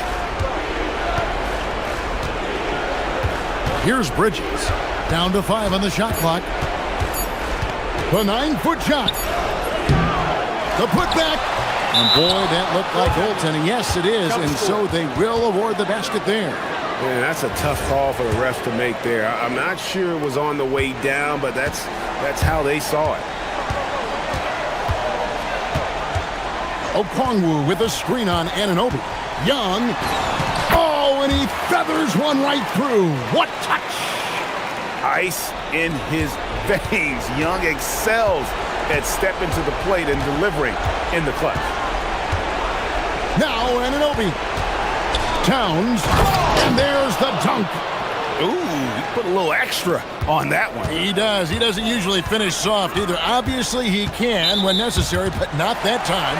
Here's Bridges. Down to 5 on the shot clock. The 9-foot shot. The putback. And boy, that looked like goaltending. Yes, it is. And so they will award the basket there. Man, that's a tough call for the ref to make there. I'm not sure it was on the way down, but that's how they saw it. Okongwu with a screen on Anunoby. Young. Oh, and he feathers one right through. What touch! Ice in his veins. Young excels at stepping to the plate and delivering in the clutch. Now Anunoby. Towns. And there's the dunk. Ooh, he put a little extra on that one. He does. He doesn't usually finish soft either. Obviously, he can when necessary, but not that time.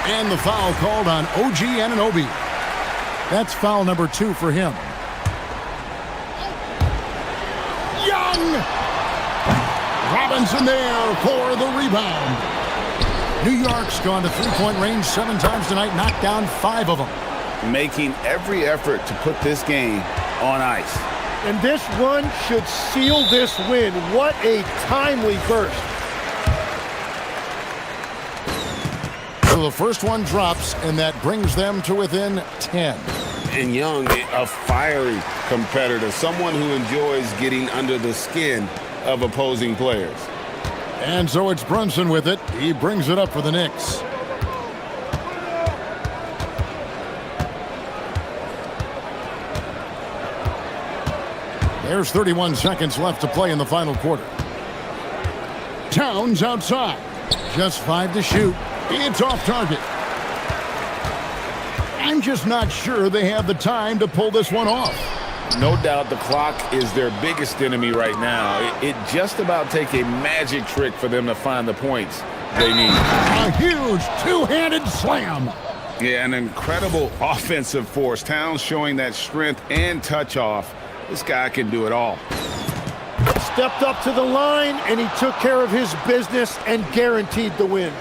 And the foul called on OG Anunoby. That's foul number 2 for him. Young! Robinson there for the rebound. New York's gone to three-point range 7 times tonight, knocked down 5 of them. Making every effort to put this game on ice. And this run should seal this win. What a timely burst. So the first one drops, and that brings them to within 10. And Young, a fiery competitor, someone who enjoys getting under the skin of opposing players. And so it's Brunson with it. He brings it up for the Knicks. There's 31 seconds left to play in the final quarter. Towns outside. Just 5 to shoot. It's off target. I'm just not sure they have the time to pull this one off. No doubt the clock is their biggest enemy right now. It just about takes a magic trick for them to find the points they need. A huge two-handed slam. Yeah, an incredible offensive force. Towns showing that strength and touch off. This guy can do it all. Stepped up to the line, and he took care of his business and guaranteed the win.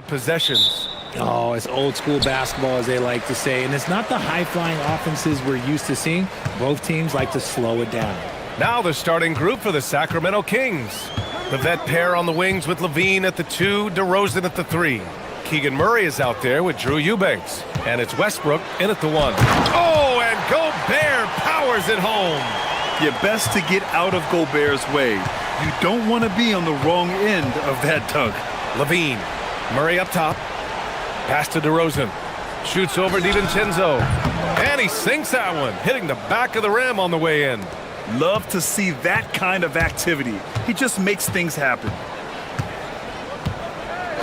possessions. Oh, it's old school basketball, as they like to say. And it's not the high-flying offenses we're used to seeing. Both teams like to slow it down. Now the starting group for the Sacramento Kings. The vet pair on the wings with Levine at the 2, DeRozan at the 3. Keegan Murray is out there with Drew Eubanks. And it's Westbrook in at the 1. Oh, and Gobert powers it home. You're best to get out of Gobert's way. You don't want to be on the wrong end of that dunk. Levine, Murray up top. Pass to DeRozan. Shoots over DiVincenzo. And he sinks that one, hitting the back of the rim on the way in. Love to see that kind of activity. He just makes things happen.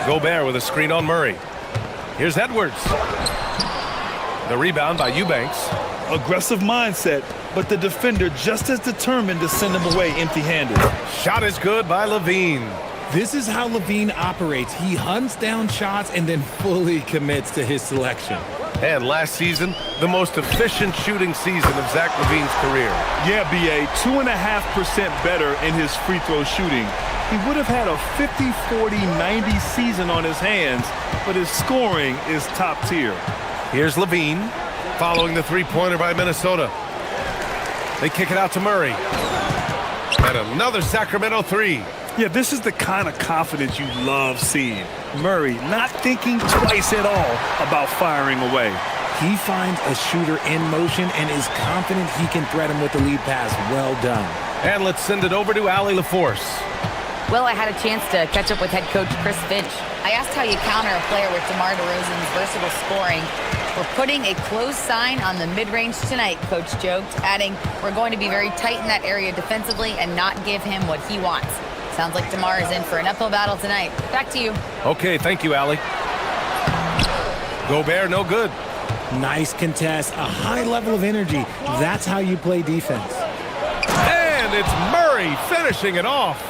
Gobert with a screen on Murray. Here's Edwards. The rebound by Eubanks. Aggressive mindset, but the defender just as determined to send him away empty-handed. Shot is good by Levine. This is how Levine operates. He hunts down shots and then fully commits to his selection. And last season, the most efficient shooting season of Zach Levine's career. Yeah, B.A., 2.5% better in his free throw shooting. He would have had a 50-40-90 season on his hands, but his scoring is top tier. Here's Levine, following the three-pointer by Minnesota. They kick it out to Murray. And another Sacramento 3. Yeah, this is the kind of confidence you love seeing. Murray not thinking twice at all about firing away. He finds a shooter in motion and is confident he can thread him with the lead pass. Well done. And let's send it over to Allie LaForce. Well, I had a chance to catch up with head coach Chris Finch. I asked how you counter a player with DeMar DeRozan's versatile scoring. We're putting a close sign on the mid-range tonight, Coach joked, adding, we're going to be very tight in that area defensively and not give him what he wants. Sounds like DeMar is in for an uphill battle tonight. Back to you. Okay, thank you, Allie. Gobert, no good. Nice contest, a high level of energy. That's how you play defense. And it's Murray finishing it off.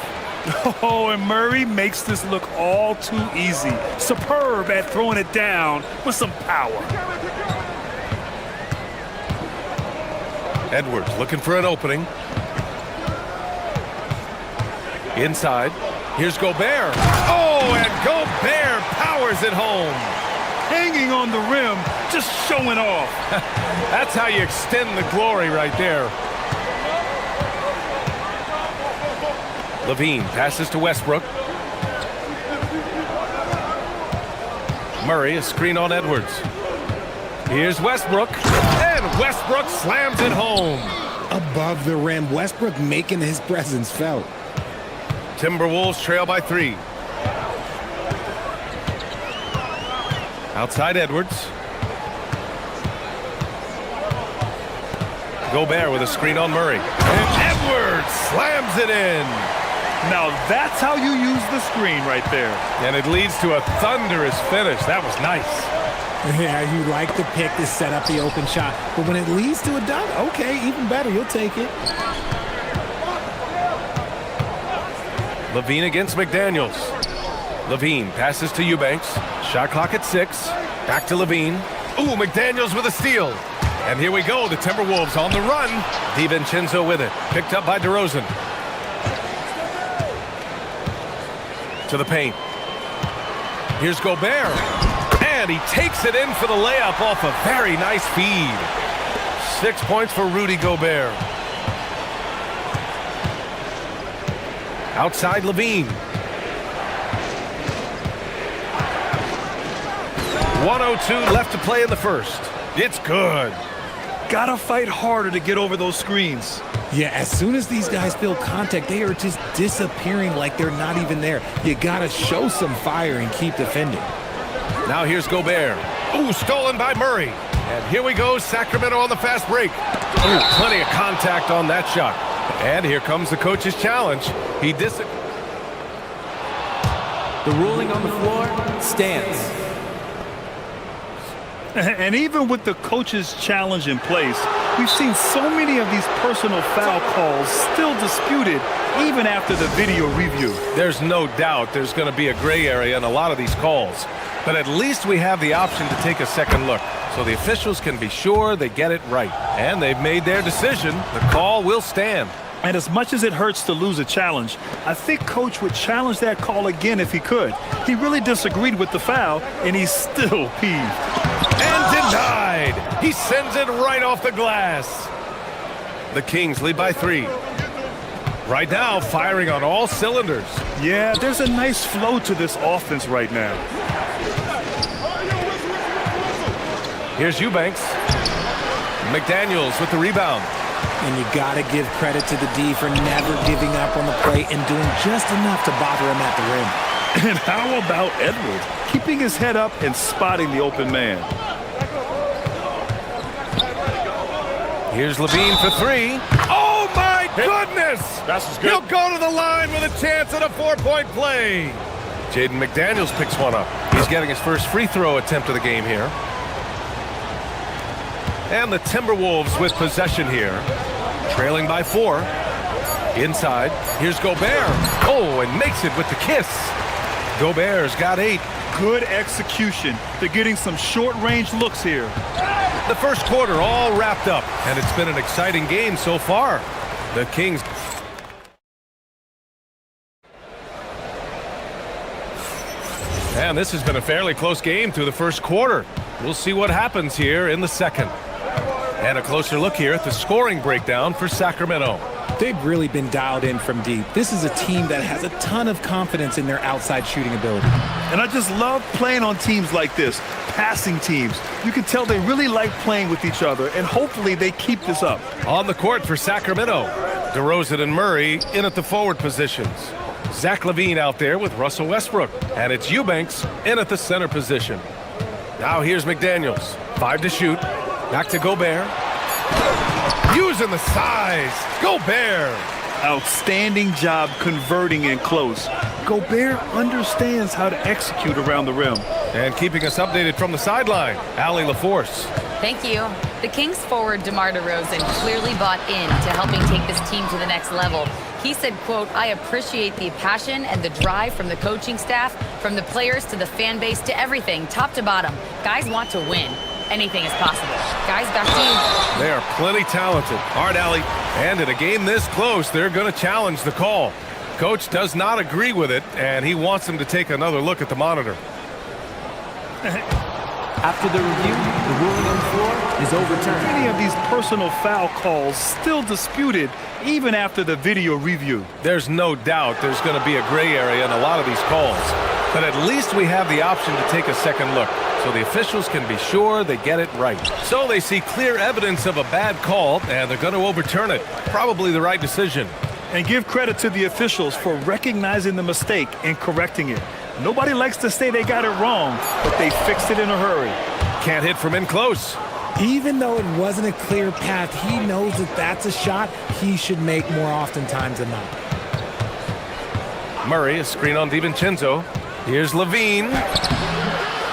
Oh, and Murray makes this look all too easy. Superb at throwing it down with some power. Edwards looking for an opening. Inside. Here's Gobert. Oh, and Gobert powers it home. Hanging on the rim, just showing off. That's how you extend the glory right there. Levine passes to Westbrook. Murray, a screen on Edwards. Here's Westbrook. And Westbrook slams it home. Above the rim, Westbrook making his presence felt. Timberwolves trail by 3. Outside Edwards. Gobert with a screen on Murray. And Edwards slams it in. Now that's how you use the screen right there. And it leads to a thunderous finish. That was nice. Yeah, you like to pick to set up the open shot. But when it leads to a dunk, okay, even better. You'll take it. Levine against McDaniels. Levine passes to Eubanks. Shot clock at 6. Back to Levine. Ooh, McDaniels with a steal. And here we go, the Timberwolves on the run. DiVincenzo with it. Picked up by DeRozan. To the paint. Here's Gobert. And he takes it in for the layup off a very nice feed. 6 points for Rudy Gobert. Outside Levine. 1:02 left to play in the first. It's good. Gotta fight harder to get over those screens. Yeah, as soon as these guys feel contact, they are just disappearing like they're not even there. You gotta show some fire and keep defending. Now here's Gobert. Ooh, stolen by Murray. And here we go, Sacramento on the fast break. Ooh, plenty of contact on that shot. And here comes the coach's challenge. The ruling on the floor stands. And even with the coach's challenge in place, we've seen so many of these personal foul calls still disputed even after the video review. There's no doubt there's going to be a gray area in a lot of these calls. But at least we have the option to take a second look, so the officials can be sure they get it right. And they've made their decision. The call will stand. And as much as it hurts to lose a challenge, I think Coach would challenge that call again if he could. He really disagreed with the foul, and he's still peeved. And denied. He sends it right off the glass. The Kings lead by 3. Right now, firing on all cylinders. Yeah, there's a nice flow to this offense right now. Here's Eubanks. McDaniels with the rebound. And you got to give credit to the D for never giving up on the play and doing just enough to bother him at the rim. And how about Edwards? Keeping his head up and spotting the open man. Here's Levine for 3. Oh, my goodness! That's good. He'll go to the line with a chance at a 4-point play. Jaden McDaniels picks one up. He's getting his first free throw attempt of the game here. And the Timberwolves with possession here. Trailing by 4. Inside. Here's Gobert. Oh, and makes it with the kiss. Gobert's got 8. Good execution. They're getting some short-range looks here. The first quarter all wrapped up, and it's been an exciting game so far. The Kings. And this has been a fairly close game through the first quarter. We'll see what happens here in the second. And a closer look here at the scoring breakdown for Sacramento. They've really been dialed in from deep. This is a team that has a ton of confidence in their outside shooting ability. And I just love playing on teams like this, passing teams. You can tell they really like playing with each other, and hopefully they keep this up. On the court for Sacramento, DeRozan and Murray in at the forward positions. Zach LaVine out there with Russell Westbrook. And it's Eubanks in at the center position. Now here's McDaniels. 5 to shoot. Back to Gobert. Using the size. Gobert. Outstanding job converting in close. Gobert understands how to execute around the rim. And keeping us updated from the sideline, Allie LaForce. Thank you. The Kings forward DeMar DeRozan clearly bought in to helping take this team to the next level. He said, quote, "I appreciate the passion and the drive from the coaching staff, from the players to the fan base to everything, top to bottom. Guys want to win. Anything is possible." Guys, back to you. They are plenty talented. Hard, Allie. And in a game this close, they're going to challenge the call. Coach does not agree with it, and he wants them to take another look at the monitor. After the review, the ruling on the floor is overturned. Many of these personal foul calls still disputed even after the video review. There's no doubt there's going to be a gray area in a lot of these calls. But at least we have the option to take a second look, so the officials can be sure they get it right. So they see clear evidence of a bad call, and they're going to overturn it. Probably the right decision. And give credit to the officials for recognizing the mistake and correcting it. Nobody likes to say they got it wrong, but they fixed it in a hurry. Can't hit from in close. Even though it wasn't a clear path, he knows that that's a shot he should make more oftentimes than not. Murray, a screen on DiVincenzo. Here's Levine.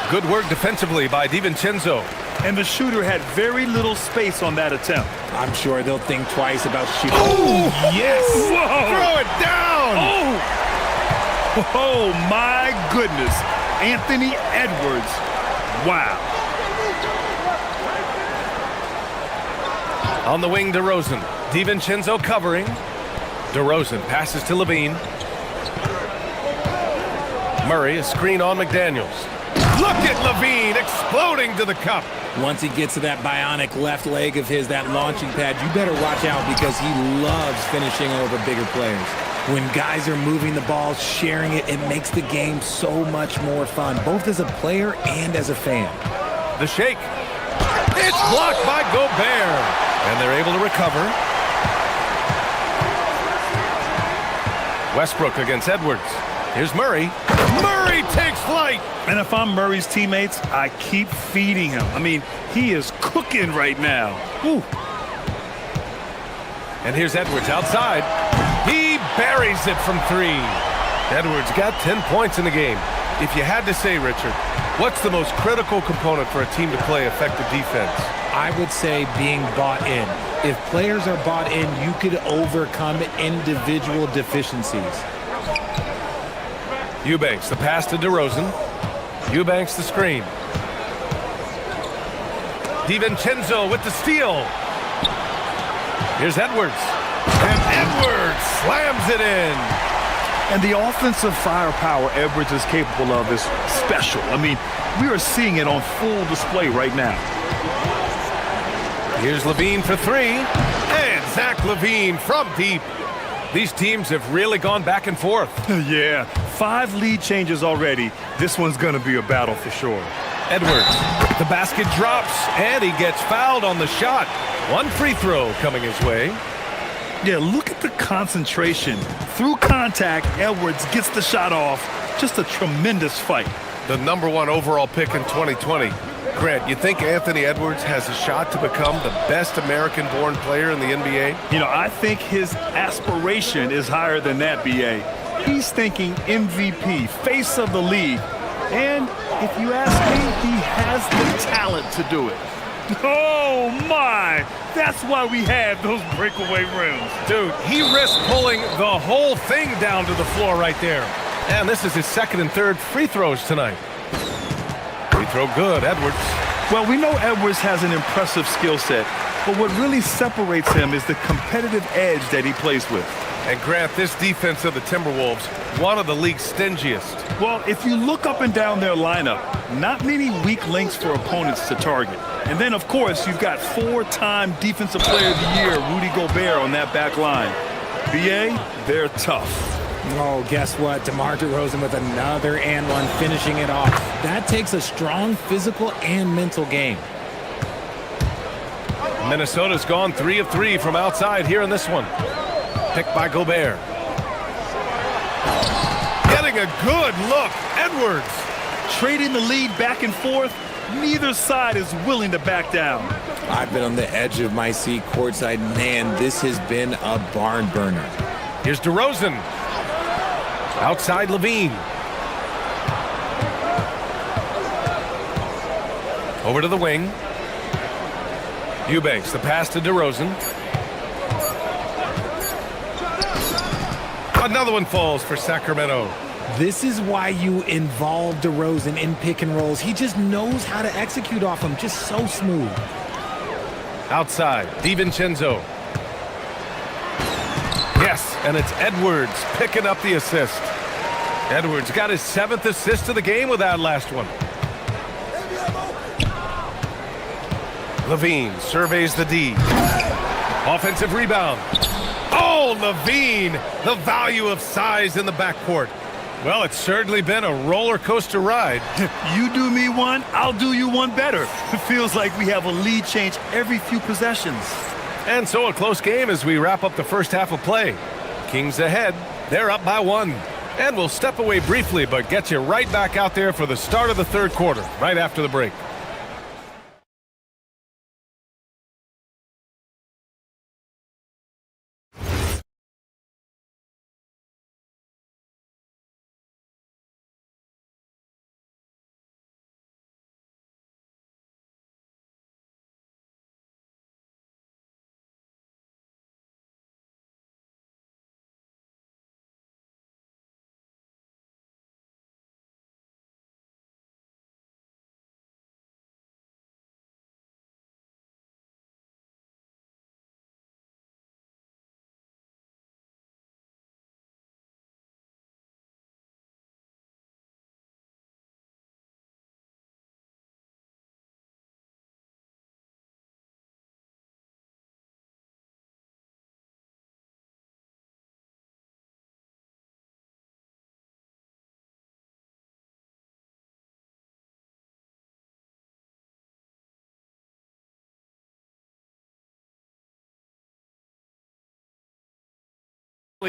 Good work defensively by DiVincenzo. And the shooter had very little space on that attempt. I'm sure they'll think twice about shooting. Oh, yes! Whoa. Throw it down! Oh, my goodness. Anthony Edwards. Wow. On the wing, DeRozan. DiVincenzo covering. DeRozan passes to Levine. Murray, a screen on McDaniels. Look at Levine exploding to the cup. Once he gets to that bionic left leg of his, that launching pad, you better watch out because he loves finishing over bigger players. When guys are moving the ball, sharing it, it makes the game so much more fun, both as a player and as a fan. The shake. It's blocked by Gobert. And they're able to recover. Westbrook against Edwards. Here's Murray. Murray takes flight. And if I'm Murray's teammates, I keep feeding him. I mean, he is cooking right now. Woo. And here's Edwards outside. He buries it from 3. Edwards got 10 points in the game. If you had to say, Richard, what's the most critical component for a team to play effective defense? I would say being bought in. If players are bought in, you could overcome individual deficiencies. Eubanks, the pass to DeRozan. Eubanks, the screen. DiVincenzo with the steal. Here's Edwards. And Edwards slams it in. And the offensive firepower Edwards is capable of is special. I mean, we are seeing it on full display right now. Here's Levine for three. And Zach Levine from deep. These teams have really gone back and forth. Yeah, 5 lead changes already. This one's going to be a battle for sure. Edwards, the basket drops, and he gets fouled on the shot. 1 free throw coming his way. Yeah, look at the concentration. Through contact, Edwards gets the shot off. Just a tremendous fight. The #1 overall pick in 2020. Grant, you think Anthony Edwards has a shot to become the best American-born player in the NBA? You know, I think his aspiration is higher than that, B.A. He's thinking MVP, face of the league. And if you ask me, he has the talent to do it. Oh, my! That's why we have those breakaway rims. Dude, he risked pulling the whole thing down to the floor right there. And this is his 2nd and 3rd free throws tonight. Free throw good, Edwards. Well, we know Edwards has an impressive skill set, but what really separates him is the competitive edge that he plays with. And Grant, this defense of the Timberwolves, one of the league's stingiest. Well, if you look up and down their lineup, not many weak links for opponents to target. And then, of course, you've got 4-time Defensive Player of the Year, Rudy Gobert, on that back line. B.A., they're tough. Oh, guess what? DeMar DeRozan with another and one, finishing it off. That takes a strong physical and mental game. Minnesota's gone 3 of 3 from outside here in this one. Picked by Gobert. Getting a good look. Edwards. Trading the lead back and forth. Neither side is willing to back down. I've been on the edge of my seat courtside. Man, this has been a barn burner. Here's DeRozan. Outside Levine. Over to the wing. Eubanks, the pass to DeRozan. Another one falls for Sacramento. This is why you involve DeRozan in pick and rolls. He just knows how to execute off them, just so smooth. Outside, DiVincenzo. Yes, and it's Edwards picking up the assist. Edwards got his 7th assist of the game with that last one. Levine surveys the D. Offensive rebound. Oh, Levine, the value of size in the backcourt. Well, it's certainly been a roller coaster ride. You do me one, I'll do you one better. It feels like we have a lead change every few possessions. And so a close game as we wrap up the first half of play. Kings ahead. They're up by 1. And we'll step away briefly, but get you right back out there for the start of the 3rd quarter, right after the break.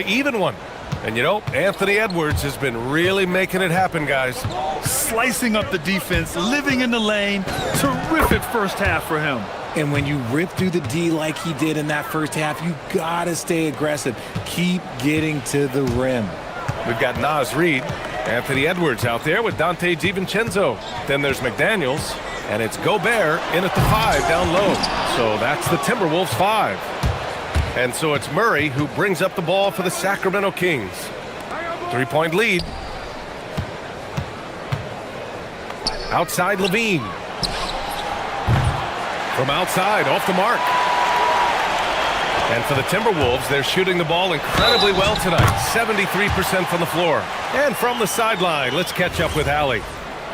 Even one. And you know, Anthony Edwards has been really making it happen, guys. Slicing up the defense, living in the lane. Terrific first half for him. And when you rip through the D like he did in that first half, you gotta stay aggressive. Keep getting to the rim. We've got Naz Reid, Anthony Edwards out there with Dante DiVincenzo. Then there's McDaniels, and it's Gobert in at the 5 down low. So that's the Timberwolves 5. And so it's Murray who brings up the ball for the Sacramento Kings. 3-point lead. Outside Levine. From outside, off the mark. And for the Timberwolves, they're shooting the ball incredibly well tonight. 73% from the floor. And from the sideline, let's catch up with Allie.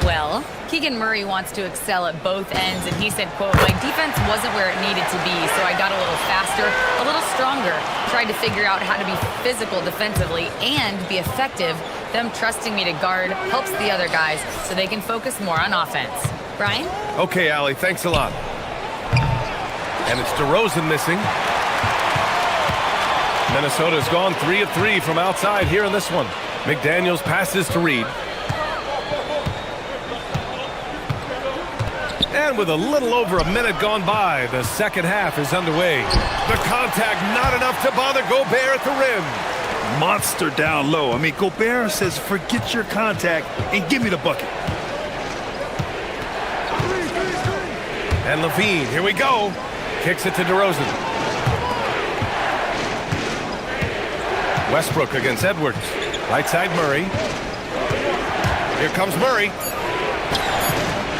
Well, Keegan Murray wants to excel at both ends, and he said, quote, "My defense wasn't where it needed to be, so I got a little faster, a little stronger, tried to figure out how to be physical defensively and be effective. Them trusting me to guard helps the other guys so they can focus more on offense." Brian? Okay, Allie, thanks a lot. And it's DeRozan missing. Minnesota's gone 3 of 3 from outside here in this one. McDaniels passes to Reed. And with a little over a minute gone by, the second half is underway. The contact not enough to bother Gobert at the rim. Monster down low. I mean, Gobert says, forget your contact and give me the bucket. And Levine, here we go. Kicks it to DeRozan. Westbrook against Edwards. Right side Murray. Here comes Murray.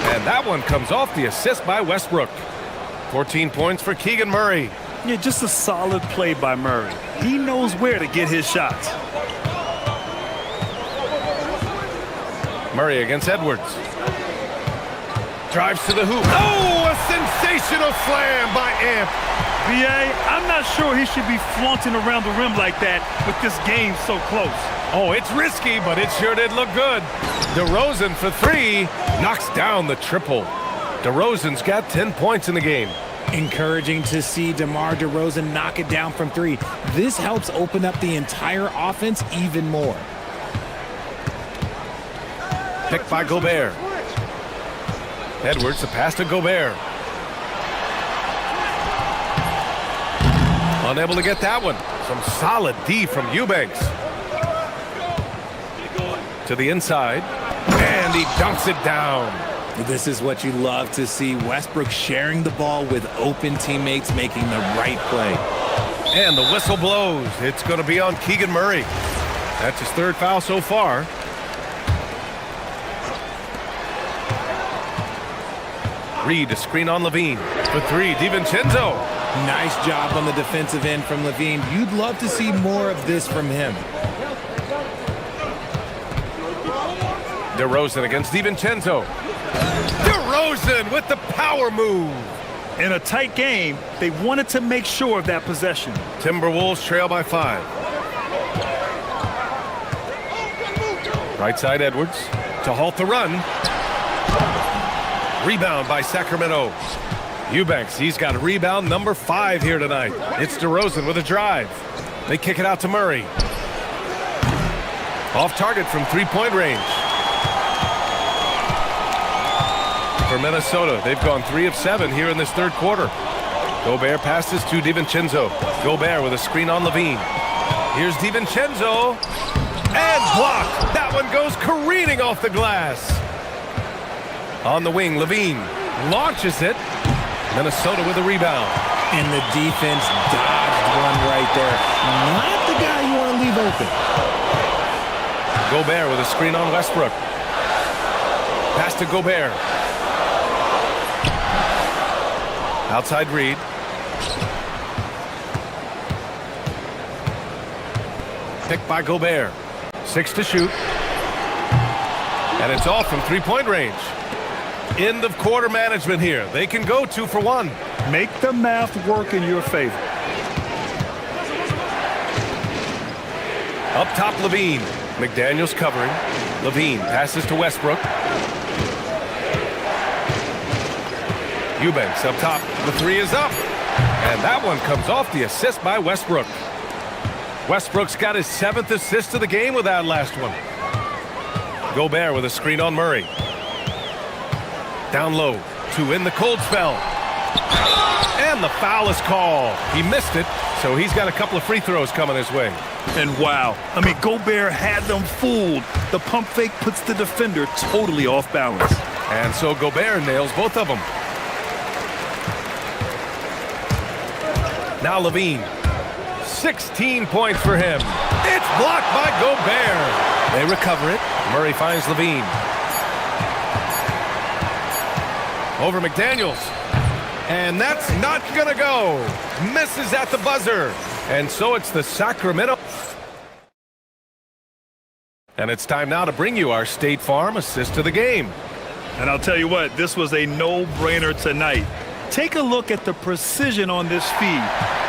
And that one comes off the assist by Westbrook. 14 points for Keegan Murray. Yeah, just a solid play by Murray. He knows where to get his shots. Murray against Edwards. Drives to the hoop. Oh, a sensational slam by Amp. B.A., I'm not sure he should be flaunting around the rim like that with this game so close. Oh, it's risky, but it sure did look good. DeRozan for 3 knocks down the triple. DeRozan's got 10 points in the game. Encouraging to see DeMar DeRozan knock it down from 3. This helps open up the entire offense even more. Picked by Gobert. Edwards, a pass to Gobert. Unable to get that one. Some solid D from Eubanks. To the inside. And he dunks it down. This is what you love to see. Westbrook sharing the ball with open teammates, making the right play. And the whistle blows. It's going to be on Keegan Murray. That's his 3rd foul so far. Reed, a screen on Levine. For 3, DiVincenzo. Nice job on the defensive end from Levine. You'd love to see more of this from him. DeRozan against DiVincenzo. DeRozan with the power move. In a tight game, they wanted to make sure of that possession. Timberwolves trail by 5. Right side Edwards to halt the run. Rebound by Sacramento. Eubanks, he's got rebound number 5 here tonight. It's DeRozan with a drive. They kick it out to Murray. Off target from 3-point range. For Minnesota, they've gone 3 of 7 here in this 3rd quarter. Gobert passes to DiVincenzo. Gobert with a screen on Levine. Here's DiVincenzo. And blocked. That one goes careening off the glass. On the wing, Levine launches it. Minnesota with a rebound. And the defense dodged one right there. Not the guy you want to leave open. Gobert with a screen on Westbrook. Pass to Gobert. Outside Reed. Picked by Gobert. 6 to shoot. And it's off from 3-point range. End of quarter management here. They can go 2 for 1. Make the math work in your favor. Up top, Levine. McDaniels covering. Levine passes to Westbrook. Eubanks up top. The 3 is up. And that one comes off the assist by Westbrook. Westbrook's got his 7th assist of the game with that last one. Gobert with a screen on Murray. Down low to in the cold spell. And the foul is called. He missed it, so he's got a couple of free throws coming his way. And wow, I mean, Gobert had them fooled. The pump fake puts the defender totally off balance. And so Gobert nails both of them. Now Levine. 16 points for him. It's blocked by Gobert. They recover it. Murray finds Levine. Over McDaniels. And that's not going to go. Misses at the buzzer. And so it's the Sacramento. And it's time now to bring you our State Farm assist of the game. And I'll tell you what, this was a no-brainer tonight. Take a look at the precision on this feed.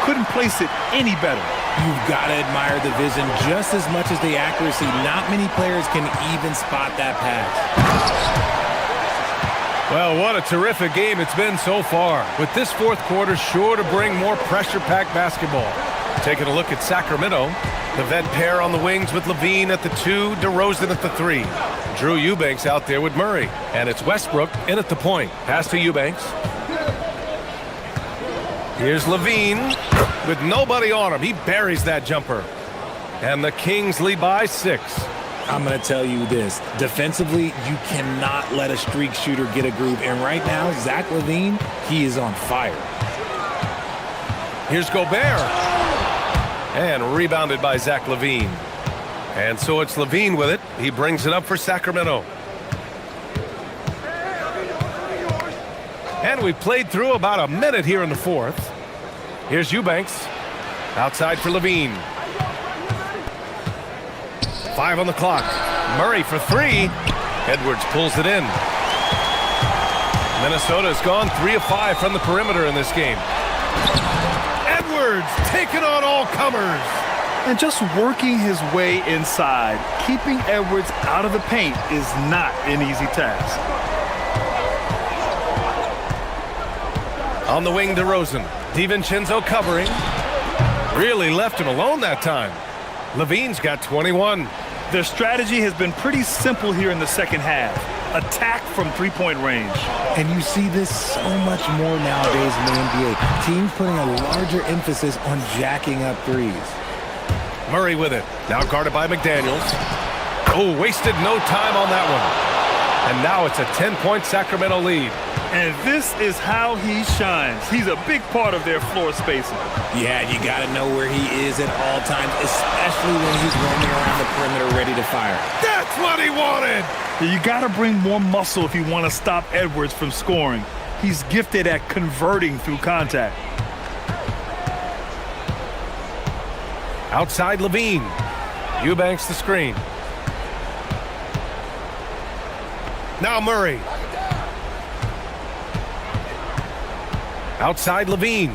Couldn't place it any better. You've got to admire the vision just as much as the accuracy. Not many players can even spot that pass. Well, what a terrific game it's been so far, with this fourth quarter sure to bring more pressure-packed basketball. Taking a look at Sacramento, the vet pair on the wings with Levine at the 2, DeRozan at the 3. Drew Eubanks out there with Murray, and it's Westbrook in at the point. Pass to Eubanks. Here's Levine with nobody on him. He buries that jumper. And the Kings lead by 6. I'm going to tell you this. Defensively, you cannot let a streak shooter get a groove. And right now, Zach LaVine, he is on fire. Here's Gobert. And rebounded by Zach LaVine. And so it's LaVine with it. He brings it up for Sacramento. And we played through about a minute here in the fourth. Here's Eubanks. Outside for LaVine. 5 on the clock. Murray for 3. Edwards pulls it in. Minnesota has gone 3 of 5 from the perimeter in this game. Edwards taking on all comers. And just working his way inside, keeping Edwards out of the paint is not an easy task. On the wing, DeRozan. DiVincenzo covering. Really left him alone that time. Levine's got 21. Their strategy has been pretty simple here in the second half. Attack from three-point range. And you see this so much more nowadays in the NBA. Teams putting a larger emphasis on jacking up threes. Murray with it. Now guarded by McDaniels. Oh, wasted no time on that one. And now it's a 10-point Sacramento lead. And this is how he shines. He's a big part of their floor spacing. Yeah, you got to know where he is at all times, especially when he's roaming around the perimeter ready to fire. That's what he wanted! You got to bring more muscle if you want to stop Edwards from scoring. He's gifted at converting through contact. Outside Levine. Eubanks the screen. Now Murray. Outside Levine.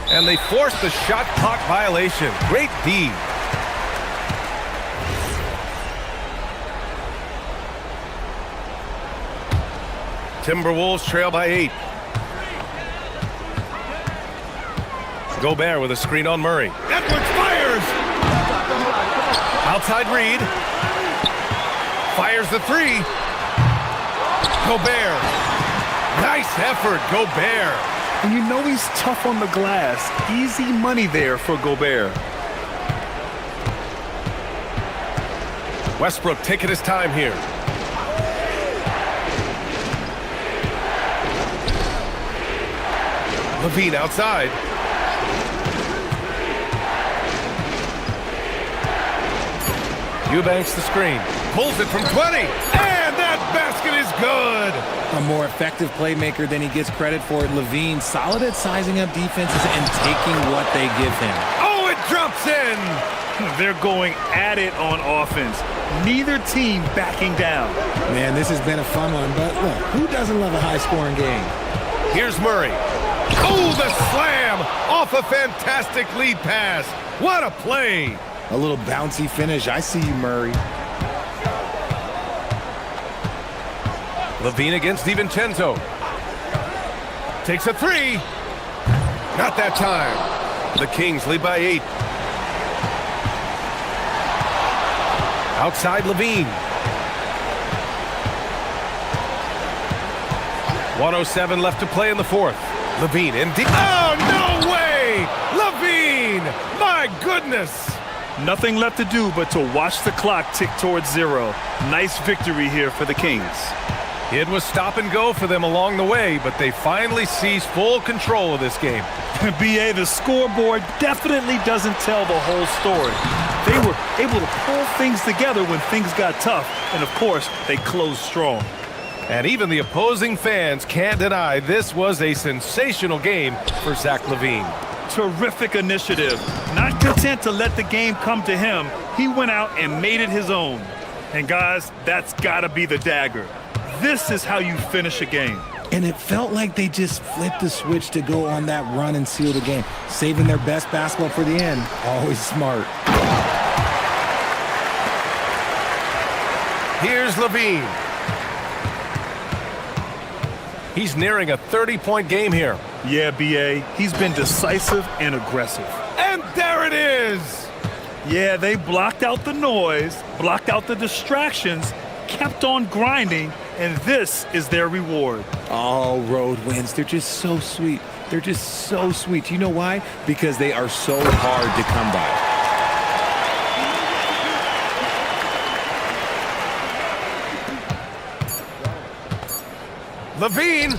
And they forced the shot clock violation. Great D. Timberwolves trail by 8. Gobert with a screen on Murray. Edwards fires! Outside Reed. Fires the 3. Gobert. Nice effort, Gobert. And you know he's tough on the glass. Easy money there for Gobert. Westbrook taking his time here. Levine outside. Eubanks the screen. Pulls it from 20. And that basket is good. A more effective playmaker than he gets credit for. Levine solid at sizing up defenses and taking what they give him. Oh, it drops in. They're going at it on offense. Neither team backing down. Man, this has been a fun one, but look, who doesn't love a high-scoring game? Here's Murray. Oh, the slam off a fantastic lead pass. What a play. A little bouncy finish. I see you, Murray. Levine against DiVincenzo. Takes a 3. Not that time. The Kings lead by 8. Outside Levine. 1:07 left to play in the fourth. Levine in deep. Oh, no way! Levine! My goodness! Nothing left to do but to watch the clock tick towards 0. Nice victory here for the Kings. It was stop and go for them along the way, but they finally seized full control of this game. BA, the scoreboard definitely doesn't tell the whole story. They were able to pull things together when things got tough, and of course, they closed strong. And even the opposing fans can't deny this was a sensational game for Zach LaVine. Terrific initiative. Not content to let the game come to him, he went out and made it his own. And guys, that's gotta be the dagger. This is how you finish a game. And it felt like they just flipped the switch to go on that run and seal the game, saving their best basketball for the end. Always smart. Here's LaVine. He's nearing a 30-point game here. Yeah, B.A., he's been decisive and aggressive. And there it is! Yeah, they blocked out the noise, blocked out the distractions, kept on grinding, and this is their reward. Oh, road wins. They're just so sweet. They're just so sweet. You know why? Because they are so hard to come by. LaVine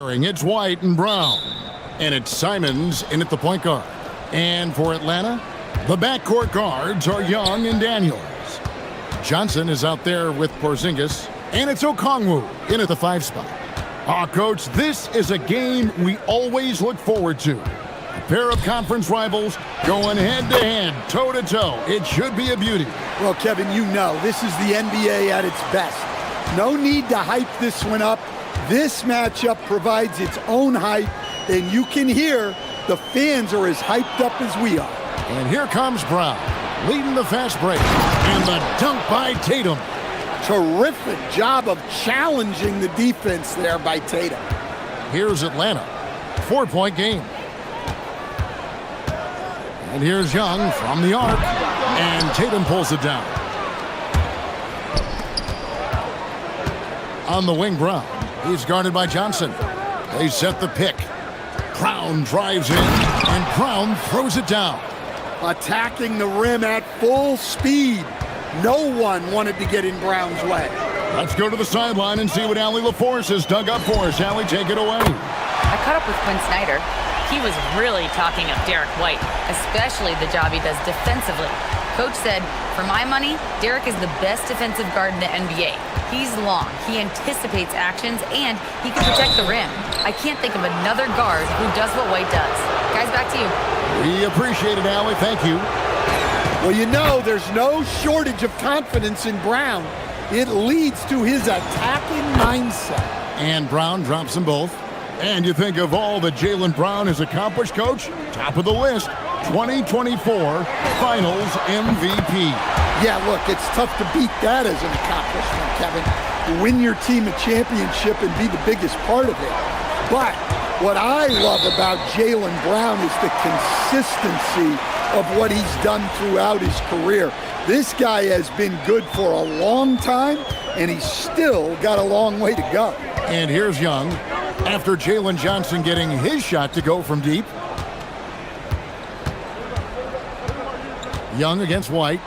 It's White and Brown. And it's Simons in at the point guard. And for Atlanta, the backcourt guards are Young and Daniels. Johnson is out there with Porzingis. And it's Okongwu in at the 5 spot. Coach, this is a game we always look forward to. A pair of conference rivals going head-to-head, toe-to-toe. It should be a beauty. Well, Kevin, you know, this is the NBA at its best. No need to hype this one up. This matchup provides its own hype, and you can hear the fans are as hyped up as we are. And here comes Brown, leading the fast break. And the dunk by Tatum. Terrific job of challenging the defense there by Tatum. Here's Atlanta, 4-point game. And here's Young from the arc, and Tatum pulls it down. On the wing, Brown. He's guarded by Johnson. They set the pick. Brown drives in, and Brown throws it down. Attacking the rim at full speed. No one wanted to get in Brown's way. Let's go to the sideline and see what Allie LaForce has dug up for us. Allie, take it away. I caught up with Quinn Snyder. He was really talking up Derek White, especially the job he does defensively. Coach said, for my money, Derek is the best defensive guard in the NBA. He's long, he anticipates actions, and he can protect the rim. I can't think of another guard who does what White does. Guys, back to you. We appreciate it, Allie. Thank you. Well, you know, there's no shortage of confidence in Brown. It leads to his attacking mindset. And Brown drops them both. And you think of all that Jaylen Brown has accomplished, Coach? Top of the list, 2024 Finals MVP. Yeah, look, it's tough to beat that as an accomplishment, Kevin. To win your team a championship and be the biggest part of it. But what I love about Jaylen Brown is the consistency of what he's done throughout his career. This guy has been good for a long time, and he's still got a long way to go. And here's Young, after Jalen Johnson getting his shot to go from deep. Young against White.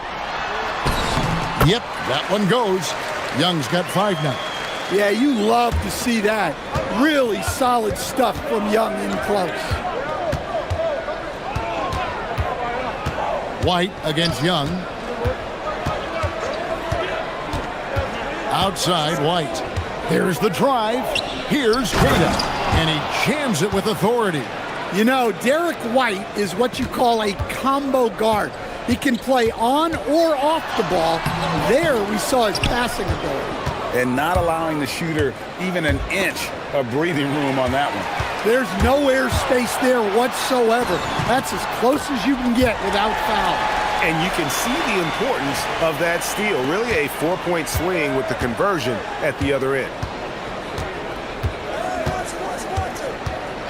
Yep, that one goes. Young's got 5 now. Yeah, you love to see that. Really solid stuff from Young in close. White against Young. Outside, White. There's the drive. Here's Tatum. And he jams it with authority. You know, Derek White is what you call a combo guard. He can play on or off the ball. There we saw his passing ability. And not allowing the shooter even an inch of breathing room on that one. There's no airspace there whatsoever. That's as close as you can get without foul. And you can see the importance of that steal. Really a 4-point swing with the conversion at the other end.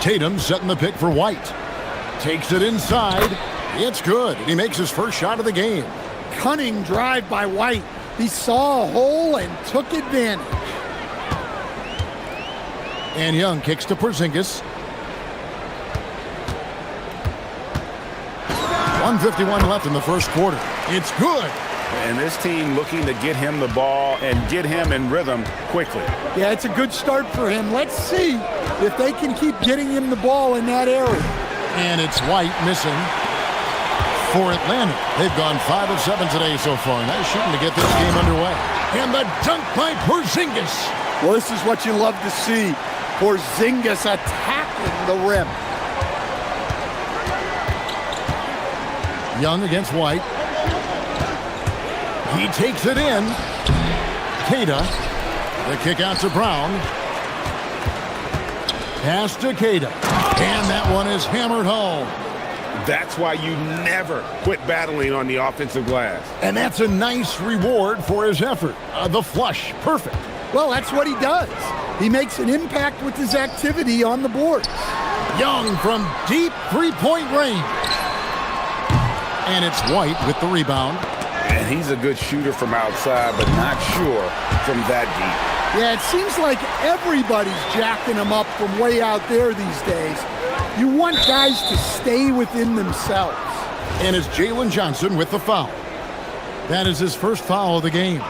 Tatum setting the pick for White. Takes it inside. It's good. He makes his first shot of the game. Cunning drive by White. He saw a hole and took advantage. And Young kicks to Porzingis. 1:51 left in the first quarter. It's good. And this team looking to get him the ball and get him in rhythm quickly. Yeah, it's a good start for him. Let's see if they can keep getting him the ball in that area. And it's White missing for Atlanta. They've gone 5 of 7 today so far. Nice shooting to get this game underway. And the dunk by Porzingis. Well, this is what you love to see. Porzingis attacking the rim. Young against White. He takes it in. Queta. The kick out to Brown. Pass to Queta. And that one is hammered home. That's why you never quit battling on the offensive glass. And that's a nice reward for his effort. The flush. Perfect. Well, that's what he does. He makes an impact with his activity on the board. Young from deep three-point range. And it's White with the rebound. And he's a good shooter from outside, but not sure from that deep. Yeah, it seems like everybody's jacking him up from way out there these days. You want guys to stay within themselves. And it's Jalen Johnson with the foul. That is his first foul of the game.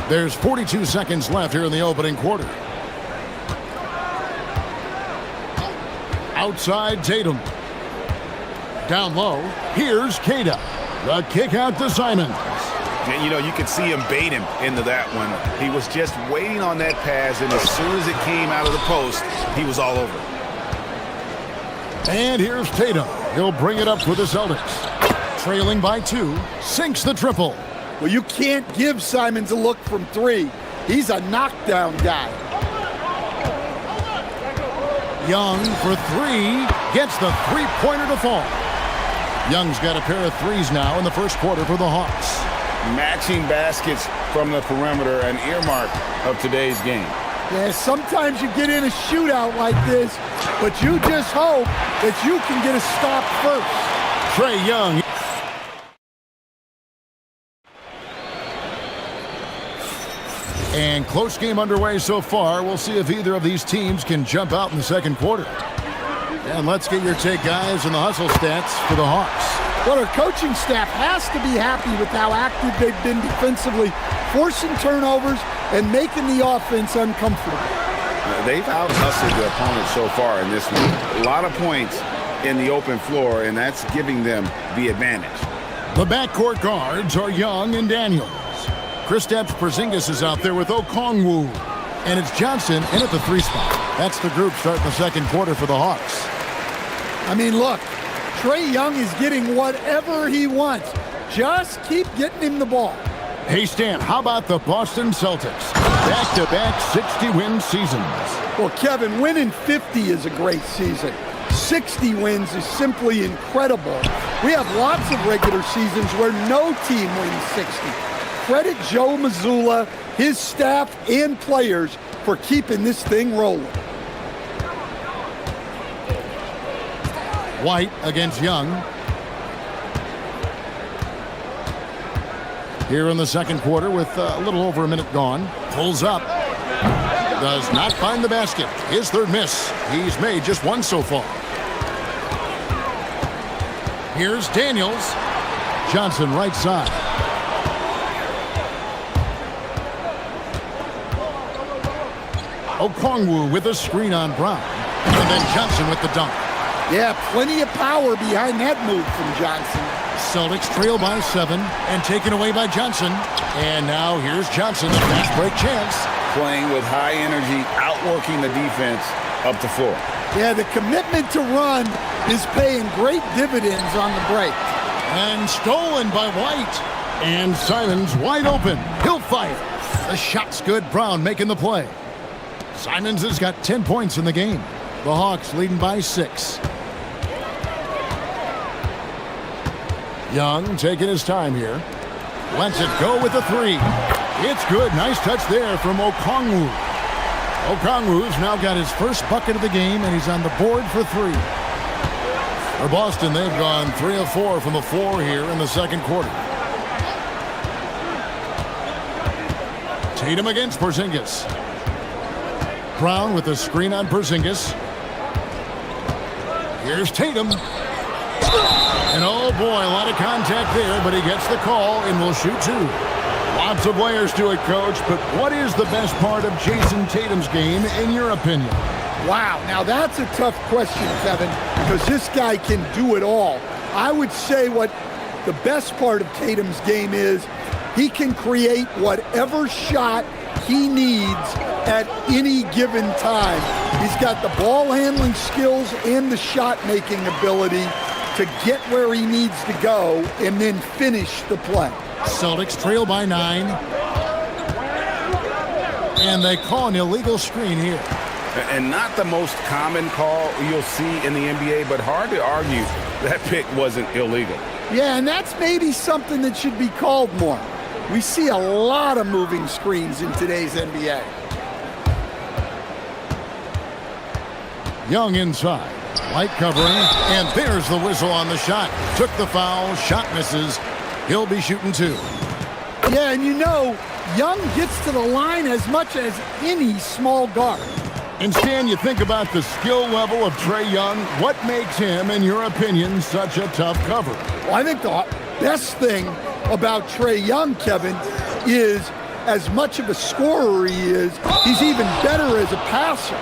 There's 42 seconds left here in the opening quarter. Outside Tatum. Down low, here's Kata. The kick out to Simons. And, you know, you could see him bait him into that one. He was just waiting on that pass, and as soon as it came out of the post, he was all over. And here's Tatum. He'll bring it up for the Celtics. Trailing by 2, sinks the triple. Well, you can't give Simons a look from 3. He's a knockdown guy. Young for 3, gets the three-pointer to fall. Young's got a pair of threes now in the first quarter for the Hawks. Matching baskets from the perimeter, an earmark of today's game. Yeah, sometimes you get in a shootout like this, but you just hope that you can get a stop first. Trae Young. And close game underway so far. We'll see if either of these teams can jump out in the second quarter. And let's get your take, guys, on the hustle stats for the Hawks. Well, our coaching staff has to be happy with how active they've been defensively, forcing turnovers and making the offense uncomfortable. They've out-hustled their opponent so far in this one. A lot of points in the open floor, and that's giving them the advantage. The backcourt guards are Young and Daniels. Kristaps Porzingis is out there with Okongwu. And it's Johnson in at the 3 spot. That's the group starting the second quarter for the Hawks. I mean, look, Trae Young is getting whatever he wants. Just keep getting him the ball. Hey, Stan, how about the Boston Celtics? Back-to-back 60-win seasons. Well, Kevin, winning 50 is a great season. 60 wins is simply incredible. We have lots of regular seasons where no team wins 60. Credit Joe Mazzulla, his staff, and players for keeping this thing rolling. White against Young. Here in the second quarter with a little over a minute gone. Pulls up. Does not find the basket. His third miss. He's made just one so far. Here's Daniels. Johnson right side. Okongwu with a screen on Brown. And then Johnson with the dunk. Yeah, plenty of power behind that move from Johnson. Celtics trail by 7 and taken away by Johnson. And now here's Johnson, a fast break chance. Playing with high energy, outworking the defense up the floor. Yeah, the commitment to run is paying great dividends on the break. And stolen by White. And Simons wide open. He'll fire. The shot's good. Brown making the play. Simons has got 10 points in the game. The Hawks leading by 6. Young taking his time here. Lets it go with a 3. It's good. Nice touch there from Okongwu. Okongwu's now got his first bucket of the game, and he's on the board for 3. For Boston, they've gone 3 of 4 from the floor here in the second quarter. Tatum against Porzingis. Brown with a screen on Porzingis. Here's Tatum. And oh boy, a lot of contact there, but he gets the call and will shoot 2. Lots of layers to it, Coach, but what is the best part of Jason Tatum's game, in your opinion? Wow, now that's a tough question, Kevin, because this guy can do it all. I would say what the best part of Tatum's game is, he can create whatever shot he needs at any given time. He's got the ball handling skills and the shot making ability to get where he needs to go and then finish the play. Celtics trail by 9. And they call an illegal screen here. And not the most common call you'll see in the NBA, but hard to argue that pick wasn't illegal. Yeah, and that's maybe something that should be called more. We see a lot of moving screens in today's NBA. Young inside. Light covering, and there's the whistle on the shot. Took the foul, shot misses. He'll be shooting 2. Yeah, and you know, Young gets to the line as much as any small guard. And Stan, you think about the skill level of Trae Young. What makes him, in your opinion, such a tough cover? Well, I think the best thing about Trae Young, Kevin, is as much of a scorer he is, he's even better as a passer.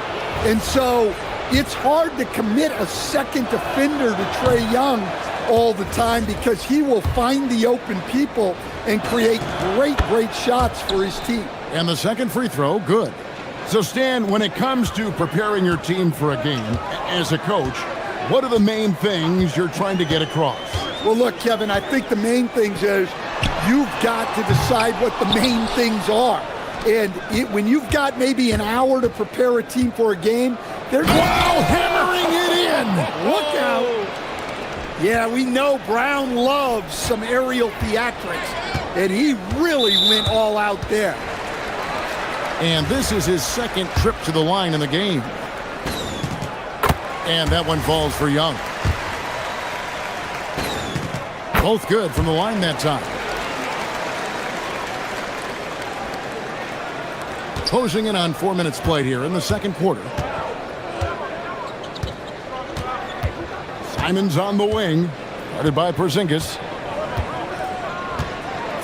And so it's hard to commit a second defender to Trae Young all the time because he will find the open people and create great shots for his team. And the second free throw, good. So, Stan, when it comes to preparing your team for a game, as a coach, what are the main things you're trying to get across? Well, look, Kevin, I think the main things is you've got to decide what the main things are. And when you've got maybe an hour to prepare a team for a game, they're hammering it in. Look out. Yeah, we know Brown loves some aerial theatrics, and he really went all out there. And this is his second trip to the line in the game. And that one falls for Young. Both good from the line that time. Closing in on 4 minutes played here in the second quarter. Simons on the wing, guarded by Porzingis.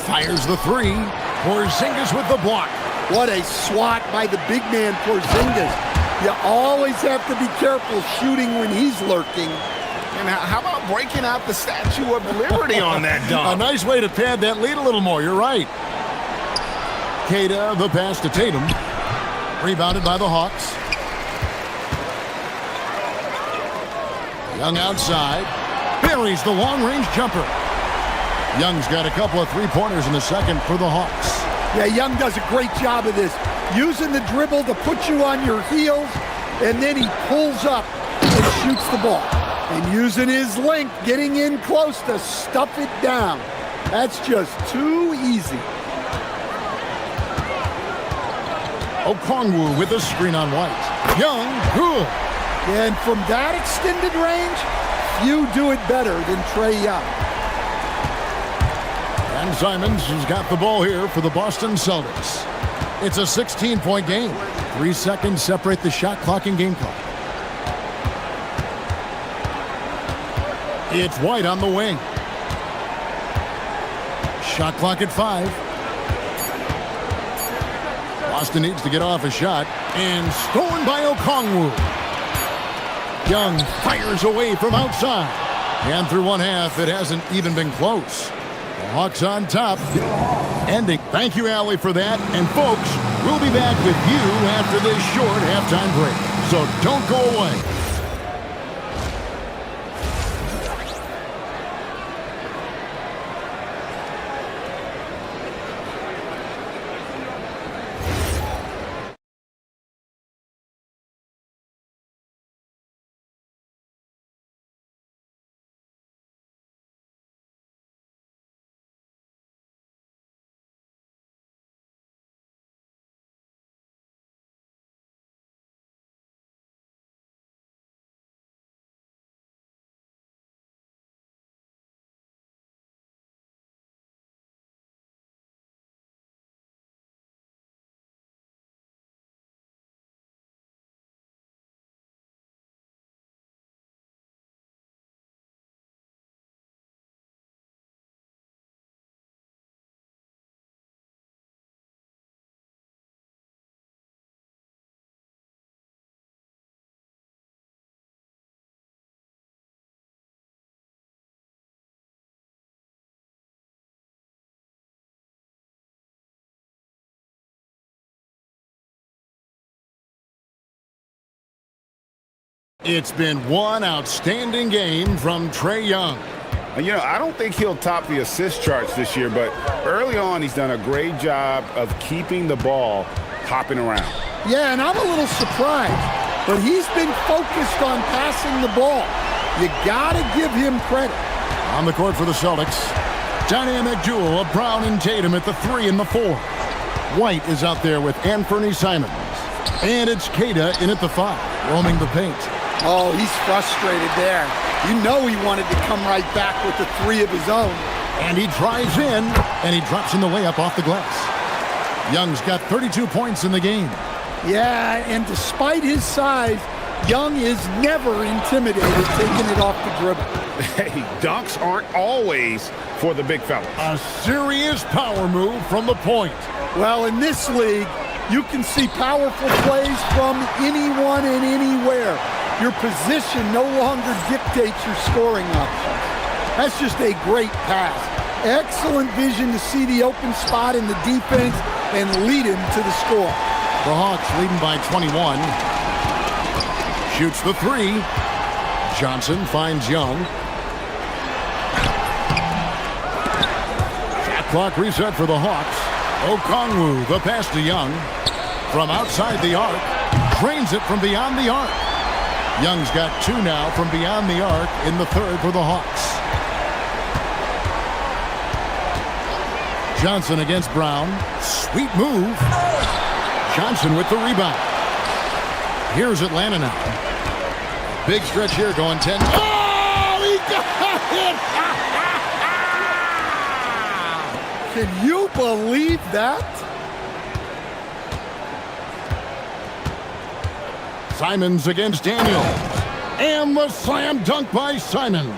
Fires the three. Porzingis with the block. What a swat by the big man Porzingis. You always have to be careful shooting when he's lurking. And how about breaking out the Statue of Liberty on that dunk? A nice way to pad that lead a little more. You're right. Queta, the pass to Tatum. Rebounded by the Hawks. Young outside. Buries the long-range jumper. Young's got a couple of three-pointers in the second for the Hawks. Yeah, Young does a great job of this. Using the dribble to put you on your heels, and then he pulls up and shoots the ball. And using his length, getting in close to stuff it down. That's just too easy. Okongwu with a screen on White. Young, good. And from that extended range, few do it better than Trae Young. And Simons has got the ball here for the Boston Celtics. It's a 16-point game. 3 seconds separate the shot clock and game clock. It's White on the wing. Shot clock at 5. Boston needs to get off a shot. And stolen by Okongwu. Young fires away from outside. And through one half, it hasn't even been close. The Hawks on top. Ending. Thank you, Allie, for that. And folks, we'll be back with you after this short halftime break. So don't go away. It's been one outstanding game from Trae Young. You know, I don't think he'll top the assist charts this year, but early on he's done a great job of keeping the ball hopping around. Yeah, and I'm a little surprised, but he's been focused on passing the ball. You gotta give him credit. On the court for the Celtics, dynamic duo of Brown and Tatum at the 3 and the 4. White is out there with Anthony Simons. And it's Queta in at the 5, roaming the paint. Oh, he's frustrated there. You know he wanted to come right back with the 3 of his own. And he drives in, and he drops in the layup off the glass. Young's got 32 points in the game. Yeah, and despite his size, Young is never intimidated taking it off the dribble. Hey, dunks aren't always for the big fellas. A serious power move from the point. Well, in this league, you can see powerful plays from anyone and anywhere. Your position no longer dictates your scoring options. That's just a great pass. Excellent vision to see the open spot in the defense and lead him to the score. The Hawks leading by 21. Shoots the three. Johnson finds Young. Shot clock reset for the Hawks. Okongwu, the pass to Young. From outside the arc. Drains it from beyond the arc. Young's got two now from beyond the arc in the third for the Hawks. Johnson against Brown. Sweet move. Johnson with the rebound. Here's Atlanta now. Big stretch here going 10. Oh, he got it! Can you believe that? Simons against Daniels. And the slam dunk by Simons.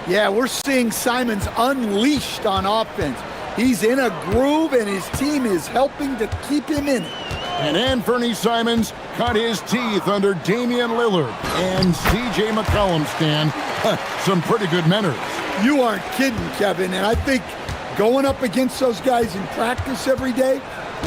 Yeah, we're seeing Simons unleashed on offense. He's in a groove, and his team is helping to keep him in it. And Anthony Simons cut his teeth under Damian Lillard and C.J. McCollum, Stan. Some pretty good mentors. You aren't kidding, Kevin. And I think going up against those guys in practice every day,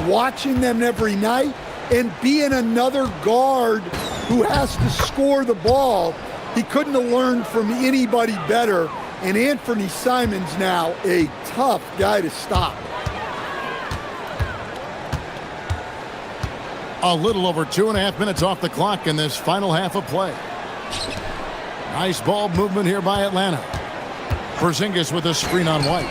watching them every night, and being another guard who has to score the ball, he couldn't have learned from anybody better. And Anthony Simons now a tough guy to stop. A little over 2.5 minutes off the clock in this final half of play. Nice ball movement here by Atlanta. Porzingis with a screen on White.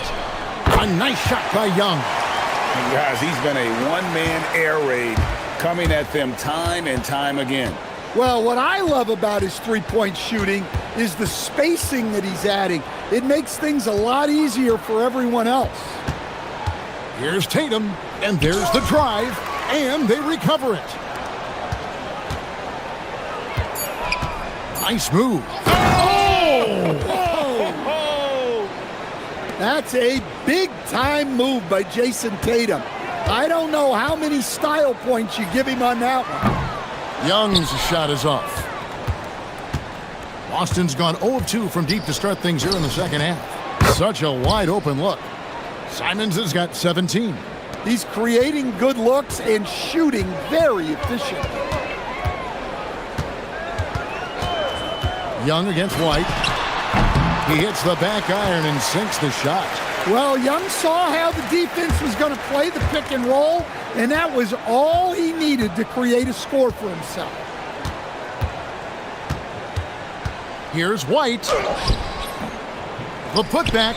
A nice shot by Young. And guys, he's been a one-man air raid coming at them time and time again. Well, what I love about his three-point shooting is the spacing that he's adding. It makes things a lot easier for everyone else. Here's Tatum, and there's the drive, and they recover it. Nice move. That's a big-time move by Jason Tatum. I don't know how many style points you give him on that one. Young's shot is off. Boston's gone 0 of 2 from deep to start things here in the second half. Such a wide-open look. Simons has got 17. He's creating good looks and shooting very efficient. Young against White. He hits the back iron and sinks the shot. Well, Young saw how the defense was going to play the pick and roll, and that was all he needed to create a score for himself. Here's White. The putback.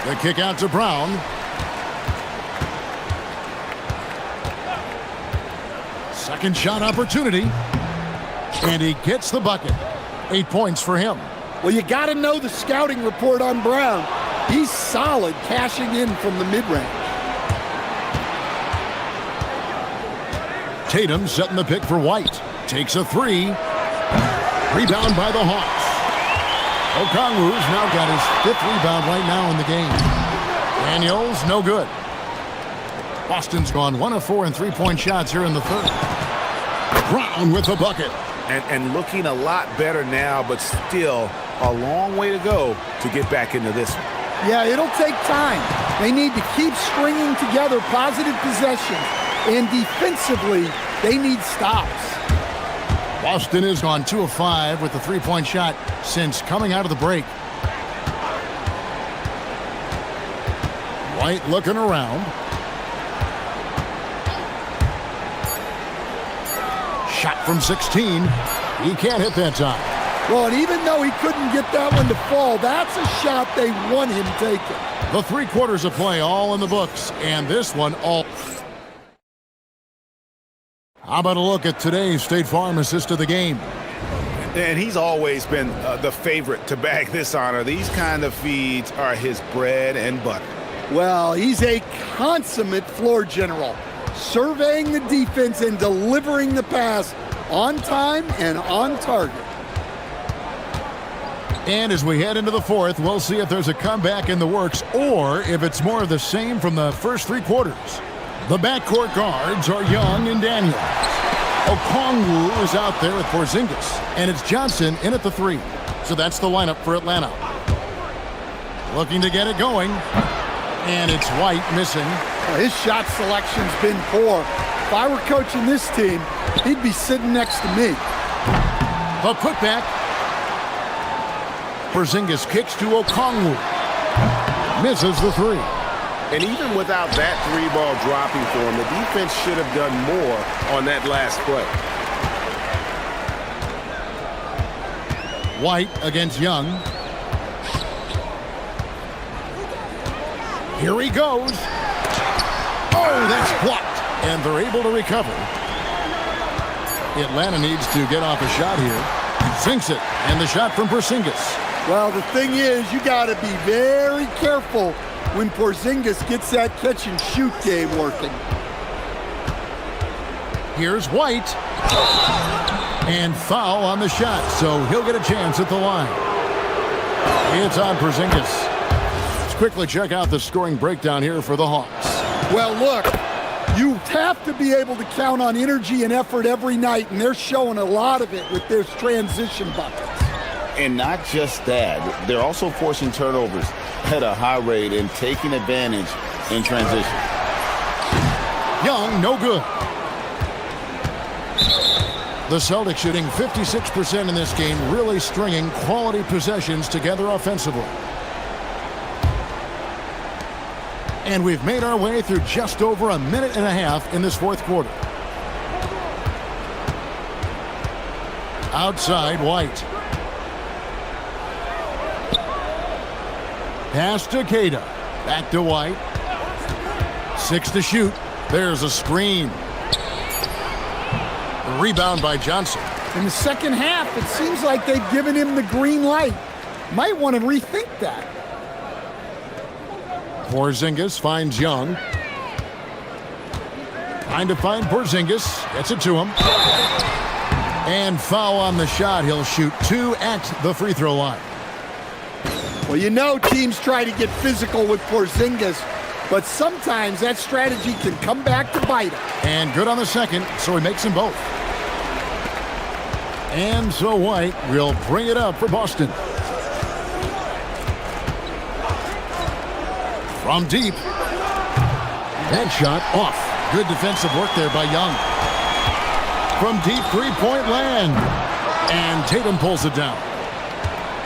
The kick out to Brown. Second shot opportunity. And he gets the bucket. 8 points for him. Well, you got to know the scouting report on Brown. He's solid cashing in from the mid-range. Tatum setting the pick for White. Takes a three. Rebound by the Hawks. Okongwu's now got his 5th rebound right now in the game. Daniels, no good. Boston's gone 1 of 4 in three-point shots here in the third. Brown with the bucket. And looking a lot better now, but still a long way to go to get back into this one. Yeah, it'll take time. They need to keep stringing together positive possessions. And defensively, they need stops. Boston has gone 2 of 5 with the three-point shot since coming out of the break. White looking around. Shot from 16. He can't hit that time. Well, and even though he couldn't get that one to fall, that's a shot they want him taking. The 3 quarters of play all in the books, and this one all. How about a look at today's State Farm assist of the game? And he's always been the favorite to bag this honor. These kind of feeds are his bread and butter. Well, he's a consummate floor general, surveying the defense and delivering the pass on time and on target. And as we head into the fourth, we'll see if there's a comeback in the works or if it's more of the same from the first 3 quarters. The backcourt guards are Young and Daniels. Okongwu is out there with Porzingis, and it's Johnson in at the 3. So that's the lineup for Atlanta. Looking to get it going, and it's White missing. His shot selection's been poor. If I were coaching this team, he'd be sitting next to me. The putback. Porzingis kicks to Okongwu. Misses the 3. And even without that 3-ball dropping for him, the defense should have done more on that last play. White against Young. Here he goes. Oh, that's blocked. And they're able to recover. Atlanta needs to get off a shot here. Sinks it. And the shot from Porzingis. Well, the thing is, you got to be very careful when Porzingis gets that catch-and-shoot game working. Here's White. And foul on the shot, so he'll get a chance at the line. It's on Porzingis. Let's quickly check out the scoring breakdown here for the Hawks. Well, look, you have to be able to count on energy and effort every night, and they're showing a lot of it with their transition buckets. And not just that, they're also forcing turnovers at a high rate and taking advantage in transition. Young, no good. The Celtics shooting 56% in this game, really stringing quality possessions together offensively. And we've made our way through just over a minute and a half in this fourth quarter. Outside, White. Pass to Queta. Back to White. 6 to shoot. There's a screen. Rebound by Johnson. In the second half, it seems like they've given him the green light. Might want to rethink that. Porzingis finds Young. Trying to find Porzingis. Gets it to him. And foul on the shot. He'll shoot 2 at the free throw line. Well, you know teams try to get physical with Porzingis, but sometimes that strategy can come back to bite him. And good on the second, so he makes them both. And so White will bring it up for Boston. From deep. That shot off. Good defensive work there by Young. From deep, three-point land. And Tatum pulls it down.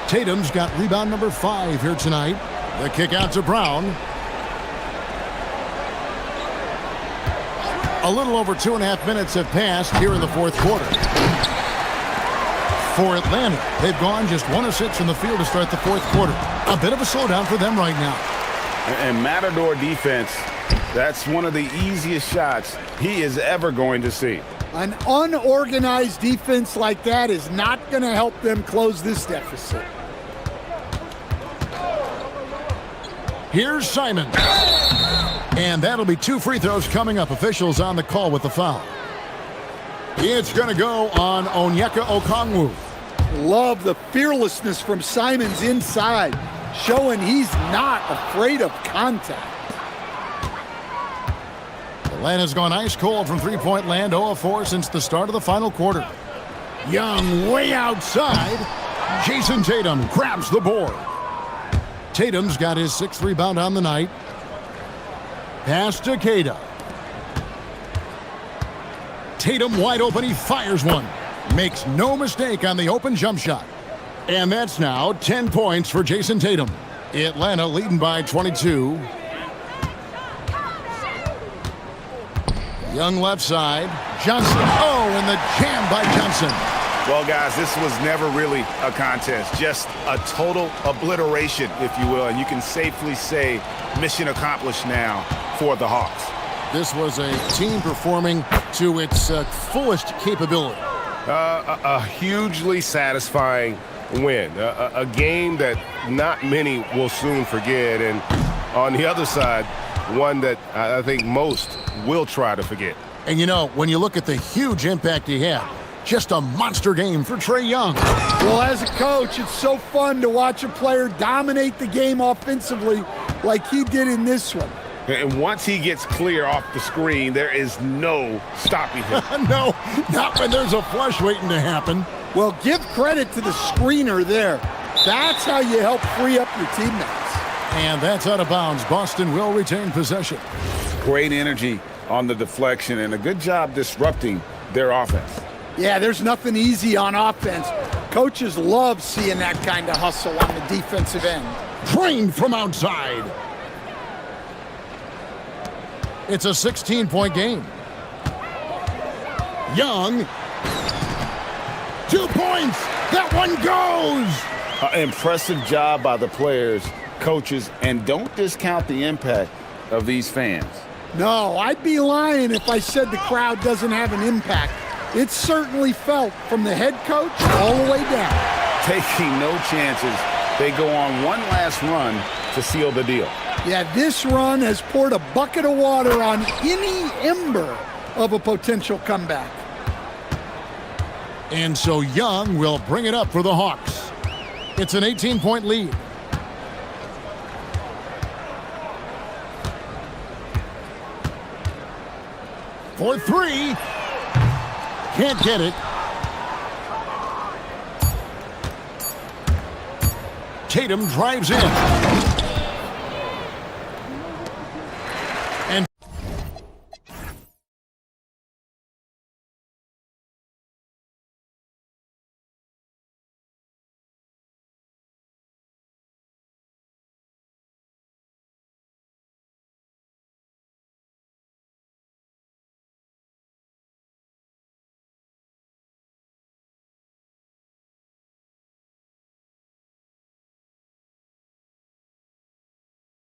Tatum's got rebound number 5 here tonight. The kick out to Brown. A little over 2.5 minutes have passed here in the fourth quarter. For Atlanta, they've gone just 1 of 6 from the field to start the fourth quarter. A bit of a slowdown for them right now. And Matador defense, that's one of the easiest shots he is ever going to see. An unorganized defense like that is not going to help them close this deficit. Here's Simon. And that'll be 2 free throws coming up. Officials on the call with the foul. It's going to go on Onyeka Okongwu. Love the fearlessness from Simons inside, showing he's not afraid of contact. Atlanta's gone ice cold from three-point land, 0 of 4 since the start of the final quarter. Young way outside. Jason Tatum grabs the board. Tatum's got his 6th rebound on the night. Pass to Queta. Tatum wide open, he fires one. Makes no mistake on the open jump shot. And that's now 10 points for Jason Tatum. Atlanta leading by 22. Young left side. Johnson. Oh, and the jam by Johnson. Well, guys, this was never really a contest. Just a total obliteration, if you will. And you can safely say mission accomplished now for the Hawks. This was a team performing to its fullest capability. A hugely satisfying win. A game that not many will soon forget. And on the other side, one that I think most will try to forget. And you know, when you look at the huge impact he had, just a monster game for Trae Young. Well, as a coach, it's so fun to watch a player dominate the game offensively like he did in this one. And once he gets clear off the screen, there is no stopping him. No, not when there's a flush waiting to happen. Well, give credit to the screener there. That's how you help free up your teammates. And that's out of bounds. Boston will retain possession. Great energy on the deflection and a good job disrupting their offense. Yeah, there's nothing easy on offense. Coaches love seeing that kind of hustle on the defensive end. Drained from outside. It's a 16-point game. Young. 2 points. That one goes. Impressive job by the players, coaches, and don't discount the impact of these fans. No, I'd be lying if I said the crowd doesn't have an impact. It's certainly felt from the head coach all the way down. Taking no chances, they go on one last run to seal the deal. Yeah, this run has poured a bucket of water on any ember of a potential comeback. And so Young will bring it up for the Hawks. It's an 18-point lead. For three. Can't get it. Tatum drives in.